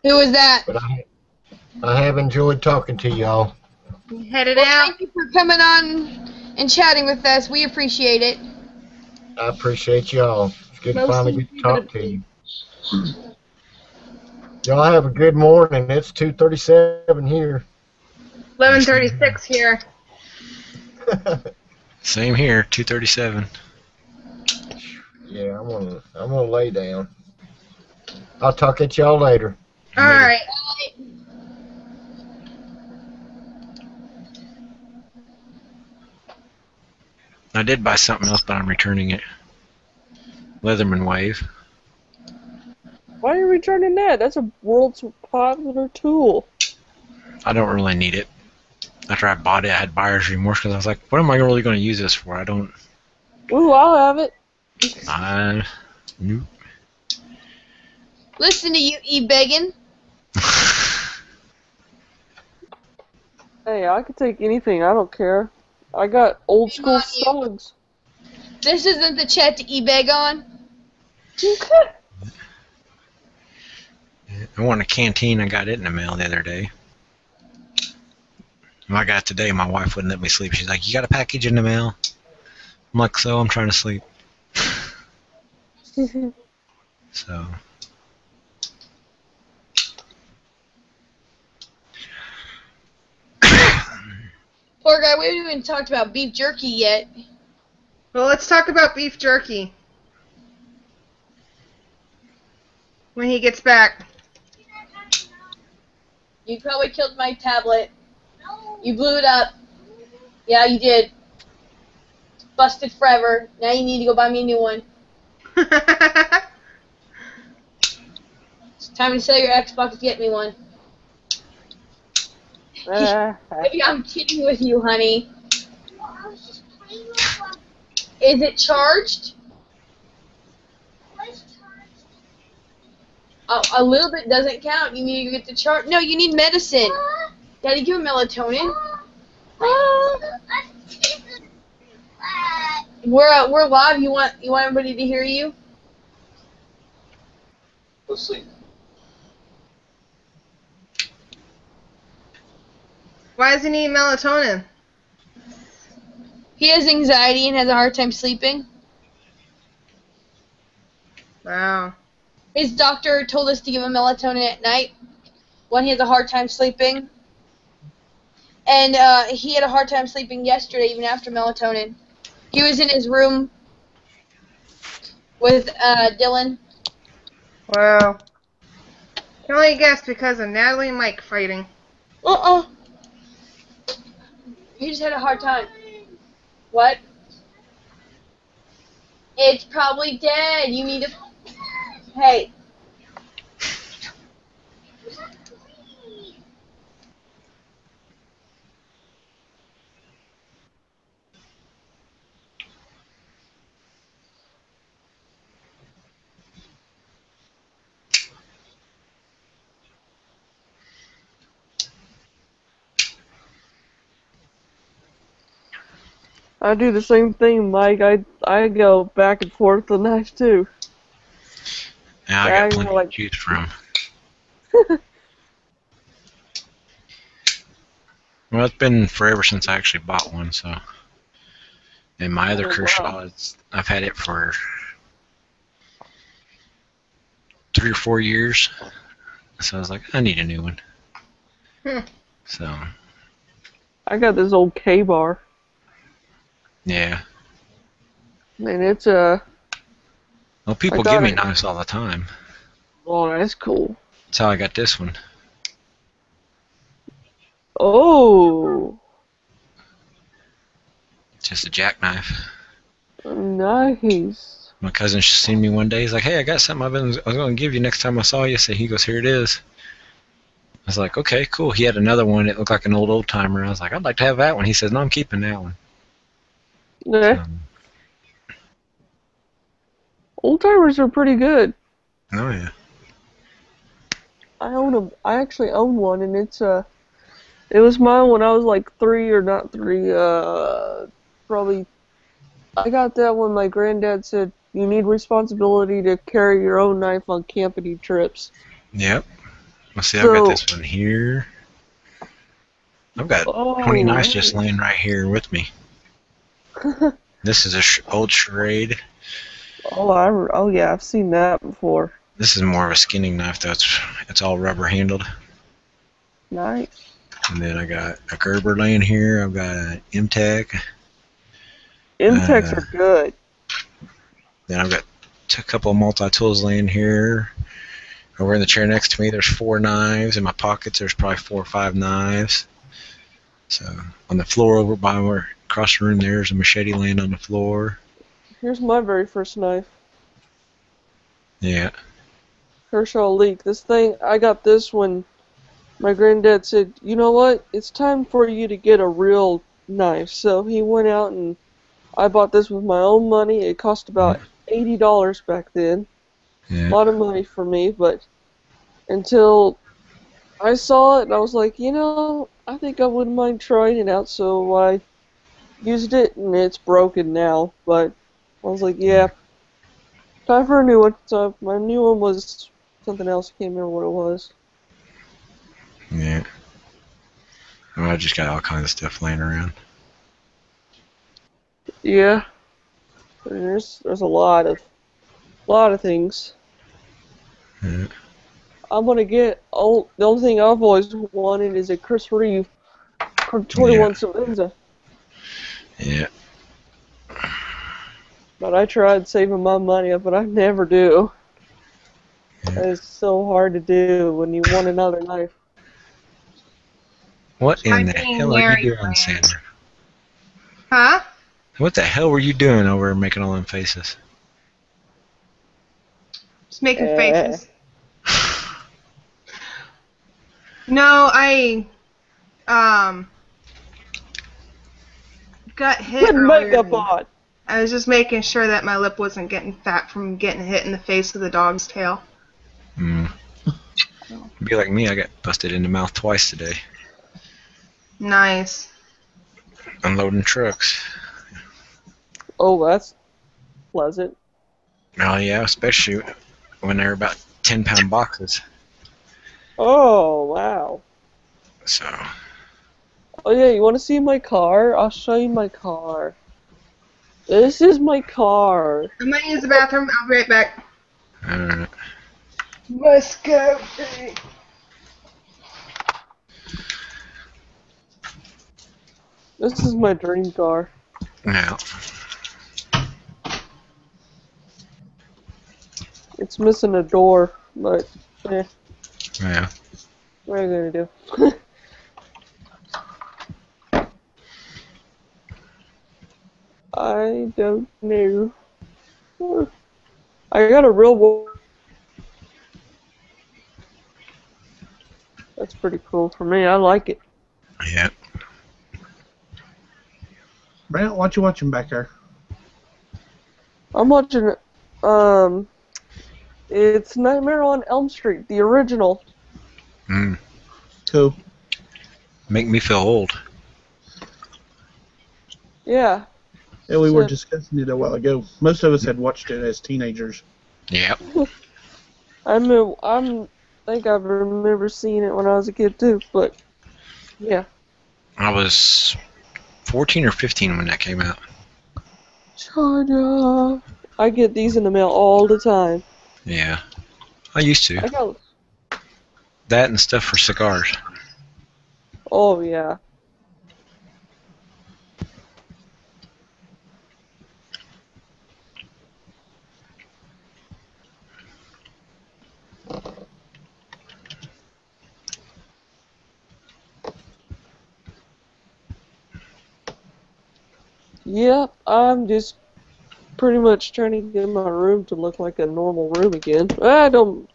Who was that? But I have enjoyed talking to y'all. Headed out. Thank you for coming on and chatting with us. We appreciate it. I appreciate y'all. It's good to finally get to talk to you. Y'all have a good morning. It's 2:37 here. 11:36 here. Same here, 2:37. Yeah, I'm gonna lay down. I'll talk at y'all later. All right. I did buy something else, but I'm returning it. Leatherman Wave. Why are you returning that? That's a world's popular tool. I don't really need it. After I bought it, I had buyer's remorse because I was like, what am I really going to use this for? I don't... Ooh, I'll have it. Nope. Listen to you, E-Beggin. Hey, I could take anything. I don't care. I got old school songs. This isn't the chat to E-Beg on. I want a canteen. I got it in the mail the other day. When I got it today, my wife wouldn't let me sleep. She's like, you got a package in the mail? I'm like, so I'm trying to sleep. So. Poor guy, we haven't even talked about beef jerky yet. Well, let's talk about beef jerky. When he gets back. You probably killed my tablet. You blew it up. Yeah, you did. It's busted forever. Now you need to go buy me a new one. It's time to sell your Xbox to get me one. Maybe I'm kidding with you, honey. Is it charged? Oh, a little bit doesn't count. You need to get the charge. No, you need medicine. Daddy, give him melatonin. We're live. You want everybody to hear you? Let's see. Why does he need melatonin? He has anxiety and has a hard time sleeping. Wow. His doctor told us to give him melatonin at night when he has a hard time sleeping. And he had a hard time sleeping yesterday, even after melatonin. He was in his room with Dylan. Wow. Can only guess because of Natalie and Mike fighting. He just had a hard time. What? It's probably dead. You need to... Hey. I do the same thing, Mike. I go back and forth with the knife too. Now I got plenty to choose from. Well, it's been forever since I actually bought one, so. And my other Kershaw, I've had it for 3 or 4 years. So I was like, I need a new one. So. I got this old K-bar. Yeah. And it's a. Well, people give me knives all the time. Oh, that's cool. That's how I got this one. Oh. Just a jackknife. Nice. My cousin seen me one day. He's like, "Hey, I got something I was going to give you next time I saw you." So he goes, "Here it is." I was like, "Okay, cool." He had another one. It looked like an old timer. I was like, "I'd like to have that one." He says, "No, I'm keeping that one." Yeah. Old timers are pretty good. Oh yeah. I own them. I actually own one, and it's it was mine when I was like 3 or not 3. Probably. I got that when my granddad said you need responsibility to carry your own knife on camping trips. Yep. Let's see. I've got this one here. I've got 20 knives just laying right here with me. This is a old charade. Oh yeah, I've seen that before. This is more of a skinning knife though. It's all rubber handled. Nice. And then I got a Gerber laying here. I've got an M-Tech. M-Techs are good. Then I've got a couple of multi-tools laying here. Over in the chair next to me, there's 4 knives. In my pockets, there's probably 4 or 5 knives. So on the floor over by where across the room, there's a machete laying on the floor. Here's my very first knife. Yeah. Kershaw Leak. This thing, I got this when my granddad said, you know what, it's time for you to get a real knife. So he went out and I bought this with my own money. It cost about $80 back then. Yeah. A lot of money for me, but until I saw it and I was like, you know, I think I wouldn't mind trying it out. So I used it and it's broken now, but I was like, yeah, time for a new one. So my new one was something else. I can't remember what it was. Yeah. Well, I just got all kinds of stuff laying around. Yeah. There's a lot of things. Yeah. I'm gonna get the only thing I've always wanted is a Chris Reeve 21 Savenza. Yeah. But I tried saving my money up, but I never do. It's so hard to do when you want another knife. What in the hell are you doing, Sandra? Huh? What the hell were you doing over there making all them faces? Just making faces. No, I got hit Put earlier. makeup on. I was just making sure that my lip wasn't getting fat from getting hit in the face with a dog's tail. Be like me, I got busted in the mouth twice today. Nice. Unloading trucks. Oh, that's pleasant. Oh yeah, especially when they're about 10-pound boxes. Oh, wow. So. Oh yeah, you want to see my car? I'll show you my car. This is my car. I'm gonna use the bathroom. I'll be right back. Alright. Let's go. This is my dream car. Now. It's missing a door, but Yeah. what are you gonna do? I don't know. I got a real. That's pretty cool for me. I like it. Yeah. Brant, what you watching back there? I'm watching it's Nightmare on Elm Street, the original. Cool. Make me feel old. Yeah. Yeah, we were discussing it a while ago. Most of us had watched it as teenagers. Yep. I think I remember seeing it when I was a kid too, but yeah. I was 14 or 15 when that came out. China. I get these in the mail all the time. Yeah. I used to. I got. That and stuff for cigars. Oh yeah. Yep, I'm just pretty much trying to get my room to look like a normal room again. I don't.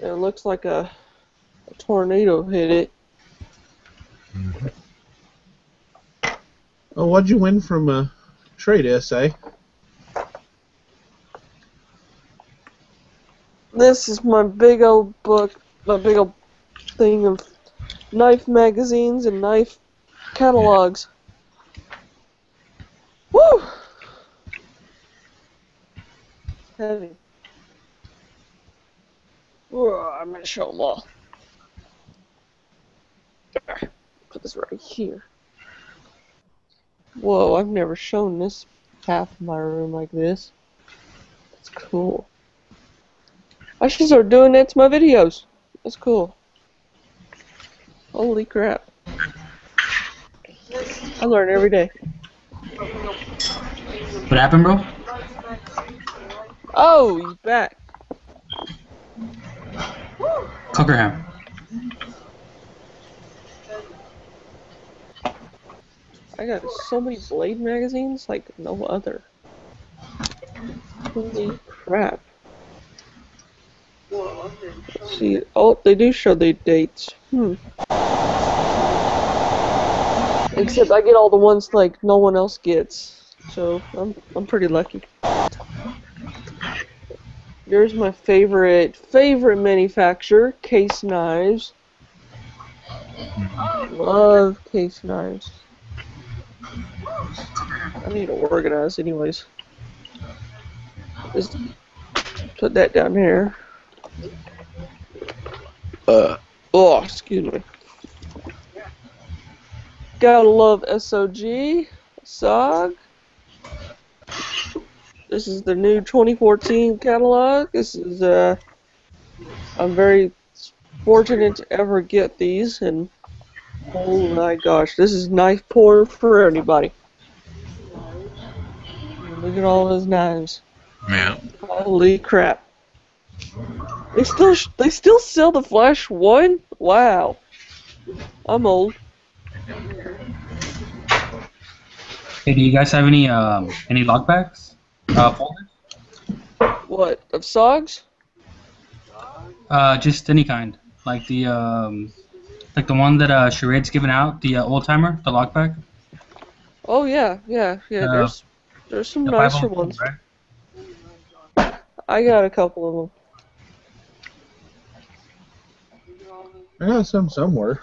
It looks like a tornado hit it. Oh, what'd you win from a trade essay? This is my big old book, my big old thing of knife magazines and knife catalogs. Woo! Heavy. Whoa, I'm gonna show them all. There. Put this right here. Whoa, I've never shown this half of my room like this. That's cool. I should start doing that to my videos. That's cool. Holy crap. I learn every day. What happened, bro? Oh, he's back. Cookerham. I got so many Blade magazines like no other. Holy crap. Let's see, oh, they do show the dates. Except I get all the ones like no one else gets, so I'm pretty lucky. Here's my favorite manufacturer, Case Knives. Love Case Knives. I need to organize anyways. Just put that down here. Oh, excuse me. Gotta love SOG. SOG. This is the new 2014 catalog. This is, I'm very fortunate to ever get these, and oh my gosh, this is knife porn for anybody. Look at all those knives. Yeah. Holy crap. They still sell the Flash 1? Wow. I'm old. Hey, do you guys have any lockbacks? Folders? What, of SOGs? Just any kind. Like the one that Charad's given out, the old timer, the lockback. Oh yeah. There's some nicer ones. Right? I got a couple of them. I got some somewhere.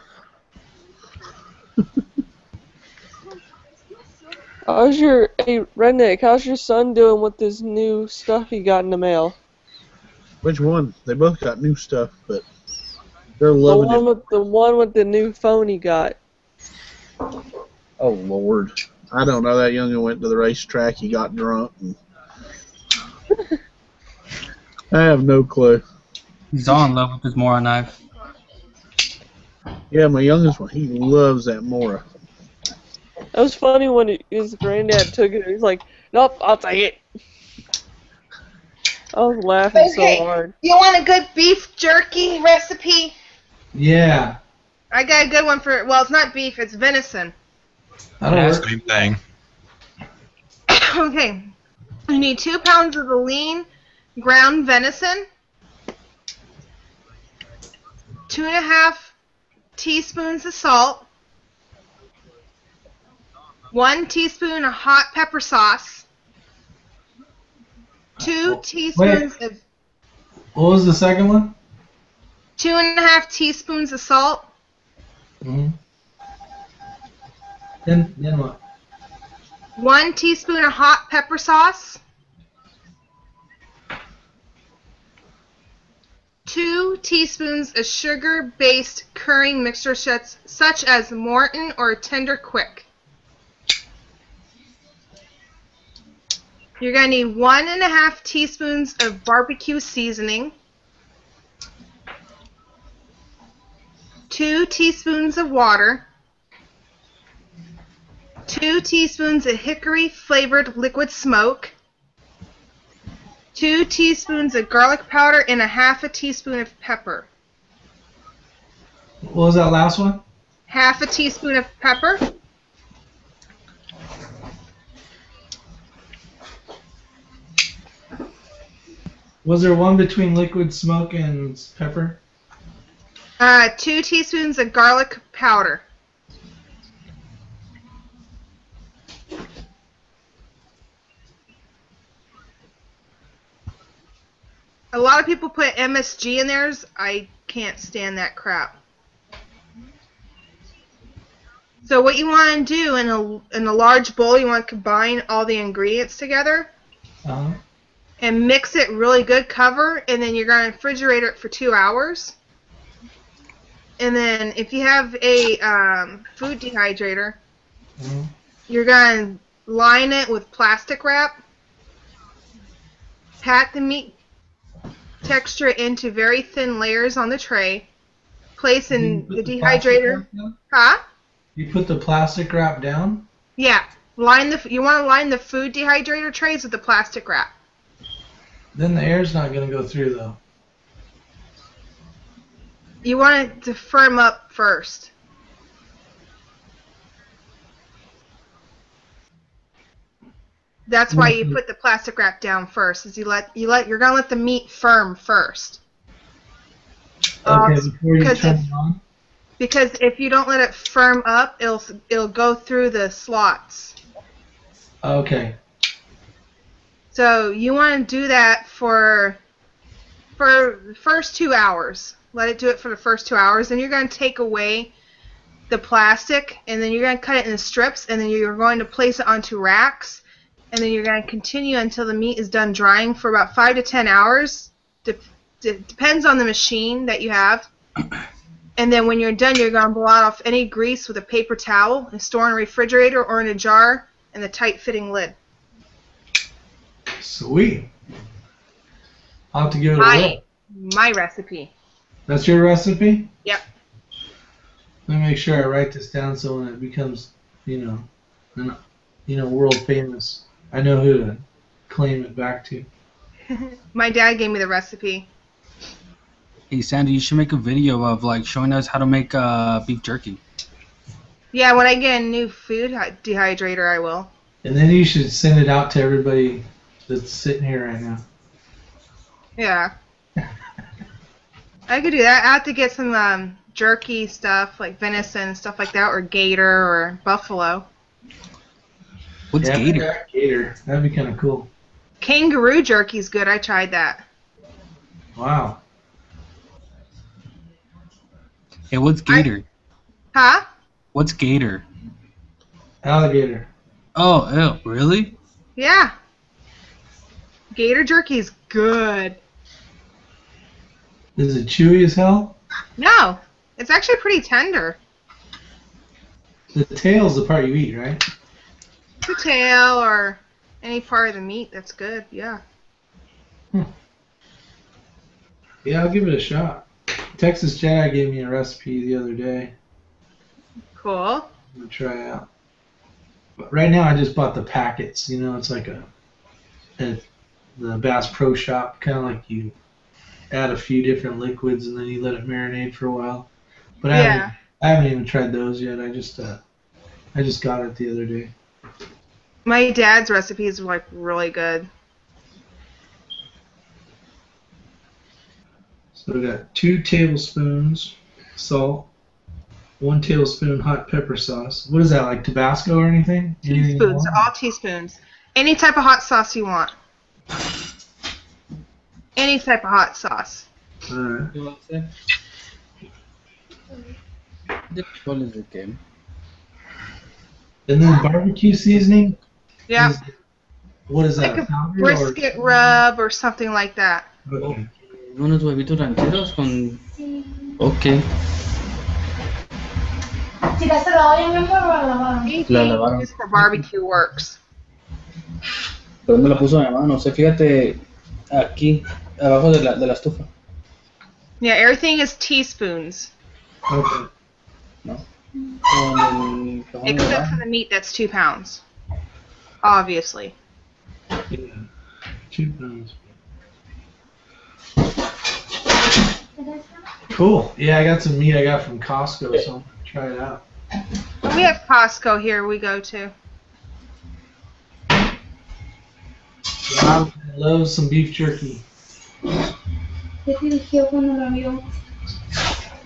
Hey, Redneck, how's your son doing with this new stuff he got in the mail? Which one? They both got new stuff, but they're loving it. The one with the new phone he got. Oh, Lord. I don't know. That youngin went to the racetrack. He got drunk. And I have no clue. He's all in love with his Mora knife. Yeah, my youngest one, he loves that Mora. That was funny when his granddad took it. He's like, "Nope, I'll take it." I was laughing so hard. You want a good beef jerky recipe? Yeah. I got a good one for, well, it's not beef, it's venison. Same thing. Okay. You need 2 pounds of the lean ground venison, 2.5 teaspoons of salt, 1 teaspoon of hot pepper sauce, 2 teaspoons of... What was the second one? 2.5 teaspoons of salt. Mm-hmm. Then what? 1 teaspoon of hot pepper sauce, 2 teaspoons of sugar-based currying mixture such as Morton or Tender Quick. You're going to need 1.5 teaspoons of barbecue seasoning, 2 teaspoons of water, 2 teaspoons of hickory-flavored liquid smoke, 2 teaspoons of garlic powder, and 1/2 teaspoon of pepper. What was that last one? 1/2 teaspoon of pepper. Was there one between liquid smoke and pepper? 2 teaspoons of garlic powder. A lot of people put MSG in theirs. I can't stand that crap. So what you want to do in a large bowl, you want to combine all the ingredients together and mix it really good, cover, and then you're going to refrigerate it for 2 hours. And then if you have a food dehydrator, you're going to line it with plastic wrap, pat the meat texture into very thin layers on the tray, place in the dehydrator. Huh? You put the plastic wrap down? Yeah. You want to line the food dehydrator trays with the plastic wrap. Then the air's not going to go through, though. You want it to firm up first. That's why you put the plastic wrap down first. Is you're gonna let the meat firm first. Okay, before you turn it on. Because if you don't let it firm up, it'll go through the slots. Okay. So you want to do that for the first 2 hours. Let it do it for the first 2 hours. Then you're going to take away the plastic, and then you're going to cut it in strips, and then you're going to place it onto racks. And then you're going to continue until the meat is done drying for about 5 to 10 hours. Depends on the machine that you have. And then when you're done, you're going to blot off any grease with a paper towel and store in a refrigerator or in a jar and the tight-fitting lid. Sweet. I'll have to give it a whirl. My recipe. That's your recipe? Yep. Let me make sure I write this down so when it becomes, world famous, I know who to claim it back to. My dad gave me the recipe. Hey Sandy, you should make a video of showing us how to make beef jerky. Yeah, when I get a new food dehydrator, I will. And then you should send it out to everybody that's sitting here right now. Yeah. I could do that. I have to get some jerky stuff, like venison and stuff like that, or gator or buffalo. What's gator? Gator. That'd be kind of cool. Kangaroo jerky's good. I tried that. Wow. Hey, what's gator? Huh? What's gator? Alligator. Oh, ew, really? Yeah. Gator jerky's good. Is it chewy as hell? No. It's actually pretty tender. The tail's the part you eat, right? The tail or any part of the meat that's good, yeah. Yeah, I'll give it a shot. Texas Jedi gave me a recipe the other day. Cool. I'm gonna try it out. But right now I just bought the packets. It's like the Bass Pro Shop, kind of like you add a few different liquids and then you let it marinate for a while. But I haven't even tried those yet. I just got it the other day. My dad's recipe is really good. So we got 2 tablespoons salt, 1 tablespoon hot pepper sauce. What is that, like Tabasco or anything? Teaspoons, all teaspoons. Any type of hot sauce you want. Any type of hot sauce. Alright. What is it, game? And then barbecue seasoning, Yeah. What is Like that? a powder brisket rub or something like that. Okay. Unos huevitos rancheros con... Ok. La lavaron. Just for barbecue works. ¿Dónde la puso mi mamá? No sé, fíjate, aquí, abajo de la estufa. Yeah, everything is teaspoons. Okay. No. Except for the meat that's 2 pounds. Obviously. Yeah. 2 pounds. Cool. Yeah, I got some meat I got from Costco, so I'm gonna try it out. We have Costco here we go to. I love some beef jerky. ¿Qué te dirigió cuando la vio?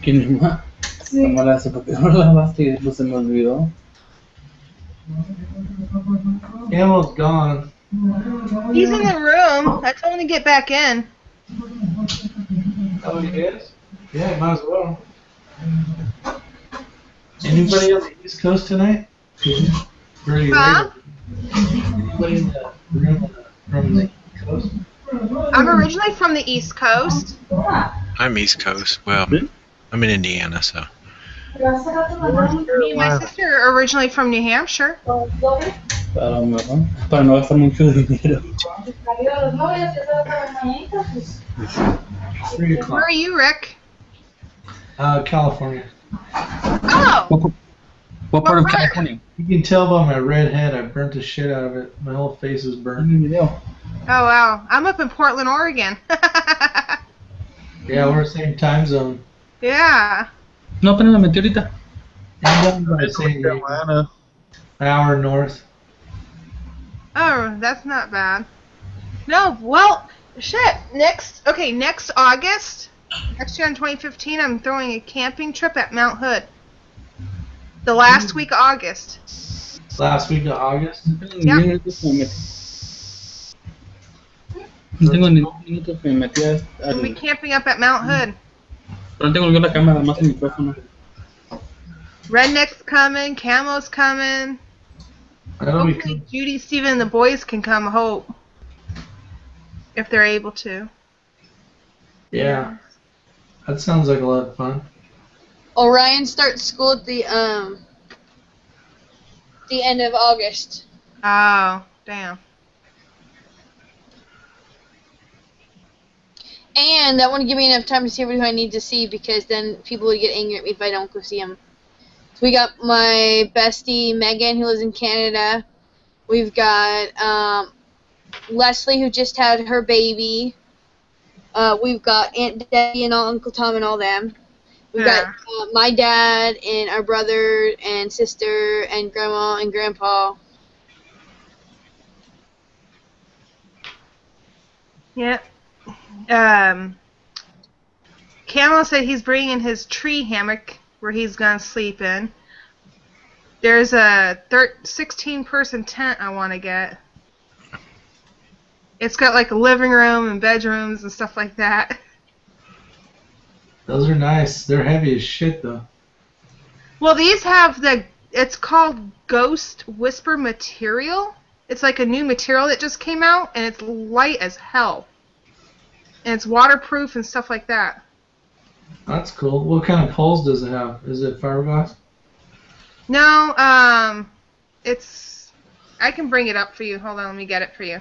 ¿Quién más? ¿Cómo la hace? ¿Por qué no la lavaste y después se me olvidó? Camel's gone. He's in the room. I told him to get back in. Oh, he is? Yeah, might as well. Anybody on the East Coast tonight? Pretty Huh? Anybody in the room from the East Coast? I'm originally from the East Coast. I'm East Coast. Well, I'm in Indiana, so. Me and my sister are originally from New Hampshire. Para no gastar mucho dinero. 3 o'clock. Where are you, Rick? California. Oh! What part of California? You can tell by my red head, I burnt the shit out of it. My whole face is burnt. Oh, wow. I'm up in Portland, Oregon. Yeah, we're the same time zone. Yeah. No, apenas la metí ahorita. I'm down by San Diego. An hour north. Oh, that's not bad. No, well, shit. Next August, next year in 2015, I'm throwing a camping trip at Mount Hood. The last week of August. Last week of August? Yeah. No tengo ningún minuto que me metí We'll be camping up at Mount Hood. Pero no tengo yo la cámara, más el micrófono. Redneck's coming, Camo's coming. That'll be Hopefully Judy, Steven, and the boys can come, hope. If they're able to. Yeah. That sounds like a lot of fun. Orion starts school at the end of August. Oh, damn. And that wouldn't give me enough time to see everybody who I need to see, because then people would get angry at me if I don't go see them. So we got my bestie Megan, who lives in Canada. We've got Leslie, who just had her baby. We've got Aunt Debbie and Uncle Tom and all them. We've got my dad and our brother and sister and grandma and grandpa. Yeah. Camo said he's bringing his tree hammock where he's gonna sleep in. There's a 16-person tent I want to get. It's got like a living room and bedrooms and stuff like that. Those are nice. They're heavy as shit, though. Well, these have it's called Ghost Whisper material. It's like a new material that just came out, and it's light as hell. And it's waterproof and stuff like that. That's cool. What kind of poles does it have? Is it fiberglass? No, it's... I can bring it up for you. Hold on, let me get it for you.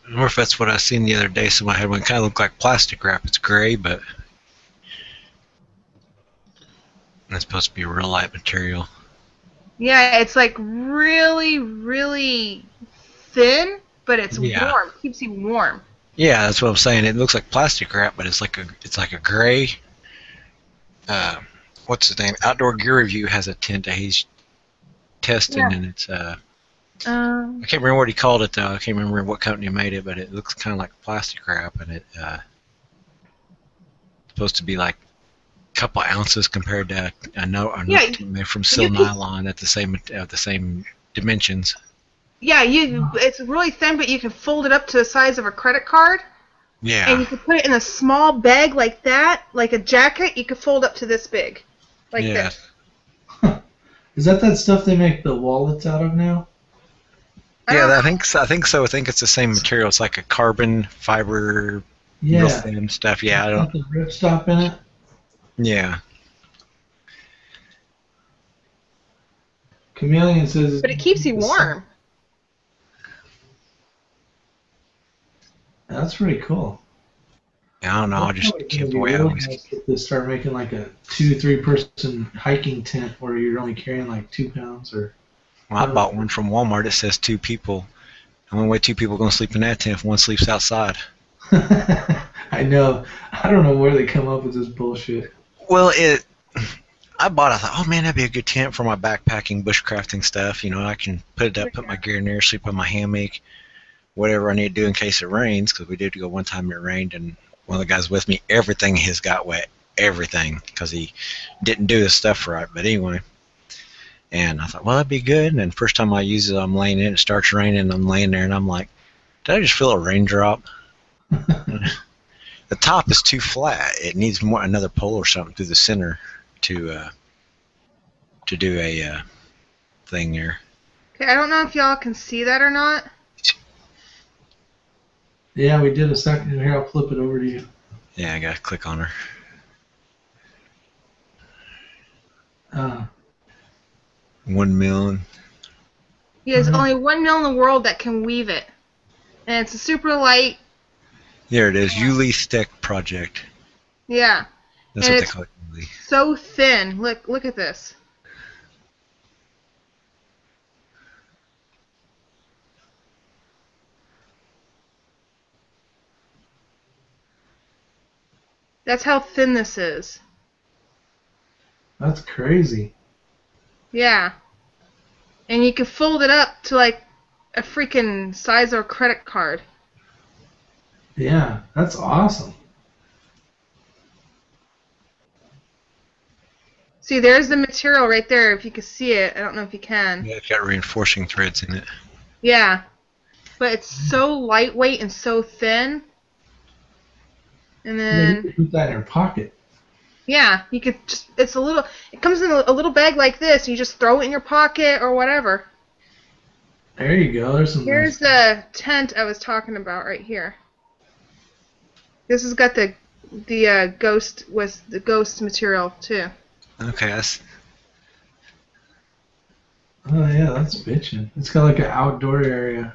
I wonder if that's what I seen the other day. Somebody had one kind of looked like plastic wrap. It's gray, but it's supposed to be real light material. Yeah, it's like really, really thin, but it's warm. Keeps you warm. Yeah, that's what I'm saying. It looks like plastic wrap, but it's like a gray. What's his name? Outdoor Gear Review has a tent that he's testing, and it's I can't remember what he called it though. I can't remember what company made it, but it looks kind of like plastic wrap, and it's supposed to be like a couple ounces compared to a note made from sil nylon at the same dimensions. Yeah, it's really thin, but you can fold it up to the size of a credit card. Yeah. And you can put it in a small bag like that, like a jacket. You can fold up to this big, like this. Is that stuff they make the wallets out of now? Yeah, I think so. I think so. I think it's the same material. It's like a carbon fiber, real Yeah. thin stuff. Yeah, I It's got don't. the ripstop in it. Yeah. Chameleon says. But it keeps you warm. That's pretty cool. Yeah, I don't know. I just kept away. Really nice if they start making like a 2-3 person hiking tent where you're only carrying like 2 pounds or. Well, I bought one from Walmart. It says 2 people. The only way 2 people are going to sleep in that tent if one sleeps outside. I know. I don't know where they come up with this bullshit. Well, I bought it. I thought, oh man, that'd be a good tent for my backpacking, bushcrafting stuff. You know, I can put it up, put my gear in there, sleep on my hammock, whatever I need to do in case it rains. Because we did go one time it rained, and one of the guys with me, everything his got wet, everything, because he didn't do his stuff right. But anyway. And I thought, well, that'd be good. And then first time I use it, I'm laying in it, it starts raining, and I'm laying there, and I'm like, did I just feel a raindrop? The top is too flat. It needs another pole or something through the center to do a thing there. Okay, I don't know if y'all can see that or not. Yeah, we did a second. Here, I'll flip it over to you. Yeah, I gotta click on her. 1 million. Yeah, there's only 1 mil in the world that can weave it. And it's a super light. There it is. Yuli Stick Project. Yeah. That's and what they it's call it. Yuli. so thin. Look at this. That's how thin this is. That's crazy. Yeah. And you can fold it up to like a freaking size of a credit card. Yeah, that's awesome. See, there's the material right there, if you can see it. I don't know if you can. Yeah, it's got reinforcing threads in it. Yeah. But it's so lightweight and so thin. And Yeah, then... you can put that in your pocket. Yeah, you could just, it comes in a little bag like this, and you just throw it in your pocket or whatever. There you go. There's some. Here's the tent I was talking about right here. This has got the ghost with the ghost material too. Okay, that's. Oh yeah, that's bitchin'. It's got like an outdoor area.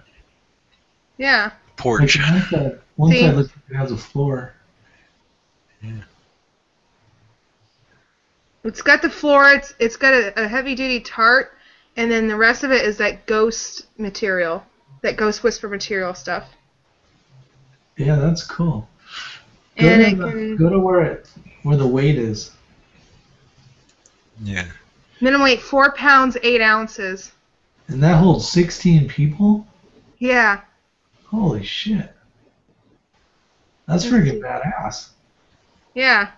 Yeah. Porch. Like one side looks like it has a floor. Yeah. It's got the floor. It's got a heavy duty tarp, and then the rest of it is that ghost material, that ghost whisper material stuff. Yeah, that's cool. And Go to where the weight is. Yeah. Minimum weight 4 pounds 8 ounces. And that holds 16 people? Yeah. Holy shit. That's freaking badass. Yeah.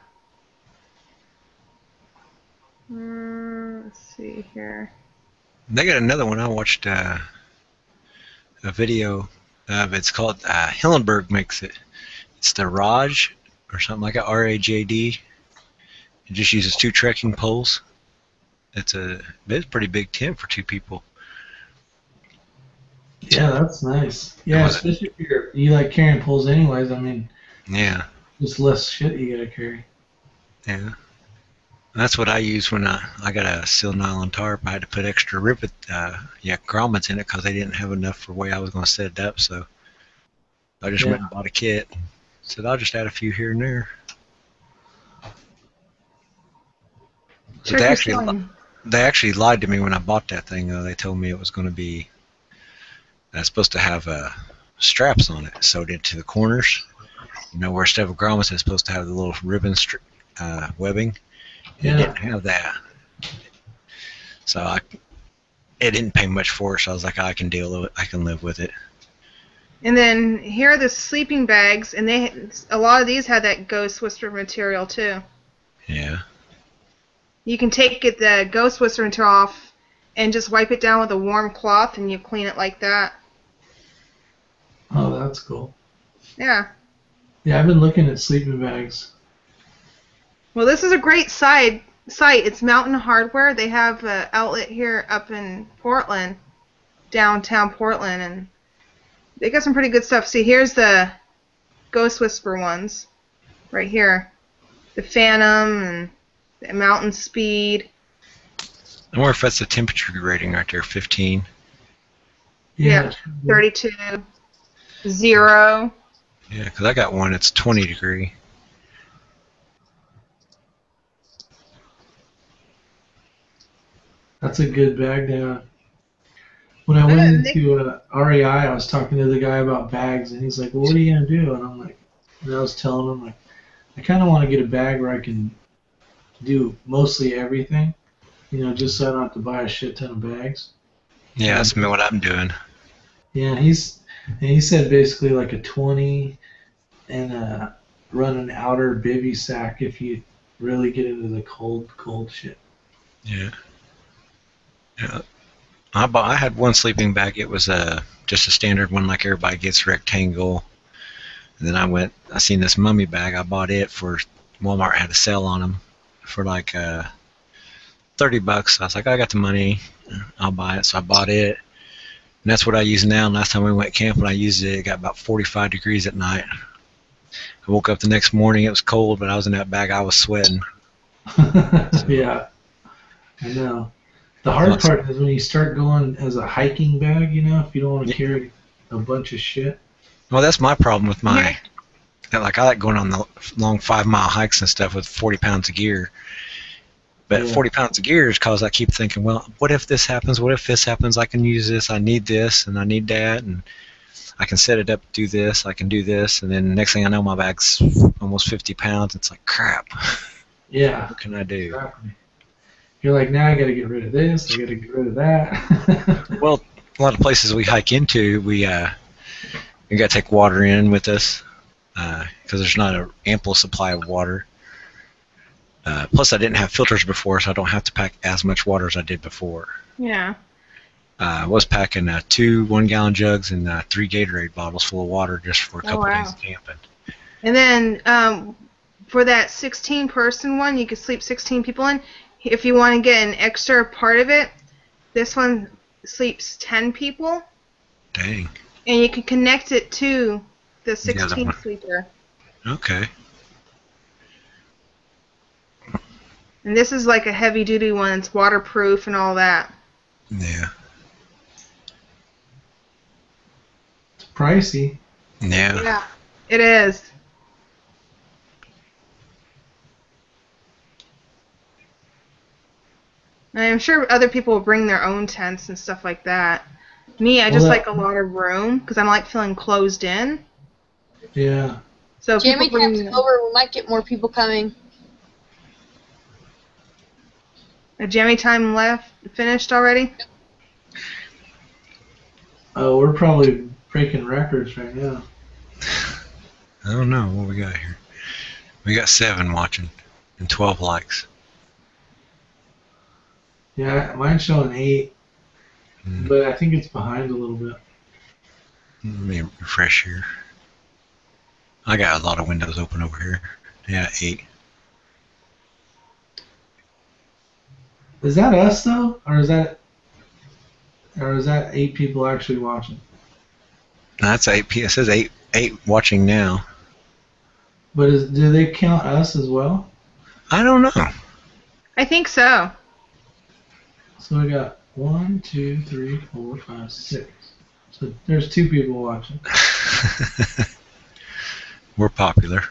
Let's see here. They got another one. I watched a video of. It's called Hillenberg makes it. It's the Raj or something like that. RAJD. It just uses 2 trekking poles. It's a pretty big tent for 2 people. Yeah, that's nice. Yeah, especially if you like carrying poles anyways. I mean, yeah, just less shit you gotta carry. Yeah. That's what I used when I got a seal nylon tarp. I had to put extra rivet, grommets in it because they didn't have enough for the way I was going to set it up. So I just went and bought a kit. Said I'll just add a few here and there. But they actually lied to me when I bought that thing. They told me it was going to be supposed to have straps on it sewed into the corners. You know, where instead of grommets, it's supposed to have the little ribbon webbing. It didn't have that. So it didn't pay much for it, so I was like, I can deal with it. I can live with it. And then here are the sleeping bags, and a lot of these have that ghost whisper material too. Yeah. You can take the ghost whisper material off and just wipe it down with a warm cloth, and you clean it like that. Oh, that's cool. Yeah. Yeah, I've been looking at sleeping bags. Well, this is a great site. It's Mountain Hardware. They have an outlet here up in Portland, downtown Portland, and they got some pretty good stuff. See, here's the Ghost Whisper ones, right here. The Phantom and the Mountain Speed. I wonder if that's the temperature rating right there, 15. Yeah, 32. 0. Yeah, because I got one that's 20 degree. That's a good bag down. When I went into REI, I was talking to the guy about bags, and he's like, well, what are you going to do? And I'm like, and I was telling him, like, I kind of want to get a bag where I can do mostly everything, you know, just so I don't have to buy a shit ton of bags. Yeah, that's what I'm doing. Yeah, he said basically like a 20 and run an outer bivy sack if you really get into the cold shit. Yeah. Yeah. I had one sleeping bag. It was just a standard one like everybody gets, rectangle. And then I seen this mummy bag. I bought it for Walmart had a sale on them for like $30. I was like, I got the money, I'll buy it. So I bought it. And that's what I use now. And last time we went camping, I used it. It got about 45 degrees at night. I woke up the next morning. It was cold, but I was in that bag. I was sweating. Yeah, I know. The hard part is when you start going as a hiking bag, you know, if you don't want to carry a bunch of shit. Well, that's my problem with my, like I like going on the long 5-mile hikes and stuff with 40 pounds of gear. But 40 pounds of gear is because I keep thinking, well, what if this happens? What if this happens? I can use this. I need this and I need that. And I can set it up to do this. I can do this. And then the next thing I know, my bag's almost 50 pounds. It's like, crap. Yeah. What can I do? Exactly. You're like, now I got to get rid of this. I got to get rid of that. Well, a lot of places we hike into, we got to take water in with us because there's not an ample supply of water. Plus, I didn't have filters before, so I don't have to pack as much water as I did before. Yeah. I was packing 2 1-gallon jugs and 3 Gatorade bottles full of water just for a couple days of camping. And then for that 16-person one, you could sleep 16 people in. If you want to get an extra part of it, this one sleeps 10 people. Dang. And you can connect it to the 16 sleeper. Okay. And this is like a heavy-duty one. It's waterproof and all that. Yeah. It's pricey. Yeah. Yeah, it is. And I'm sure other people will bring their own tents and stuff like that. Me, I just like a lot of room because I like feeling closed in. Yeah. So Jammy time's over. We might get more people coming. A jammy time finished already? Oh, we're probably breaking records right now. I don't know what we got here. We got 7 watching and 12 likes. Yeah, mine's showing 8, but I think it's behind a little bit. Let me refresh here. I got a lot of windows open over here. Yeah, 8. Is that us though, or is that 8 people actually watching? No, that's 8. It says 8 watching now. But do they count us as well? I don't know. I think so. So we got 1, 2, 3, 4, 5, 6. So there's 2 people watching. We're popular.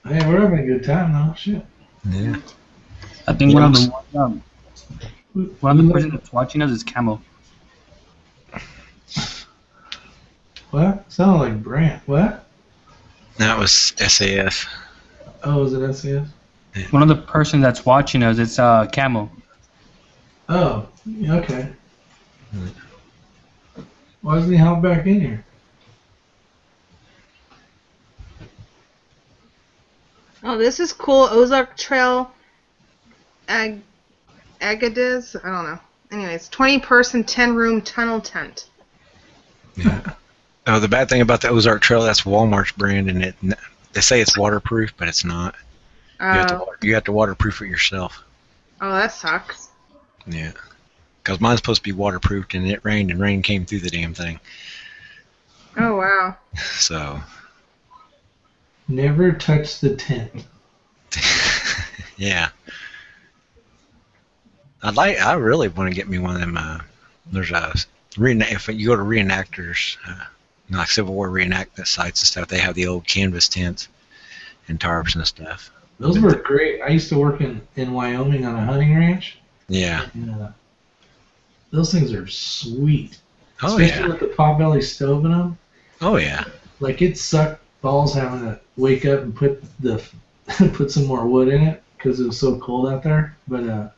Hey, we're having a good time now. Shit. Yeah. I think one of the person that's watching us is Camel. What? Sounded like Brant. What? That was SAF. Oh, is it SAF? Yeah. One of the person that's watching us, it's Camel. Oh, okay. Why doesn't he hop back in here? Oh, this is cool. Ozark Trail Agadiz? I don't know. Anyways, 20-person, 10-room tunnel tent. Yeah. Oh, the bad thing about the Ozark Trail, that's Walmart's brand, and they say it's waterproof, but it's not. You have to waterproof it yourself. Oh, that sucks. Yeah. because mine's supposed to be waterproofed, and it rained, and rain came through the damn thing. Oh, wow. So. Never touch the tent. Yeah. I really want to get me one of them. There's a if you go to reenactors, like Civil War reenactment sites and stuff, they have the old canvas tents and tarps and stuff. Those were great. I used to work in Wyoming on a hunting ranch. Yeah. And, those things are sweet. Oh, especially yeah. with the potbelly stove in them. Oh yeah. Like it sucked balls having to wake up and put put some more wood in it because it was so cold out there. But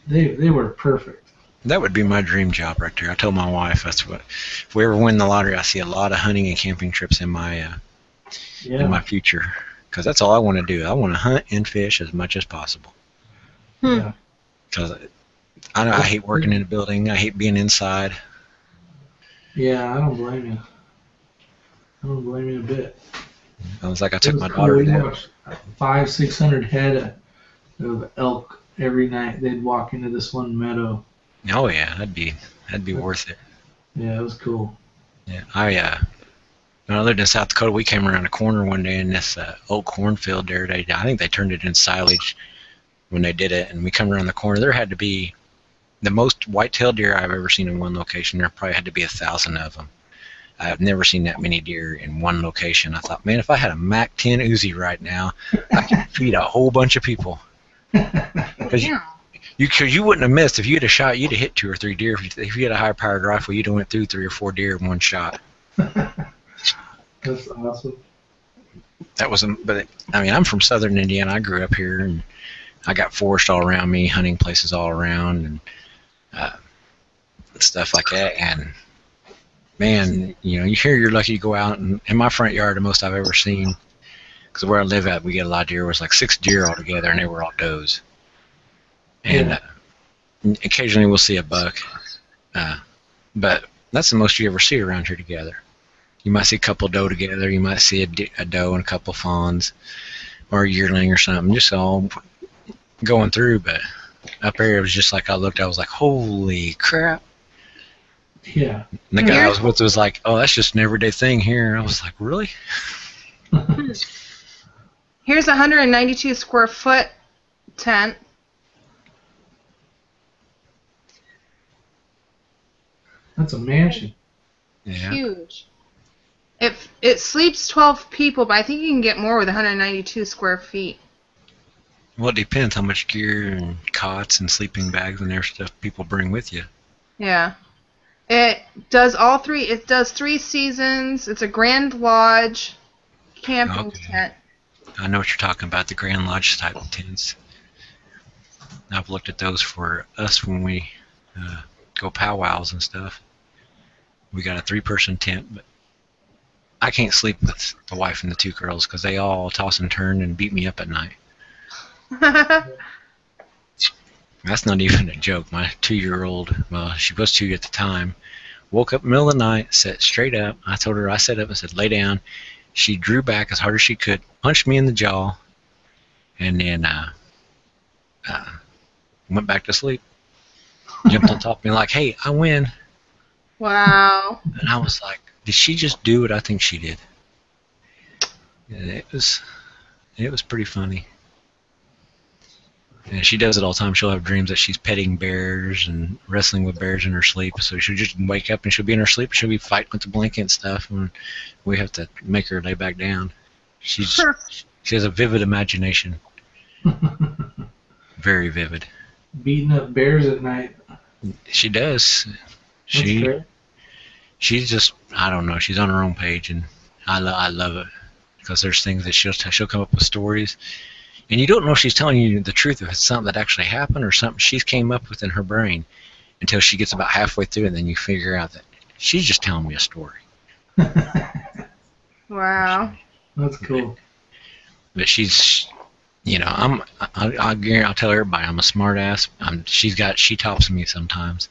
they were perfect. That would be my dream job right there. I told my wife that's what. If we ever win the lottery, I see a lot of hunting and camping trips in my future. Because that's all I want to do. I want to hunt and fish as much as possible. Yeah. Because I hate working in a building. I hate being inside. Yeah, I don't blame you. I don't blame you a bit. I was like, I took my daughter to that. 500-600 head of elk every night. They'd walk into this one meadow. Oh yeah, that'd be worth it. Yeah, it was cool. Yeah, when I lived in South Dakota, we came around a corner one day in this old cornfield there. I think they turned it in silage when they did it, and we come around the corner. There had to be the most white-tailed deer I've ever seen in one location. There probably had to be 1,000 of them. I've never seen that many deer in one location. I thought, man, if I had a Mac 10 Uzi right now, I could feed a whole bunch of people. Because you wouldn't have missed if you had a shot. You'd have hit 2 or 3 deer. If you had a high-powered rifle, you'd have went through 3 or 4 deer in one shot. That's awesome. That was, but I mean, I'm from Southern Indiana. I grew up here, and I got forest all around me, hunting places all around, and stuff like that. And man, you hear you're lucky to go out, and in my front yard, the most I've ever seen, because where I live at, we get a lot of deer. It was like 6 deer all together, and they were all does. And occasionally we'll see a buck, but that's the most you ever see around here together. You might see a couple doe together. You might see a doe and a couple fawns, or a yearling or something, just all going through. But up there, it was just like I looked. I was like, "Holy crap!" Yeah. And the guy I was with was like, "Oh, that's just an everyday thing here." I was like, "Really?" Here's a 192 square foot tent. That's a mansion. Yeah. Huge. It sleeps 12 people, but I think you can get more with 192 square feet. Well, it depends how much gear and cots and sleeping bags and their stuff people bring with you. Yeah. It does all 3. It does 3 seasons. It's a Grand Lodge camping tent. I know what you're talking about, the Grand Lodge type of tents. I've looked at those for us when we go powwows and stuff. We got a 3-person tent, but I can't sleep with the wife and the 2 girls because they all toss and turn and beat me up at night. That's not even a joke. My 2-year-old, well, she was 2 at the time, woke up in the middle of the night, sat straight up. I told her, I sat up and said, lay down. She drew back as hard as she could, punched me in the jaw, and then went back to sleep. Jumped on top of me like, hey, I win. Wow. And I was like, did she just do what I think she did? And it was pretty funny. And she does it all the time. She'll have dreams that she's petting bears and wrestling with bears in her sleep. So she'll just wake up and she'll be in her sleep. She'll be fighting with the blanket and stuff. And we have to make her lay back down. She has a vivid imagination. Very vivid. Beating up bears at night. She does. She's just, I don't know. She's on her own page, and I love it because there's things that she'll come up with stories. And you don't know if she's telling you the truth, if it's something that actually happened or something she's came up with in her brain until she gets about halfway through, and then you figure out that she's just telling me a story. Wow. That's cool. But she's, I'll tell everybody I'm a smart ass. She tops me sometimes.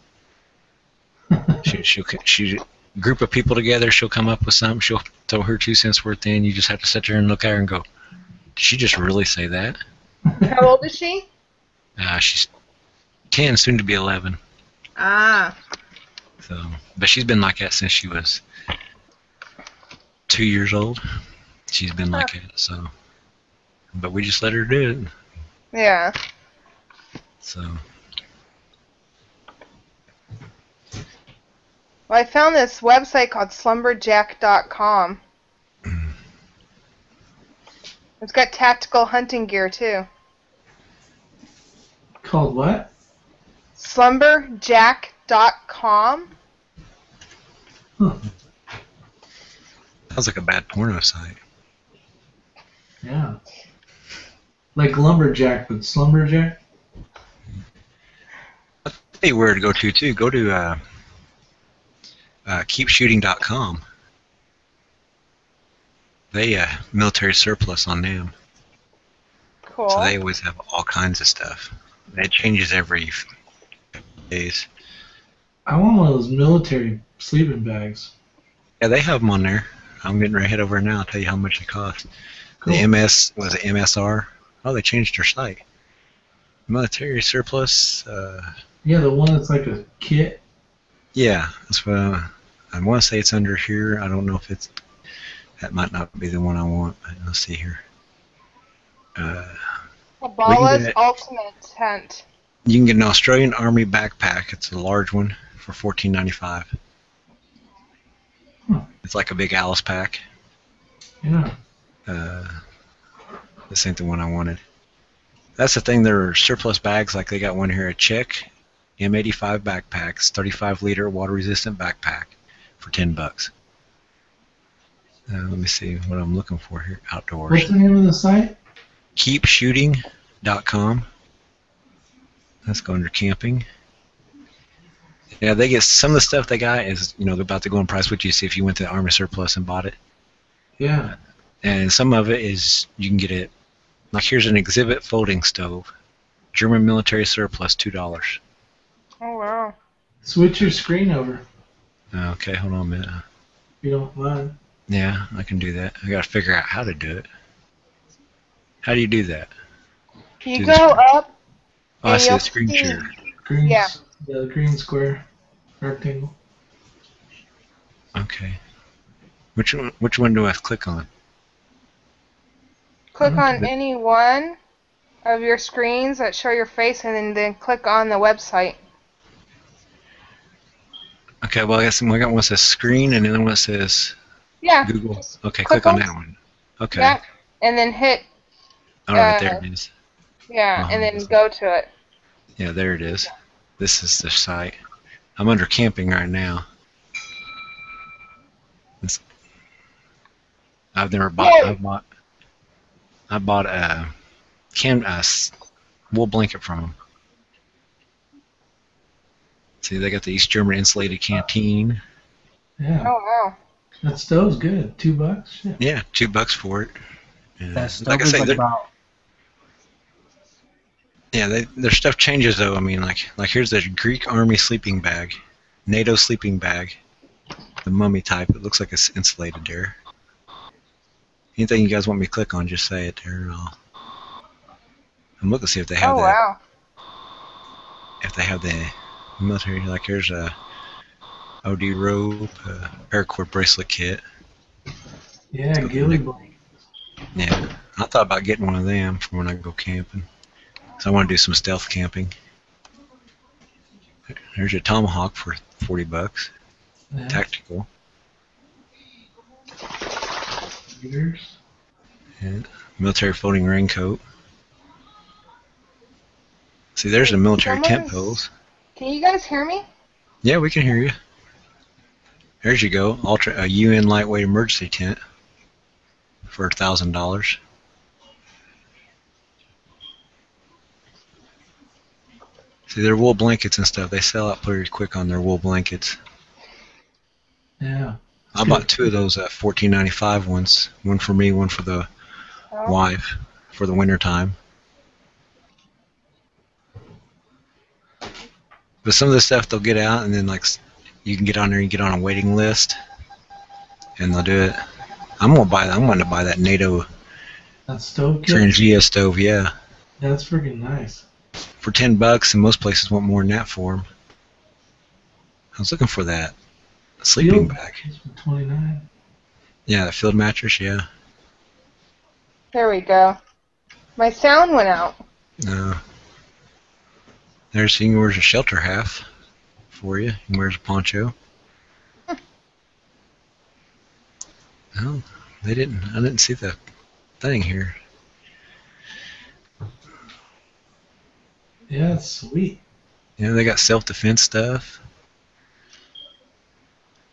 She group of people together, she'll come up with something, she'll throw her 2 cents worth in, you just have to sit there and look at her and go, did she just really say that? How old is she? She's 10, soon to be 11. Ah. So, but she's been like that since she was 2 years old. She's been like that. So, but we just let her do it. Yeah. So. Well, I found this website called slumberjack.com. It's got tactical hunting gear too. Called what? Slumberjack.com. Sounds like a bad porno site. Yeah. Like lumberjack, but slumberjack. I'll tell you where to go to too. Go to keepshooting.com. They military surplus on them. Cool. So they always have all kinds of stuff. It changes every few days. I want one of those military sleeping bags. Yeah, they have them on there. I'm getting ready to head over now. I'll tell you how much they cost. Cool. The MS was it MSR? Oh, they changed their site. Military surplus. Yeah, the one that's like a kit. Yeah, that's what I want to say. It's under here. I don't know if it's. That might not be the one I want. But let's see here. Kabbalah's Ultimate Tent. You can get an Australian Army backpack. It's a large one for $14.95. It's like a big Alice pack. Yeah. This ain't the one I wanted. That's the thing. There are surplus bags. Like they got one here, a Czech M85 backpacks, 35-liter water-resistant backpack for $10. Let me see what I'm looking for here. Outdoors. What's the name of the site? Keepshooting.com. Let's go under camping. Yeah, they get some of the stuff they got is they're about to go in price. What you see if you went to the Army Surplus and bought it. Yeah. And some of it is you can get it. Like here's an exhibit folding stove, German military surplus, $2. Oh wow. Switch your screen over. Okay, hold on a minute. If you don't mind. Yeah, I can do that. I got to figure out how to do it. How do you do that? You go up. Oh, I see the screen share. Yeah, the green square rectangle. Okay. Which one do I click on? Click on any one of your screens that show your face, and then click on the website. Okay, well I got one that says screen, and then one that says Google. Okay, click on that one. Okay. Yeah, and then hit. Oh, right there it is. Yeah, and then go to it. Yeah, there it is. This is the site. I'm under camping right now. I've never bought. I bought a wool blanket from them. See, they got the East German insulated canteen. Yeah. Oh wow. That stove's good. $2. Shit. Yeah, $2 for it. And That stove like I is say, like about. Yeah, their stuff changes though. I mean, like here's the Greek Army sleeping bag, NATO sleeping bag, the mummy type. It looks like it's insulated there. Anything you guys want me to click on, just say it there, and I'm looking to see if they have that. Wow. If they have the military, like here's a OD rope, paracord bracelet kit. Yeah, ghillie blanket. Yeah, I thought about getting one of them for when I go camping. So I want to do some stealth camping. There's your tomahawk for $40. Yeah. Tactical. And military floating raincoat. See, there's the military tent poles. Can you guys hear me? Yeah, we can hear you. There's you go. A UN lightweight emergency tent for $1,000. See, their wool blankets and stuff, they sell out pretty quick on their wool blankets. Yeah. I bought 2 of those $14.95 ones. One for me, one for the wife for the winter time. But some of the stuff they'll get out, and then like you can get on there, you get on a waiting list, and they'll do it. I'm gonna buy that NATO That stove kit? Trangia stove, yeah. Yeah, that's freaking nice. For $10, and most places want more than that for them. was looking for that sleeping bag. 29. Yeah, the field mattress. Yeah. There we go. My sound went out. No. There's, you can wear a shelter half for you. You can wear a poncho. No, they didn't. I didn't see the thing here. Yeah, it's sweet. Yeah, they got self-defense stuff.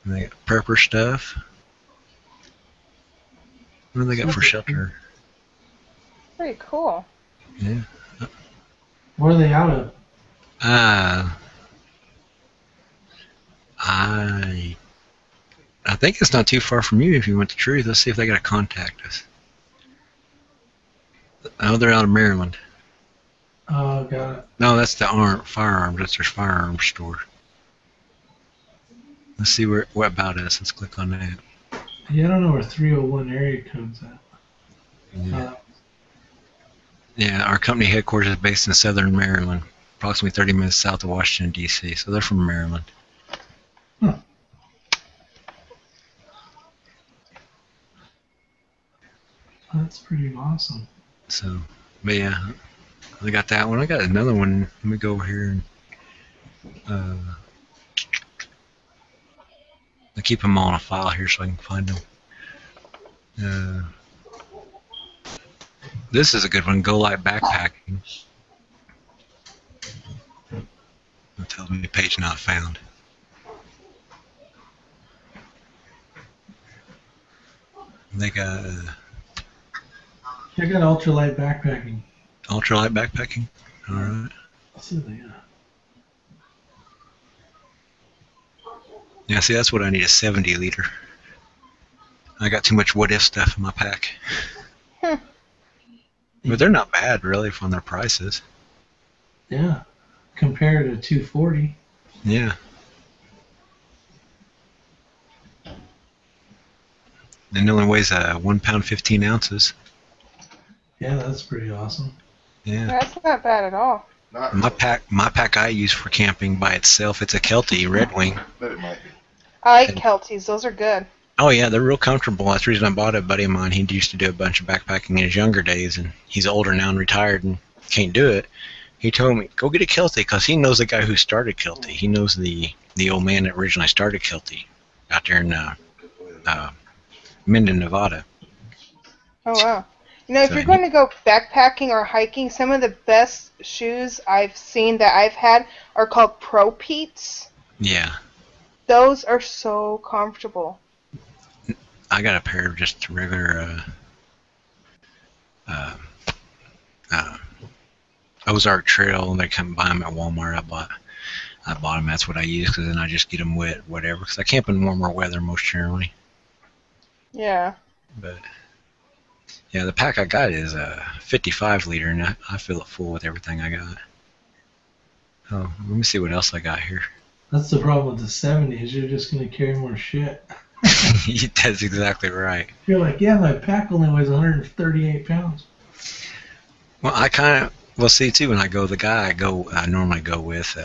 And they got prepper stuff. What do they got for shelter? Pretty cool. Yeah. Where are they out of? I think it's not too far from you if you want the truth. Let's see if they got to contact us. Oh, they're out of Maryland. Oh, got it. No, that's the firearms. That's their firearms store. Let's see what about us. Let's click on that. Yeah, I don't know where 301 area code's at. Yeah. Yeah, our company headquarters is based in southern Maryland, approximately 30 minutes south of Washington, D.C., so they're from Maryland. Huh. That's pretty awesome. So, but yeah, I got that one. I got another one. Let me go over here and I keep them all on a file here so I can find them. This is a good one. Go Light Backpacking. It tells me page not found. They got I got ultralight backpacking. ultralight backpacking. All right. Let's see what they got. Yeah, see, that's what I need, a 70 liter. I got too much what if stuff in my pack. But they're not bad, really, from their prices. Yeah, compared to 240. Yeah. And it only weighs 1 pound 15 ounces. Yeah, that's pretty awesome. Yeah. That's not bad at all. My pack I use for camping by itself, it's a Kelty Red Wing. I like Kelties. Those are good. Oh yeah, they're real comfortable. That's the reason I bought it. A buddy of mine, he used to do a bunch of backpacking in his younger days, and he's older now and retired and can't do it. He told me, go get a Kelty, because he knows the guy who started Kelty. He knows the old man that originally started Kelty out there in Minden, Nevada. Oh, wow. You know, if you're going to go backpacking or hiking, some of the best shoes I've seen that I've had are called Pro Peats. Yeah. Those are so comfortable. I got a pair of just regular Ozark Trail, and they come buy them at Walmart. I bought them. That's what I use, because then I just get them wet, whatever. Because I camp in warmer weather most generally. Yeah. But yeah, the pack I got is a 55 liter, and I fill it full with everything I got. Oh, let me see what else I got here. That's the problem with the 70 is you're just going to carry more shit. That's exactly right. You're like, yeah, my pack only weighs 138 pounds. Well, I kind of, well, see, too, when I go, the guy I normally go with,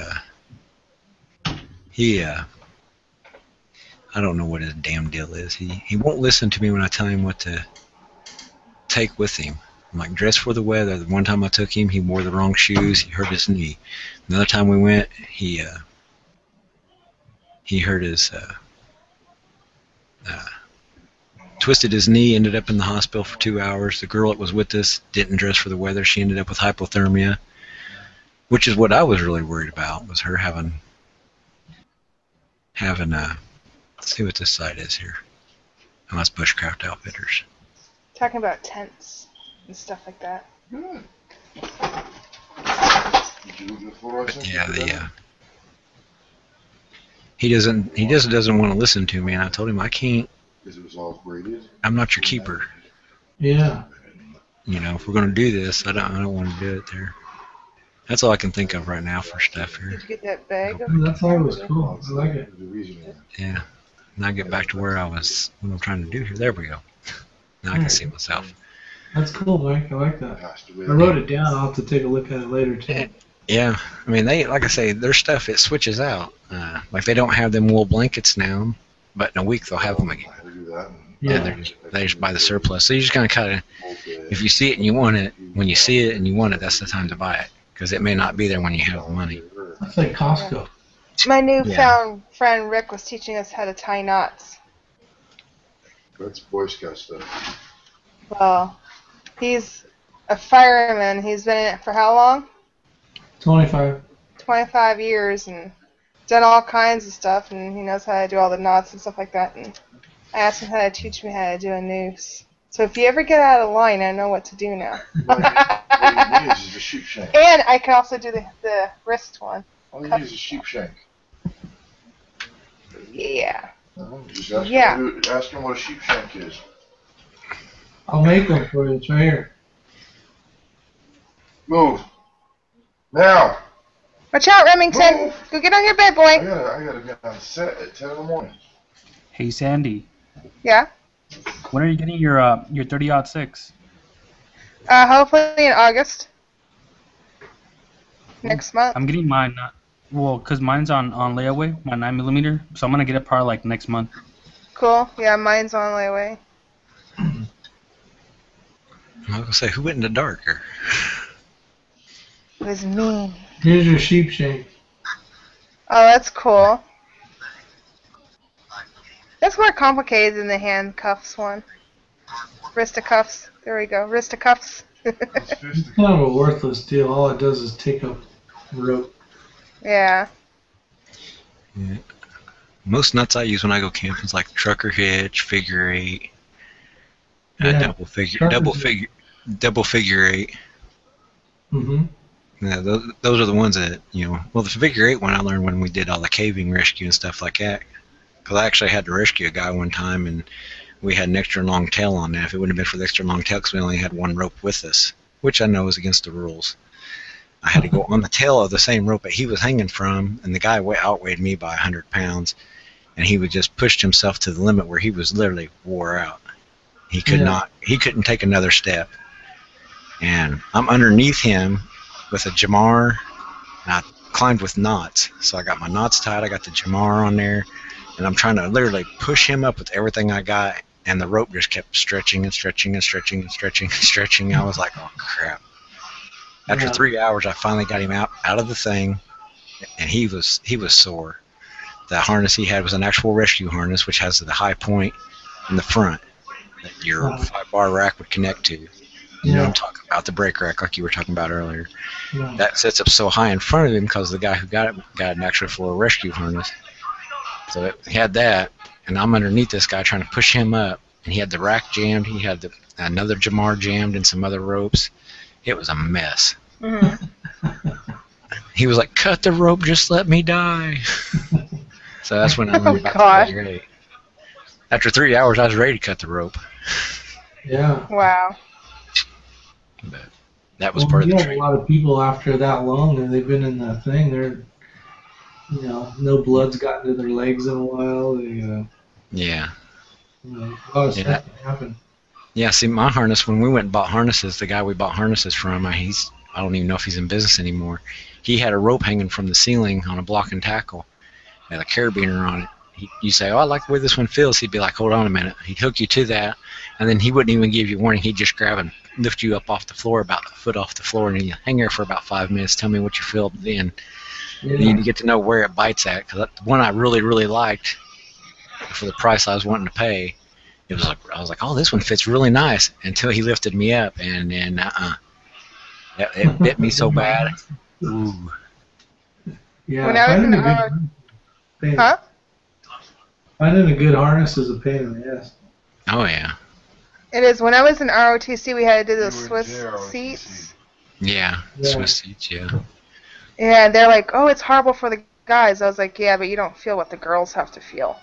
I don't know what his damn deal is. He won't listen to me when I tell him what to take with him. I'm like, dress for the weather. The one time I took him, he wore the wrong shoes. He hurt his knee. Another time we went, he hurt his, twisted his knee, ended up in the hospital for 2 hours. The girl that was with us didn't dress for the weather. She ended up with hypothermia, which is what I was really worried about, was her having let's see what this site is here. Oh, that's Bushcraft Outfitters. Talking about tents and stuff like that. But yeah, he just doesn't want to listen to me, and I told him I can't. I'm not your keeper. Yeah. You know, if we're gonna do this, I don't want to do it there. That's all I can think of right now for stuff here. Did you get that bag? That's always cool. I like it. Yeah. Now I get back to where I was, what I'm trying to do here. There we go. Now I can see myself. That's cool, Mike. I like that. I wrote it down. I'll have to take a look at it later, too. Yeah, I mean, they, like I say, their stuff, it switches out. Like they don't have them wool blankets now, but in a week they'll have them again. Yeah. And they just buy the surplus. So you just kind of, if you see it and you want it, when you see it and you want it, that's the time to buy it, because it may not be there when you have the money. That's like Costco. My newfound friend Rick was teaching us how to tie knots. That's Boy Scout stuff. Well, he's a fireman. He's been in it for how long? 25. 25 years, and done all kinds of stuff, and he knows how to do all the knots and stuff like that. And I asked him how to teach me how to do a noose. So if you ever get out of line, I know what to do now. What he needs is a sheep shank. And I can also do the wrist one. All he needs is a sheep shank. Yeah. Just ask, Yeah. ask him what a sheep shank is. I'll make them for you. It's right here. Move. Now. Watch out, Remington. Go get on your bed, boy. I gotta get on set at 10 in the morning. Hey Sandy, Yeah. when are you getting your 30-06? Hopefully in August. Next month. I'm getting mine. Well, cause mine's on layaway, my 9mm. So I'm gonna get it probably like next month. Cool. Yeah, mine's on layaway. I was gonna say, who went in the darker? It was me. Here's your sheep shank. Oh, that's cool. That's more complicated than the handcuffs one. Wristicuffs. There we go. Wristicuffs. It's kind of a worthless deal. All it does is take up rope. Yeah. Yeah. Most nuts I use when I go camping is like trucker hitch, figure eight, Yeah. double figure eight. Mm-hmm. Yeah, those are the ones that, you know. Well, the figure eight one I learned when we did all the caving rescue and stuff like that. Because I actually had to rescue a guy one time, and we had an extra long tail on that. If it wouldn't have been for the extra long tail, because we only had one rope with us, which I know is against the rules. I had to go on the tail of the same rope that he was hanging from, and the guy outweighed me by 100 pounds, and he would just pushed himself to the limit where he was literally wore out. He couldn't take another step. And I'm underneath him with a jamar, and I climbed with knots. So I got my knots tied, I got the jamar on there, and I'm trying to literally push him up with everything I got, and the rope just kept stretching and stretching and stretching and stretching and stretching. I was like, oh crap. After 3 hours, I finally got him out of the thing, and he was sore. The harness he had was an actual rescue harness, which has the high point in the front that your 5-bar rack would connect to. You know what I'm talking about, the brake rack like you were talking about earlier. Yeah. That sits up so high in front of him because the guy who got it got an actual full rescue harness. So it had that, and I'm underneath this guy trying to push him up, and he had the rack jammed, he had another jamar jammed and some other ropes. It was a mess. Mm-hmm. He was like, cut the rope, just let me die. So that's when I learned about God. the figure eight. After 3 hours, I was ready to cut the rope. Yeah. Wow. But that was part of the training. training. A lot of people after that long, and they've been in that thing, they're, no blood's gotten to their legs in a while. They, Yeah. a lot of stuff can happen. Yeah, see, my harness, when we went and bought harnesses, the guy we bought harnesses from, I don't even know if he's in business anymore. He had a rope hanging from the ceiling on a block and tackle. It had a carabiner on it. You say, oh, I like the way this one feels. He'd be like, hold on a minute. He'd hook you to that, and then he wouldn't even give you warning. He'd just grab and lift you up off the floor, about a foot off the floor, and you hang there for about 5 minutes. Tell me what you feel then. Yeah. You need to get to know where it bites at, because the one I really, really liked, for the price I was wanting to pay, it was like, I was like, oh, this one fits really nice, until he lifted me up, and then it bit me so bad. Ooh. Yeah, When I was in finding a good harness is a pain in the ass. Oh yeah. It is. When I was in ROTC, we had to do the Swiss seats. Yeah, Swiss seats, yeah. Yeah, they're like, oh, it's horrible for the guys. I was like, yeah, but you don't feel what the girls have to feel.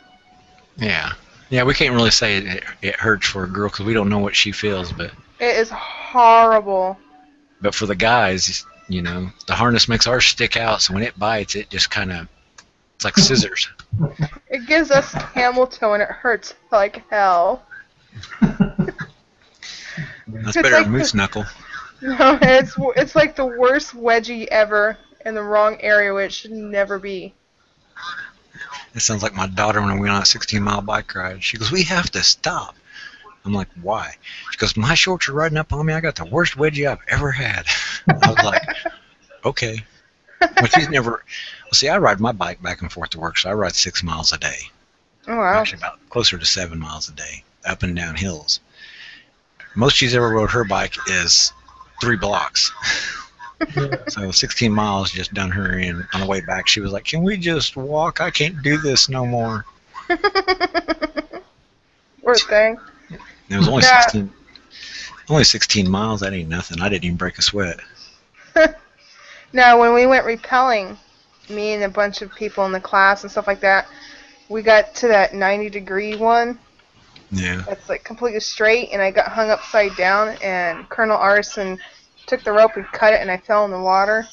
Yeah. Yeah, we can't really say it hurts for a girl because we don't know what she feels, but It is horrible. But for the guys, the harness makes ours stick out, so when it bites, it just kind of, it's like scissors. It gives us camel toe and it hurts like hell. That's better than moose knuckle. No, it's like the worst wedgie ever. in the wrong area where it should never be. It sounds like my daughter when we went on a 16-mile bike ride. She goes, "We have to stop." I'm like, "Why?" She goes, "My shorts are riding up on me. I got the worst wedgie I've ever had." I was like, "Okay." Well, she's never. Well, see, I ride my bike back and forth to work, so I ride 6 miles a day. Oh wow. Actually, about closer to 7 miles a day, up and down hills. Most she's ever rode her bike is 3 blocks. So 16 miles just done her in. On the way back, she was like, "Can we just walk? I can't do this no more." Poor thing. And it was only 16. Only 16 miles. That ain't nothing. I didn't even break a sweat. Now, when we went rappelling, me and a bunch of people in the class and stuff like that, we got to that 90-degree one. Yeah. That's like completely straight, and I got hung upside down, and Colonel Arson took the rope and cut it, and I fell in the water.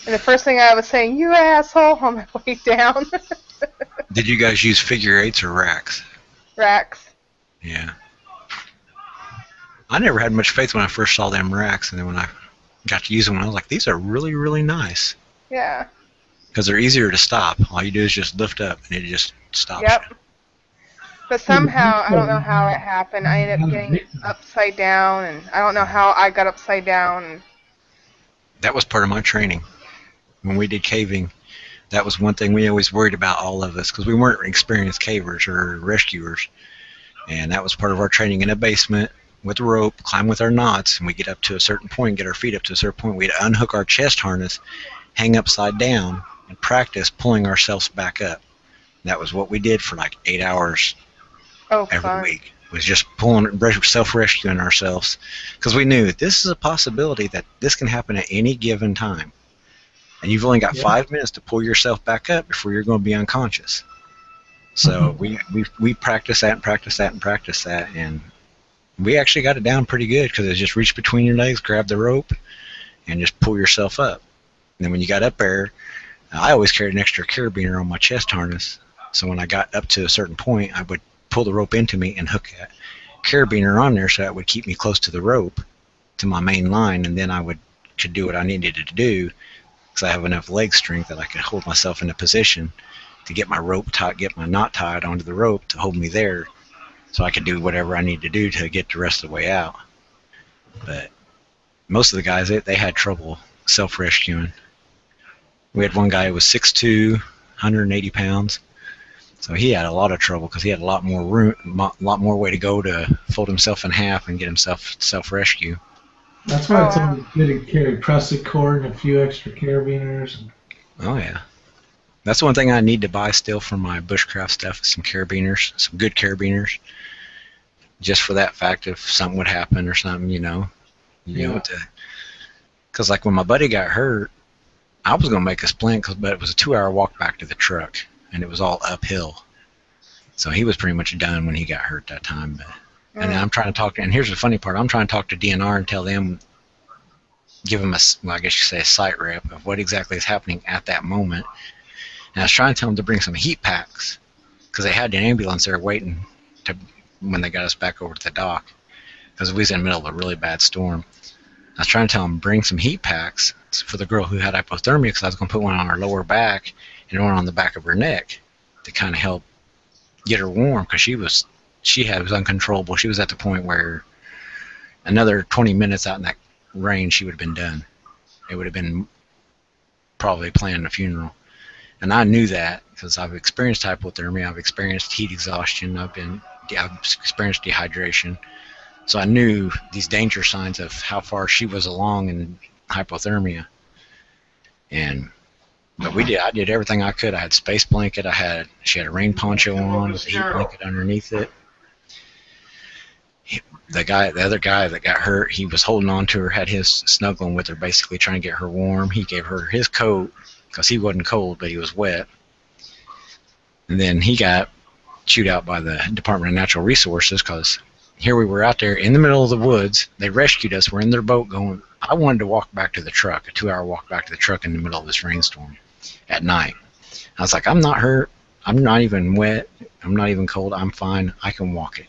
And the first thing I was saying, "You asshole," on my way down. Did you guys use figure eights or racks? Racks. Yeah. I never had much faith when I first saw them racks, and then when I got to use them, I was like, "These are really, really nice." Yeah. Because they're easier to stop. All you do is just lift up, and it just stops. Yep. But somehow, I don't know how it happened, I ended up getting upside down, and I don't know how I got upside down. That was part of my training. When we did caving, that was one thing we always worried about, all of us, because we weren't experienced cavers or rescuers. And that was part of our training in a basement with a rope, climb with our knots, and we get up to a certain point, get our feet up to a certain point. We'd unhook our chest harness, hang upside down, and practice pulling ourselves back up. That was what we did for like 8 hours every week. Was just pulling, self-rescuing ourselves, because we knew this is a possibility that this can happen at any given time, and you've only got 5 minutes to pull yourself back up before you're going to be unconscious. So we practiced that and practiced that and practiced that, and we actually got it down pretty good, because it's just reach between your legs, grab the rope, and just pull yourself up. And then when you got up there, I always carried an extra carabiner on my chest harness, so when I got up to a certain point, I would pull the rope into me and hook that carabiner on there so that would keep me close to the rope, to my main line, and then I could do what I needed to do, because I have enough leg strength that I could hold myself in a position to get my rope tied, get my knot tied onto the rope to hold me there, so I could do whatever I need to do to get the rest of the way out. But most of the guys, they had trouble self-rescuing. We had one guy who was 6'2", 180 pounds. So he had a lot of trouble, because he had a lot more room, a lot more way to go to fold himself in half and get himself self-rescue. That's why it's always good to carry prusik cord and a few extra carabiners. Oh yeah, that's one thing I need to buy still for my bushcraft stuff, is some carabiners, some good carabiners, just for that fact if something would happen or something, you know, because like when my buddy got hurt, I was gonna make a splint, but it was a 2-hour walk back to the truck, and it was all uphill. So he was pretty much done when he got hurt that time. But, and I'm trying to talk to, and here's the funny part, I'm trying to talk to DNR and tell them, give them a, well, I guess you say a site rep of what exactly is happening at that moment. And I was trying to tell them to bring some heat packs, because they had an ambulance there waiting to, when they got us back over to the dock, because we was in the middle of a really bad storm. I was trying to tell them bring some heat packs for the girl who had hypothermia, because I was going to put one on her lower back and one on the back of her neck to kind of help get her warm, because she was uncontrollable. She was at the point where another 20 minutes out in that rain, she would have been done. It would have been probably planning a funeral. And I knew that, because I've experienced hypothermia, I've experienced heat exhaustion, I've experienced dehydration. So I knew these danger signs of how far she was along in hypothermia. But I did everything I could. I had space blanket, she had a rain poncho on with a heat blanket underneath it. The other guy that got hurt, he was holding on to her, had his snuggling with her, basically trying to get her warm. He gave her his coat, because he wasn't cold, but he was wet. And then he got chewed out by the Department of Natural Resources, because here we were out there in the middle of the woods. They rescued us. We're in their boat going. I wanted to walk back to the truck, a 2-hour walk back to the truck in the middle of this rainstorm at night. I was like, I'm not hurt. I'm not even wet. I'm not even cold. I'm fine. I can walk it.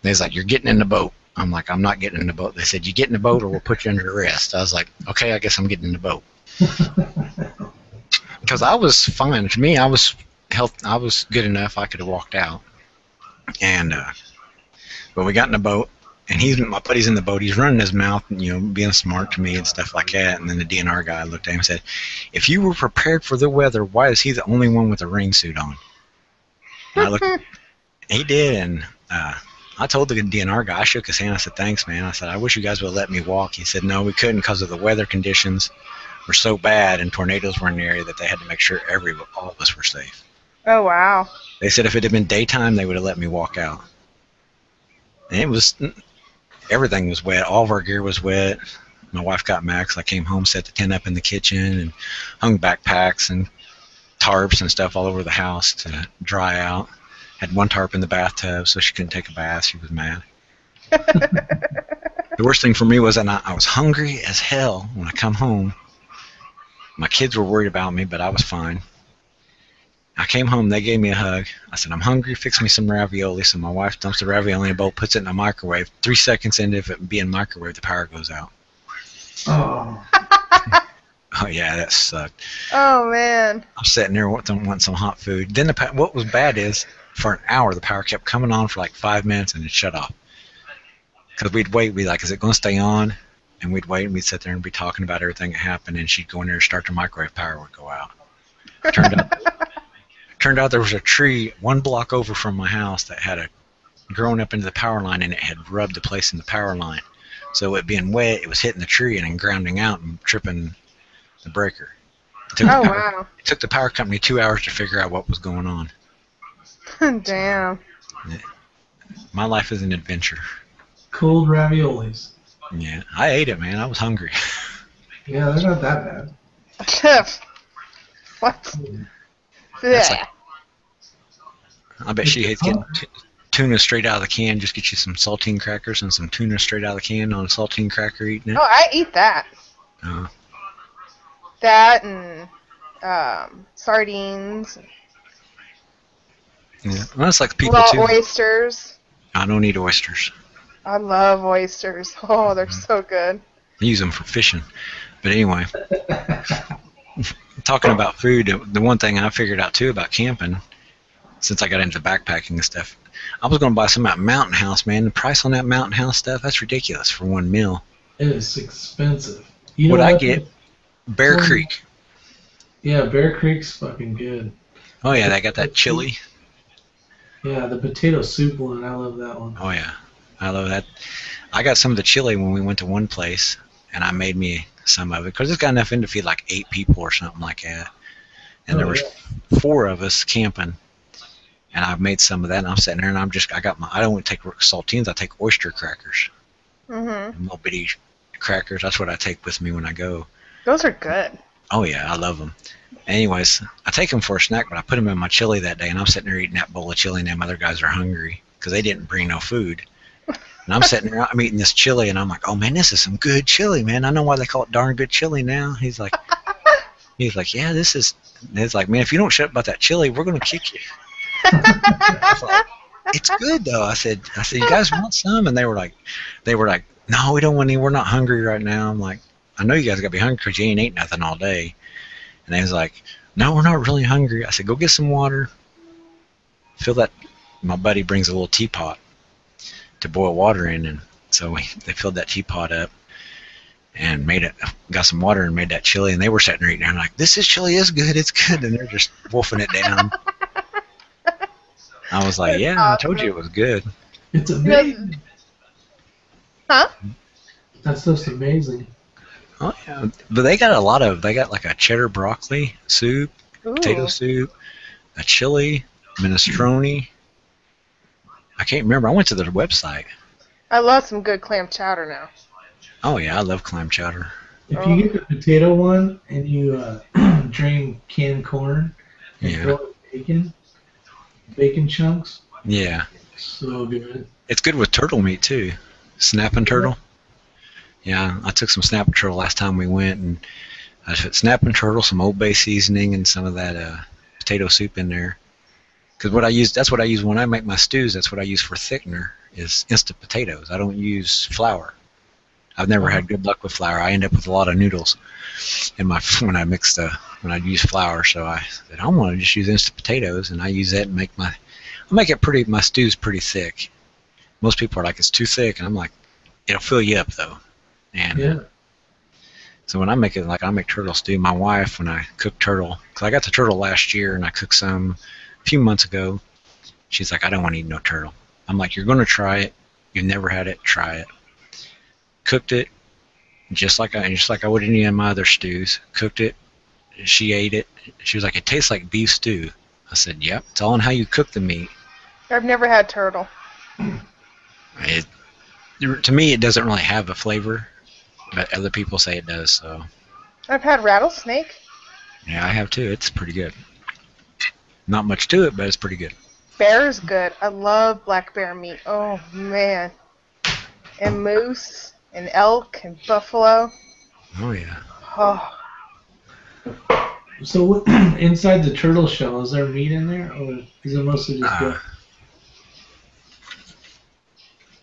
They was like, you're getting in the boat. I'm like, I'm not getting in the boat. They said, you get in the boat or we'll put you under arrest. I was like, okay, I guess I'm getting in the boat. Because I was fine. To me, I was good enough. I could have walked out. And but we got in the boat, and my buddy's in the boat. He's running his mouth, and, being smart to me and stuff like that. And then the DNR guy looked at him and said, "If you were prepared for the weather, why is he the only one with a rain suit on?" And I looked. He did, and I told the DNR guy. I shook his hand. I said, "Thanks, man." I said, "I wish you guys would have let me walk." He said, "No, we couldn't because of the weather conditions were so bad, and tornadoes were in the area that they had to make sure all of us were safe." Oh, wow. They said if it had been daytime, they would have let me walk out. And everything was wet. All of our gear was wet. My wife got mad because I came home, set the tent up in the kitchen, and hung backpacks and tarps and stuff all over the house to dry out. Had one tarp in the bathtub so she couldn't take a bath. She was mad. The worst thing for me was that I was hungry as hell when I come home. My kids were worried about me, but I was fine. I came home, they gave me a hug. I said, "I'm hungry, fix me some ravioli." So my wife dumps the ravioli in a bowl, puts it in the microwave. 3 seconds into it being microwave, the power goes out. Oh. Oh, yeah, that sucked. Oh, man. I'm sitting there wanting some hot food. Then what was bad is, for an hour, the power kept coming on for like 5 minutes and it shut off. Because we'd wait, we'd be like, "Is it going to stay on?" And we'd wait, and we'd sit there and be talking about everything that happened, and she'd go in there and start the microwave, power would go out. Turned out there was a tree 1 block over from my house that had grown up into the power line, and it had rubbed the place in the power line. So it being wet, it was hitting the tree and then grounding out and tripping the breaker. Wow. It took the power company 2 hours to figure out what was going on. Damn. My life is an adventure. Cold raviolis. Yeah, I ate it, man. I was hungry. Yeah, they're not that bad. What? Like, I bet she hates getting tuna straight out of the can. Just get you some saltine crackers and some tuna straight out of the can on a saltine cracker, eating it. Oh, I eat that. That and sardines. Yeah, well, it's like people too. Oysters. I don't eat oysters. I love oysters. Oh, they're so good. I use them for fishing. But anyway, talking about food, the one thing I figured out too about camping, since I got into backpacking and stuff, I was going to buy some of that Mountain House, man. The price on that Mountain House stuff, that's ridiculous for one meal. It is expensive. You know what I get? Bear Creek. Yeah, Bear Creek's fucking good. Oh, yeah, they got that chili. Yeah, the potato soup one, I love that one. Oh, yeah. I love that. I got some of the chili when we went to one place, and I made me some of it, because it's got enough in to feed like 8 people or something like that. And there was 4 of us camping, and I made some of that, and I'm sitting there, and I don't take saltines, I take oyster crackers. Mm-hmm. Little bitty crackers, that's what I take with me when I go. Those are good. Oh, yeah, I love them. Anyways, I take them for a snack, but I put them in my chili that day, and I'm sitting there eating that bowl of chili, and them other guys are hungry because they didn't bring no food. And I'm sitting there, I'm eating this chili, and I'm like, "Oh, man, this is some good chili, man. I know why they call it darn good chili now." He's like, "Yeah, this is." And it's like, "Man, if you don't shut up about that chili, we're going to kick you." I thought, "It's good, though." I said, "You guys want some?" And they were like, "No, we don't want any. We're not hungry right now." I'm like, "I know you guys got to be hungry because you ain't ate nothing all day." And they was like, "No, we're not really hungry." I said, "Go get some water. Fill that." My buddy brings a little teapot to boil water in, and so they filled that teapot up and got some water and made that chili, and they were sitting there eating, and I'm like, "This chili is good, it's good," and they're just wolfing it down. I was like, "Yeah, I told you it was good." It's amazing. Huh? That stuff's amazing. Oh yeah, but they got like a cheddar broccoli soup, potato soup, a chili, minestrone. I can't remember. I went to their website. I love some good clam chowder now. Oh yeah, I love clam chowder. If you get the potato one and you drain canned corn and throw in bacon chunks. Yeah. So good. It's good with turtle meat too. Snapping turtle. Yeah, I took some snapping turtle last time we went, and I put snapping turtle, some Old Bay seasoning, and some of that potato soup in there. Because that's what I use when I make my stews. That's what I use for thickener is instant potatoes. I don't use flour. I've never had good luck with flour. I end up with a lot of noodles in my when I use flour. So I said I want to just use instant potatoes, and I use that and make my stew's pretty thick. Most people are like, it's too thick, and I'm like, it'll fill you up though. And Yeah. so when I make it, like I make turtle stew, my wife, when I cook turtle, because I got the turtle last year and I cooked some a few months ago, she's like, I don't want to eat no turtle. I'm like, you're going to try it. You've never had it, try it. Cooked it just like I would any of my other stews. Cooked it. She ate it. She was like, it tastes like beef stew. I said, yep, it's all in how you cook the meat. I've never had turtle. To me, it doesn't really have a flavor, but other people say it does. So I've had rattlesnake. yeah, I have too. It's pretty good. Not much to it, but it's pretty good. Bear's good. I love black bear meat. Oh man. And moose and elk and buffalo. Oh yeah. Oh. So what, inside the turtle shell, is there meat in there, or is it mostly just gut?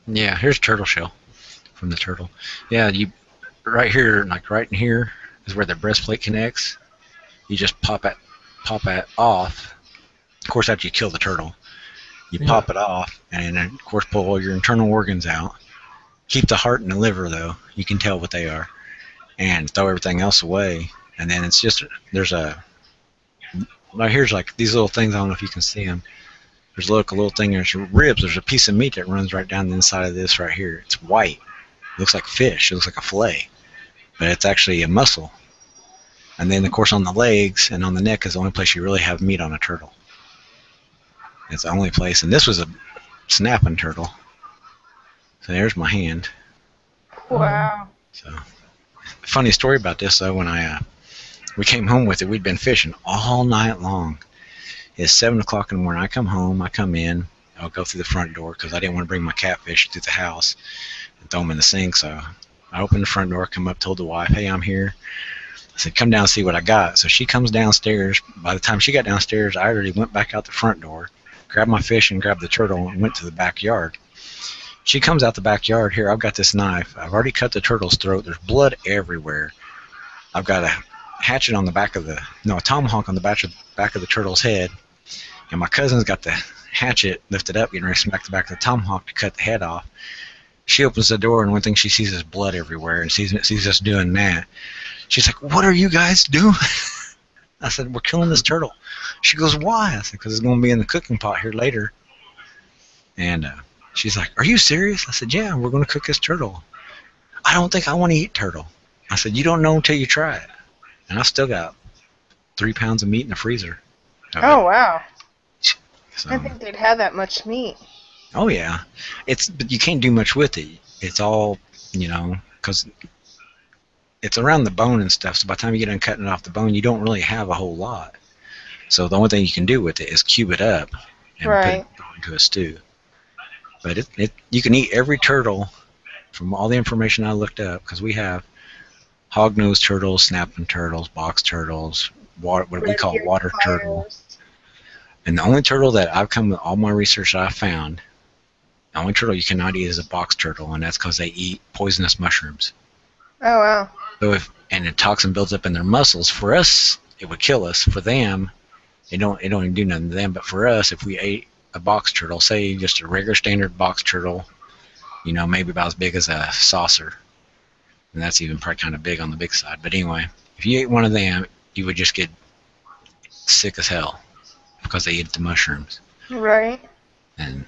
Yeah, here's turtle shell from the turtle. Yeah, you right here, like right in here, is where the breastplate connects. You just pop it off. Of course, after you kill the turtle, you pop it off, and then, of course, pull all your internal organs out. Keep the heart and the liver, though. You can tell what they are, and throw everything else away. And then it's just here's like these little things. I don't know if you can see them. There's a little thing. There's ribs. There's a piece of meat that runs right down the inside of this right here. It's white. It looks like fish. It looks like a fillet, but it's actually a muscle. And then, of course, on the legs and on the neck is the only place you really have meat on a turtle. It's the only place. And this was a snapping turtle. So there's my hand. Wow. So, funny story about this though. When we came home with it, we'd been fishing all night long. It's 7 o'clock in the morning. I come home. I come in. I'll go through the front door because I didn't want to bring my catfish through the house and throw them in the sink. So I opened the front door, come up, told the wife, "Hey, I'm here." I said, "Come down and see what I got." So she comes downstairs. By the time she got downstairs, I already went back out the front door, grabbed my fish and grabbed the turtle and went to the backyard. She comes out the backyard. Here, I've got this knife. I've already cut the turtle's throat. There's blood everywhere. I've got a hatchet on the back of a tomahawk on the back of the turtle's head. And my cousin's got the hatchet lifted up, getting ready to smack the back of the tomahawk to cut the head off. She opens the door, and one thing she sees is blood everywhere, and sees us doing that. She's like, "What are you guys doing?" I said, "We're killing this turtle." She goes, "Why?" I said, "Because it's going to be in the cooking pot here later." And she's like, "Are you serious?" I said, "Yeah, we're going to cook this turtle." "I don't think I want to eat turtle." I said, "You don't know until you try it." And I still got 3 pounds of meat in the freezer. Oh wow. So, I think they'd have that much meat. oh yeah, but you can't do much with it. It's all, because it's around the bone and stuff. So by the time you get done cutting it off the bone, you don't really have a whole lot. So the only thing you can do with it is cube it up and put it into a stew. But you can eat every turtle from all the information I looked up, because we have hognose turtles, snapping turtles, box turtles, what we call water turtle. And the only turtle that I've come with all my research that I found, the only turtle you cannot eat is a box turtle, and that's because they eat poisonous mushrooms. Oh wow. So and the toxin builds up in their muscles. For us, it would kill us. For them, it don't even do nothing to them. But for us, if we ate a box turtle, say just a regular standard box turtle, maybe about as big as a saucer, and that's even probably kind of big on the big side. But anyway, if you ate one of them, you would just get sick as hell because they eat the mushrooms. Right. And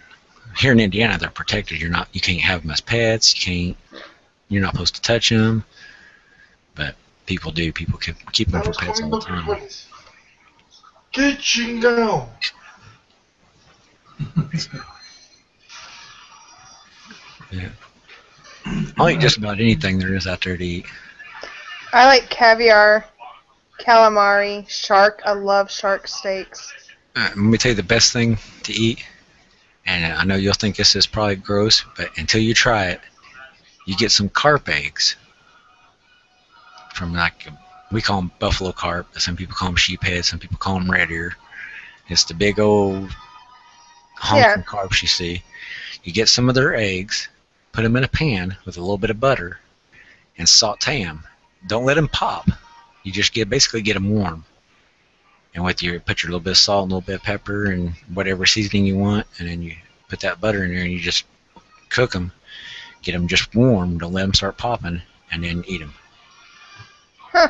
here in Indiana, they're protected. You can't have them as pets. You're not supposed to touch them. But people do. People keep them for pets all the time. Get you now. Yeah. I'll eat just about anything there is out there to eat. I like caviar, calamari, shark. I love shark steaks. Let me tell you the best thing to eat, and I know you'll think this is probably gross, but until you try it, you get some carp eggs from we call them buffalo carp, but some people call them sheephead, some people call them red ear. It's the big old honking carps you see. You get some of their eggs, put them in a pan with a little bit of butter, and saute them. Don't let them pop. You just basically get them warm. And put your little bit of salt, and a little bit of pepper, and whatever seasoning you want, and then you put that butter in there, and you just cook them. Get them just warm. Don't let them start popping, and then eat them. Huh.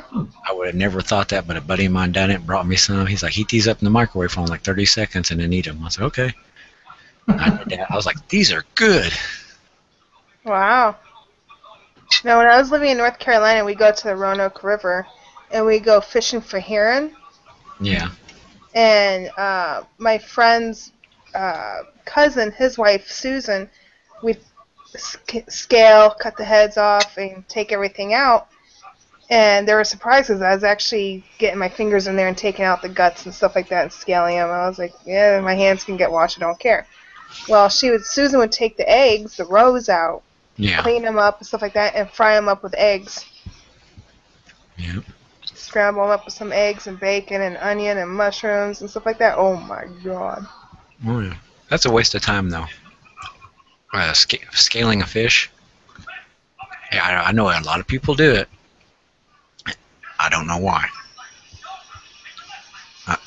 I would have never thought that, but a buddy of mine done it and brought me some. He's like, heat these up in the microwave for like 30 seconds and then eat them. I said, okay. I did that. I was like, these are good. Wow. Now, when I was living in North Carolina, we go to the Roanoke River, and we go fishing for heron. Yeah. And my friend's cousin, his wife, Susan, we'd scale, cut the heads off, and take everything out. And there were surprises. I was actually getting my fingers in there and taking out the guts and stuff like that and scaling them. I was like, yeah, my hands can get washed. I don't care. Well, Susan would take the eggs, the roes out, clean them up and stuff like that, and fry them up with eggs. Yeah. Scramble them up with some eggs and bacon and onion and mushrooms and stuff like that. Oh my god. Oh, yeah. That's a waste of time, though. Scaling a fish. Yeah, I know a lot of people do it. I don't know why.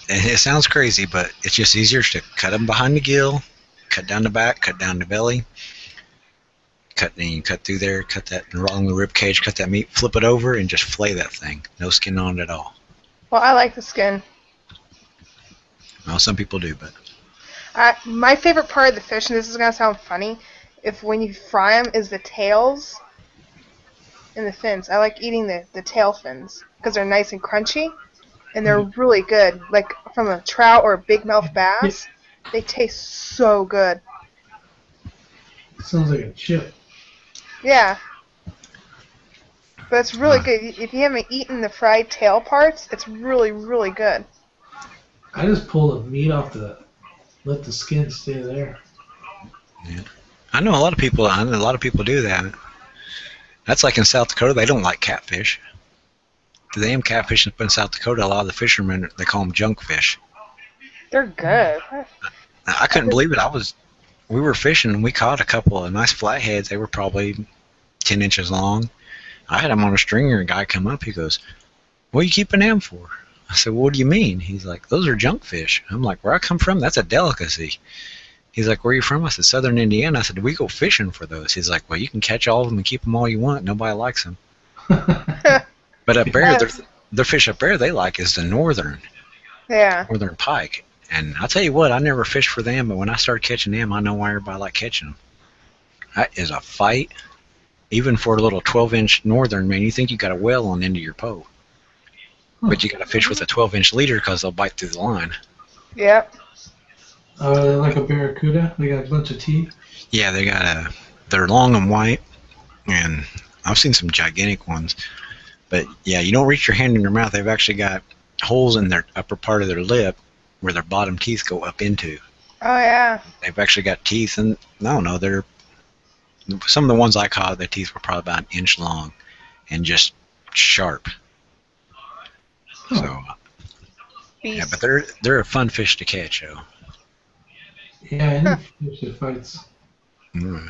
It sounds crazy, but it's just easier to cut them behind the gill, cut down the back, cut down the belly, cut through there, cut that along the rib cage, cut that meat, flip it over, and just flay that thing. No skin on it at all. Well, I like the skin. Well, some people do, but my favorite part of the fish, and this is gonna sound funny, when you fry them, is the tails and the fins. I like eating the tail fins because they're nice and crunchy, and they're really good. Like from a trout or a big mouth bass, they taste so good. Sounds like a chip. Yeah. But it's really good. If you haven't eaten the fried tail parts, it's really, really good. I just pull the meat off let the skin stay there. Yeah. I know a lot of people do that. That's like in South Dakota, they don't like catfish. The damn catfish up in South Dakota, a lot of the fishermen, they call them junk fish. They're good. I couldn't believe it. We were fishing and we caught a couple of nice flatheads. They were probably 10 inches long. I had them on a stringer. A guy come up. He goes, "What are you keeping them for?" I said, "Well, what do you mean?" He's like, "Those are junk fish." I'm like, "Where I come from, that's a delicacy." He's like, "Where are you from?" I said, "Southern Indiana." I said, "We go fishing for those." He's like, "Well, you can catch all of them and keep them all you want. Nobody likes them." But up there, the fish up there they like is the northern pike. And I'll tell you what, I never fished for them, but when I started catching them, I know why everybody like catching them. That is a fight. Even for a little 12-inch northern, man, you think you got a whale on the end of your pole. But you got to fish with a 12-inch leader because they'll bite through the line. Yep. They're like a barracuda. They got a bunch of teeth. Yeah, they're long and white, and I've seen some gigantic ones. But yeah, you don't reach your hand in their mouth. They've actually got holes in their upper part of their lip where their bottom teeth go up into. Oh yeah. They've actually got teeth, and I don't know, some of the ones I caught, their teeth were probably about an inch long, and just sharp. So, yeah, but they're a fun fish to catch, though. Yeah, any fish that fights. Mm.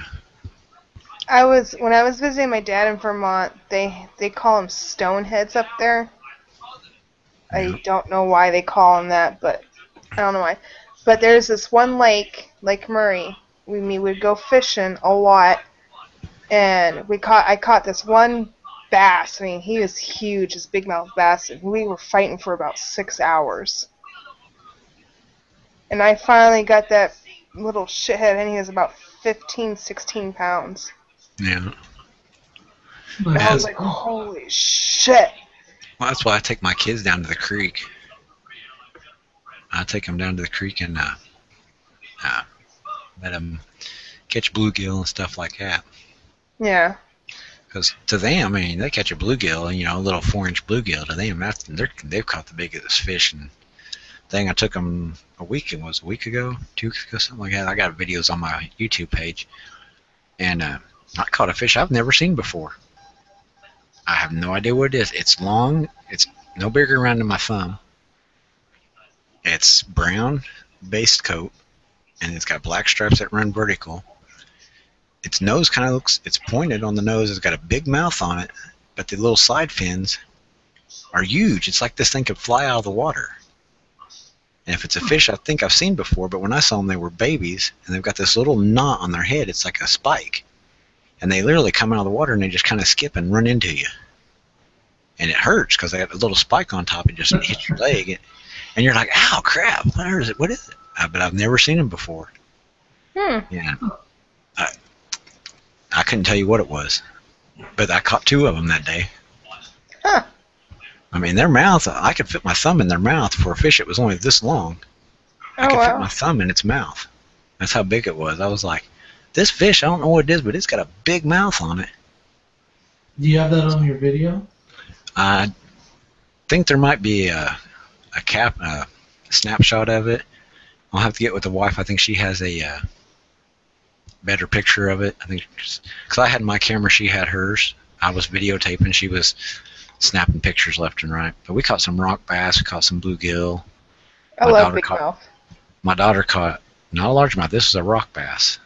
When I was visiting my dad in Vermont, they call them stoneheads up there. I don't know why they call them that, but I don't know why. But there's this one lake, Lake Murray. We would go fishing a lot, and I caught this one bass. I mean, he was huge, this big mouth bass. And we were fighting for about 6 hours. And I finally got that little shithead, and he was about 15, 16 pounds. Yeah. I was like, holy shit. Well, that's why I take my kids down to the creek. I take them down to the creek and let them catch bluegill and stuff like that. Yeah. Because to them, I mean, they catch a bluegill, and a little 4-inch bluegill. To them, they've caught the biggest fish. And thing I took them a week ago, 2 weeks ago, something like that. I got videos on my YouTube page, and I caught a fish I've never seen before. I have no idea what it is. It's long. It's no bigger around than my thumb. It's brown base coat, and it's got black stripes that run vertical. Its nose kind of it's pointed on the nose. It's got a big mouth on it, but the little side fins are huge. It's like this thing could fly out of the water. And if it's a fish I think I've seen before, but when I saw them, they were babies, and they've got this little knot on their head. It's like a spike. And they literally come out of the water, and they just kind of skip and run into you. And it hurts because they got a little spike on top. It just hits your leg. And you're like, ow, crap, where is it? What is it? But I've never seen them before. Yeah. I couldn't tell you what it was. But I caught 2 of them that day. Huh. I mean, their mouth, I could fit my thumb in their mouth. For a fish, it was only this long. I could fit my thumb in its mouth. That's how big it was. I was like, this fish, I don't know what it is, but it's got a big mouth on it. Do you have that on your video? I think there might be a snapshot of it. I'll have to get with the wife. I think she has a better picture of it. I think because I had my camera, she had hers. I was videotaping. She was snapping pictures left and right. But we caught some rock bass. We caught some bluegill. I love big mouth. My daughter caught not a largemouth. This is a rock bass,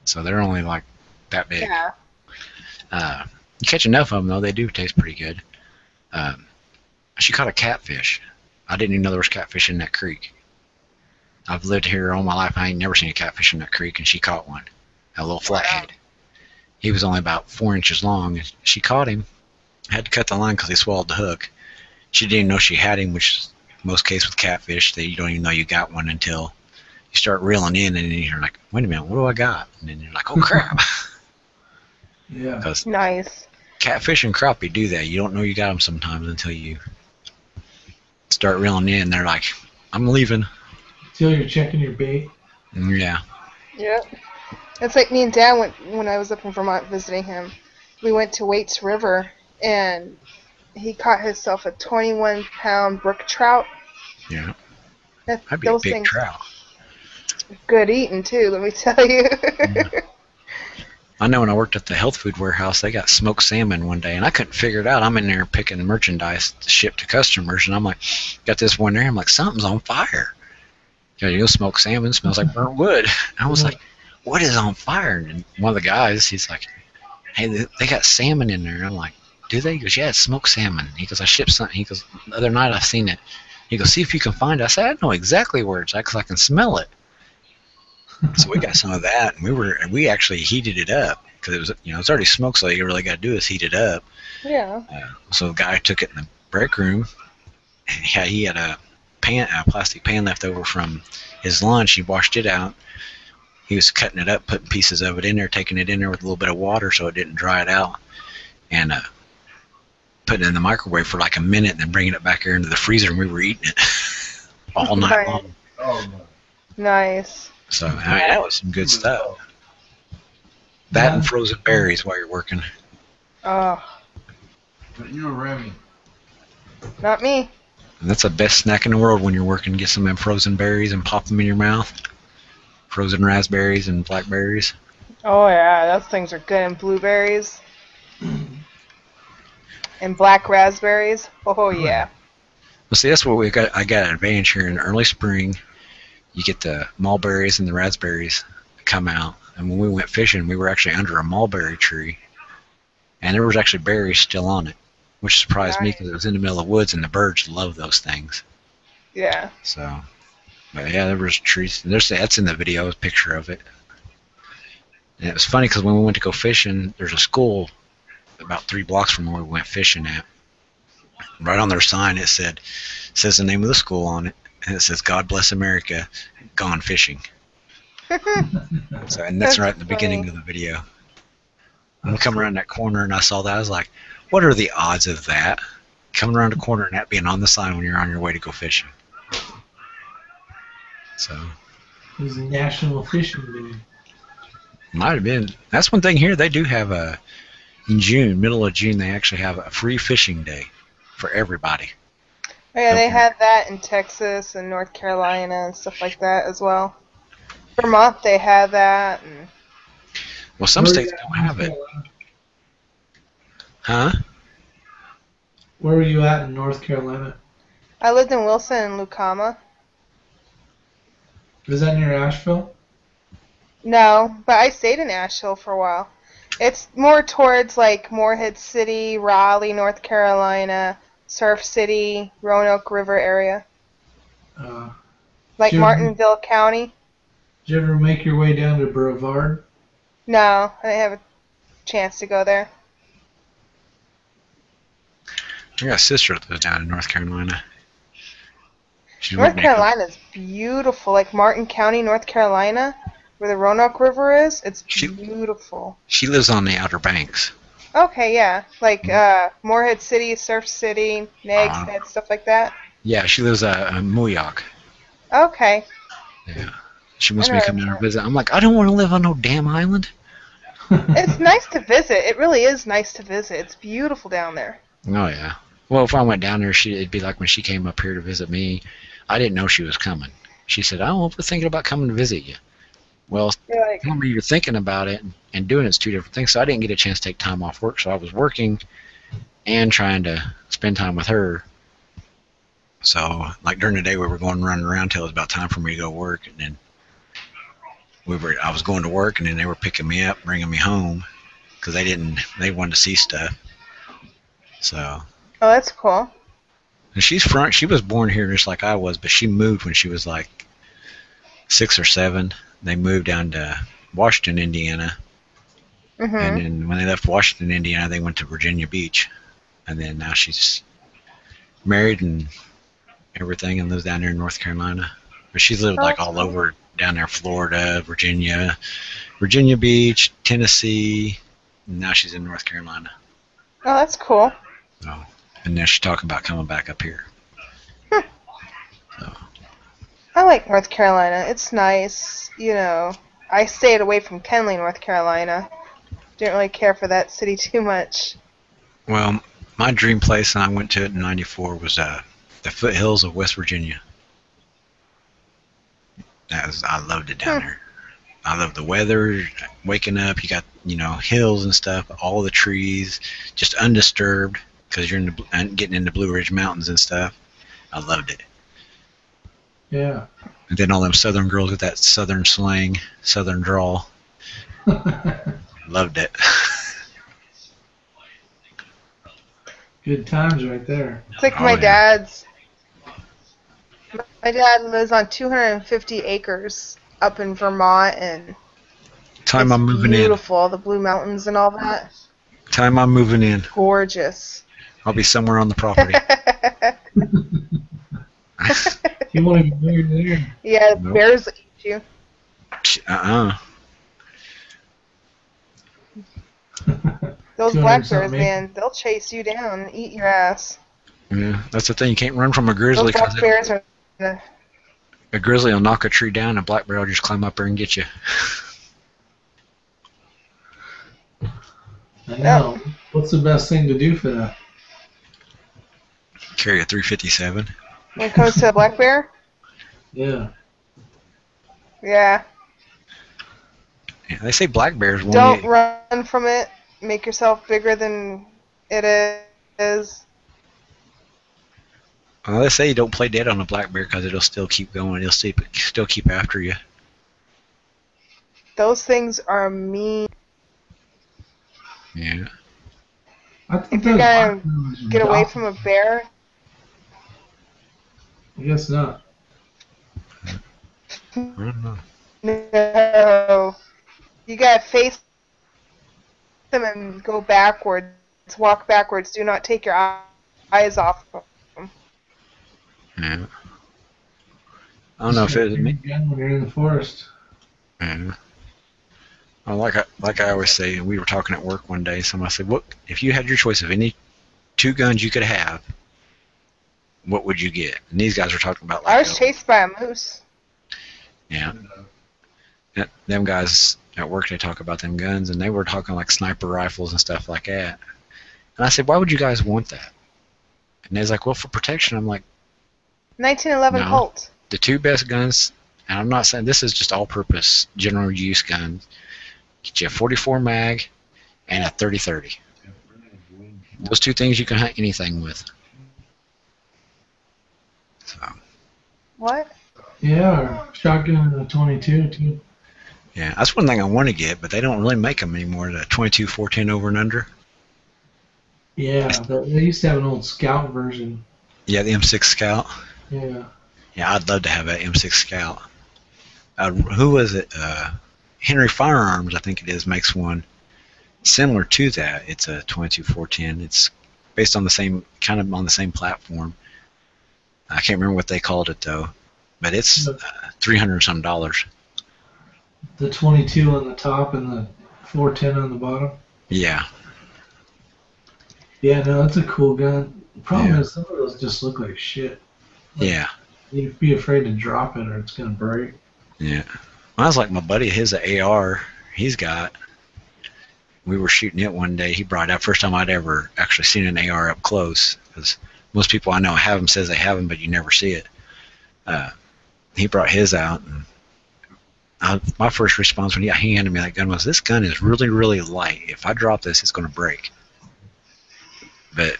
so they're only like that big. Yeah. You catch enough of them though, they do taste pretty good. She caught a catfish. I didn't even know there was catfish in that creek. I've lived here all my life. I ain't never seen a catfish in that creek, and she caught one. A little flathead. He was only about 4 inches long. She caught him. Had to cut the line because he swallowed the hook. She didn't know she had him, which is most cases with catfish, you don't even know you got one until you start reeling in, and then you're like, wait a minute, what do I got? And then you're like, oh crap. Yeah. Nice. Catfish and crappie do that. You don't know you got them sometimes until you start reeling in. They're like, I'm leaving. Until you're checking your bait. Yeah. Yep. It's like me and Dad went when I was up in Vermont visiting him. We went to Waits River, and he caught himself a 21-pound brook trout. Yeah. That'd be a big trout. Good eating too, let me tell you. Yeah. I know when I worked at the health food warehouse, they got smoked salmon one day, and I couldn't figure it out. I'm in there picking merchandise to ship to customers, and I'm like, got this one there. I'm like, something's on fire. You know, smoked salmon smells like burnt wood. And I was like, what is on fire? And one of the guys, he's like, hey, they got salmon in there. And I'm like, do they? He goes, yeah, it's smoked salmon. He goes, I shipped something. He goes, the other night I seen it. He goes, see if you can find it. I said, I know exactly where it's at because I can smell it. So we got some of that, and we actually heated it up because it was, it's already smoked, so all you really got to do is heat it up. Yeah. So the guy took it in the break room, and he had a plastic pan left over from his lunch. He washed it out. He was cutting it up, putting pieces of it in there, taking it in there with a little bit of water so it didn't dry it out, and putting it in the microwave for like a minute, and then bringing it back here into the freezer, and we were eating it all night long. Oh, no. Nice. So that was some good stuff. That and frozen berries while you're working. Oh. But you were Remy. Not me. And that's the best snack in the world when you're working. Get some of them frozen berries and pop them in your mouth. Frozen raspberries and blackberries. Oh yeah, those things are good. And blueberries. And black raspberries. Oh yeah. Well, see, that's what we got. I got an advantage here in early spring. You get the mulberries and the raspberries come out. And when we went fishing, we were actually under a mulberry tree. And there was actually berries still on it, which surprised me because it was in the middle of the woods, and the birds love those things. Yeah. So, but yeah, there was trees. That's in the video, a picture of it. And it was funny because when we went to go fishing, there's a school about 3 blocks from where we went fishing at. Right on their sign, it says the name of the school on it. And it says, God bless America, gone fishing. And that's right in the beginning of the video. I'm coming around that corner and I saw that. I was like, what are the odds of that? Coming around a corner and that being on the sign when you're on your way to go fishing. So. It was a national fishing day. Might have been. That's one thing here. They do have in June, middle of June, they actually have a free fishing day for everybody. Yeah, they had that in Texas and North Carolina and stuff like that as well. Vermont, they have that. And well, some states don't have it. Huh? Where were you at in North Carolina? I lived in Wilson and Lucama. Was that near Asheville? No, but I stayed in Asheville for a while. It's more towards like Morehead City, Raleigh, North Carolina, Surf City, Roanoke River area. Like did you ever- Martinville County. Did you ever make your way down to Brevard? No, I didn't have a chance to go there. I got a sister that lives down in North Carolina. She's North went Carolina is beautiful. Like Martin County, North Carolina, where the Roanoke River is, it's beautiful. She lives on the Outer Banks. Okay, yeah. Like Morehead City, Surf City, Nags Head, stuff like that. Yeah, she lives in Mooyock. Okay. Yeah. She wants me to come down and visit. I'm like, I don't want to live on no damn island. It's nice to visit. It really is nice to visit. It's beautiful down there. Oh, yeah. Well, if I went down there, it'd be like when she came up here to visit me. I didn't know she was coming. She said, oh, we're thinking about coming to visit you. Well, remember, you're thinking about it and doing it's two different things. So I didn't get a chance to take time off work. So I was working and trying to spend time with her. So, like during the day, we were going running around till it was about time for me to go work. And then I was going to work, and then they were picking me up, bringing me home because they wanted to see stuff. So. Oh, that's cool. And she was born here just like I was, but she moved when she was like 6 or 7. They moved down to Washington, Indiana. Mm-hmm. And then when they left Washington, Indiana, they went to Virginia Beach. And then now she's married and everything and lives down there in North Carolina. But she's lived like all over down there, Florida, Virginia Beach, Tennessee, and now she's in North Carolina. Oh, that's cool. So, and now she's talking about coming back up here. I like North Carolina. It's nice. You know, I stayed away from Kenly, North Carolina. Didn't really care for that city too much. Well, my dream place, and I went to it in '94, was the foothills of West Virginia. I loved it down there. I love the weather, waking up, you got, hills and stuff, all the trees, just undisturbed, because you're getting into Blue Ridge Mountains and stuff. I loved it. Yeah. And then all them southern girls with that southern slang, southern drawl. Loved it. Good times right there. It's like my dad's. My dad lives on 250 acres up in Vermont, and Time I'm moving beautiful, all the Blue Mountains and all that. in. Time I'm moving in. Gorgeous. I'll be somewhere on the property. You want to be there? Yeah, Nope. bears eat you. Those black bears, man, they'll chase you down and eat your ass. Yeah, that's the thing. You can't run from a grizzly. Those black bears are. A grizzly will knock a tree down, and a black bear will just climb up there and get you. I know. What's the best thing to do for that? Carry a 357. When it comes to a black bear? Yeah. Yeah. Yeah, they say black bears won't Don't eat. run from it. Make yourself bigger than it is. Well, they say you don't play dead on a black bear because it'll still keep going. It'll still keep after you. Those things are mean. Yeah. If you're gonna get away from a bear, I guess not. I don't know. no. You gotta face them and go backwards. Walk backwards. Do not take your eyes off them. Yeah. I don't know if it was me. Again, when you're in the forest. Yeah. Well, like I always say, we were talking at work one day. Somebody said, "What if you had your choice of any 2 guns you could have? What would you get?" And these guys were talking about I like, was chased by a moose. yeah, them guys at work, they talk about them guns, and they were talking like sniper rifles and stuff like that. And I said, "Why would you guys want that?" And they was like, "Well, for protection." I'm like, 1911 No. Colt. the 2 best guns, and I'm not saying this is just all-purpose general use guns. Get you a 44 mag and a 30-30. Those 2 things you can hunt anything with. So. What? Yeah, or shotgun and a 22 too. Yeah, that's one thing I want to get, but they don't really make them anymore. The 22 410 over and under. Yeah, they used to have an old Scout version. Yeah, the M6 Scout. Yeah. Yeah, I'd love to have that M6 Scout. Who was it? Henry Firearms, I think it is, makes one similar to that. It's a 22 410. It's based on the same, kind of on the same platform. I can't remember what they called it though, but it's $300 some. The 22 on the top and the 410 on the bottom. Yeah. Yeah, no, that's a cool gun. The problem is some of those just look like shit. Yeah. You'd be afraid to drop it or it's gonna break. Yeah. I was like my buddy, his AR, he's got. We were shooting it one day. He brought it out. First time I'd ever actually seen an AR up close. Because most people I know have them, says they have them, but you never see it. He brought his out, and my first response when he handed me that gun was, "This gun is really, really light. If I drop this, it's going to break." But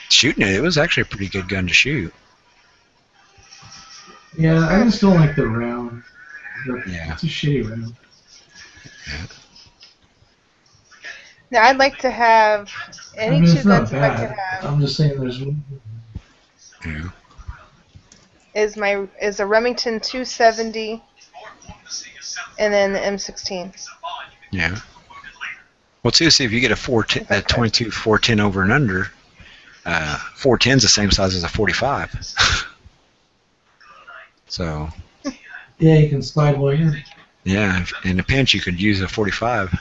shooting it, it was actually a pretty good gun to shoot. Yeah, I just don't like the round. Yeah. It's a shitty round. Yeah. Now, I'd like to have any two it's not guns if I bad. could have. I'm just saying there's one. Yeah. Is a Remington 270, and then the M16. Yeah. Well, too, see if you get a 410, that 22 410 over and under. 410's the same size as a 45. So. Yeah, you can slide while you're. Yeah, in a pinch you could use a 45.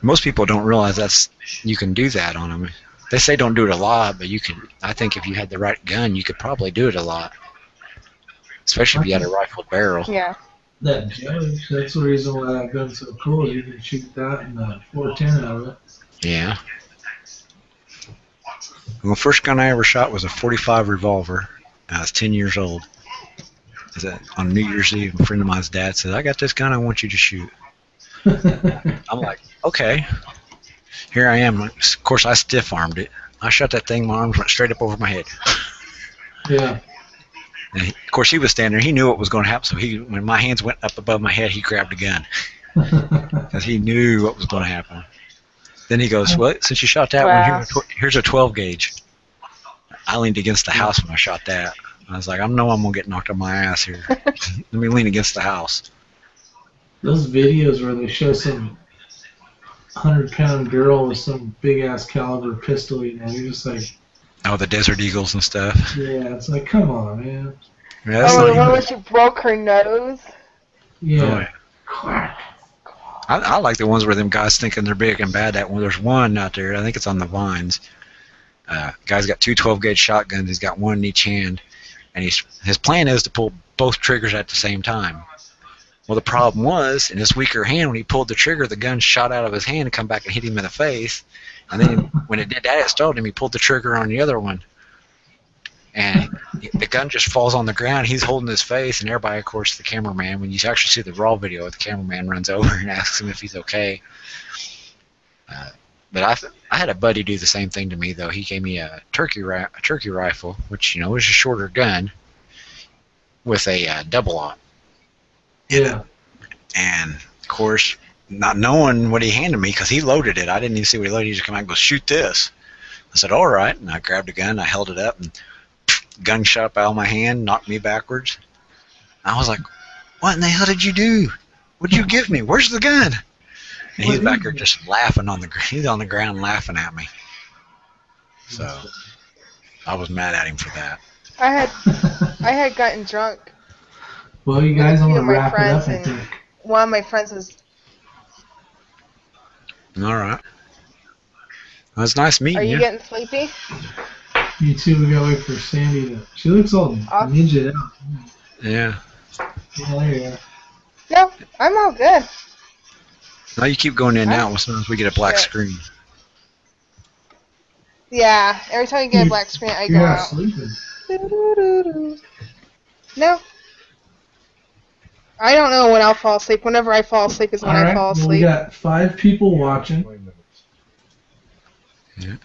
Most people don't realize you can do that on them. They say don't do it a lot, but you can. I think if you had the right gun, you could probably do it a lot. Especially if you had a rifled barrel. Yeah. That judge, that's the reason why that gun's so cool. You can shoot that and 410 out of it. Yeah. Well, the first gun I ever shot was a 45 revolver. I was 10 years old. On New Year's Eve, a friend of mine's dad said, "I got this gun I want you to shoot." I'm like, okay. Here I am. Of course, I stiff-armed it. I shot that thing, my arms went straight up over my head. Yeah. And of course, he was standing there. He knew what was going to happen, so when my hands went up above my head, he grabbed a gun. Because he knew what was going to happen. Then he goes, "Well, since you shot that one, here's a 12 gauge." I leaned against the house when I shot that. I was like, I'm going to get knocked on my ass here. Let me lean against the house. Those videos where they show some 100-pound girl with some big-ass caliber pistol, you know, you're just like... Oh, the Desert Eagles and stuff. Yeah, it's like, come on, man. Yeah, the one where she broke her nose? Yeah. I like the ones where them guys thinking they're big and bad. There's one out there, I think it's on the vines. Guy's got two 12-gauge shotguns. He's got one in each hand. And his plan is to pull both triggers at the same time. Well, the problem was, in his weaker hand, when he pulled the trigger, the gun shot out of his hand and come back and hit him in the face. And then when it did that, it stalled him. He pulled the trigger on the other one. And the gun just falls on the ground. He's holding his face, and everybody, of course, the cameraman, when you actually see the raw video, the cameraman runs over and asks him if he's okay. But I had a buddy do the same thing to me, though. He gave me a turkey rifle, which, you know, is a shorter gun with a double-aught. Yeah. And, of course, not knowing what he handed me, because he loaded it. I didn't even see what he loaded. He just came out and goes, "Shoot this." I said, "All right." And I grabbed a gun. I held it up, and gun shot up out of my hand, knocked me backwards. I was like, "What in the hell did you do? What did you give me? Where's the gun?" And he's back there just laughing on the ground. He's on the ground laughing at me. So I was mad at him for that. I had gotten drunk. Well, you guys, I'm with a going few to of my wrap it up, friends, I and think. one of my friends was. All right. Well, it's nice meeting Are you. you getting sleepy? You too, we got to wait for Sandy to... She looks all ninja out. Yeah. Yeah, there you are. No, I'm all good. Now you keep going in and out. Sometimes we get a black screen. Yeah, every time you get a black screen, I go You're not out. sleeping. No. I don't know when I'll fall asleep. Whenever I fall asleep is when All right, I fall well, asleep. we got 5 people watching. Yeah.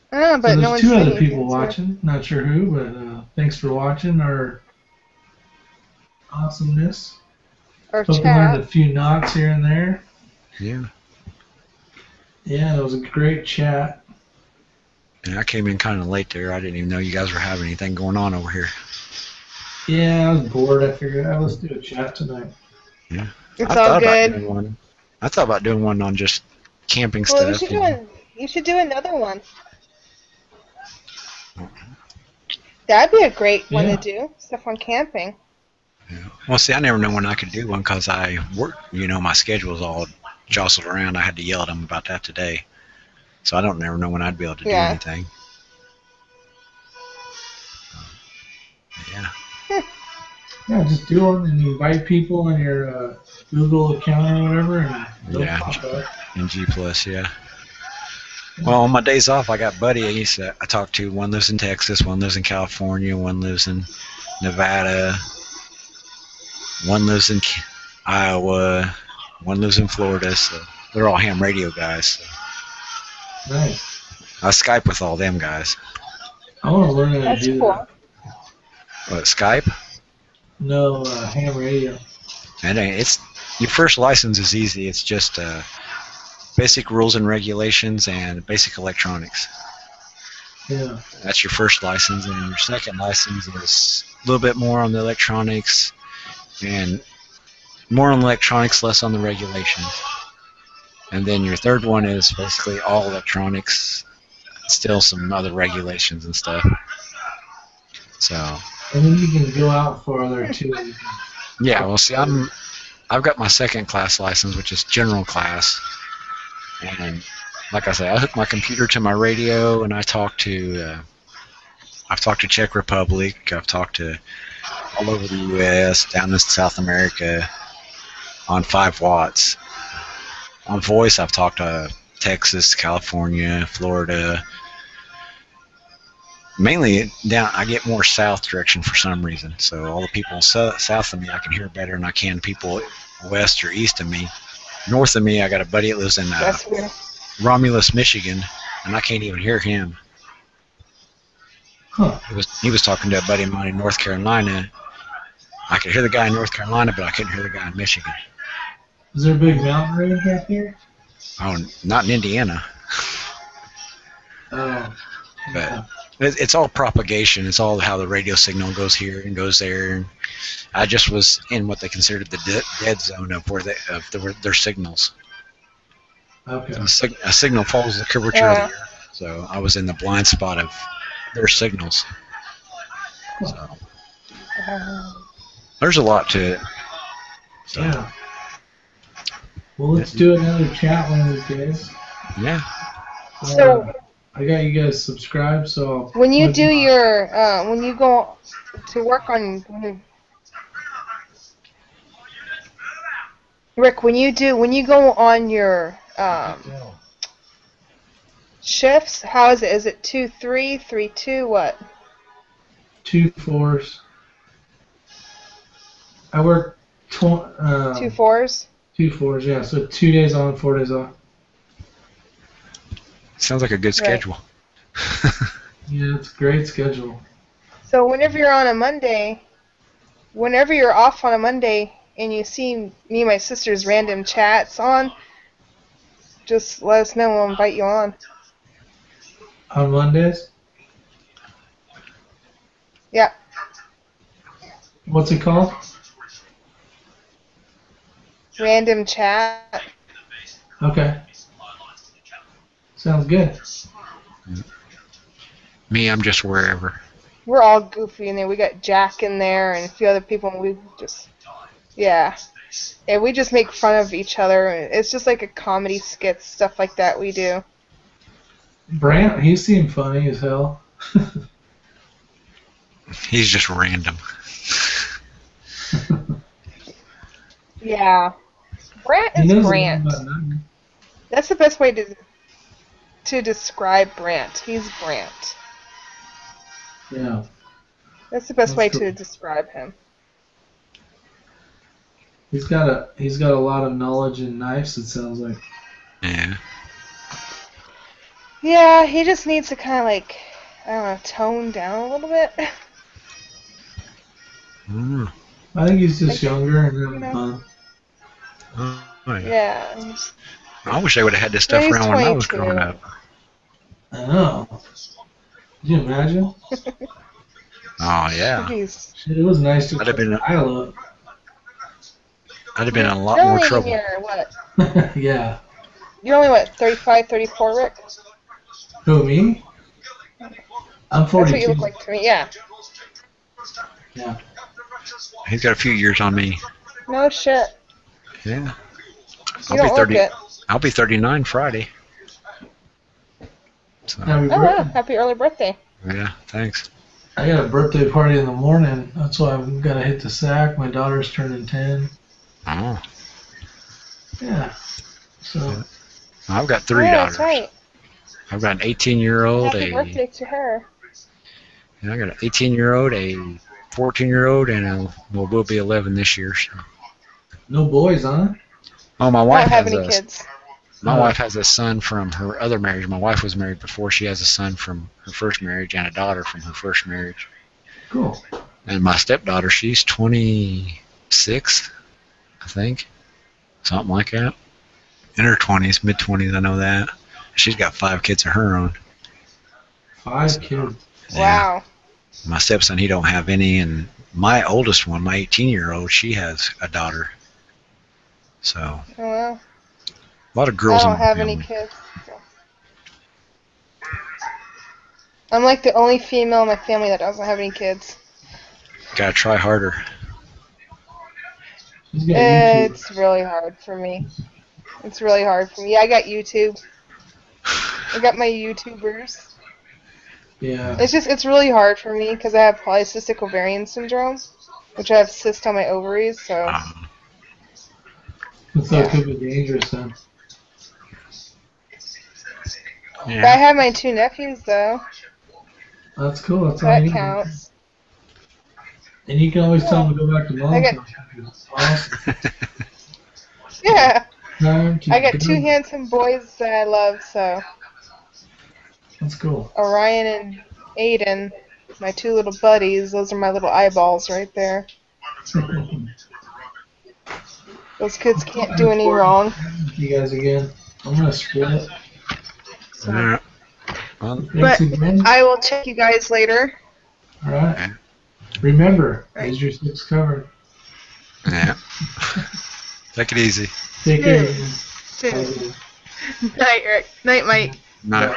But So no there's one's 2 other saying people anything, so- watching. Not sure who, but thanks for watching our awesomeness. Or Hope you chat. learned a few knots here and there. Yeah. Yeah, it was a great chat. And I came in kind of late there. I didn't even know you guys were having anything going on over here. Yeah, I was bored. I figured, let's do a chat tonight. Yeah. It's I all thought good. about doing one. I thought about doing one on just camping Well, stuff. you should do another one. That'd be a great one to do. Stuff on camping. Well, see, I never know when I could do one because I work. My schedule's all jostled around. I had to yell at them about that today. So I don't never know when I'd be able to do anything. Yeah. Yeah, just do one and invite people in your Google account or whatever, and they'll pop up. In G+, yeah. Well, on my days off, I got buddies that I talk to. One lives in Texas, one lives in California, one lives in Nevada, one lives in Iowa, one lives in Florida. So they're all ham radio guys. So. Nice. I Skype with all them guys. I want to learn how to do that. What, Skype? No, ham radio. And it's your first license is easy. It's just basic rules and regulations and basic electronics. Yeah. That's your first license, and your second license is a little bit more on the electronics, and more on the electronics, less on the regulations. And then your third one is basically all electronics, still some other regulations and stuff. So. And then you can go out farther too. Yeah, well, see, I've got my second class license, which is general class, and like I said, I hook my computer to my radio, and I've talked to Czech Republic, I've talked to all over the U.S., down in South America, on 5 watts. On voice, I've talked to Texas, California, Florida. Mainly down, I get more south direction for some reason. So all the people south of me, I can hear better than I can people west or east of me. North of me, I got a buddy that lives in Romulus, Michigan, and I can't even hear him. Huh. He was talking to a buddy of mine in North Carolina. I could hear the guy in North Carolina, but I couldn't hear the guy in Michigan. Is there a big mountain range back here? Oh, not in Indiana. Oh. But it's all propagation. It's all how the radio signal goes here and goes there. And I just was in what they considered the dead zone of their signals. Okay. A signal follows the curvature of the earth, so I was in the blind spot of their signals. So there's a lot to it. So. Yeah. Well, let's do another chat one of these days. Yeah. So I got you guys subscribed, so when you do your when you go to work on Rick, when you go on your shifts, how is it? Is it 2-3, 3-2, what? 2 4s. I work 2 4s. 2 4s, yeah. So 2 days on, 4 days off. Sounds like a good schedule. Yeah, it's a great schedule. So whenever you're on a Monday, whenever you're off on a Monday and you see me and my sister's random chats on, just let us know. We'll invite you on. On Mondays? Yeah. What's it called? Random chat. Okay. Sounds good. Me, I'm just wherever. We're all goofy in there. We got Jack in there and a few other people, and we just, yeah, we just make fun of each other. It's just like a comedy skit, stuff like that we do. Brant, he seemed funny as hell. He's just random. Yeah. Brant is Brant. That's the best way to describe Brant. He's Brant. Yeah. That's the best way to describe him. He's got a lot of knowledge in knives, it sounds like. Yeah. Yeah, he just needs to kind of like, I don't know, tone down a little bit. I I think he's just younger and having fun. Oh, yeah. Yeah. I wish they would have had this stuff He's around when I was 22. growing up. I know. Can you imagine? Oh yeah. It was nice to I'd have been. dial up. I'd have been in a lot You're more only trouble. Here, what? Yeah. You're only, what, 35, 34, Rick? Who, me? I'm That's what you 42. look like to me, yeah. Yeah. He's got a few years on me. No shit. Yeah. You don't look it. I'll be 39 Friday. So, Happy Oh, wow. birthday. Happy early birthday. yeah, thanks. I got a birthday party in the morning. That's why I've got to hit the sack. My daughter's turning 10. Oh. Yeah. So. I've got three Yeah, daughters. that's right. I've got an 18-year-old, Happy birthday to her. and I got an 18-year-old, a 14-year-old, and we'll be 11 this year. So. No boys, huh? Oh, my I wife don't have has any a kids. my wife has a son from her other marriage. My wife was married before. She has a son from her first marriage and a daughter from her first marriage. Cool. And my stepdaughter, she's 26, I think, something like that. In her 20s, mid-20s, I know that. She's got 5 kids of her own. 5 kids. Yeah. Wow. My stepson, he don't have any, and my oldest one, my 18-year-old, she has a daughter. So Oh, well. a lot of girls I in don't my have family. any kids. I'm like the only female in my family that doesn't have any kids. Gotta try harder. It's really hard for me. It's really hard for me. I got YouTube. I got my YouTubers. Yeah. It's really hard for me because I have polycystic ovarian syndrome, which I have cysts on my ovaries, so. So it could be dangerous then. But I have my 2 nephews though. That's cool. That's all That you need. counts. And you can always tell them to go back to mom. I got- Awesome. Yeah. Time to I got go. 2 handsome boys that I love, so. That's cool. Orion and Aiden, my 2 little buddies, those are my little eyeballs right there. Those kids can't do any wrong. You guys again. I'm gonna split. Yeah. But I will check you guys later. All right. Remember, is your 6 covered? Yeah. Take it easy. Take care. Night, Rick. Night, Mike. No.